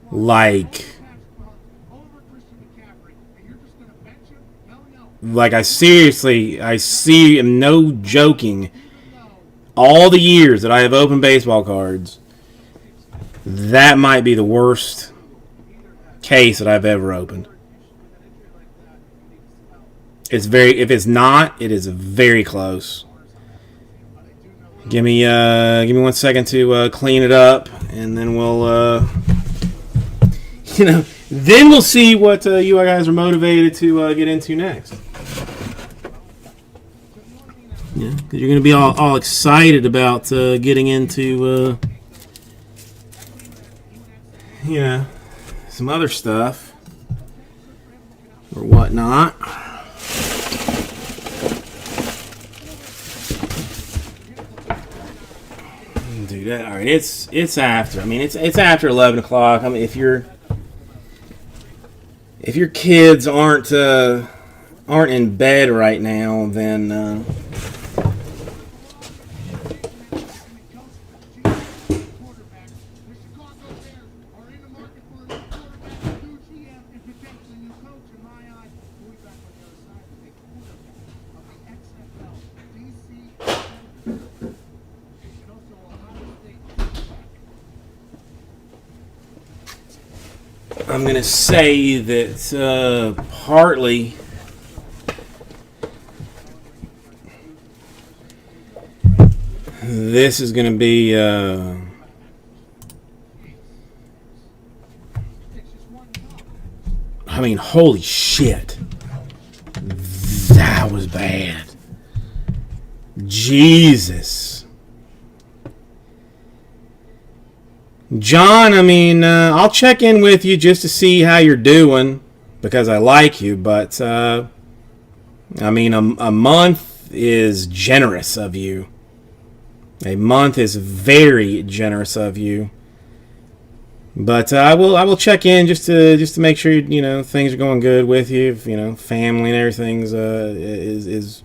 Like I seriously, I'm no joking. All the years that I have opened baseball cards, that might be the worst case that I've ever opened. If it's not, it is very close. Give me 1 second to clean it up, and then we'll then we'll see what you guys are motivated to get into next. Yeah, because you're going to be all excited about getting into, some other stuff or whatnot. Do that. All right, it's after. I mean, it's after 11 o'clock. I mean, if your kids aren't in bed right now, then. I'm gonna say that partly this is gonna be. I mean, holy shit, that was bad. Jesus. John, I mean, I'll check in with you just to see how you're doing because I like you, but I mean, a month is generous of you. A month is very generous of you. But I will check in just to make sure things are going good with you. Family and everything's is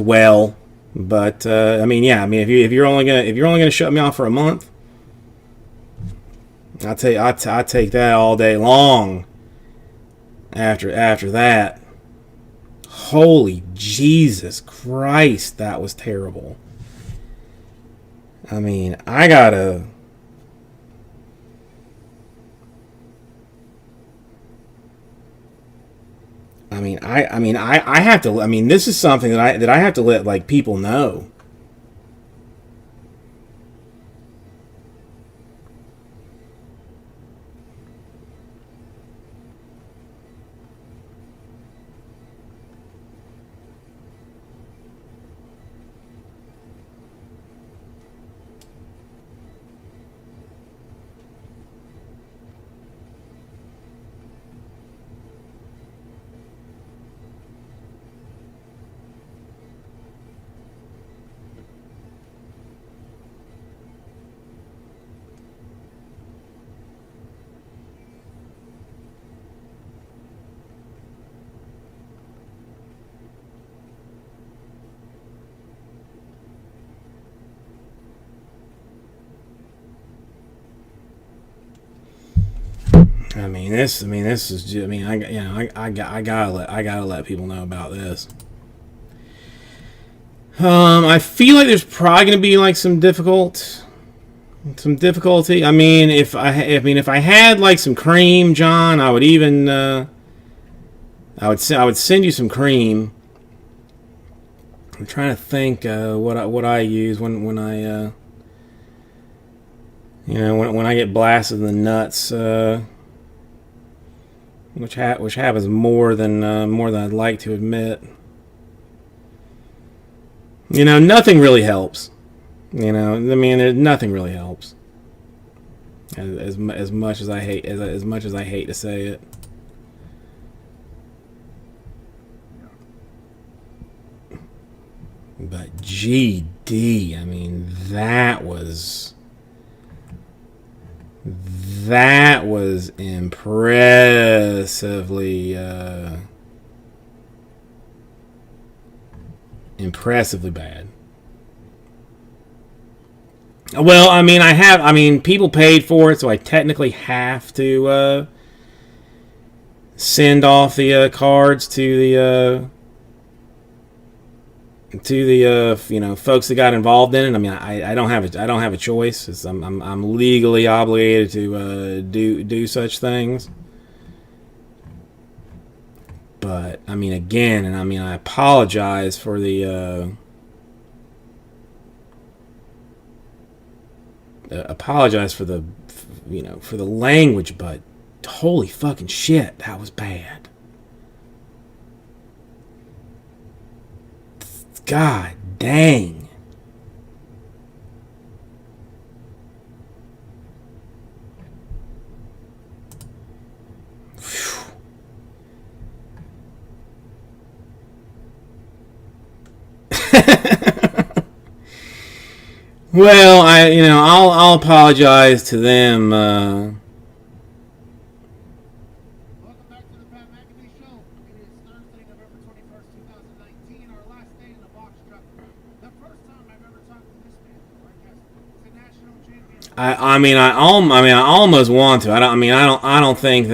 well. But I mean, yeah. I mean, if you're only gonna shut me off for a month, I take that all day long. After that, holy Jesus Christ, that was terrible. I mean, I have to. I mean, this is something that I have to let like people know. This is just, I gotta let people know about this. I feel like there's probably gonna be like some difficulty. I mean, if I had like some cream, John, I would even I would send you some cream. I'm trying to think what I use when I when I get blasted in the nuts. Which happens more than I'd like to admit. Nothing really helps. Nothing really helps. As much as I hate to say it. But GD, I mean, that was impressively bad. Well, I mean, people paid for it, so I technically have to send off the cards to the folks that got involved in it. I mean, I don't have a choice. I'm legally obligated to do such things. But I mean, again, and I mean, I apologize for the for the language, but holy fucking shit, that was bad. God dang. Well, I'll apologize to them. Welcome back to the Pat McAfee Show. It is Thursday, November 21st, 2019, our last day in the box truck. The first time I've ever talked to this man, the national champion. I almost want to. I don't think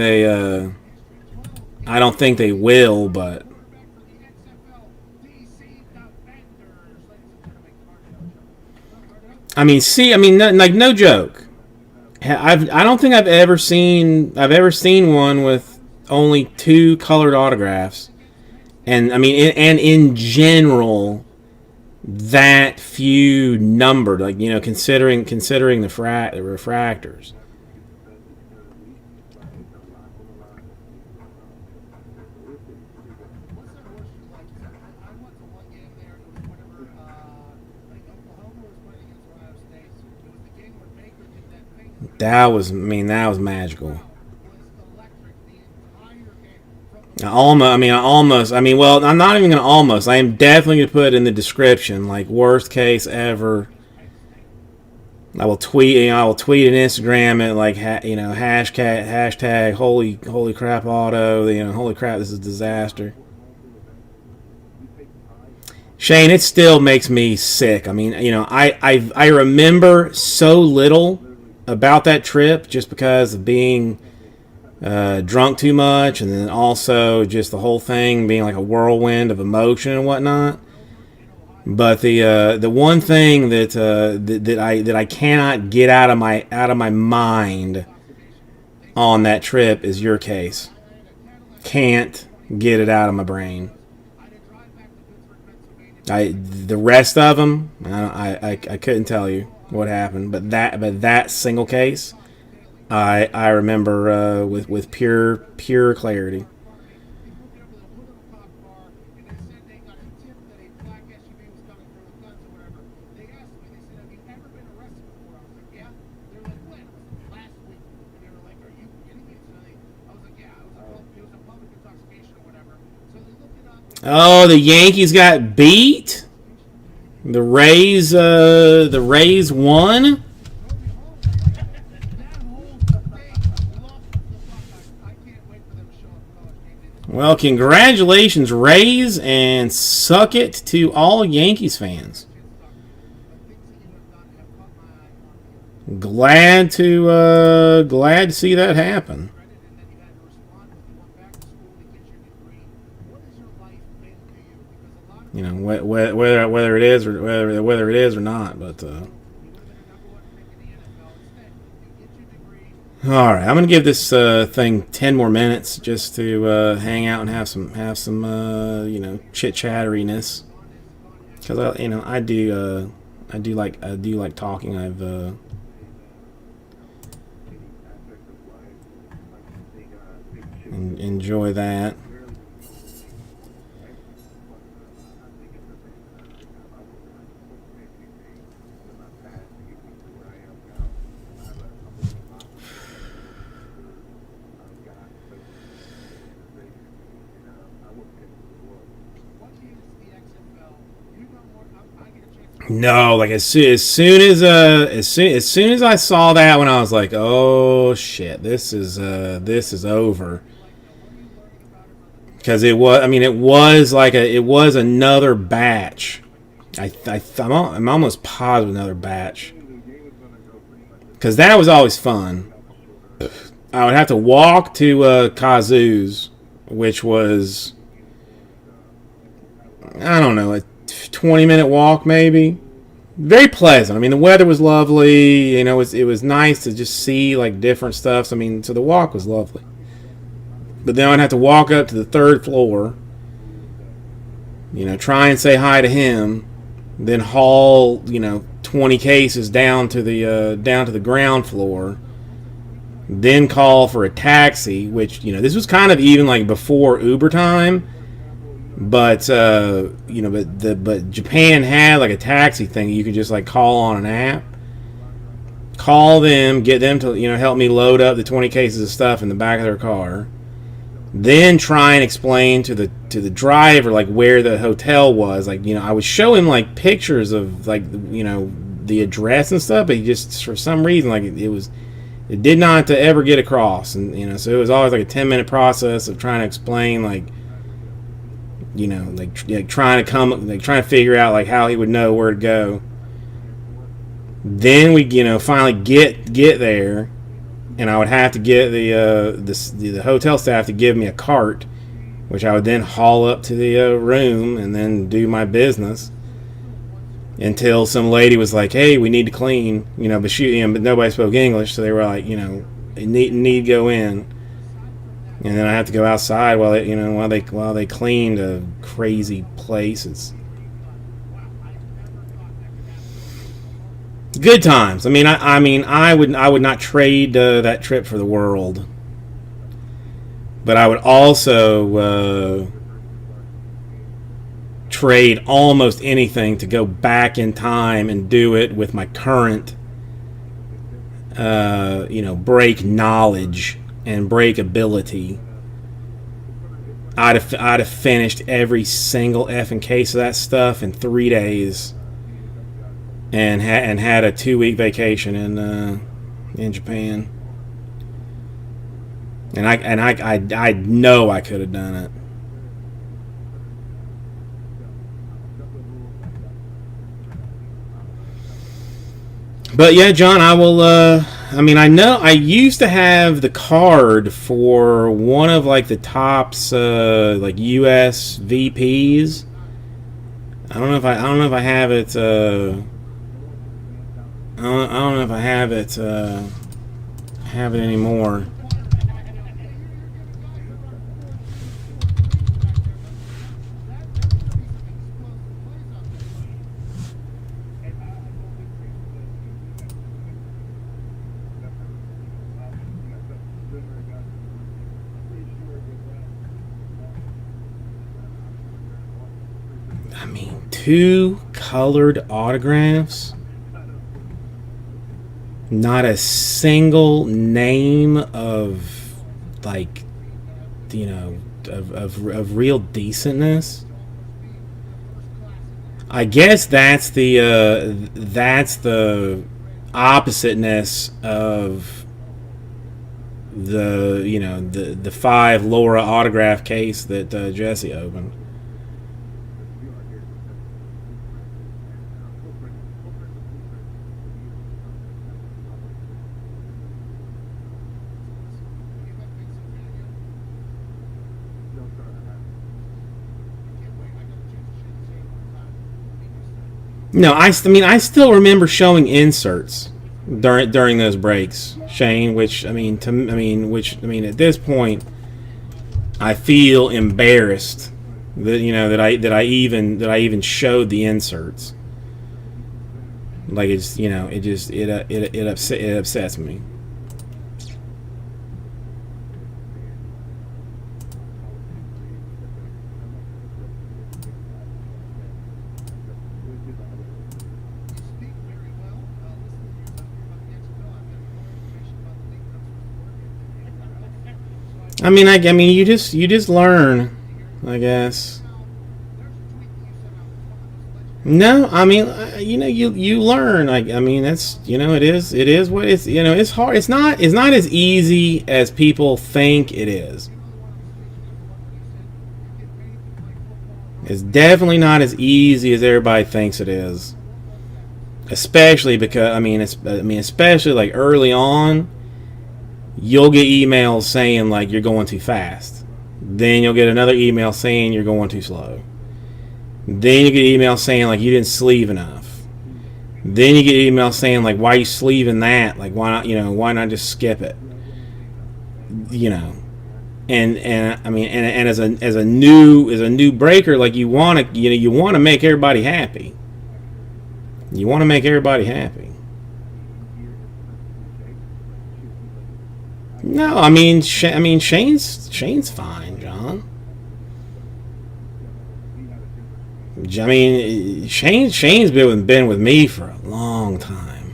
they will, but no joke. I don't think I've ever seen one with only 2 colored autographs, and I mean, in general, that few numbered, like, considering the refractors. What's the worst you like? I went to one game there. It was whenever like Oklahoma was playing against Ohio State. It was the game where Baker did that thing. That was magical. Was electric the entire game. Well, I'm not even gonna almost. I am definitely gonna put in the description, like, worst case ever. I will tweet and Instagram it, like, hashtag holy crap auto. Holy crap, this is a disaster. Shane, it still makes me sick. I mean, I remember so little about that trip just because of being drunk too much, and then also just the whole thing being like a whirlwind of emotion and whatnot. But the one thing that I cannot get out of my mind on that trip is your case. Can't get it out of my brain. The rest of them, I couldn't tell you what happened, but that single case, I remember with pure clarity. Oh, the Yankees got beat. The Rays won. Well, congratulations, Rays, and suck it to all Yankees fans. Glad to see that happen. Whether it is or not, but all right, I'm gonna give this thing 10 more minutes just to hang out and have some chit chatteriness, because I do like talking. I've enjoy that. No, like as soon as I saw that one, I was like, oh shit, this is over. Because it was another batch. I'm almost positive another batch. Because that was always fun. I would have to walk to Kazoo's, which was, I don't know, a 20-minute walk maybe. Very pleasant. I mean, the weather was lovely. It was nice to just see like different stuff. So the walk was lovely. But then I'd have to walk up to the 3rd floor, try and say hi to him, then haul 20 cases down to the ground floor, then call for a taxi. Which this was kind of even like before Uber time. But but Japan had like a taxi thing you could just like call on an app, call them, get them to help me load up the 20 cases of stuff in the back of their car, then try and explain to the driver like where the hotel was. Like I would show him like pictures of like the address and stuff, but he just for some reason like it did not to ever get across, and so it was always like a 10-minute process of trying to explain like. Trying to figure out like how he would know where to go. Then we finally get there, and I would have to get the hotel staff to give me a cart, which I would then haul up to the room and then do my business. until some lady was like, "Hey, we need to clean," but nobody spoke English, so they were like, need to go in, and then I have to go outside while they cleaned a crazy place. It's good times. I would not trade that trip for the world, but I would also trade almost anything to go back in time and do it with my current brake knowledge and brake ability. I'd have finished every single effing case of that stuff in 3 days, and had a 2-week vacation in Japan. And I know I could have done it. But yeah, John, I will. I know I used to have the card for one of like the top's U.S. VPs. I don't know if I have it. I don't know if I have it. Have it anymore. I mean, 2 colored autographs. Not a single name of of real decentness. I guess that's the oppositeness of the 5 Laura autograph case that Jesse opened. No, I still remember showing inserts during those breaks, Shane. Which at this point, I feel embarrassed that I even showed the inserts. Like it upsets me. You just learn, I guess. No, you learn. That's it is what it's it's hard. It's not as easy as people think it is. It's definitely not as easy as everybody thinks it is. Especially because especially like early on. You'll get emails saying like you're going too fast. Then you'll get another email saying you're going too slow. Then you get emails saying like you didn't sleeve enough. Then you get emails saying like, why are you sleeving that? Like why not just skip it? And as a new breaker, like you want to make everybody happy. You want to make everybody happy. No, Shane's fine, John. Shane's been with me for a long time.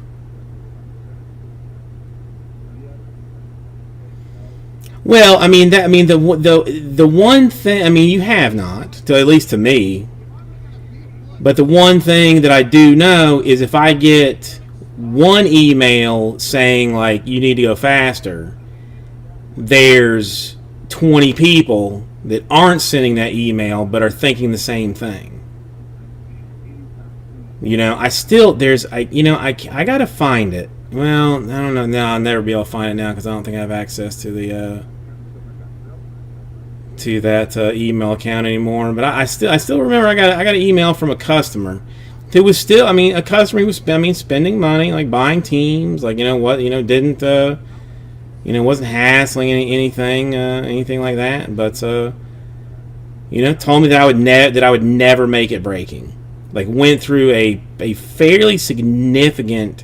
Well, the one thing, you have not, at least to me. But the one thing that I do know is if I get one email saying like you need to go faster, there's 20 people that aren't sending that email but are thinking the same thing. I gotta find it. Well, I don't know. No, I'll never be able to find it now because I don't think I have access to that email account anymore. But I still remember I got an email from a customer, who was still, I mean, a customer who was, spending money, like buying teams, like, didn't, wasn't hassling anything like that, but, told me that I would never make it breaking. Like, went through a fairly significant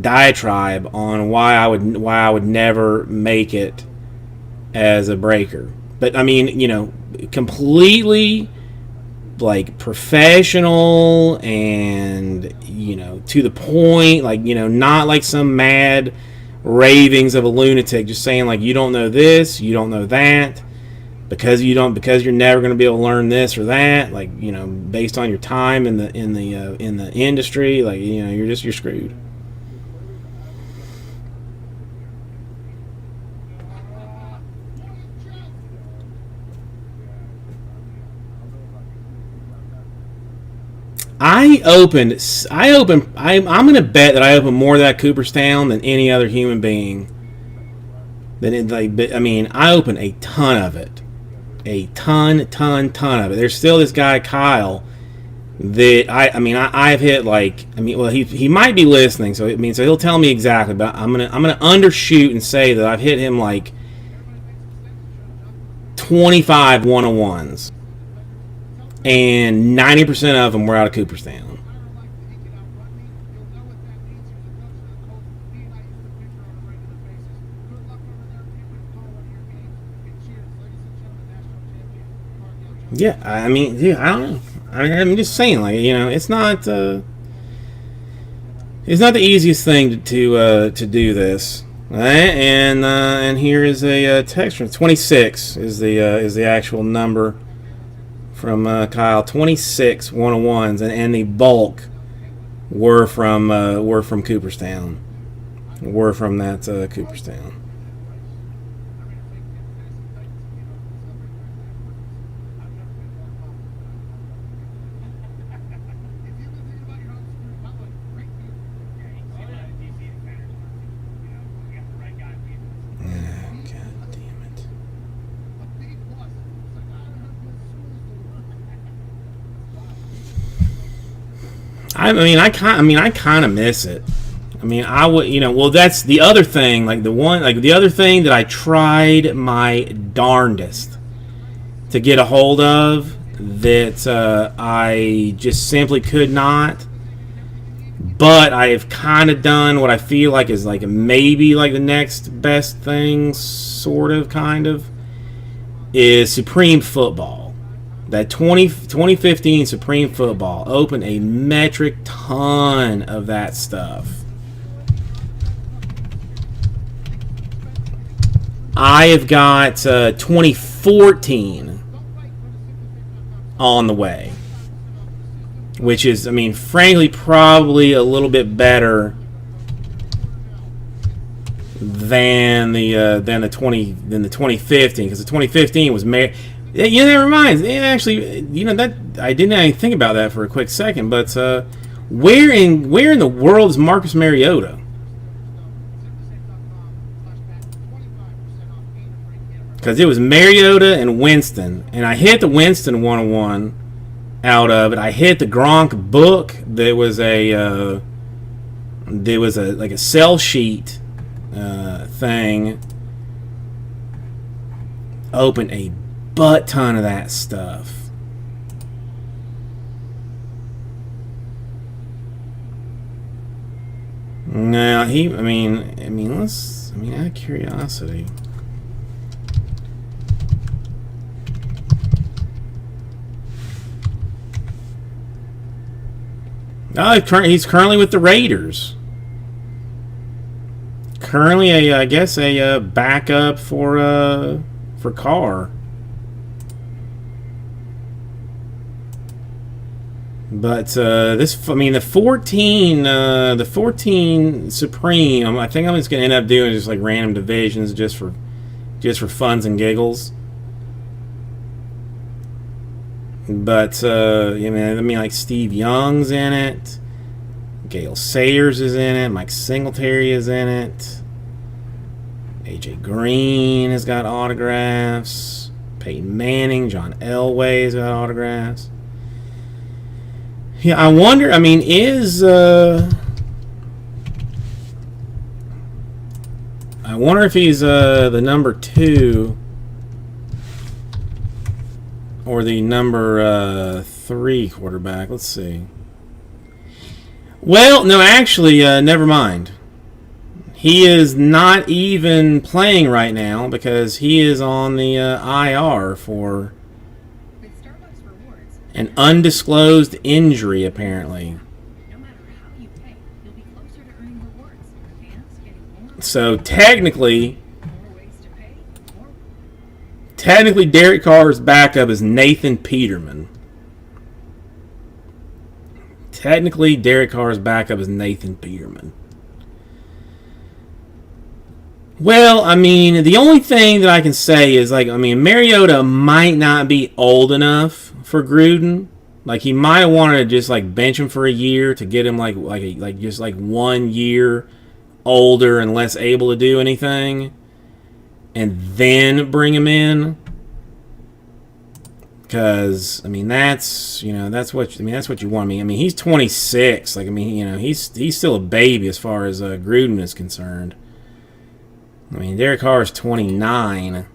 diatribe on why I would never make it as a breaker. But I mean, completely like professional and to the point, like not like some mad ravings of a lunatic just saying like, you don't know this, you don't know that, because you're never going to be able to learn this or that, like based on your time in the industry, like you're screwed. I'm going to bet that I opened more of that Cooperstown than any other human being. I opened a ton of it. A ton of it. There's still this guy, Kyle, that I've hit he might be listening, so he'll tell me exactly, but I'm going to undershoot and say that I've hit him like 25 101s. And 90% of them were out of Cooperstown. Yeah, I don't know. I'm just saying, like, it's not the easiest thing to do this. All right? And here is a text from 26 is the actual number from Kyle. 26 101s, and the bulk were from Cooperstown. Were from that Cooperstown. I kind of miss it. I would, well, that's the other thing. The other thing that I tried my darndest to get a hold of that I just simply could not. But I have kind of done what I feel like is like maybe like the next best thing, sort of, kind of, is Supreme Football. That 2015 Supreme Football opened a metric ton of that stuff. I have got 2014 on the way, which is, frankly, probably a little bit better than the 2015, because the 2015 was that reminds me, actually, that I didn't even think about that for a quick second, but where in the world is Marcus Mariota? Because it was Mariota and Winston, and I hit the Winston 101 out of it. I hit the Gronk book. There was a sell sheet thing. Opened a butt ton of that stuff. Now out of curiosity. He's currently with the Raiders. Currently, I guess a backup for Carr. But the 14 Supreme, I think I'm just gonna end up doing just like random divisions just for funs and giggles. But like Steve Young's in it, Gale Sayers is in it, Mike Singletary is in it, AJ Green has got autographs, Peyton Manning, John Elway's got autographs. Yeah, I wonder. I mean, I wonder if he's the number 2 or the number 3 quarterback. Let's see. Well, no, actually, never mind. He is not even playing right now because he is on the IR for an undisclosed injury, apparently. So technically, Derek Carr's backup is Nathan Peterman. Technically, Derek Carr's backup is Nathan Peterman. Well, I mean, the only thing that I can say is, like, I mean, Mariota might not be old enough for Gruden. Like, he might have wanted to just, like, bench him for a year to get him, just 1 year older and less able to do anything, and then bring him in. Because, I mean, that's what you want. I mean, he's 26. Like, I mean, he's still a baby as far as Gruden is concerned. I mean, Derek Carr is 29.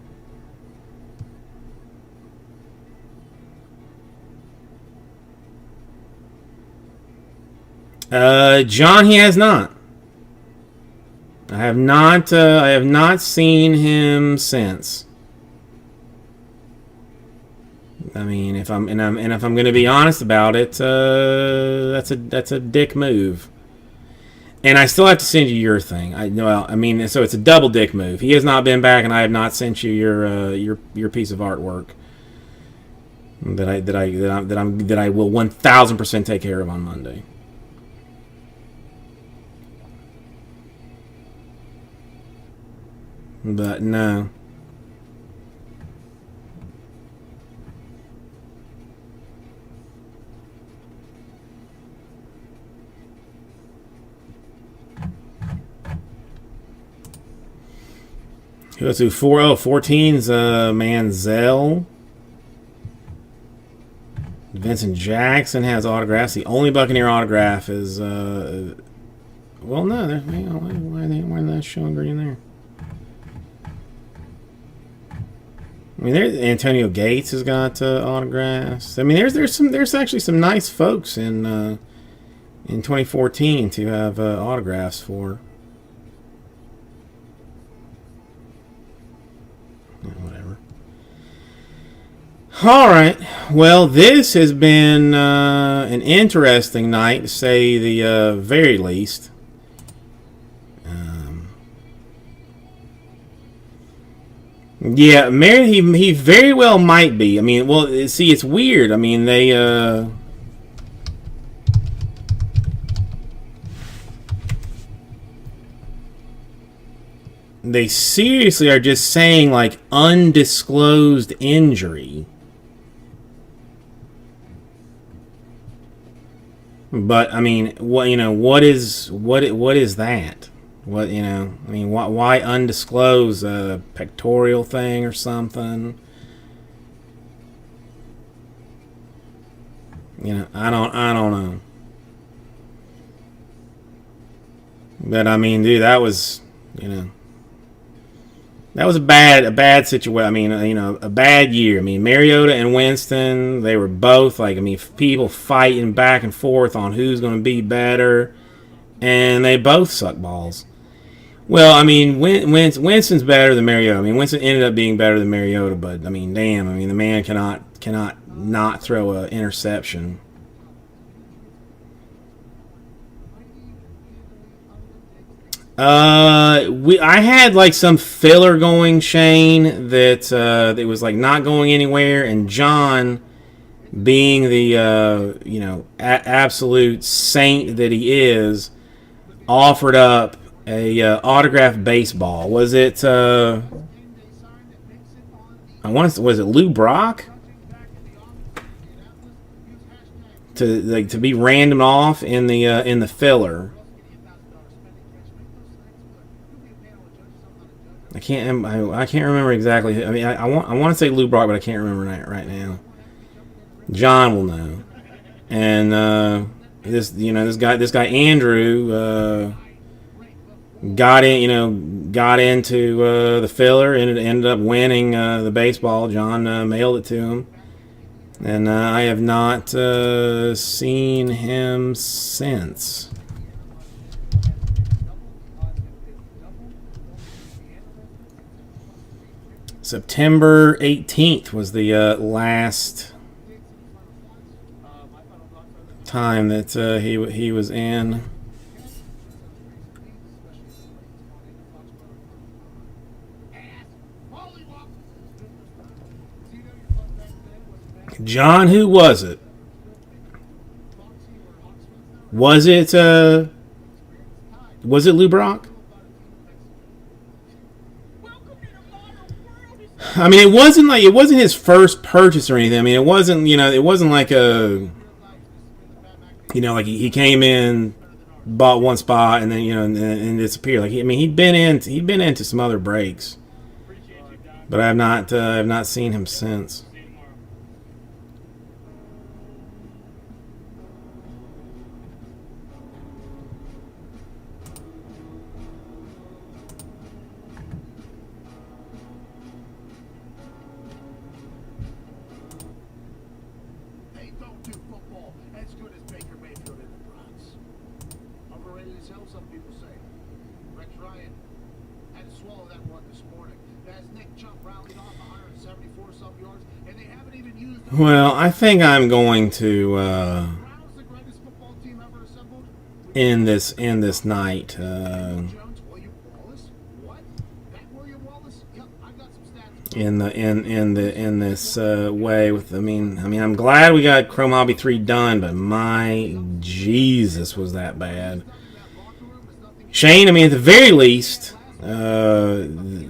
John, he has not. I have not seen him since. I mean, if I'm going to be honest about it, that's a dick move. And I still have to send you your thing. So it's a double dick move. He has not been back, and I have not sent you your piece of artwork that I will 1000% take care of on Monday. But no. Who goes to 14's Manziel. Vincent Jackson has autographs. The only Buccaneer autograph is well, no, why are they not showing green there? I mean, there's Antonio Gates has got autographs. I mean, there's actually some nice folks in 2014 to have autographs for. Whatever. All right. Well, this has been an interesting night, to say the very least. Yeah, he very well might be. I mean, well, see, it's weird. I mean, they seriously are just saying, like, undisclosed injury. But I mean, what is that? What, I mean, why undisclose a pectoral thing or something? I don't know. But I mean, dude, that was a bad situation. I mean, a bad year. I mean, Mariota and Winston, they were both, like, I mean, people fighting back and forth on who's going to be better, and they both suck balls. Well, I mean, Winston's better than Mariota. I mean, Winston ended up being better than Mariota, but I mean, damn, I mean, the man cannot not throw an interception. I had like some filler going, Shane, that was like not going anywhere, and John, being the absolute saint that he is, offered up a autographed baseball. Was it was it Lou Brock? To be random off in the filler. I can't remember exactly. I mean, I want to say Lou Brock, but I can't remember right now. John will know. and this guy Andrew got into the filler and ended up winning the baseball. John mailed it to him, and I have not seen him since. September 18th was the last time that he was in. John, who was it? Was it Lou Brock? I mean, it wasn't his first purchase or anything. I mean, it wasn't like like he came in, bought one spot, and then and disappeared. Like he'd been into some other breaks, but I have not seen him since. Well, I think I'm going to end this night. In this way with I'm glad we got Chrome Hobby 3 done, but my Jesus, was that bad. Shane, I mean, at the very least,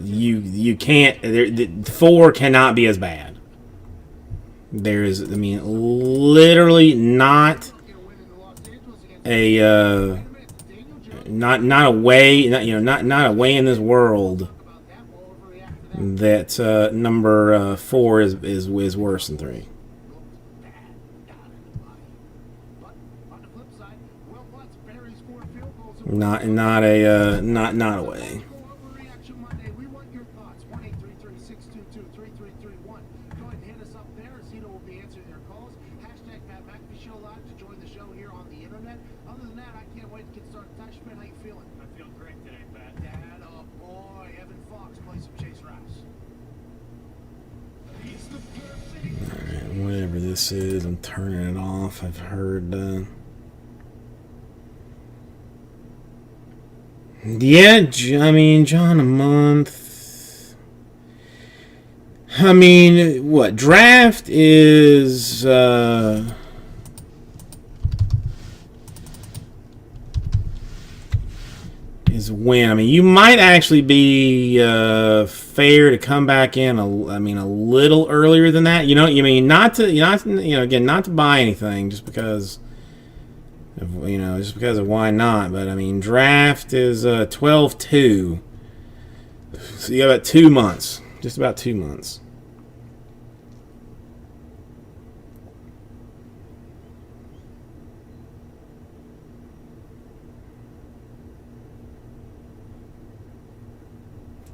you can't. 4 cannot be as bad. There is, literally not a not a way, not a way in this world that number 4 is worse than 3. Not a way. Whatever this is, I'm turning it off. I've heard. Yeah, John a month. What draft is? Is when you might actually be fair to come back in a little earlier than that. Not to buy anything just because of why not. But draft is 12/2, so you got about 2 months, just about 2 months.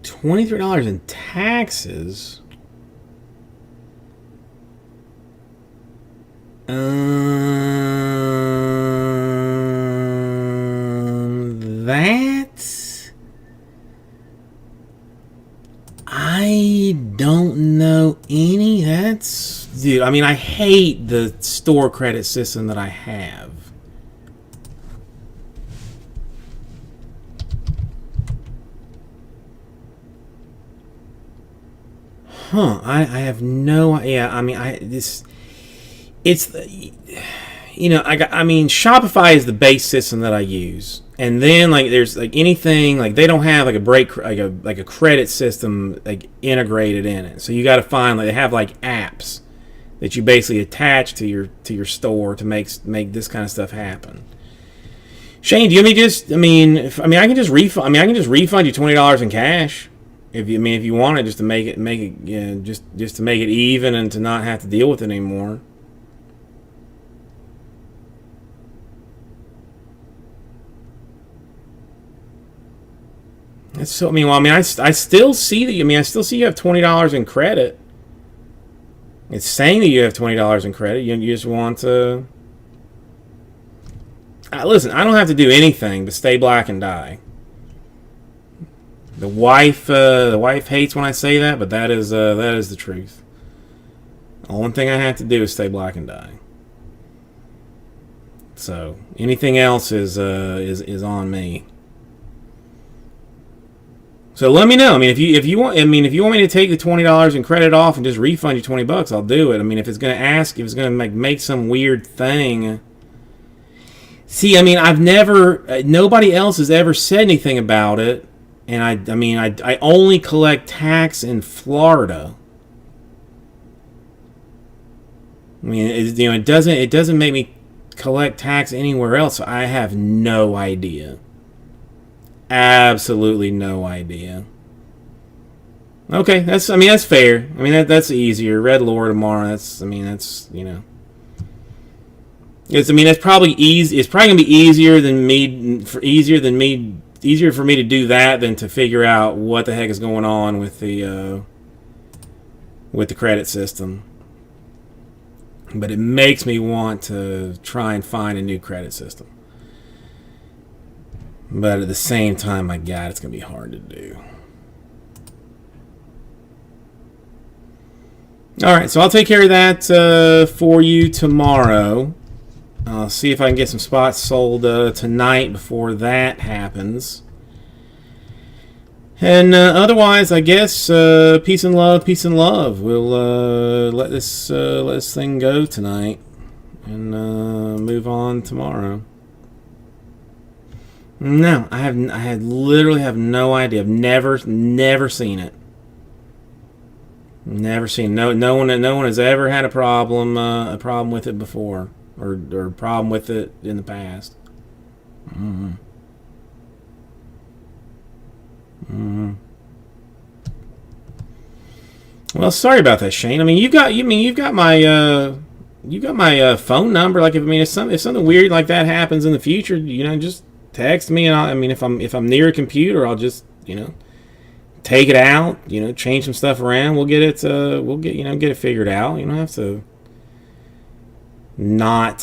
$23 in taxes. That I don't know any. Dude, I hate the store credit system that I have. Huh, I have no, yeah, Shopify is the base system that I use. And then there's anything, they don't have a credit system integrated in it. So you got to find, they have apps that you basically attach to your store to make this kind of stuff happen. Shane, do you I can just refund you $20 in cash. If you want it, just to make it just to make it even and to not have to deal with it anymore. It's so. I mean, well, I mean, I still see that. I mean, I still see you have $20 in credit. It's saying that you have $20 in credit. You just want to. Listen, I don't have to do anything but stay black and die. The wife hates when I say that, but that is the truth. The only thing I have to do is stay black and die. So anything else is on me. So let me know. I mean, if you want me to take the $20 in credit off and just refund you $20, I'll do it. I mean, if it's going to make some weird thing. See, I mean, nobody else has ever said anything about it, and I only collect tax in Florida. I mean, it doesn't make me collect tax anywhere else. So I have no idea. Absolutely no idea. Okay, that's fair. I mean, that's easier. Red Laura tomorrow. It's probably easy. It's probably gonna be easier for me to do that than to figure out what the heck is going on with the credit system. But it makes me want to try and find a new credit system. But at the same time, my God, it's going to be hard to do. Alright, so I'll take care of that for you tomorrow. I'll see if I can get some spots sold tonight before that happens. And otherwise, I guess, peace and love, peace and love. We'll let this thing go tonight and move on tomorrow. No, I literally have no idea. I've never seen it. Never seen. No one has ever had a problem with it before, or a problem with it in the past. Mm-hmm. Mm-hmm. Well, sorry about that, Shane. I mean, you've got my phone number. Like, if something weird like that happens in the future, just text me, and if I'm near a computer, I'll just take it out, change some stuff around. We'll get it get it figured out. You don't have to not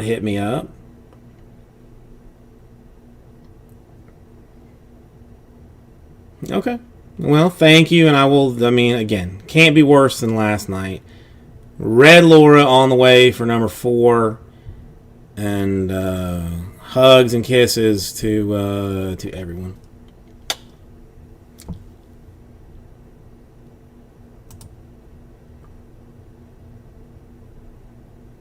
hit me up. Okay. Well, thank you, and I will. I mean, again, can't be worse than last night. Red Laura on the way for number 4, and hugs and kisses to everyone.